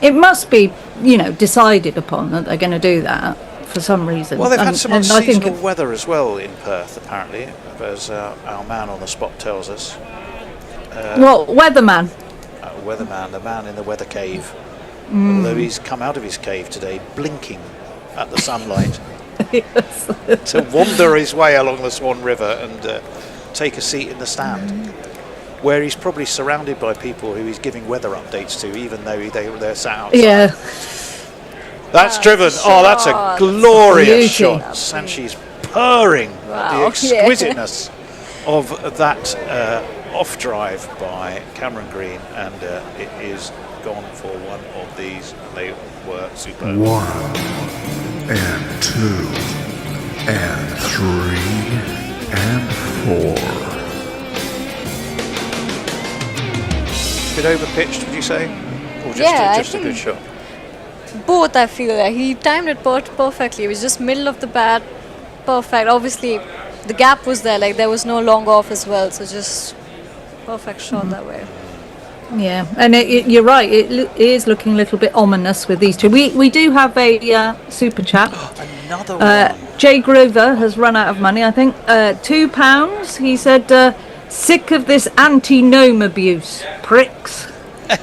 It must be, decided upon that they're going to do that for some reason. Well, they've had some unseasonal weather as well in Perth, apparently, as our man on the spot tells us. What, weatherman? Weatherman, the man in the weather cave. Although he's come out of his cave today, blinking at the sunlight, to wander his way along the Swan River and take a seat in the stand, where he's probably surrounded by people who he's giving weather updates to, even though they're sat outside. Yeah. That's driven. Oh, that's a glorious shot. Sanchez purring at the exquisiteness of that off drive by Cameron Green, and it is gone for one of these. They were superb. 1 and 2 and 3 and 4. Bit over pitched, would you say, or just a good shot? Both, I feel like he timed it perfectly. It was just middle of the bat, perfect. Obviously, the gap was there, like there was no long off as well, so just perfect shot that way. Yeah, and you're right. It is looking a little bit ominous with these two. We do have a super chat. Another one. Jay Grover has run out of money. I think £2. He said, "Sick of this anti-gnome abuse, pricks." I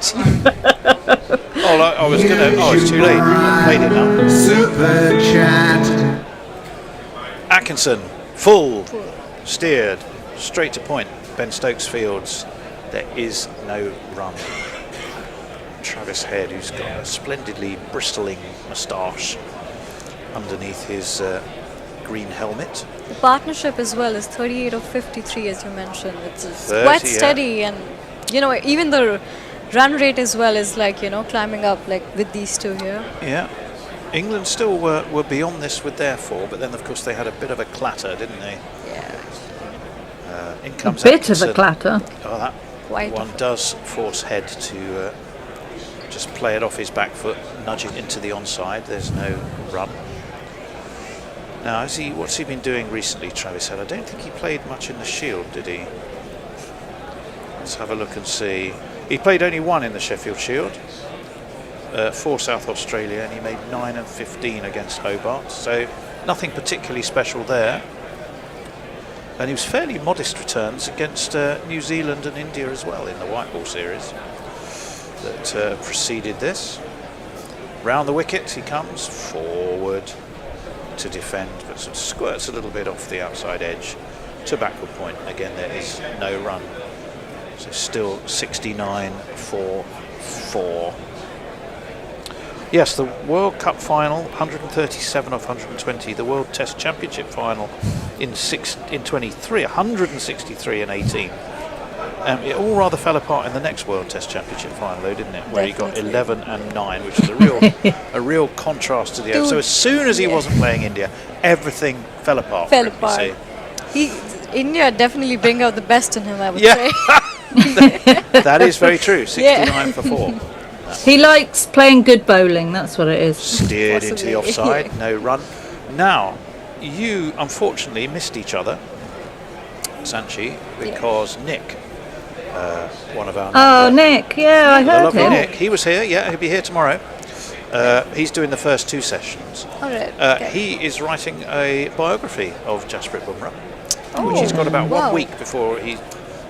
was gonna. Oh, it's too late. I paid it now. Super chat. Atkinson, full, steered, straight to point. Ben Stokes Fields There is no run. Travis Head, who's got a splendidly bristling moustache underneath his green helmet. The partnership as well is 38 of 53, as you mentioned. It's 30, quite steady, and even the run rate as well is climbing up with these two here. Yeah. England still were beyond this with their 4, but then of course they had a bit of a clatter, didn't they? Yeah. In comes a bit Atkinson. of a clatter. Oh, that Quite one does force Head to just play it off his back foot, nudge it into the onside. There's no run. Now, what's he been doing recently, Travis Head? I don't think he played much in the Shield, did he? Let's have a look and see. He played only 1 in the Sheffield Shield for South Australia, and he made 9 and 15 against Hobart, so nothing particularly special there. And he was fairly modest returns against New Zealand and India as well in the white ball series that preceded this. Round the wicket he comes, forward to defend, but sort of squirts a little bit off the outside edge to backward point. Again, there is no run. So still 69 for 4. Yes, the World Cup final, 137 of 120. The World Test Championship final in 23, 163 and 18. It all rather fell apart in the next World Test Championship final, though, didn't it? Where he got 11 and 9, which is a real contrast to the other. So as soon as he wasn't playing India, everything fell apart. India definitely bring out the best in him, I would say. That is very true. 69 for 4. He likes playing good bowling, that's what it is. Steered into the offside, no run. Now, you unfortunately missed each other, Sanchi, because Nick, one of our... Oh, Nick, yeah, I heard lovely him. Nick, he was here, he'll be here tomorrow. He's doing the first 2 sessions. All right. He is writing a biography of Jasprit Bumrah, which he's got about 1 week before he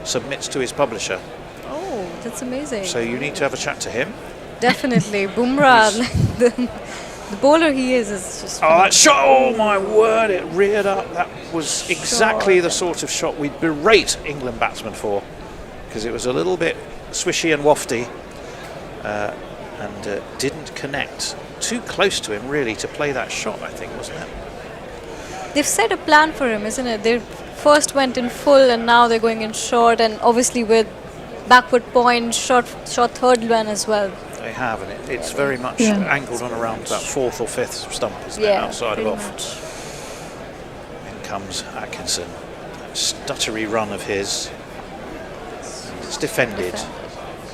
submits to his publisher. Oh, that's amazing. So you need to have a chat to him. Definitely. Bumrah, the bowler he is just... Oh, that shot, oh my word, it reared up. That was exactly the sort of shot we'd berate England batsmen for, because it was a little bit swishy and wafty and didn't connect. Too close to him, really, to play that shot, I think, wasn't it? They've set a plan for him, isn't it? They first went in full and now they're going in short, and obviously with backward point, short third one as well. They have, and it's very much angled on around that 4th or 5th stump, isn't it, outside of off. In comes Atkinson. That stuttery run of his. It's defended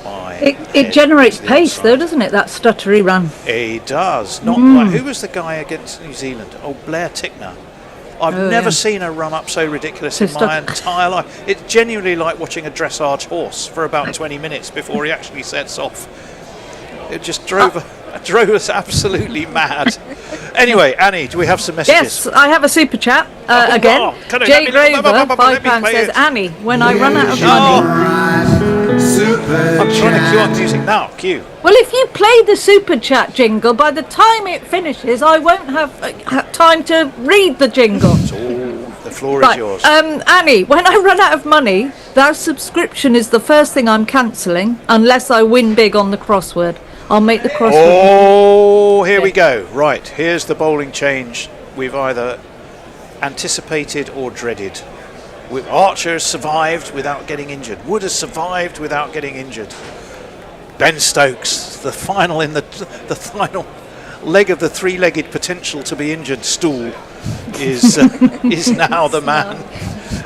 by... It generates pace, though, doesn't it, that stuttery run? It does. Not like... Who was the guy against New Zealand? Oh, Blair Tickner. I've never seen a run up so ridiculous in my entire life. It's genuinely like watching a dressage horse for about 20 minutes before he actually sets off. It just drove us absolutely mad. Anyway, Annie, do we have some messages? Yes, I have a super chat again. Jay Grover, £5 says, Annie, when I run out of money... I'm trying to cue on music now. Cue. Well, if you play the super chat jingle, by the time it finishes, I won't have time to read the jingle. The floor is yours. Annie, when I run out of money, that subscription is the first thing I'm cancelling, unless I win big on the crossword. I'll make the crossword. Oh, here we go. Right, here's the bowling change we've either anticipated or dreaded. Archer has survived without getting injured. Wood has survived without getting injured. Ben Stokes, the final in the final leg of the 3-legged potential to be injured stool, is now the man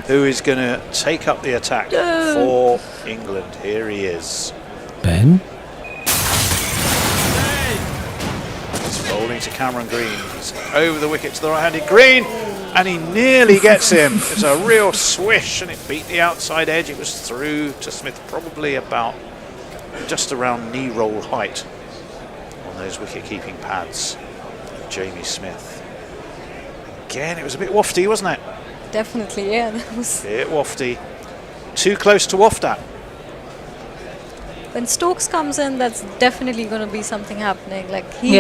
who is going to take up the attack for England. Here he is. Ben? He's bowling to Cameron Green. He's over the wicket to the right-handed Green, and he nearly gets him. It's a real swish, and it beat the outside edge. It was through to Smith, probably about just around knee roll height on those wicket-keeping pads of Jamie Smith. Again, it was a bit wafty, wasn't it? Definitely, yeah. That was a bit wafty. Too close to waft at. When Stokes comes in, that's definitely going to be something happening. Like he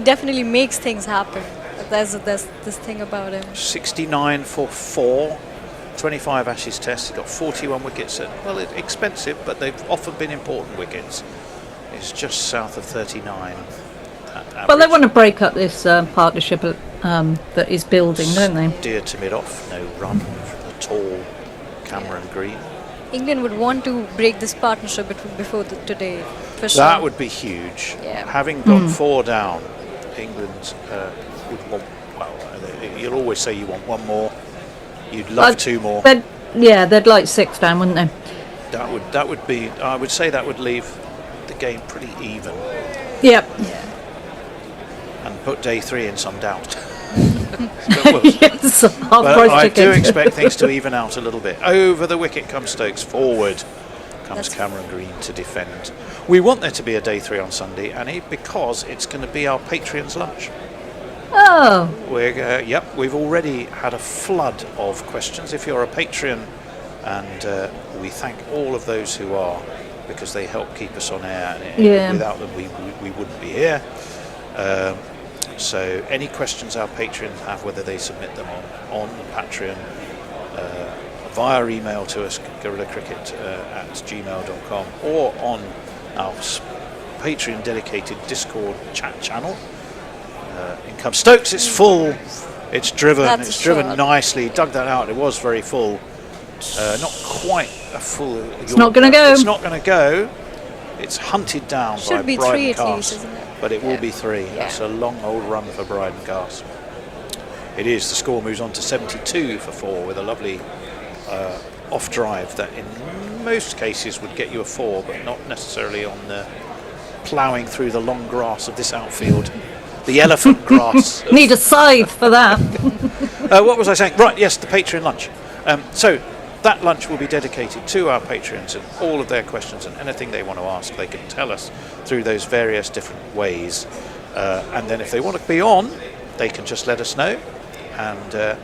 definitely makes things happen. There's this thing about him. 69 for 4. 25 Ashes tests. He got 41 wickets. Well, it's expensive, but they've often been important wickets. It's just south of 39. Well, they want to break up this partnership that is building, don't they? Steer to mid-off, no run from the tall Cameron Green. England would want to break this partnership before today, for sure. That would be huge. Yeah. Having got 4 down, England would want, well, you'll always say you want 1 more. You'd love 2 more. They'd like 6 down, wouldn't they? That would be, I would say that would leave the game pretty even. Yep. And put day 3 in some doubt. Yes, but I do expect things to even out a little bit. Over the wicket comes Stokes, forward comes Cameron Green to defend. We want there to be a day 3 on Sunday, Annie, because it's going to be our Patreon's lunch. Oh. We've already had a flood of questions. If you're a Patreon, and we thank all of those who are, because they help keep us on air. And without them, we wouldn't be here. So any questions our patrons have, whether they submit them on Patreon, via email to us, guerrillacricket at gmail.com, or on our Patreon dedicated Discord chat channel. In comes Stokes, it's full, it's driven, nicely, dug that out, it was very full. Not quite a full... It's not going to go. It's not going to go. It's hunted down by Should be Bryden 3 at Cast. least, isn't it? But it will be 3. That's a long old run for Bryden Cast. It is. The score moves on to 72 for 4 with a lovely off drive that in most cases would get you a 4, but not necessarily on ploughing through the long grass of this outfield. The elephant grass. Need a scythe for that. What was I saying? Right, yes, the Patreon lunch. So that lunch will be dedicated to our patrons, and all of their questions and anything they want to ask, they can tell us through those various different ways. And then if they want to be on, they can just let us know, and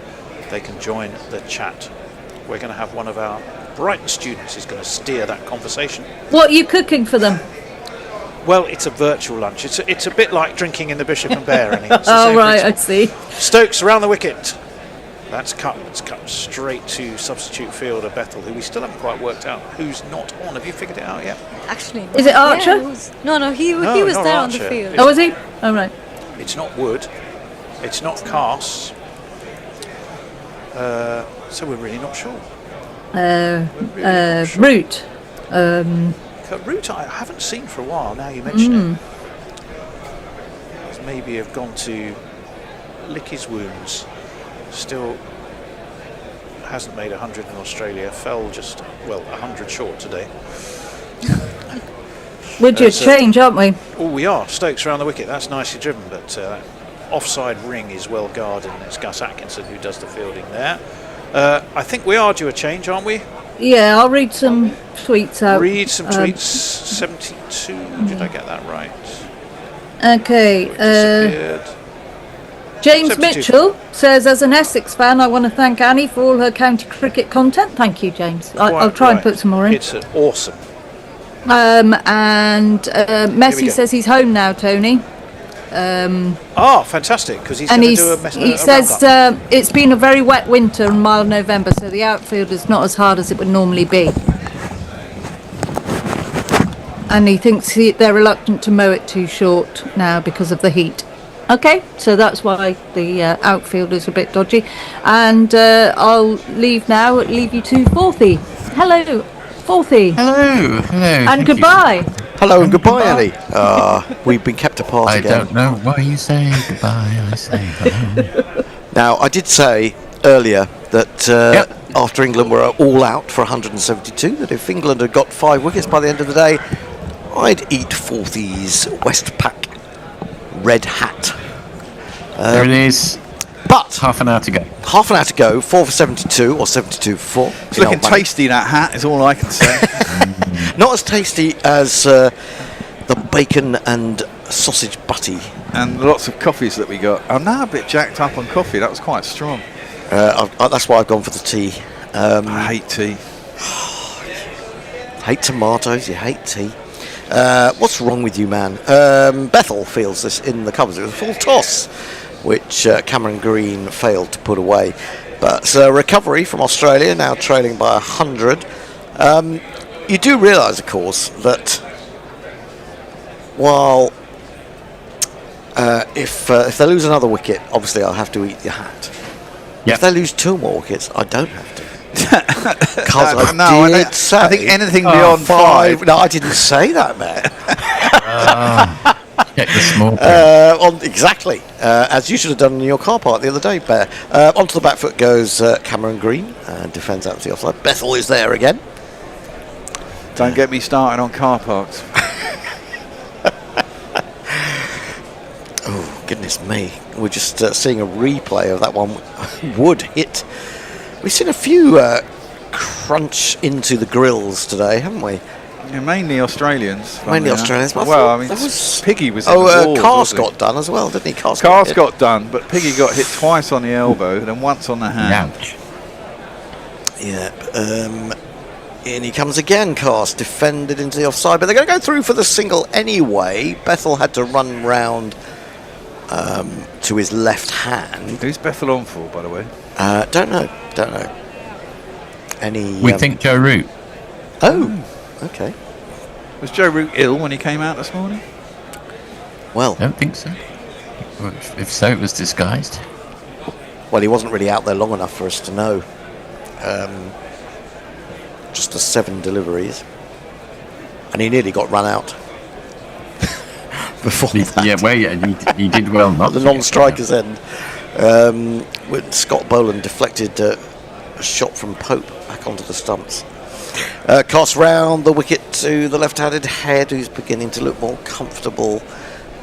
they can join the chat. We're going to have one of our Brighton students is going to steer that conversation. What are you cooking for them? Well, it's a virtual lunch. It's a bit like drinking in the Bishop and Bear. Oh, right, I see. Stokes around the wicket. That's cut. It's cut straight to substitute fielder Bethel, who we still haven't quite worked out who's not on. Have you figured it out yet? Actually, is it Archer? No, he was there on the field. Oh, was he? Oh, right. It's not Wood. It's not Cass. So we're really not sure. Root. Root I haven't seen for a while. Now you mention it. Maybe have gone to lick his wounds. Still hasn't made 100 in Australia. Fell just 100 short today. We're due change, aren't we? Oh, we are. Stokes around the wicket. That's nicely driven, but offside ring is well guarded, and it's Gus Atkinson who does the fielding there. I think we are due a change, aren't we? Yeah, I'll read some tweets out. Read some tweets. 72. Did I get that right? Okay. James 72. Mitchell says, as an Essex fan, I want to thank Annie for all her county cricket content. Thank you, James. I'll try and put some more in. It's awesome. And Messi says he's home now, Tony. Fantastic, because he's going to do he says it's been a very wet winter and mild November, so the outfield is not as hard as it would normally be. And he thinks they're reluctant to mow it too short now because of the heat. Okay, so that's why the outfield is a bit dodgy. And I'll leave now, leave you to Forthy. Hello, Forthy. Hello. And goodbye. Hello and goodbye, Annie. We've been kept apart again. I don't know why you say goodbye, I say hello. Now, I did say earlier that after England were all out for 172, that if England had got 5 wickets by the end of the day, I'd eat Forthy's Westpac red hat. There it is. But half an hour to go. 4 for 72 or 72 for 4. It's looking tasty, that hat, is all I can say. Not as tasty as the bacon and sausage butty. And lots of coffees that we got. I'm now a bit jacked up on coffee. That was quite strong. That's why I've gone for the tea. I hate tea. Hate tomatoes, you hate tea. What's wrong with you, man? Bethel feels this in the covers. It was a full toss, which Cameron Green failed to put away. But it's a recovery from Australia, now trailing by 100. You do realise, of course, that while if they lose another wicket, obviously I'll have to eat the hat. Yep. If they lose 2 more wickets, I don't have to. Because I think anything beyond 5. No, I didn't say that, man. Check the small Exactly, as you should have done in your car park the other day, Bear. Onto the back foot goes Cameron Green, and defends out to the offside. Bethel is there again. Don't get me started on car parks. Oh, goodness me. We're just seeing a replay of that one. Wood hit. We've seen a few crunch into the grills today, haven't we? Yeah, mainly Australians. Mainly Australians. But well, I mean, Piggy was in the walls, Cars got done as well, didn't he? Cars got done, but Piggy got hit twice on the elbow, then once on the hand. Ouch. Yeah. In he comes again, Cast, defended into the offside, but they're going to go through for the single anyway. Bethel had to run round to his left hand. Who's Bethel on for, by the way? Don't know. We think Joe Root. Oh, okay. Was Joe Root ill when he came out this morning? Well, Don't think so. Well, if so, it was disguised. well, he wasn't really out there long enough for us to know. Just the 7 deliveries, and he nearly got run out before that. Yeah, well, yeah, he did well not At the to. non-striker's end. With Scott Boland deflected a shot from Pope back onto the stumps. Cast round the wicket to the left-handed Head, who's beginning to look more comfortable.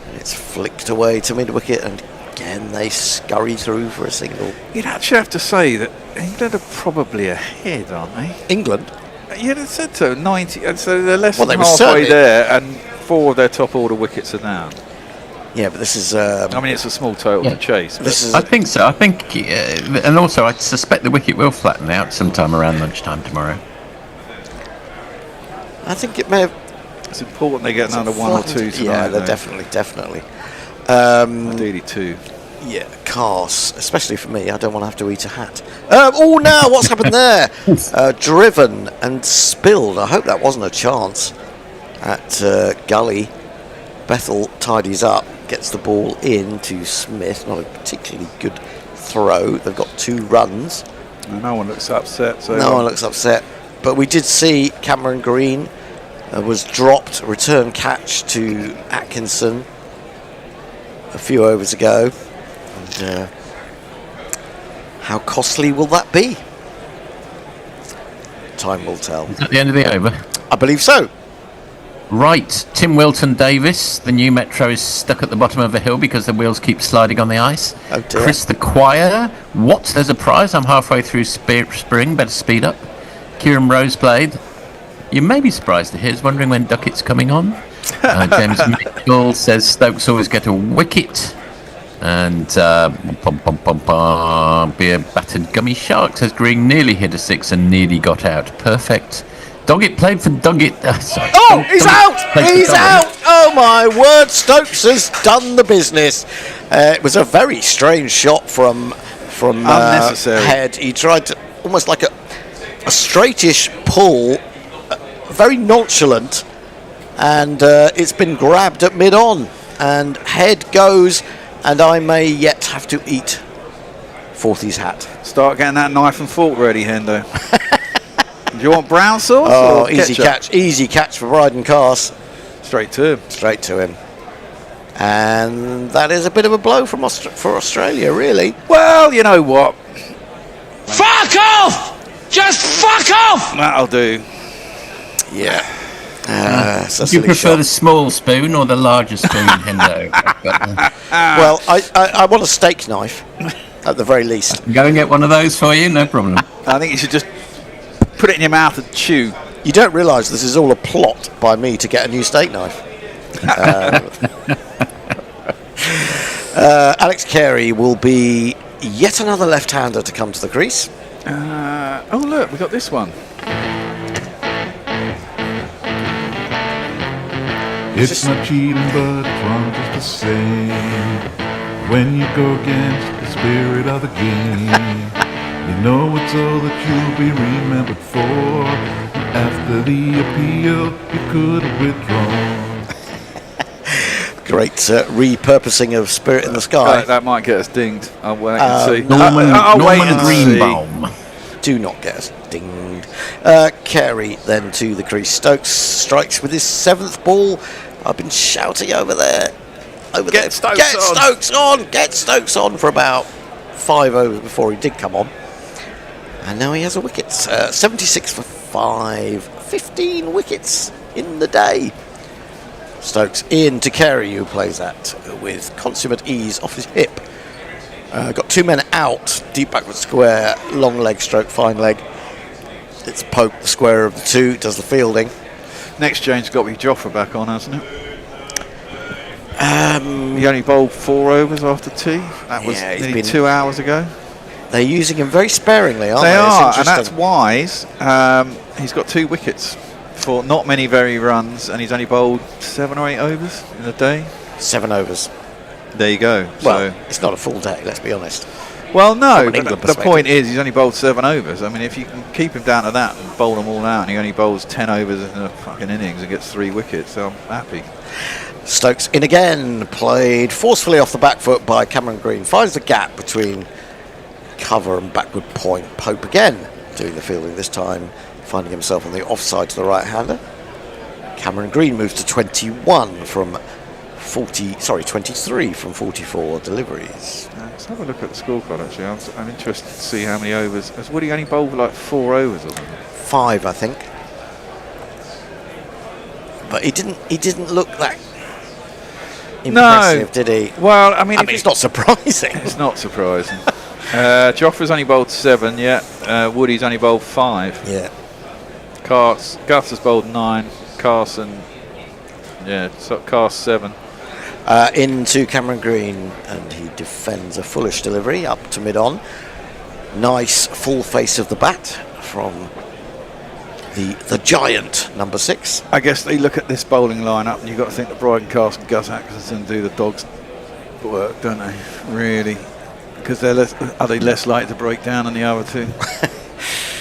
And it's flicked away to mid-wicket, and again they scurry through for a single. You'd actually have to say that England are probably ahead, aren't they? England? Yeah, they said so. 90, and so they're less Well, than they were halfway certainly- there, and 4 of their top order wickets are down. Yeah, but this is... I mean, it's a small total to chase. This is I think so. I think, and also I suspect the wicket will flatten out sometime around lunchtime tomorrow. I think it may have... It's important they get another 1 or 2 tonight. Yeah, they're though. definitely. Ideally 2. Yeah, Cars, especially for me, I don't want to have to eat a hat. Oh, now what's happened there? Driven and spilled. I hope that wasn't a chance at Gully. Bethel tidies up, gets the ball in to Smith. Not a particularly good throw. They've got 2 runs. No one looks upset. So No one looks upset. But we did see Cameron Green was dropped, return catch to Atkinson a few overs ago. And how costly will that be? Time will tell. Is that the end of the over? I believe so. Right, Tim Wilton Davis, the new Metro, is stuck at the bottom of a hill because the wheels keep sliding on the ice. Oh dear. Chris the Choir, what? There's a prize. I'm halfway through spring, better speed up. Kieran Roseblade, you may be surprised to hear, is wondering when Duckett's coming on. James Mitchell says Stokes always get a wicket. And Beer Battered Gummy Shark says Green nearly hit a 6 and nearly got out. Perfect. Doggett played for Doggett. Sorry. Oh, he's out! He's out! Oh my word, Stokes has done the business. It was a very strange shot from unnecessary. Head. He tried to almost like a straightish pull, very nonchalant, and it's been grabbed at mid-on. And Head goes, and I may yet have to eat Forthy's hat. Start getting that knife and fork ready, Hendo. Do you want brown sauce? Oh, or easy ketchup? easy catch for Bryden Cars. Straight to him. And that is a bit of a blow for Australia, really. Well, you know what? Fuck off! Just fuck off! That'll do. Yeah. Do you prefer the small spoon or the larger spoon, Hendo? Well, I want a steak knife, at the very least. Go and get one of those for you, no problem. I think you should just put it in your mouth and chew. You don't realise this is all a plot by me to get a new steak knife. Alex Carey will be yet another left-hander to come to the crease. Oh look, we got this one. It's not cheating, but fun just the same. When you go against the spirit of the game, You know it's all that you'll be remembered for. After the appeal, you could have withdrawn. Great repurposing of Spirit in the Sky. That might get us dinged. I'll wait and see. Norman wait and Greenbaum. Do not get us dinged. Carey then to the crease. Stokes strikes with his 7th ball. I've been shouting over there. Get Stokes on! Get Stokes on for about 5 overs before he did come on. And now he has a wicket. 76 for 5. 15 wickets in the day. Stokes in to Carey, who plays that with consummate ease off his hip. Got 2 men out, deep backward square, long leg stroke, fine leg. It's Pope, the square of the 2, does the fielding. Next change got to be Jofra back on, hasn't it? He only bowled 4 overs after tea. That was nearly 2 hours ago. They're using him very sparingly, aren't they? They are, and that's wise. He's got 2 wickets for not many very runs, and he's only bowled 7 or 8 overs in a day. 7 overs. There you go. Well, it's not a full day, let's be honest. Well, no, the point is he's only bowled 7 overs. I mean, if you can keep him down to that and bowl them all out, and he only bowls 10 overs in a fucking innings and gets 3 wickets, so I'm happy. Stokes in again, played forcefully off the back foot by Cameron Green. Finds the gap between cover and backward point. Pope again doing the fielding, this time finding himself on the offside to the right-hander. Cameron Green moves to 21 from 23 from 44 deliveries. Let's have a look at the scorecard actually. I'm interested to see how many overs. Has Woody only bowled like 4 overs or something? 5, I think. But he didn't look that impressive, did he? Well, I mean it's not surprising. It's not surprising. Jofra's only bowled 7 yet. Woody's only bowled 5. Yeah. Gus has bowled 9. Carson 7. Into Cameron Green, and he defends a foolish delivery up to mid-on. Nice full face of the bat from the giant number 6. I guess they look at this bowling lineup, and you've got to think that Bryden Carson, Gus Atkinson do the dogs' work, don't they? Really, because are they less likely to break down than the other 2?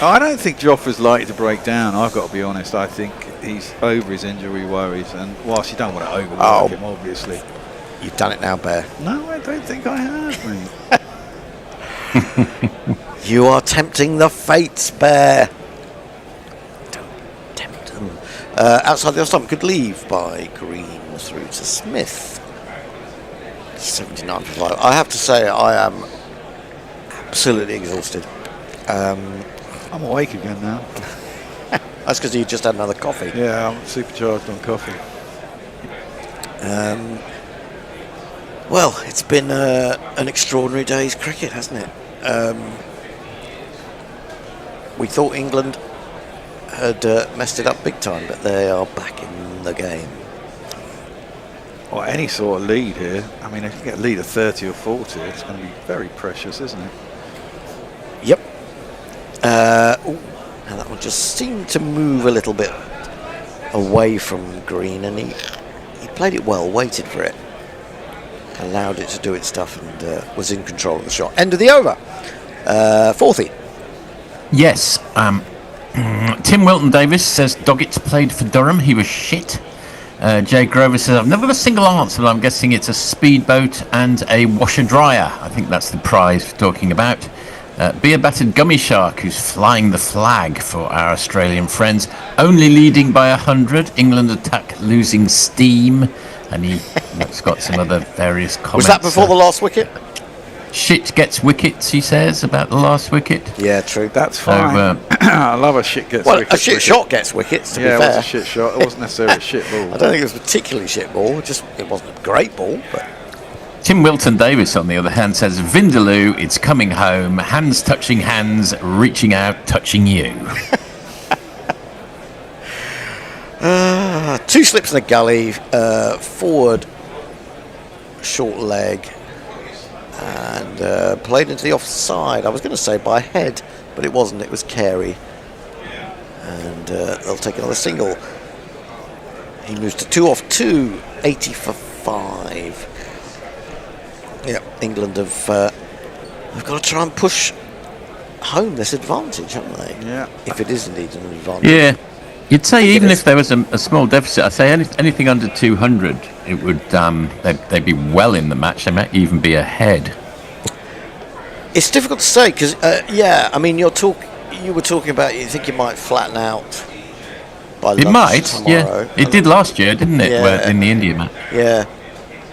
I don't think Jofra's likely to break down. I've got to be honest. I think he's over his injury worries, and whilst you don't want to overwork him, obviously. You've done it now, Bear. No, I don't think I have, mate. You are tempting the fates, Bear. Don't tempt them. Outside the off-stump, good leave by Green through to Smith. 79 for 5. I have to say, I am absolutely exhausted. I'm awake again now. That's because you just had another coffee. Yeah, I'm supercharged on coffee. Well, it's been an extraordinary day's cricket, hasn't it? We thought England had messed it up big time, but they are back in the game. Or any sort of lead here. I mean, if you get a lead of 30 or 40, it's going to be very precious, isn't it? Yep. Now that one just seemed to move a little bit away from Green, and he played it well, waited for it, allowed it to do its stuff, and was in control of the shot. End of the over. 40. Yes. Tim Wilton Davis says Doggett played for Durham. He was shit. Jay Grover says, I've never got a single answer, but I'm guessing it's a speedboat and a washer-dryer. I think that's the prize for talking about. Beer-battered gummy shark, who's flying the flag for our Australian friends, only leading by 100. England attack losing steam. And he's got some other various comments. Was that before the last wicket? Shit gets wickets, he says, about the last wicket. Yeah, true. That's fine. I love a shit gets wickets. A shit shot gets wickets, to be fair. Yeah, it was a shit shot. It wasn't necessarily a shit ball. I don't think it was particularly shit ball. It wasn't a great ball, but... Tim Wilton Davis, on the other hand, says, Vindaloo, it's coming home. Hands touching hands, reaching out, touching you. 2 slips in the gully, forward, short leg, and played into the offside. I was going to say by head, but it wasn't. It was Carey. And they'll take another single. He moves to 2 off 2, 80 for 5. Yeah, England have got to try and push home this advantage, haven't they? Yeah. If it is indeed an advantage. Yeah. You'd say even if there was a small deficit, I'd say anything under 200, it would they'd be well in the match. They might even be ahead. It's difficult to say because, I mean, you were talking about you think it might flatten out by It might, tomorrow. yeah. It did last year, didn't it? Yeah. In the India match. Yeah.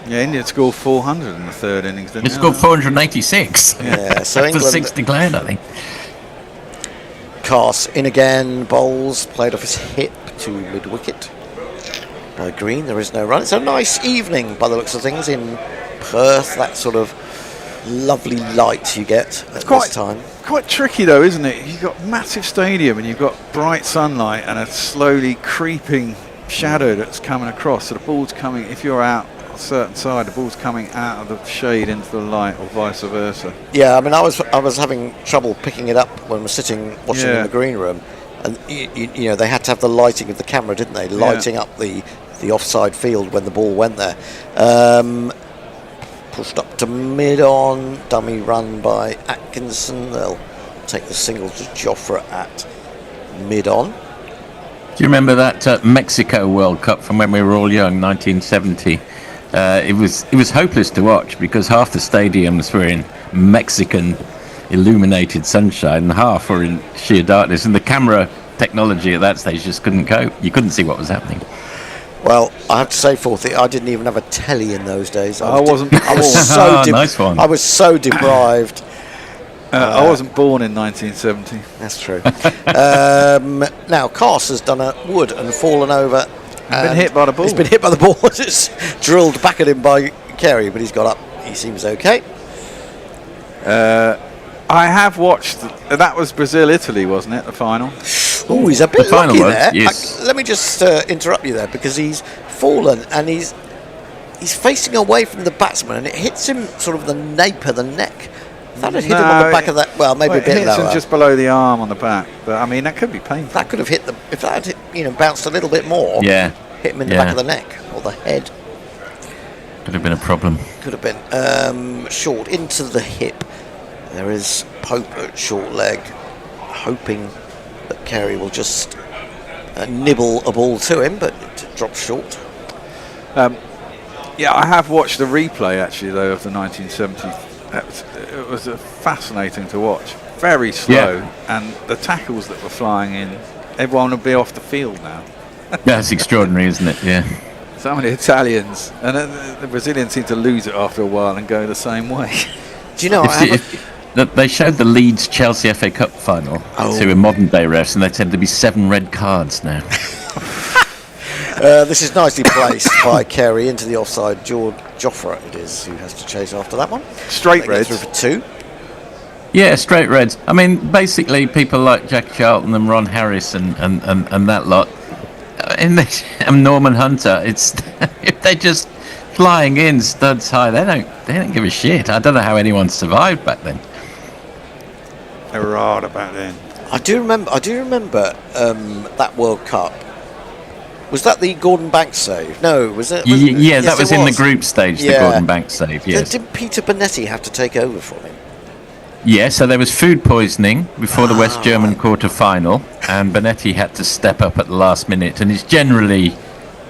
Yeah, India scored 400 in the third innings, didn't It scored 486. Yeah, so for England 6 declared, I think. Carse in again, bowls, played off his hip to mid-wicket by Green. There is no run. It's a nice evening by the looks of things in Perth, that sort of lovely light you get at this time. Quite tricky though, isn't it? You've got massive stadium and you've got bright sunlight and a slowly creeping shadow that's coming across. So the ball's coming, if you're out a certain side, the ball's coming out of the shade into the light or vice versa. Yeah, I mean, I was having trouble picking it up when we're sitting watching in the green room, and you know they had to have the lighting of the camera, didn't they? Lighting up the offside field when the ball went there. Pushed up to mid-on, dummy run by Atkinson. They'll take the single to Jofra at mid-on. Do you remember that Mexico World Cup from when we were all young, 1970? It was hopeless to watch because half the stadiums were in Mexican illuminated sunshine and half were in sheer darkness, and the camera technology at that stage just couldn't cope. You couldn't see what was happening. Well, I have to say, Forthy, I didn't even have a telly in those days. I wasn't. I was so nice one. I was so deprived. I wasn't born in 1970. That's true. Now, Carse has done a wood and fallen over. Been hit by the ball. He's been hit by the ball. It's drilled back at him by Carey, but he's got up. He seems okay. I have watched. That was Brazil-Italy, wasn't it? The final. Oh, he's a bit The final lucky was, there. yes. Let me just interrupt you there because he's fallen and he's facing away from the batsman and it hits him sort of the nape of the neck. That had hit him on the back of that. Well, maybe a bit it hits lower. him just below the arm on the back. But I mean, that could be painful. That could have hit the. If that had bounced a little bit more. Yeah. Hit him in the back of the neck or the head. Could have been a problem. Could have been short into the hip. There is Pope at short leg, hoping that Carey will just nibble a ball to him, but it drops short. Yeah, I have watched the replay actually though of the 1970. It was fascinating to watch. Very slow, and the tackles that were flying in, everyone would be off the field now. That's extraordinary, isn't it? Yeah. Some of the Italians and the Brazilians seem to lose it after a while and go the same way. Do you know? They showed the Leeds Chelsea FA Cup final to a modern day refs, and there tend to be 7 red cards now. This is nicely placed by Carey into the offside. Jofra it is who has to chase after that one. Straight reds for 2. Yeah, straight reds. I mean, basically, people like Jack Charlton and Ron Harris and that lot, and Norman Hunter. It's if they're just flying in studs high, they don't give a shit. I don't know how anyone survived back then. They were hard about then. I do remember that World Cup. Was that the Gordon Banks save? No, was it? Yeah, that was in the group stage, the Gordon Banks save, yes. Did Peter Bonetti have to take over from him? Yeah, so there was food poisoning before the West German quarter-final, and Bonetti had to step up at the last minute, and it's generally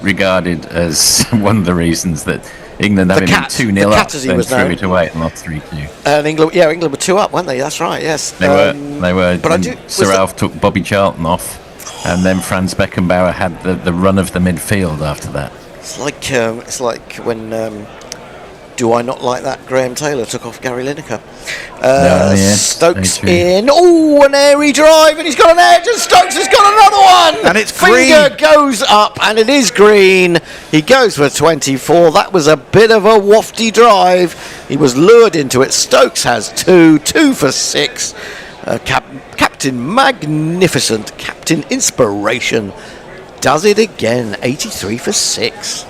regarded as one of the reasons that England having been 2-0 up, then threw it away and lost 3-2. And England were 2 up, weren't they? That's right, yes. They were. But Sir Alf took Bobby Charlton off, and then Franz Beckenbauer had the run of the midfield after that. It's like when Do I Not Like That Graham Taylor took off Gary Lineker. Stokes in. Oh, an airy drive, and he's got an edge, and Stokes has got another one. And it's Finger green. goes up, and it is green. He goes for 24. That was a bit of a wafty drive. He was lured into it. Stokes has 2 for 6. Captain Magnificent, Captain Inspiration, does it again. 83 for 6.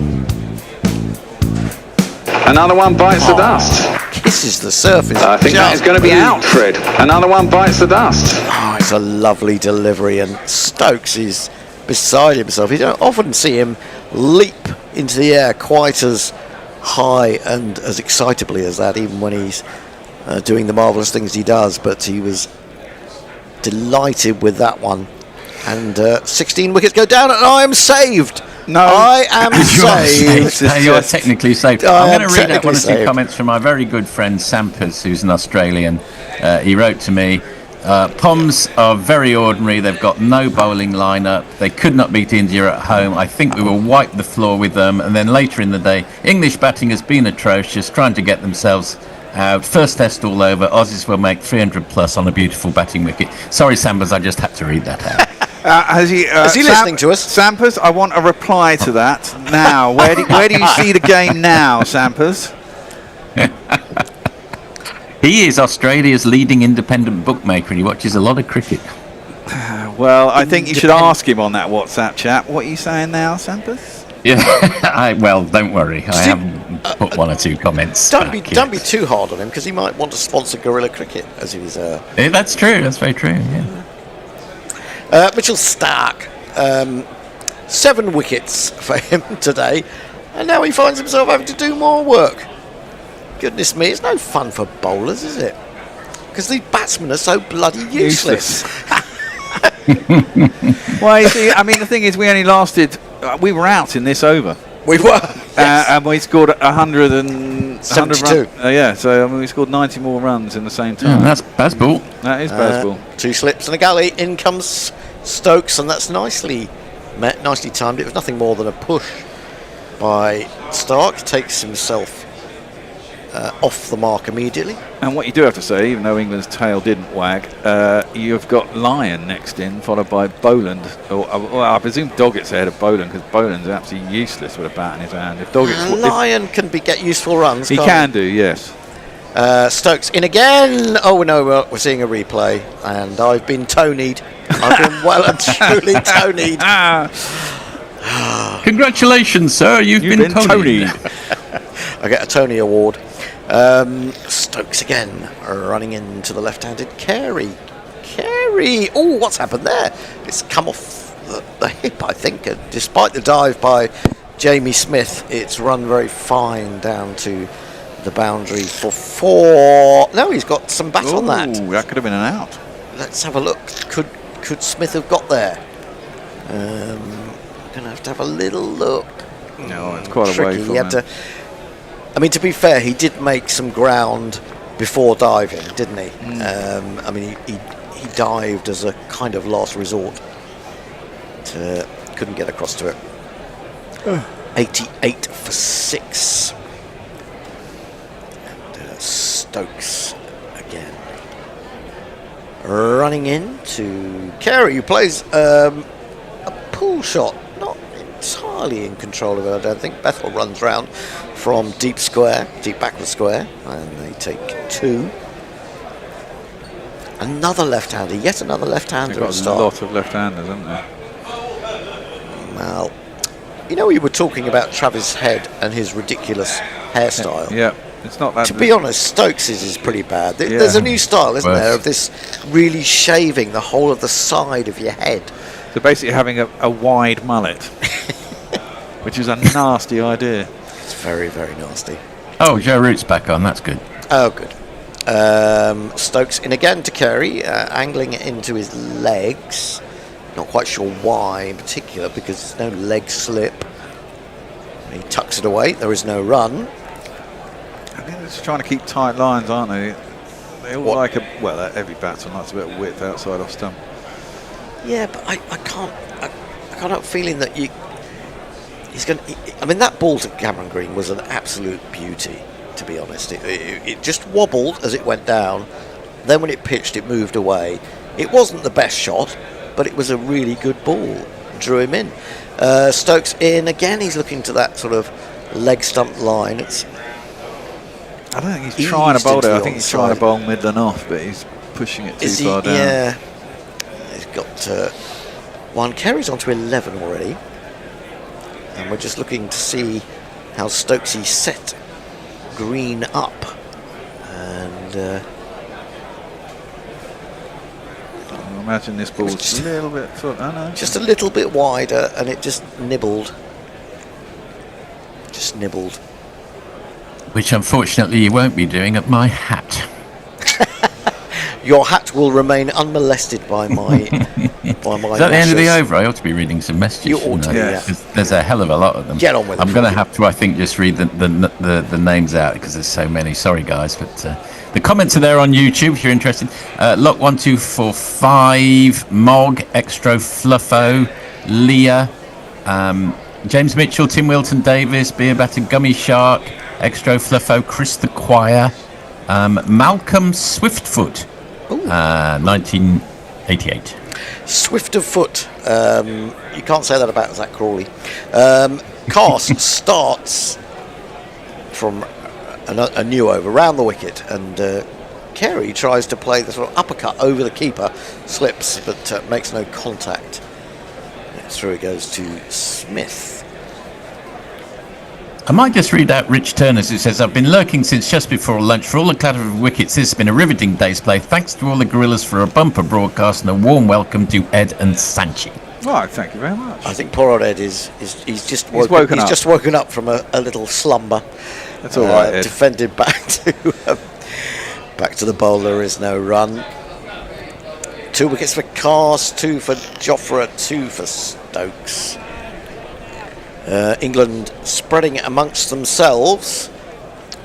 Another one bites the dust. Kisses the surface. I think that is going to be out, Fred. Another one bites the dust. Oh, it's a lovely delivery, and Stokes is beside himself. You don't often see him leap into the air quite as high and as excitably as that, even when he's doing the marvellous things he does. But he was delighted with that one. And 16 wickets go down, and I am saved. No, I am saved. You are technically saved. I'm going to read out one or two comments from my very good friend Sampers, who's an Australian. He wrote to me, Poms are very ordinary. They've got no bowling lineup. They could not beat India at home. I think we will wipe the floor with them. And then later in the day, English batting has been atrocious, trying to get themselves out. First test all over. Aussies will make 300 plus on a beautiful batting wicket. Sorry, Sampers, I just had to read that out. Is he listening to us? Sampers, I want a reply to that now. Where do you see the game now, Sampers? He is Australia's leading independent bookmaker, and he watches a lot of cricket. Well, I think you should ask him on that WhatsApp chat. What are you saying now, Sampers? Yeah, well, don't worry. I have put one or two comments. Don't be too hard on him, because he might want to sponsor Guerrilla Cricket as he's. That's true. That's very true. Yeah. Mitchell Stark, 7 wickets for him today, and now he finds himself having to do more work. Goodness me, it's no fun for bowlers, is it? Because these batsmen are so bloody useless. Well, you see, I mean, the thing is, we only lasted. We were out in this over. We were, and we scored 172. 72. Yeah, so I mean, we scored 90 more runs in the same time. That's Bazball. That is Bazball. 2 slips and a galley. In comes Stokes, and that's nicely timed. It was nothing more than a push by Stark. Takes himself off the mark immediately. And what you do have to say, even though England's tail didn't wag, you've got Lyon next in, followed by Boland. Well, I presume Doggett's ahead of Boland, because Boland's absolutely useless with a bat in his hand. If Lyon can get useful runs. He can do, yes. Stokes in again. Oh no, we're seeing a replay, and I've been Tony'd. I've been well and truly Tony'd. Congratulations, sir. You've been Tony'd. I get a Tony Award. Stokes again, running into the left-handed Carey. Oh, what's happened there? It's come off the hip, I think. Despite the dive by Jamie Smith, it's run very fine down to the boundary for 4. No, he's got some bat on that. That could have been an out. Let's have a look. Could Smith have got there? We're going to have a little look. No, it's quite tricky. away from He had to. I mean, to be fair, he did make some ground before diving, didn't he? I mean, he dived as a kind of last resort. Couldn't get across to it. 88 for 6. And Stokes again. Running in to Carey, who plays a pull shot. Not entirely in control of it, I don't think. Bethel runs round from deep backward square, and they take 2. Another left-hander, yet another left-hander. They've got a lot of left-handers, haven't they? Well, you know, we were talking about Travis Head and his ridiculous hairstyle. Yeah, it's not that. To be honest, Stokes's is pretty bad. There's a new style, isn't there, of this really shaving the whole of the side of your head. So basically having a wide mullet, which is a nasty idea. It's very, very nasty. Oh, Joe Root's back on. That's good. Oh, good. Stokes in again to Carey, angling it into his legs. Not quite sure why in particular, because there's no leg slip. He tucks it away. There is no run. I think they're just trying to keep tight lines, aren't they? They all like every batsman likes a bit of width outside off stump. Yeah, but I can't help feeling that he's going. I mean, that ball to Cameron Green was an absolute beauty, to be honest. It just wobbled as it went down. Then when it pitched, it moved away. It wasn't the best shot, but it was a really good ball. Drew him in. Stokes in again. He's looking to that sort of leg stump line. I don't think he's trying to bowl it. I think he's trying to bowl mid and off, but he's pushing it too far down. Yeah. He's got 1. Carries on to 11 already. And we're just looking to see how Stokesy set Green up. And I imagine this ball's just a little bit just a little bit wider, and it just nibbled. Which unfortunately you won't be doing at my hat. Your hat will remain unmolested by my by my. Is that the end of the lashes. over? I ought to be reading some messages. You ought to, shouldn't I? yeah. 'Cause there's a hell of a lot of them. Get on with it. I'm going to have to, I think, just read the names out because there's so many. Sorry, guys, but the comments are there on YouTube if you're interested. Lock 1245, Mog, Extro Fluffo, Leah, James Mitchell, Tim Wilton Davis, Beer Batter, Gummy Shark, Extro Fluffo, Chris the Choir, Malcolm Swiftfoot, 1988. Swift of foot. You can't say that about Zach Crawley. Cast starts from a new over, round the wicket, and Carey tries to play the sort of uppercut over the keeper, slips, but makes no contact. Through it goes to Smith. I might just read out Rich Turner's, who says, I've been lurking since just before lunch. For all the clatter of wickets, this has been a riveting day's play. Thanks to all the gorillas for a bumper broadcast and a warm welcome to Ed and Sanchi. Right, thank you very much. I think poor old Ed he's just woken, woken up. Just woken up from a little slumber. That's all right, Ed. Defended back to the bowl. There is no run. 2 wickets for Cast, 2 for Jofra, 2 for Stokes. England spreading amongst themselves.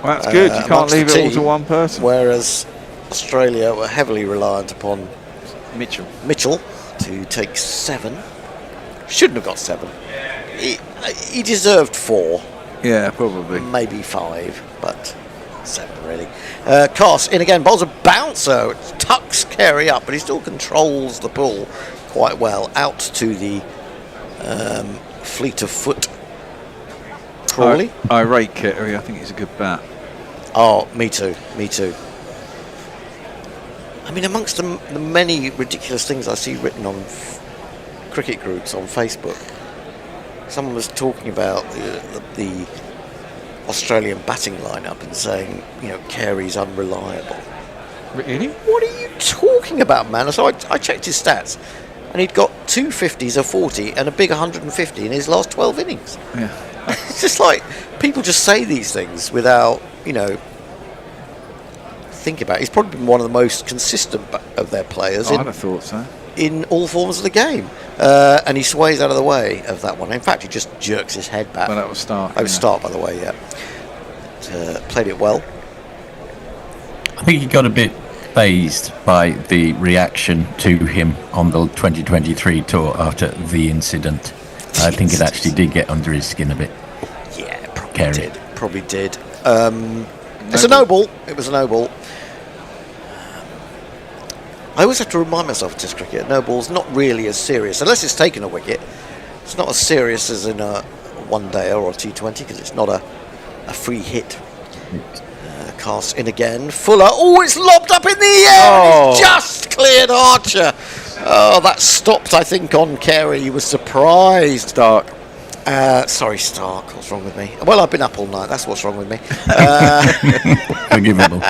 Well, that's good. You can't leave it all to one person. Whereas Australia were heavily reliant upon Mitchell to take 7. Shouldn't have got 7. He deserved 4. Yeah, probably. Maybe 5, but 7 really. Cast in again, bowls a bouncer, tucks Carey up, but he still controls the pull quite well out to the fleet of foot. Crawley. I rate Carey. I think he's a good bat. Oh, me too. I mean, amongst the many ridiculous things I see written on cricket groups on Facebook, someone was talking about the Australian batting lineup and saying, Carey's unreliable. Really? What are you talking about, man? So I checked his stats, and he'd got 2 50s, a 40, and a big 150 in his last 12 innings. Yeah. It's just like people just say these things without, think about it. He's probably been one of the most consistent of their players. I'd have thought so. In all forms of the game, and he sways out of the way of that one. In fact, he just jerks his head back. Well, that was Stark. That was Stark, by the way. Yeah, played it well. I think he got a bit fazed by the reaction to him on the 2023 tour after the incident. I think it actually did get under his skin a bit. Yeah, probably Carey. did. Probably did. It's a no ball. It was a no ball. I always have to remind myself of Test cricket. No ball's not really as serious, unless it's taken a wicket. It's not as serious as in a one-dayer or a T20 because it's not a free hit. Cast in again. Fuller. Oh, it's lobbed up in the air. Oh. It's just cleared Archer. Oh, that stopped, I think, on Carey. He was surprised. Stark. Sorry, Stark. What's wrong with me? Well, I've been up all night. That's what's wrong with me. Forgivable.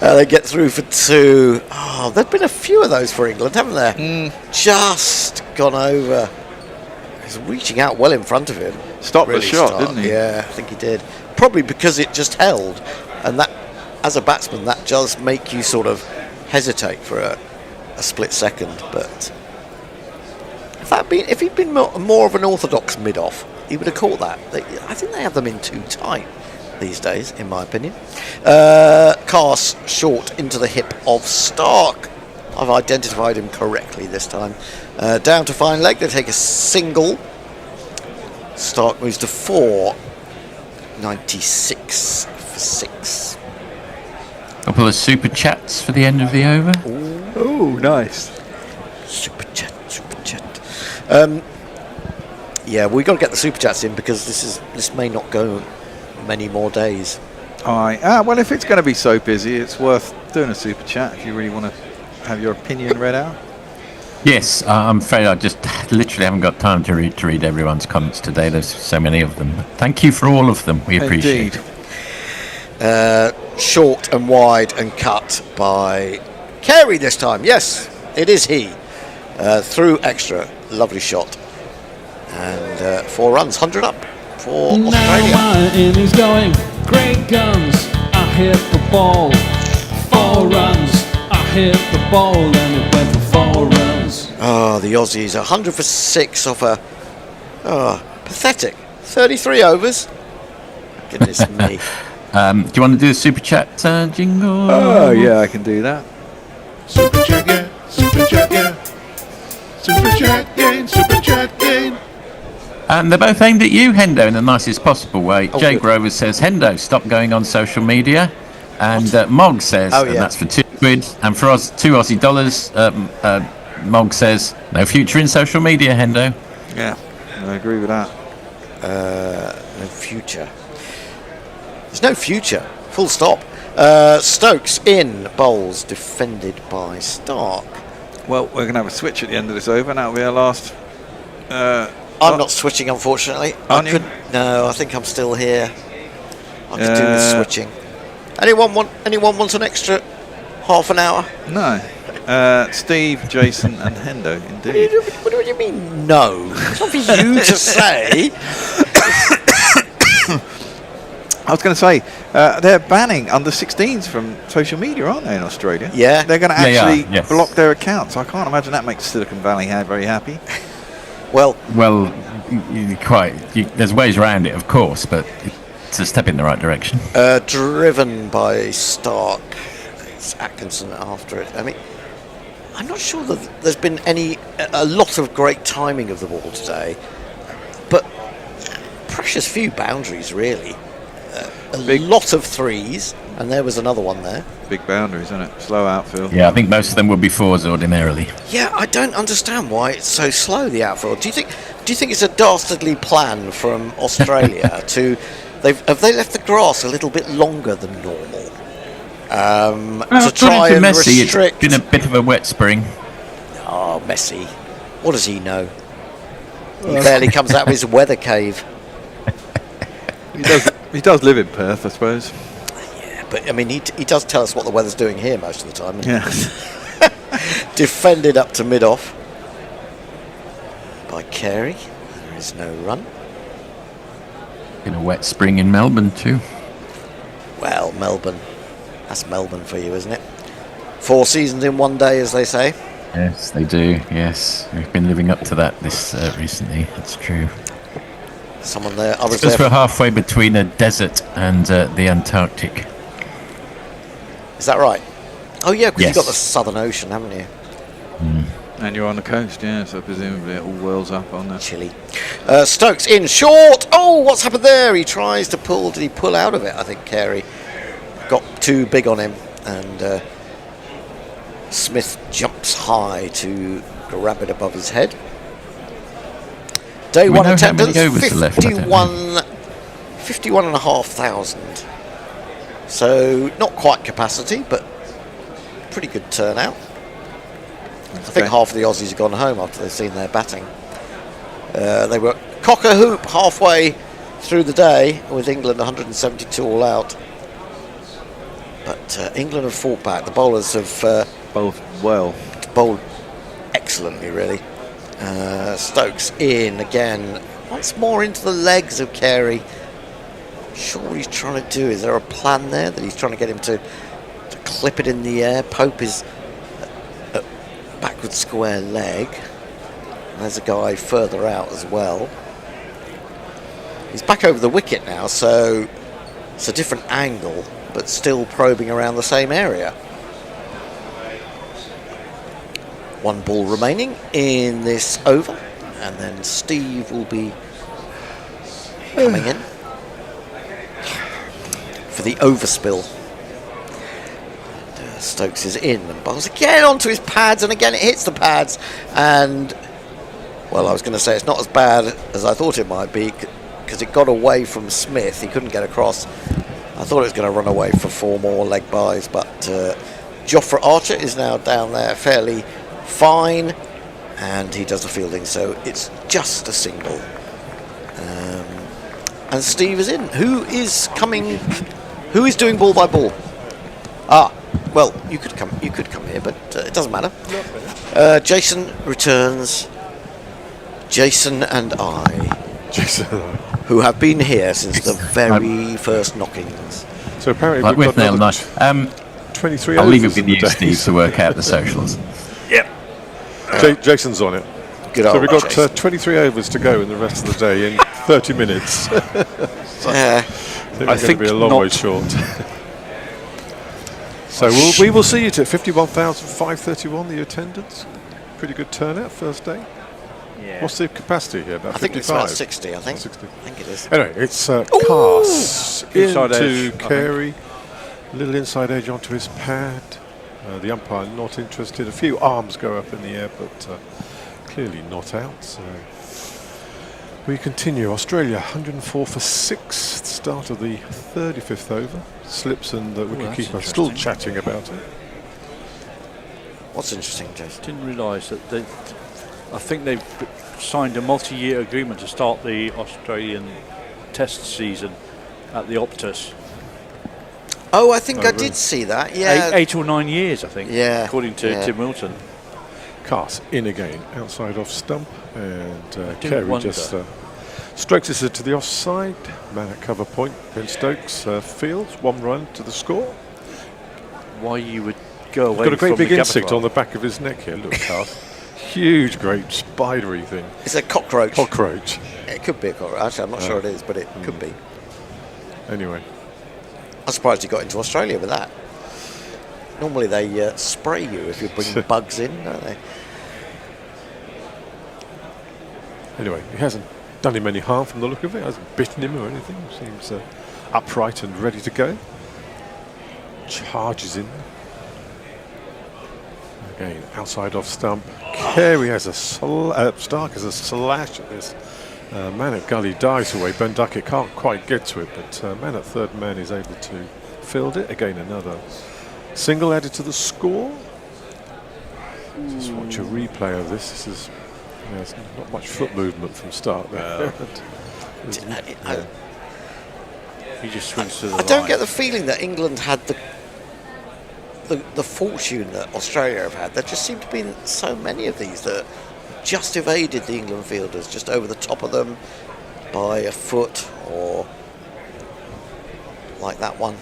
They get through for 2. Oh, there've been a few of those for England, haven't there? Just gone over. He's reaching out well in front of him. Stopped the shot, Stark. didn't he? Yeah, I think he did. Probably because it just held. And that, as a batsman, that does make you sort of hesitate for a split second. But if he'd been more of an orthodox mid-off, he would have caught that. I think they have them in too tight these days, in my opinion. Cast short into the hip of Stark. I've identified him correctly this time. Down to fine leg, they take a single. Stark moves to 4. 96 for 6. Couple of super chats for the end of the over. Oh, nice. Super chat. Yeah, we've got to get the super chats in because this may not go many more days. Well, if it's going to be so busy, it's worth doing a super chat if you really want to have your opinion read out. Yes, I'm afraid I just literally haven't got time to read everyone's comments today. There's so many of them. Thank you for all of them. We appreciate it. Short and wide and cut by Carey this time. Yes, it is he. Through extra. Lovely shot. And 4 runs, 100 up for Australia. Now my innings going. Great guns. I hit the ball. 4 runs. I hit the ball and it went for 4 runs. Oh, the Aussies, 100 for 6 off a pathetic 33 overs. Goodness me. Do you want to do the super chat jingle? Oh, yeah, I can do that. Super chat, yeah. Super chat, yeah. Super chat gain, super chat gain. And they're both aimed at you, Hendo, in the nicest possible way. Oh, Jay good. Grover says, Hendo, stop going on social media. And Mog says, Oh, and yeah. that's for £2. And for us, $2 Aussie, Mog says, no future in social media, Hendo. Yeah, I agree with that. No future. There's no future. Full stop. Stokes in, bowls defended by Stark. Well, we're going to have a switch at the end of this over, and that'll be our last. I'm not switching, unfortunately. Aren't you? No, I think I'm still here. I could do with switching. Anyone want an extra half an hour? No. Steve, Jason, and Hendo, indeed. What do you mean, no? It's not for you to say. I was going to say, they're banning under 16s from social media, aren't they, in Australia? Yeah. They're going to actually yes. block their accounts. I can't imagine that makes Silicon Valley very happy. Well, there's ways around it, of course, but it's a step in the right direction. Driven by Stark. It's Atkinson after it. I mean, I'm not sure that there's been a lot of great timing of the ball today, but precious few boundaries, really. A lot of threes, and there was another one there. Big boundaries, isn't it? Slow outfield. Yeah, I think most of them would be 4s ordinarily. Yeah, I don't understand why it's so slow, the outfield. Do you think it's a dastardly plan from Australia to have they left the grass a little bit longer than normal? To try and Messi, restrict. It's been a bit of a wet spring. Oh, Messi. What does he know? He barely comes out of his weather cave. He does live in Perth, I suppose. Yeah, but I mean, he does tell us what the weather's doing here most of the time. Yeah. Defended up to mid-off by Carey. There is no run. Been a wet spring in Melbourne too. Well, Melbourne. That's Melbourne for you, isn't it? 4 seasons in one day, as they say. Yes, they do. Yes, we've been living up to that this recently. That's true. Someone there. I was Because there. we're halfway between a desert and the Antarctic. Is that right? Oh yeah, because Yes. you've got the Southern Ocean, haven't you? And you're on the coast, yeah, so presumably it all whirls up on there. Chilly. Stokes in short. Oh, what's happened there? He tries to pull. Did he pull out of it? I think Carey got too big on him, and Smith jumps high to grab it above his head. Day We one know how many attendance, overs are left, I don't know. 51,500. So not quite capacity, but pretty good turnout. I think half of the Aussies have gone home after they've seen their batting. They were cock a hoop halfway through the day with England 172 all out. But England have fought back. The bowlers have bowled excellently, really. Stokes in again, once more into the legs of Carey. Sure what he's trying to do. Is there a plan there that he's trying to get him to clip it in the air? Pope is at backward square leg. And there's a guy further out as well. He's back over the wicket now, so it's a different angle, but still probing around the same area. 1 ball remaining in this over, and then Steve will be coming in for the overspill. And, Stokes is in and bowls again onto his pads, and again it hits the pads. And well, I was going to say it's not as bad as I thought it might be, because it got away from Smith. He couldn't get across. I thought it was going to run away for 4 more leg byes, but Jofra Archer is now down there fairly fine, and he does the fielding, so it's just a single. And Steve is in. Who is coming? Who is doing ball by ball? Well, you could come here, but it doesn't matter. Jason returns. Jason and I, who have been here since the very first knockings. So apparently, like we've with got Neil another Nash. 23 I'll leave it overs with in you, the Steve, days. to work out the socials. Jason's on it. Good So old we've got Jason. 23 overs to go in the rest of the day in 30 minutes. Yeah. I think we're going to be a long way short. So we will see it at 51,531, the attendance. Pretty good turnout first day. Yeah. What's the capacity here? About I think 55? it's about 60, I think. 60. I think it is. Anyway, it's Cass Inside into edge, I Carey. A little inside edge onto his pad. The umpire not interested. A few arms go up in the air, but clearly not out. So we continue. Australia 104 for 6. Start of the 35th over. Slips and the wicketkeeper still chatting about it. What's interesting, Jason? Didn't realise that I think they've signed a multi-year agreement to start the Australian Test season at the Optus. Oh, I think I did see that. Yeah, 8 or 9 years, I think. Yeah, according to Tim Wilton. Cass in again, outside off stump, and do Carey wonder. just strokes it to the offside. Man at cover point. Ben Stokes fields 1 run to the score. Why you would go away? Got a great from big the insect Gabba on the back of his neck here. Look, Cass. Huge, great, spidery thing. It's a cockroach. Cockroach. It could be a cockroach. Actually, I'm not sure it is, but it could be. Anyway. I'm surprised he got into Australia with that. Normally they spray you if you bring bugs in, don't they? Anyway, he hasn't done him any harm from the look of it. Hasn't bitten him or anything. Seems upright and ready to go. Charges in. Again, outside off stump. Carey has a Stark has a slash at this. Man at gully dives away. Ben Duckett can't quite get to it, but man at third man is able to field it. Again, another single added to the score. Just watch a replay of this. This is there's not much foot movement from start there. He just swings to the I don't get the feeling that England had the fortune that Australia have had. There just seem to be so many of these that just evaded the England fielders, just over the top of them by a foot, or like that one.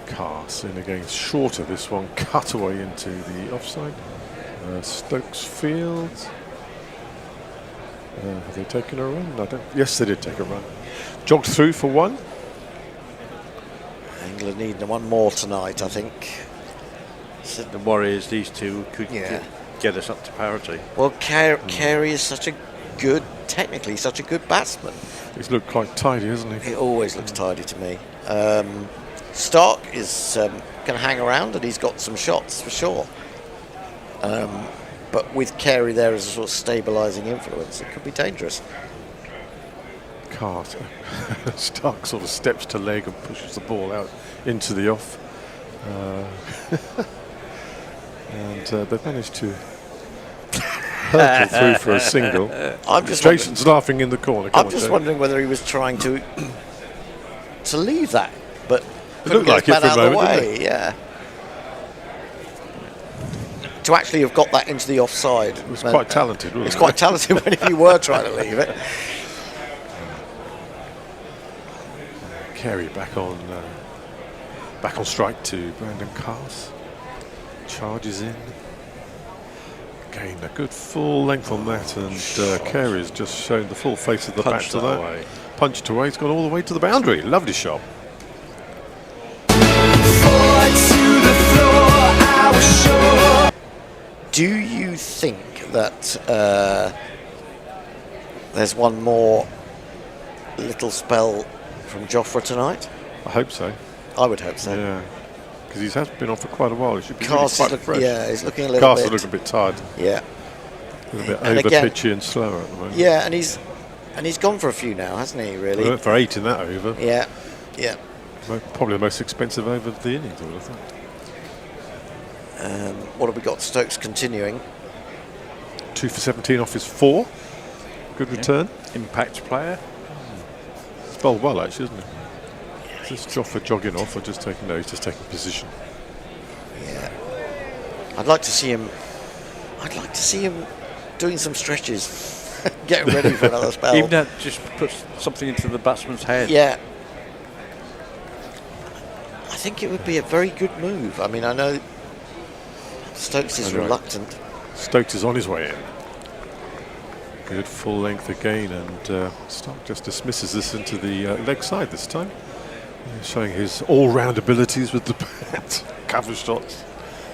Cass in again, shorter this one, cut away into the offside. Stokes fields. Have they taken a run? Yes, they did take a run. Jogged through for 1. England need one more tonight, I think. The worry is these two could get us up to parity. Well, Carey is technically such a good batsman. He's looked quite tidy, hasn't he? He always looks tidy to me. Stark is going to hang around, and he's got some shots for sure. But with Carey there as a sort of stabilising influence, it could be dangerous. Carter. Stark sort of steps to leg and pushes the ball out into the off. And they've managed to hurtle through for a single. Jason's laughing in the corner. I'm just wondering whether he was trying to leave that, but it looked like it for a out of the moment, way. Yeah. To actually have got that into the offside. It was quite talented, wasn't it? It's quite talented when if you were trying to leave it. Carey back on strike to Brandon Cass. Charges in. Again, a good full length on that, and Carey's just shown the full face of the bat to that. Punched away. It's gone all the way to the boundary. Lovely shot. Do you think that there's one more little spell from Jofra tonight? I hope so. I would hope so. Yeah, because he has been on for quite a while. He should be Cass really quite fresh. Yeah, he's looking a little Cass bit. is looking a bit tired. Yeah. A little bit And over again- pitchy and slower at the moment. Yeah, and he's gone for a few now, hasn't he? Really? He went for 8 in that over. Yeah, yeah. Probably the most expensive over of the innings, I would have thought. What have we got? Stokes continuing. 2 for 17 off his 4. Good return. Impact player. It's bowled well, actually, isn't it? Is this Joffa jogging off or just taking? No, he's just taking position. Yeah. I'd like to see him doing some stretches, getting ready for another spell. Even that just puts something into the batsman's head. Yeah. I think it would be a very good move. I mean, I know Stokes is reluctant. Stokes is on his way in. Good full length again, and Stark just dismisses this into the leg side this time. Showing his all-round abilities with the bat. Cover shots,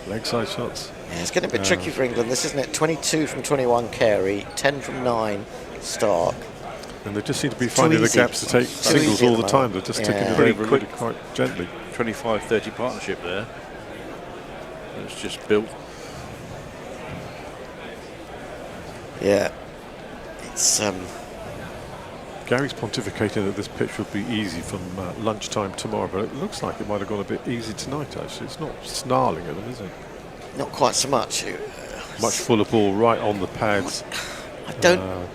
leg side shots. Yeah, it's getting a bit tricky for England, this, isn't it? 22 from 21 Carey, 10 from 9 Stark. And they just seem to be finding the gaps to take singles all the time. They're just taking it over really quite gently. 25-30 partnership there. It's just built. Yeah. It's Gary's pontificating that this pitch would be easy from lunchtime tomorrow, but it looks like it might have gone a bit easy tonight, actually. It's not snarling at them, is it? Not quite so much. Much fuller ball right on the pads. I don't...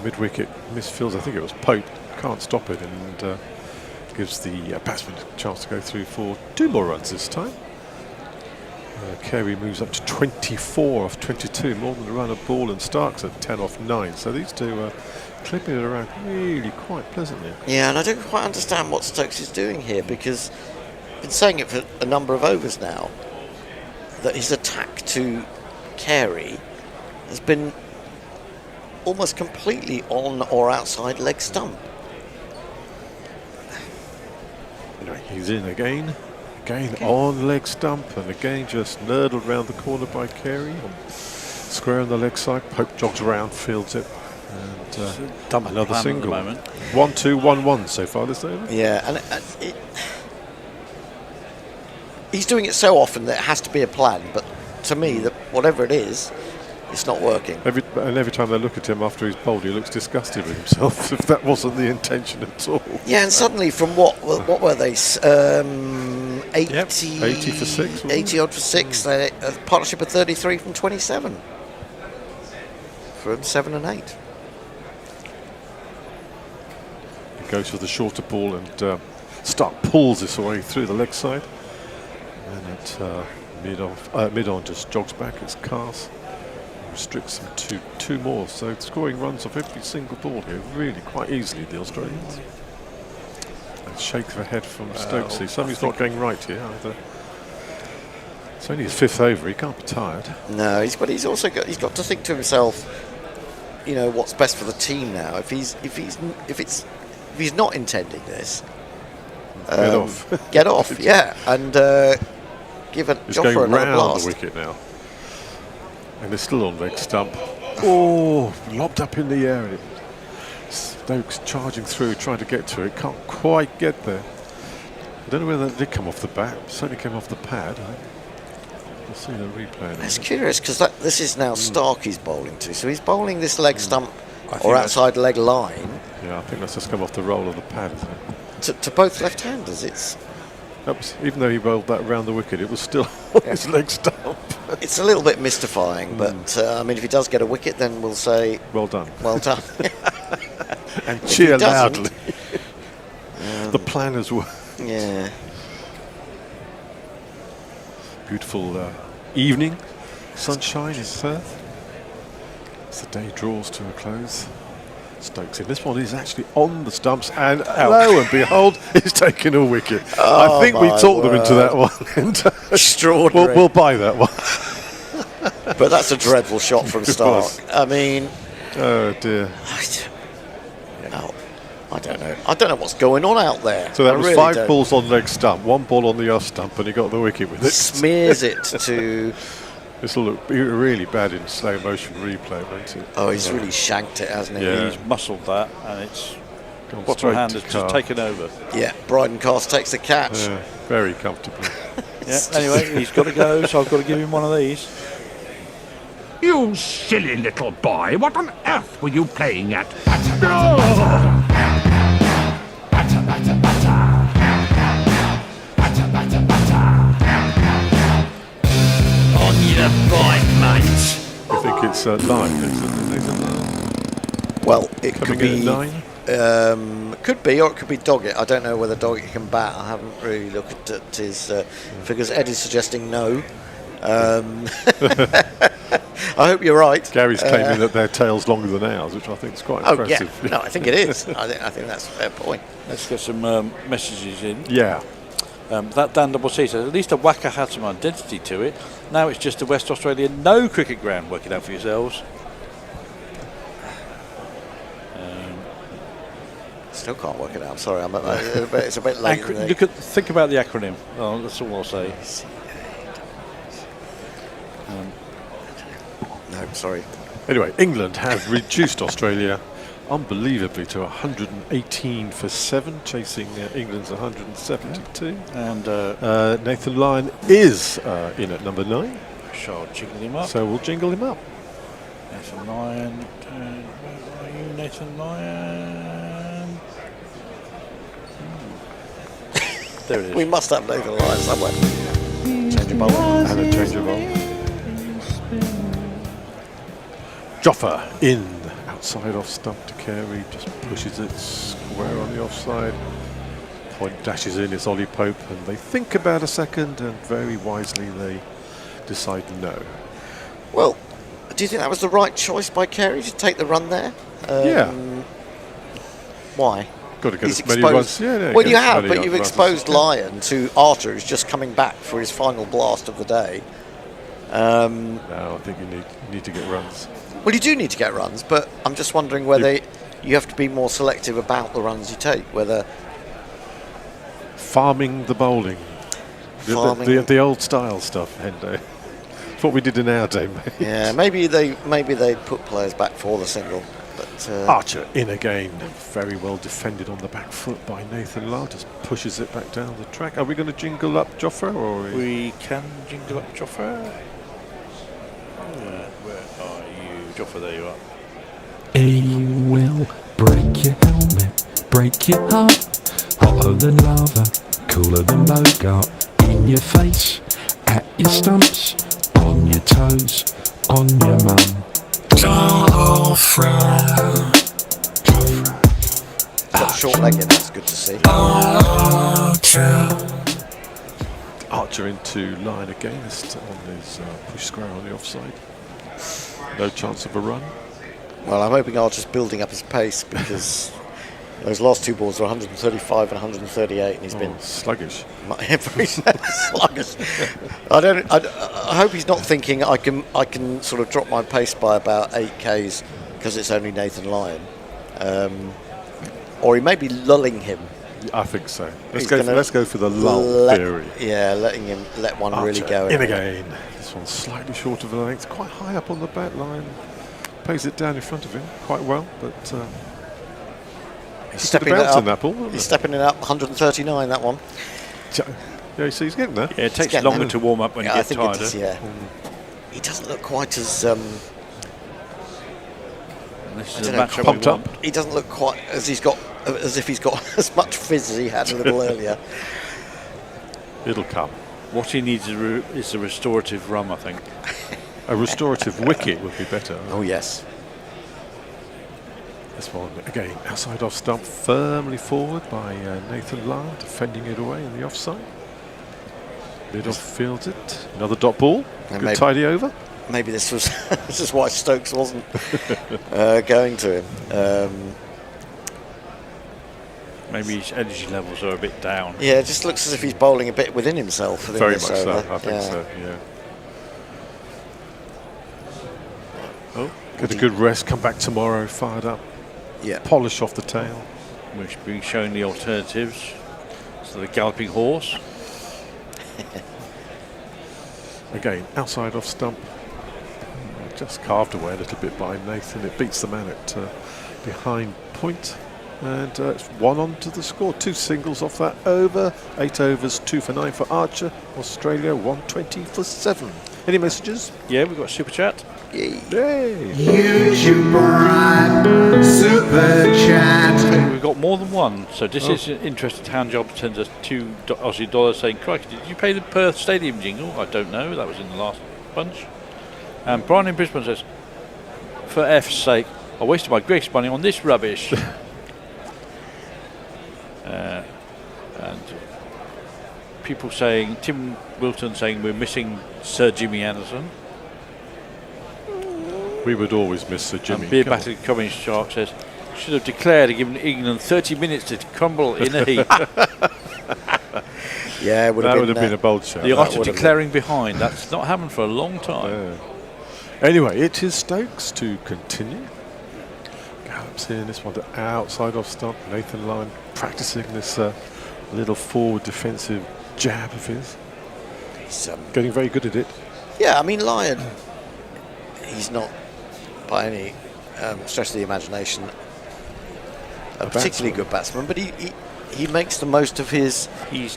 Mid-wicket misfills, I think it was Pope. Can't stop it, and gives the batsman a chance to go through for 2 more runs this time. Carey moves up to 24 off 22, more than a run of ball, and Stark's at 10 off 9. So these two are clipping it around really quite pleasantly. Yeah, and I don't quite understand what Stokes is doing here, because I've been saying it for a number of overs now, that his attack to Carey has been almost completely on or outside leg stump. Anyway, he's in again. Again on leg stump, and again just nurdled round the corner by Carey. Square on the leg side. Pope jogs around, fields it, and another single. 1-2, 1-1 so far this over. Yeah, and he's doing it so often that it has to be a plan. But to me, that whatever it is, it's not working. Every time they look at him after he's bowled, he looks disgusted with himself. If that wasn't the intention at all. Yeah, and suddenly from what were they? 80 for 6. 80 odd for 6. A partnership of 33 from 27. From 7 and 8. He goes for the shorter ball, and Stark pulls this away through the leg side. And at mid-on just jogs back. It's Cars. Restricts them to 2 more. So scoring runs off every single ball here really quite easily, the Australians. And shake of a head from Stokesy. Something's not going right here either. It's only his 5th over. He can't be tired. No, but he's also got to think to himself, you know, what's best for the team now. If he's not intending this, get off. Get off, yeah, and give a He's Jofra going another round blast. the wicket now. And they're still on leg stump. Oh, lobbed up in the air. Stokes charging through, trying to get to it. Can't quite get there. I don't know whether that did come off the bat. It certainly came off the pad. We'll see the replay. It's curious because this is now Stark he's bowling to. So he's bowling this leg stump or outside leg line. Yeah, I think that's just come off the roll of the pad, isn't it? To both left-handers. It's even though he bowled that round the wicket, it was still on his leg stump. It's a little bit mystifying, but I mean, if he does get a wicket, then we'll say well done. Well done. And cheer loudly. The plan has worked. Yeah. Beautiful evening, sunshine in Perth. As the day draws to a close. Stokes in. This one is actually on the stumps, and lo and behold, he's taking a wicket. I think we talked them into that one. Extraordinary. We'll buy that one. But that's a dreadful shot from Stark. I mean, oh dear. I don't know. I don't know what's going on out there. So that I was really 5 don't. balls on leg stump, 1 ball on the off stump, and he got the wicket with it. Smears it to. This will look really bad in slow motion replay, won't it? Oh, he's really shanked it, hasn't he? Yeah. He's muscled that, and it's gone bottom straight hand to has just Carr. taken over. Yeah, Bryden Cast takes the catch. Yeah, very comfortably. Yeah. Anyway, he's got to go, so I've got to give him one of these. You silly little boy, what on earth were you playing at? On your bike, mate. I think it's 9. Well, it Coming could be in at 9. could be, or it could be Doggett. I don't know whether Doggett can bat. I haven't really looked at his figures. Ed is suggesting no. I hope you're right. Gary's claiming that their tail's longer than ours, which I think is quite impressive. Yeah. No, I think it is. I think that's a fair point. Let's get some messages in. Yeah. That Dan Double C says, at least a Wacker had some identity to it. Now it's just a West Australian no cricket ground. Work it out for yourselves. Still can't work it out. I'm sorry, it's a bit late. Think about the acronym. Oh, that's all I'll say. No, sorry. Anyway, England have reduced Australia unbelievably to 118 for 7, chasing England's 172. And Nathan Lyon is in at number 9. Shall jingle him up. So we'll jingle him up. Nathan Lyon. Where are you, Nathan Lyon? There it is. We must have Nathan Lyon somewhere. Change of bowl. And a change of bowl. Joffa in, outside off stump to Carey, just pushes it square on the offside. Point dashes in, it's Ollie Pope, and they think about a second, and very wisely they decide no. Well, do you think that was the right choice by Carey to take the run there? Yeah. Why? Got to get He's as many exposed. runs. Yeah, Well, you have, but runs you've as exposed you can. Lyon to Archer, who's just coming back for his final blast of the day. No, I think you need to get runs. Well, you do need to get runs, but I'm just wondering whether you have to be more selective about the runs you take. Whether farming the bowling, the old style stuff, Hendo. It's what we did in our day, mate. Yeah, maybe they put players back for the single. But Archer in again, very well defended on the back foot by Nathan Lyle. Just pushes it back down the track. Are we going to jingle up Jofra, or we can jingle up Jofra? Where are you, Jofra? There you are. He will break your helmet, break your heart. Hotter than lava, cooler than Bogart. In your face, at your stumps, on your toes, on your mum. Got short-legged, that's good to see. Archer into line against on his push square on the offside. No chance of a run. Well, I'm hoping Archer's building up his pace because those last two balls were 135 and 138, and he's been sluggish. Very sluggish. I hope he's not thinking I can sort of drop my pace by about 8 Ks because it's only Nathan Lyon, or he may be lulling him. I think so. Let's go for the lull theory. Yeah, let one Archer really go in again. This one's slightly short of the length, quite high up on the back line. Pays it down in front of him quite well, but he's stepping it up. In that ball, he's stepping it up. 139, that one. Yeah, you see, he's getting there. Yeah, it takes longer to warm up when you get tired. He doesn't look quite as this is a match pumped up. He doesn't look quite as if he's got as much fizz as he had a little earlier. It'll come. What he needs is a restorative rum, I think. A restorative wicket would be better. Oh yes. This one again, outside off stump, firmly forward by Nathan Lyon, defending it away in the offside. Mid-off fields it. Another dot ball. Good tidy over. Maybe this is why Stokes wasn't going to him. Maybe his energy levels are a bit down. Yeah, it just looks as if he's bowling a bit within himself. Very much so, I think so, yeah. Oh, get a good rest, come back tomorrow, fired up. Yeah. Polish off the tail. Which being shown the alternatives. So the galloping horse. Again, outside off stump. Just carved away a little bit by Nathan. It beats the man at behind point. And it's 1 on to the score. 2 singles off that over. 8 overs, 2 for 9 for Archer. Australia 120 for 7. Any messages? Yeah, we've got super chat. Yay! YouTuber super chat. We've got more than one. So this is an interesting hand job. Sends us $2 Aussie saying, "Crikey, did you pay the Perth Stadium jingle?" I don't know. That was in the last bunch. And Brian in Brisbane says, "For F's sake, I wasted my Greg's money on this rubbish." And people saying, Tim Wilton saying we're missing Sir Jimmy Anderson. We would always miss Sir Jimmy. And Beer Battered Cummings Shark says, should have declared and given England 30 minutes to crumble in a heap. Yeah, it would that have would have been a bold shout. The That art of would have declaring behind, that's not happened for a long time. been- yeah. Anyway, it is Stokes to continue. Gallops in this one to outside off stump. Nathan Lyon practicing this little forward defensive jab of his. He's, Getting very good at it. yeah, I mean, Lyon, he's not by any stretch of the imagination a particularly good batsman, but he makes the most of his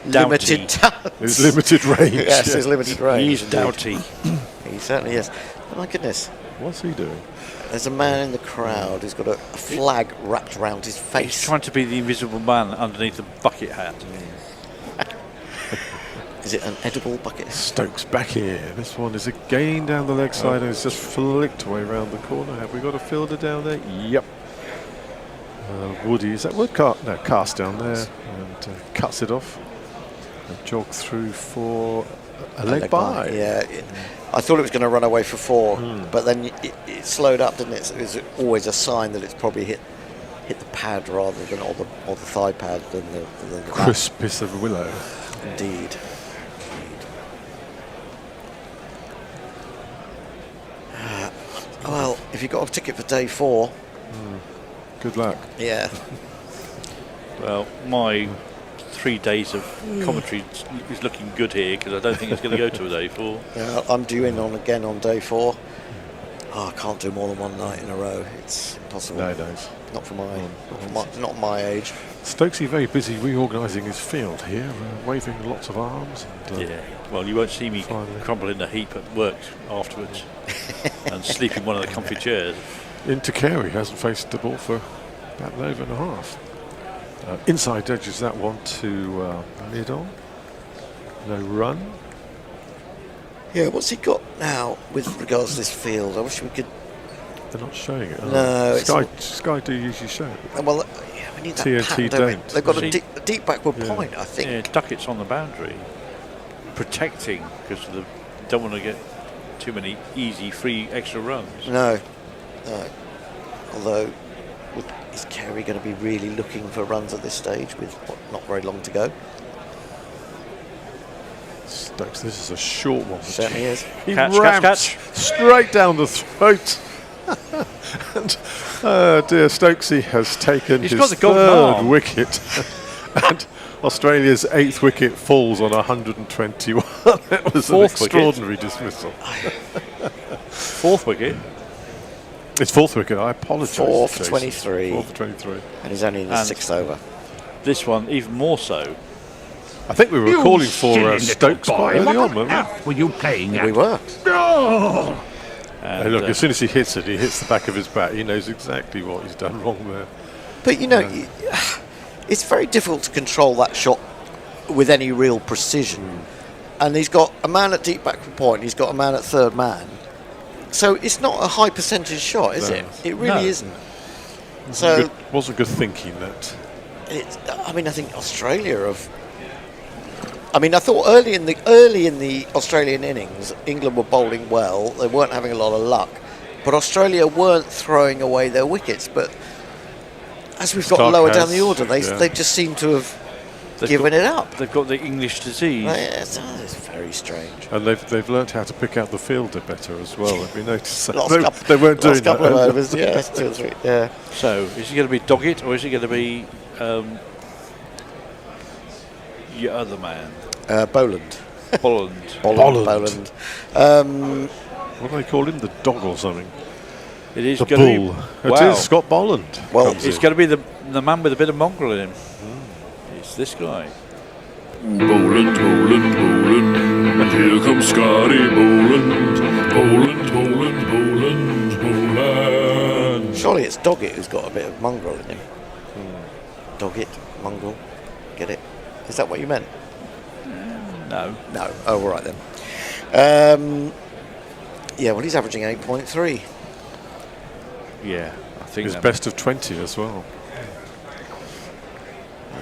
limited talent. His limited range. Yes, his limited range. He's indeed. doughty. He certainly is. Oh, my goodness. What's he doing? There's a man in the crowd who's got a flag wrapped around his He's face. trying to be the invisible man underneath the bucket hat. Is it an edible bucket? Stokes back here. This one is again down the leg side and it's just flicked away round the corner. Have we got a fielder down there? Yep. Woody, is that Wood? No, Cast down there and cuts it off and jog through for a leg by. Yeah, I thought it was going to run away for 4, but then it slowed up, didn't it? It was always a sign that it's probably hit the pad rather than or the thigh pad than the Crisp piece of willow. Indeed. Well, if you got a ticket for day 4, good luck. Yeah. Well, my 3 days of commentary is looking good here because I don't think it's going to go to a day 4. Yeah, I'm due in again on day 4. Oh, I can't do more than one night in a row. It's impossible. Nowadays. Not for not my age. Stokesy very busy reorganising his field here, waving lots of arms. And, yeah. Well, you won't see me crumble in a heap at work afterwards and sleep in one of the comfy chairs. Into Carey, hasn't faced the ball for about an over and a half. Inside edges that one to mid on. No run. Yeah, what's he got now with regards to this field? I wish we could. They're not showing it. No, Sky do usually show it. Well, yeah, we need that TNT pattern, don't we? don't. They've got a deep backward point, I think. Yeah, Duckett's on the boundary, protecting because don't want to get too many easy, free extra runs. No. Although, is Carey going to be really looking for runs at this stage with not very long to go? Stokes, this is a short one. Certainly is. He Catch. straight down the throat. And dear Stokesy has taken He's his got the golden third arm. wicket. And Australia's 8th wicket falls on 121. That was an extraordinary dismissal. 4th wicket? It's 4th wicket, I apologise. 4 for 23. 4 for 23. And he's only in his 6th over. This one, even more so. I think we were calling for Stokes quite early on, weren't we? Were you playing at? We were. No! Hey, look, as soon as he hits it, he hits the back of his bat. He knows exactly what he's done wrong there. But, it's very difficult to control that shot with any real precision. And he's got a man at deep backward point, he's got a man at third man. So it's not a high percentage shot, is it? It really isn't. So wasn't good thinking that. I think Australia have. I thought early in the Australian innings, England were bowling well. They weren't having a lot of luck, but Australia weren't throwing away their wickets. But as we've got lower down the order, they just seem to have given it up. They've got the English disease. It's very strange. And they've learnt how to pick out the fielder better as well. Have you noticed that? They weren't doing that. Couple of overs, yeah, 2 or 3. Yeah. So is he going to be Doggett or is he going to be your other man? Boland. Boland. What do they call him? The dog or something? It is the going bull. To be, It is Scott Boland. Well, it's going to be the man with a bit of mongrel in him. It's this guy. Boland, and here comes Scotty Boland. Surely it's Doggett who's got a bit of mongrel in him. Doggett, mongrel, get it? Is that what you meant? No. Oh, all right then. Yeah, well, he's averaging 8.3. Yeah, I think his best of 20 as well.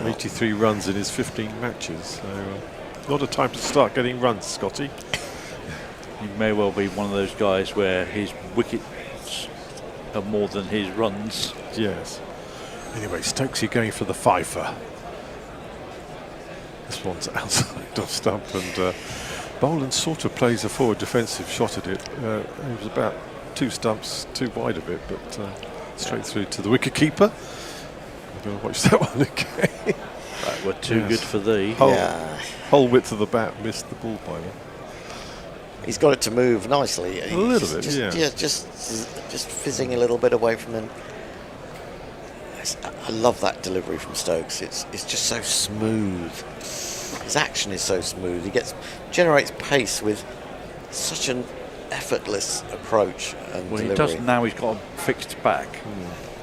83 runs in his 15 matches. So not a time to start getting runs, Scotty. He may well be one of those guys where his wickets are more than his runs. Yes. Anyway, Stokesy going for the fifer. This one's outside off stump, and Boland sort of plays a forward defensive shot at it. He was about 2 stumps too wide of it, but straight through to the wicket keeper. I'm going to watch that one again. That were too good for thee. Whole width of the bat, missed the ball by one. He's got it to move nicely. A little bit, yeah. Just fizzing a little bit away from him. I love that delivery from Stokes. It's just so smooth. His action is so smooth. He generates pace with such an effortless approach and well, delivery. he does now. He's got a fixed back.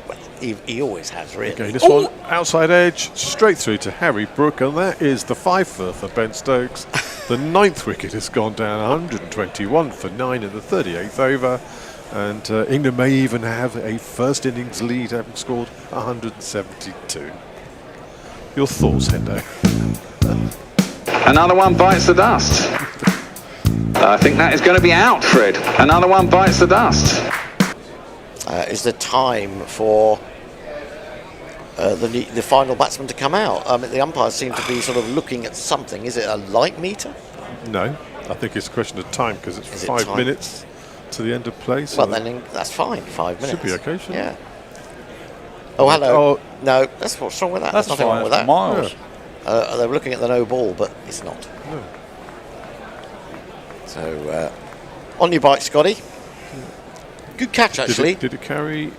Well, he always has, really. Okay, this one outside edge, straight through to Harry Brook, and that is the 5th for Ben Stokes. The 9th wicket has gone down, 121 for 9 in the 38th over. And England may even have a first innings lead, having scored 172. Your thoughts, Hendo? Another one bites the dust. I think that is going to be out, Fred. Another one bites the dust. Is the time for the final batsman to come out? The umpires seem to be sort of looking at something. Is it a light meter? No, I think it's a question of time, because it's 5 time? minutes to the end of play. So well, then that's fine. 5 minutes. Should be okay, shouldn't yeah. it? Oh, hello. Oh, no, that's what's wrong with that. That's nothing wrong with that. Miles. Yeah. They were looking at the no ball, but it's not. No. So, on your bike, Scotty. Good catch, actually. Did it carry?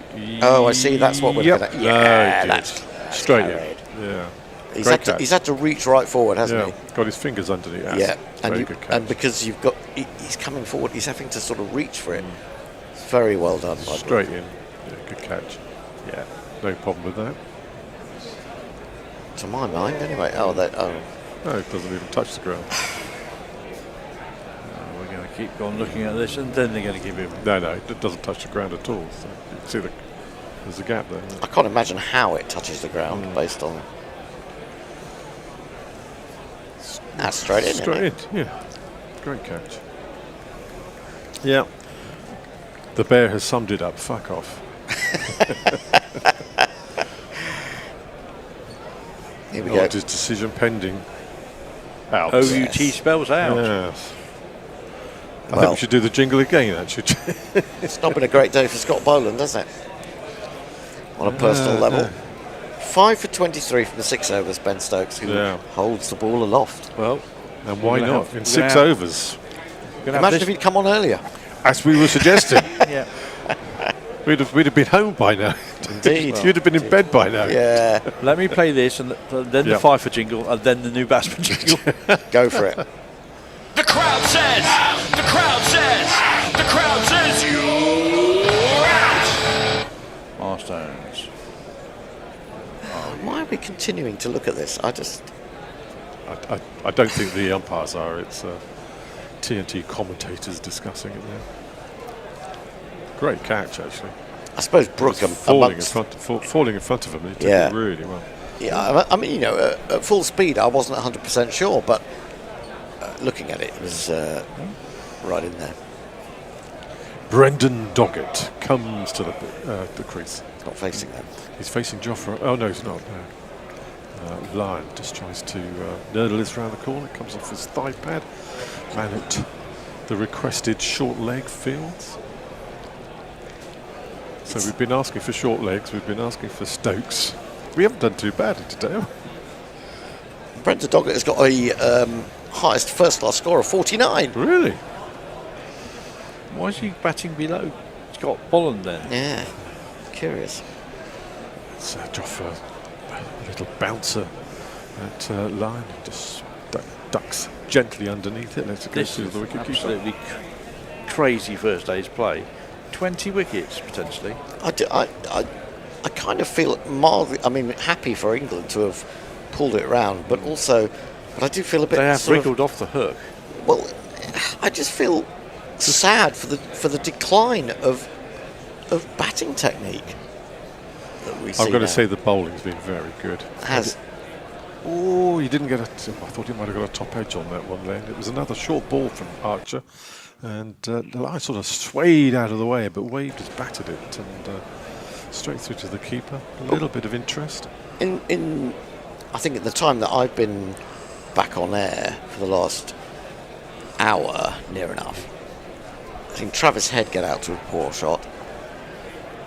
Oh, I see. That's what we're looking at. Yeah, that's straight carried. in. Yeah. He's had to reach right forward, hasn't he? Got his fingers underneath. Yeah, Very good catch. and because he's coming forward, he's having to sort of reach for it. It's very well done. By straight in. Yeah, good catch. Yeah, no problem with that. To my mind, anyway. No, it doesn't even touch the ground. We're going to keep on looking at this, and then they're going to give him. No, it doesn't touch the ground at all. So you see there's a gap there. I can't imagine how it touches the ground based on. That's straight in. Straight in, yeah. Great catch. Yeah. The bear has summed it up. Fuck off. Here we go. His decision pending. Out. OUT spells out. Yes. I think we should do the jingle again, actually. It's not been a great day for Scott Boland, has it? On a personal level. 5 for 23 from the 6 overs, Ben Stokes, who holds the ball aloft. Well, and why not? In 6 overs. Imagine if he'd come on earlier. As we were suggesting. Yeah. We'd have been home by now. Indeed. You'd have been in bed by now. Yeah. Let me play this, and then the Fifer jingle, and then the new batsman jingle. Go for it. The crowd says, the crowd says, the crowd says you're out. Milestones. Why are we continuing to look at this? I don't think the umpires are. It's TNT commentators discussing it there. Great catch, actually. I suppose Brook falling in front of him. He took it really well. Yeah, I mean, at full speed, I wasn't 100% sure, but looking at it, it was right in there. Brendan Doggett comes to the crease. He's not facing them. He's facing Jofra. Oh no, he's not. No. Lyon just tries to nurdle this around the corner. Comes off his thigh pad. Man at the requested short leg fields. So we've been asking for short legs. We've been asking for Stokes. We haven't done too badly today. Brendan Doggett has got a highest first-class score of 49. Really? Why is he batting below? He's got Boland then. Yeah. Curious. It's Jofra, a little bouncer at Lyon. Just ducks gently underneath it. Let's go through the wicket keeper. Absolutely crazy first day's play. 20 wickets potentially. I kind of feel mildly, happy for England to have pulled it round, but I do feel a bit. They have wriggled off the hook. Well, I just feel sad for the decline of batting technique that we see. I'm going to say the bowling's been very good. Oh, he didn't get I thought he might have got a top edge on that one then. It was another short ball from Archer, and the line sort of swayed out of the way, but Wade just batted it and straight through to the keeper. A little bit of interest. I think at the time that I've been back on air for the last hour, near enough, I've seen Travis Head get out to a poor shot.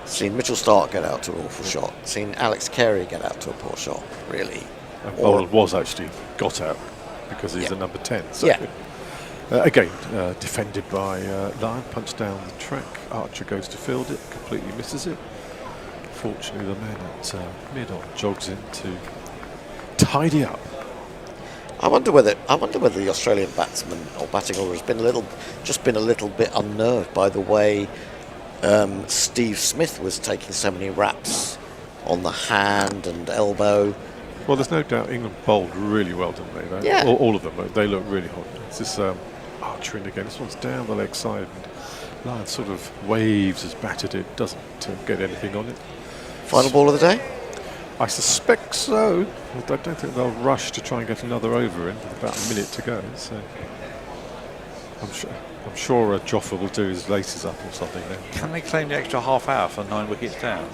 Seen Mitchell Stark get out to an awful shot. Seen Alex Carey get out to a poor shot, really. And Boland was actually got out because he's a number 10. So. Yeah. Again, defended by Lyon, punched down the track. Archer goes to field it, completely misses it. Fortunately, the man at mid-on jogs in to tidy up. I wonder whether the Australian batsman or batting order has been a little bit unnerved by the way Steve Smith was taking so many raps on the hand and elbow. Well, there's no doubt England bowled really well, didn't they? Yeah. All of them. They look really hot. It's this Archer in again. This one's down the leg side. And Lyon sort of waves, has batted it, doesn't get anything on it. Final ball of the day? I suspect so. I don't think they'll rush to try and get another over in with about a minute to go. So I'm sure Joffa will do his laces up or something then. Can they claim the extra half hour for 9 wickets down?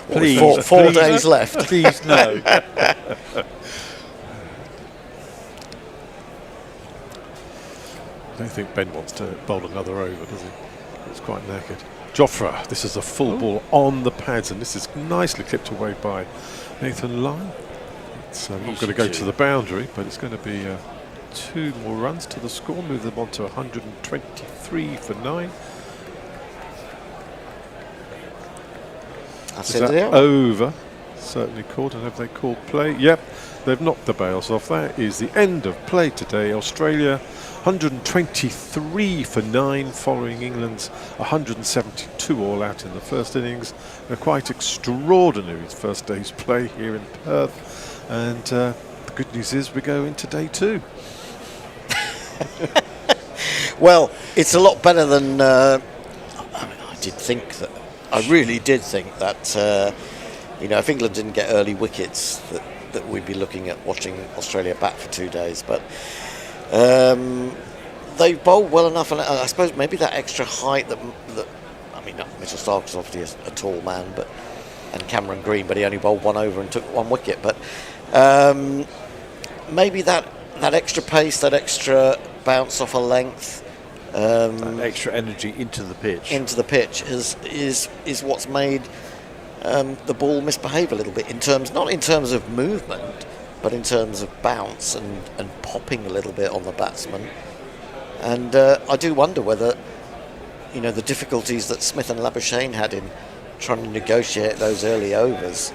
Please, four days left. Please no. I don't think Ben wants to bowl another over, does he? It's quite knackered. Jofra, this is a full ball on the pads, and this is nicely clipped away by Nathan Lyon. It's not going to go to the boundary, but it's going to be 2 more runs to the score, move them on to 123 for 9. That's is it. that over? Certainly called, and have they called play? Yep, they've knocked the bails off. That is the end of play today. Australia 123 for 9 following England's 172 all out in the first innings. A quite extraordinary first day's play here in Perth, and the good news is we go into day 2. Well, it's a lot better than I really did think that if England didn't get early wickets that we'd be looking at watching Australia bat for 2 days, but they bowled well enough, and I suppose maybe that extra height that Mitchell Stark is obviously a tall man, and Cameron Green, but he only bowled 1 over and took 1 wicket, but maybe that extra pace, that extra bounce off a length, that extra energy into the pitch is what's made the ball misbehave a little bit not in terms of movement, but in terms of bounce and popping a little bit on the batsman. And I do wonder whether the difficulties that Smith and Labuschagne had in trying to negotiate those early overs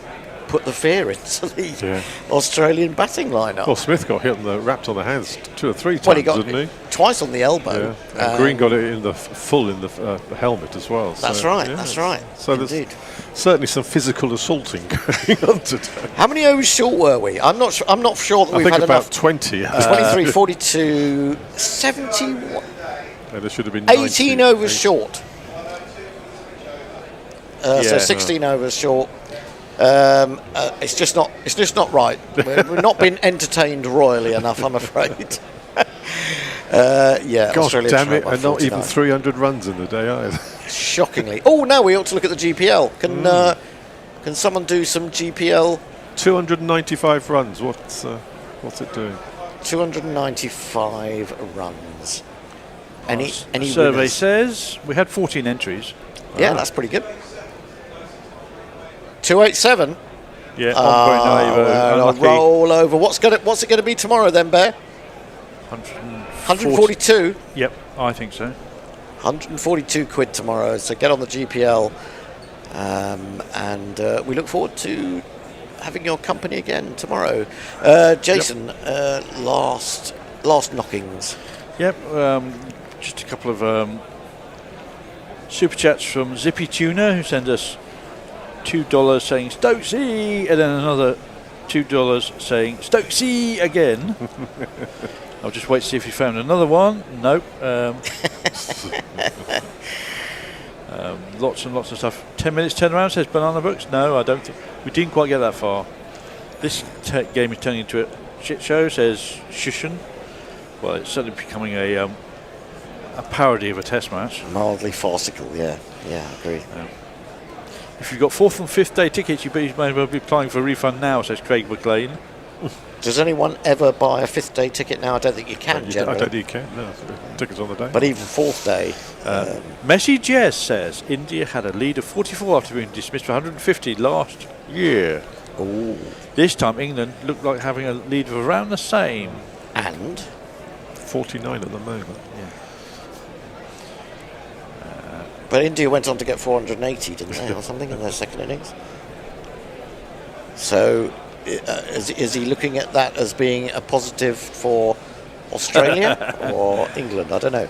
put the fear into the Australian batting lineup. Well, Smith got hit wrapped on the hands 2 or 3 times, didn't he? Twice on the elbow. Yeah. And Green got it in the helmet as well. That's right. That's right. So indeed. There's certainly some physical assaulting going on today. How many overs short were we? I'm not sure that we've had about enough. 20. 23, 42, 71. There should have been 18 overs short. So 16 overs short. It's just not right. We've not been entertained royally enough, I'm afraid. God Australia damn it, by and not 49. even 300 runs in the day either. Shockingly. Oh, now we ought to look at the GPL. Can someone do some GPL? 295 runs. What's it doing? 295 runs. Any survey winners? says we had 14 entries. Yeah, that's pretty good. 287. Yeah, I'm going roll over. What's it going to be tomorrow then, Bear? 142. Yep, I think so. 142 quid tomorrow. So get on the GPL, and we look forward to having your company again tomorrow. Jason, last knockings. Yep, just a couple of super chats from Zippy Tuna, who sent us $2 saying Stokesy, and then another $2 saying Stokesy again. I'll just wait to see if he found another one. Nope. Lots and lots of stuff. 10 minutes turnaround, says Banana Books. No, I don't think. We didn't quite get that far. This game is turning into a shit show, says Shushan. Well, it's certainly becoming a parody of a test match. Mildly farcical, yeah, I agree. If you've got 4th and 5th day tickets, you may well be applying for a refund now, says Craig McLean. Does anyone ever buy a 5th day ticket now? I don't think you can, I generally. don't think you can. No, tickets on the day. But even 4th day. Messi Jez says India had a lead of 44 after being dismissed for 150 last year. Ooh. This time England looked like having a lead of around the same. And 49 at the moment. Yeah. But India went on to get 480, didn't they, or something in their second innings? So, is he looking at that as being a positive for Australia or England? I don't know.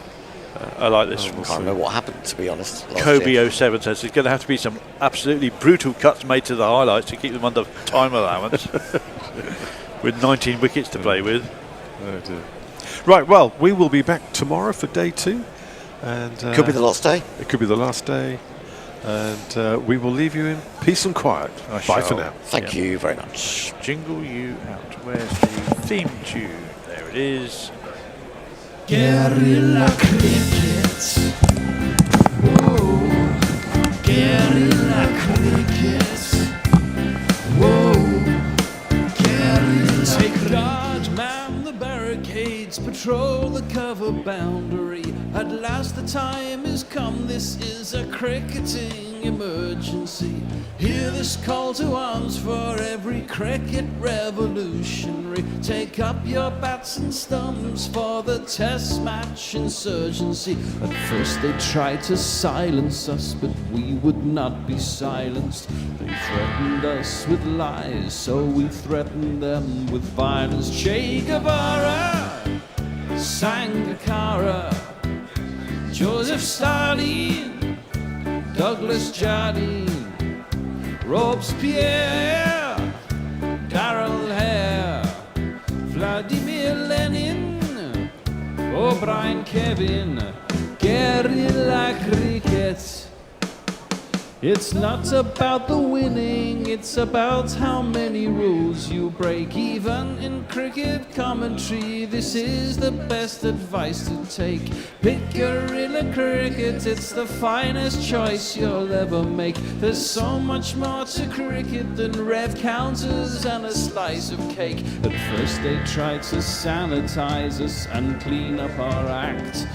I like this. I can't remember what happened, to be honest. Kobe07 says there's going to have to be some absolutely brutal cuts made to the highlights to keep them under time allowance. With 19 wickets to play with. Oh dear. Right, well, we will be back tomorrow for day 2. And could be the last day. It could be the last day. And we will leave you in peace and quiet. Bye for now. Thank you very much. Jingle you out. Where's the theme tune? There it is. Guerrilla cricket. Whoa. Guerrilla cricket. Whoa. Guerrilla. Take guard, man the barricades, patrol the cover boundary. At last the time is come, this is a cricketing emergency. Hear this call to arms for every cricket revolutionary. Take up your bats and stumps for the test match insurgency. At first they tried to silence us, but we would not be silenced. They threatened us with lies, so we threatened them with violence. Che Guevara, Sangakkara, Joseph Stalin, Douglas Jardine, Robespierre, Darrell Hare, Vladimir Lenin, O'Brien Kevin, guerrilla cricket. It's not about the winning, it's about how many rules you break. Even in cricket commentary, this is the best advice to take. Pick guerrilla cricket, it's the finest choice you'll ever make. There's so much more to cricket than rev counters and a slice of cake. At first they tried to sanitize us and clean up our act,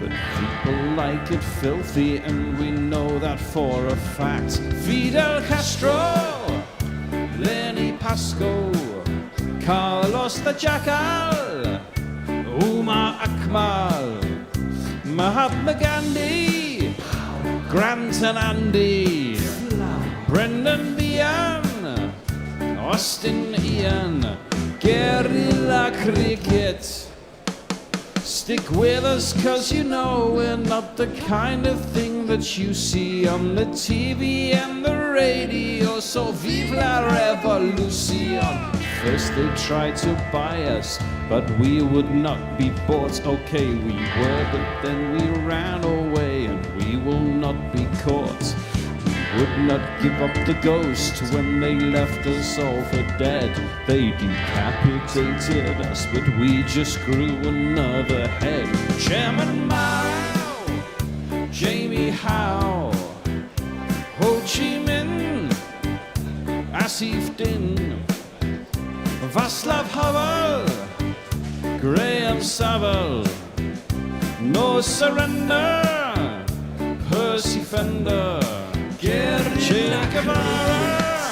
but people like it filthy, and we know that for a fact. Fidel Castro, Lenny Pascoe, Carlos the Jackal, Umar Akmal, Mahatma Gandhi, Grant and Andy, Brendan Behan, Austin Ian, guerrilla cricket. Stick with us, cause you know we're not the kind of thing that you see on the TV and the radio. So vive la revolution. First they tried to buy us, but we would not be bought. Okay, we were, but then we ran away, and we will not be caught. Would not give up the ghost when they left us all for dead. They decapitated us, but we just grew another head. Chairman Mao, Jamie Howe, Ho Chi Minh, Asif Din, Václav Havel, Graham Saville, No Surrender, Percy Fender, Che Guevara,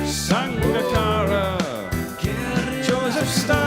Sangakkara, Joseph Stalin.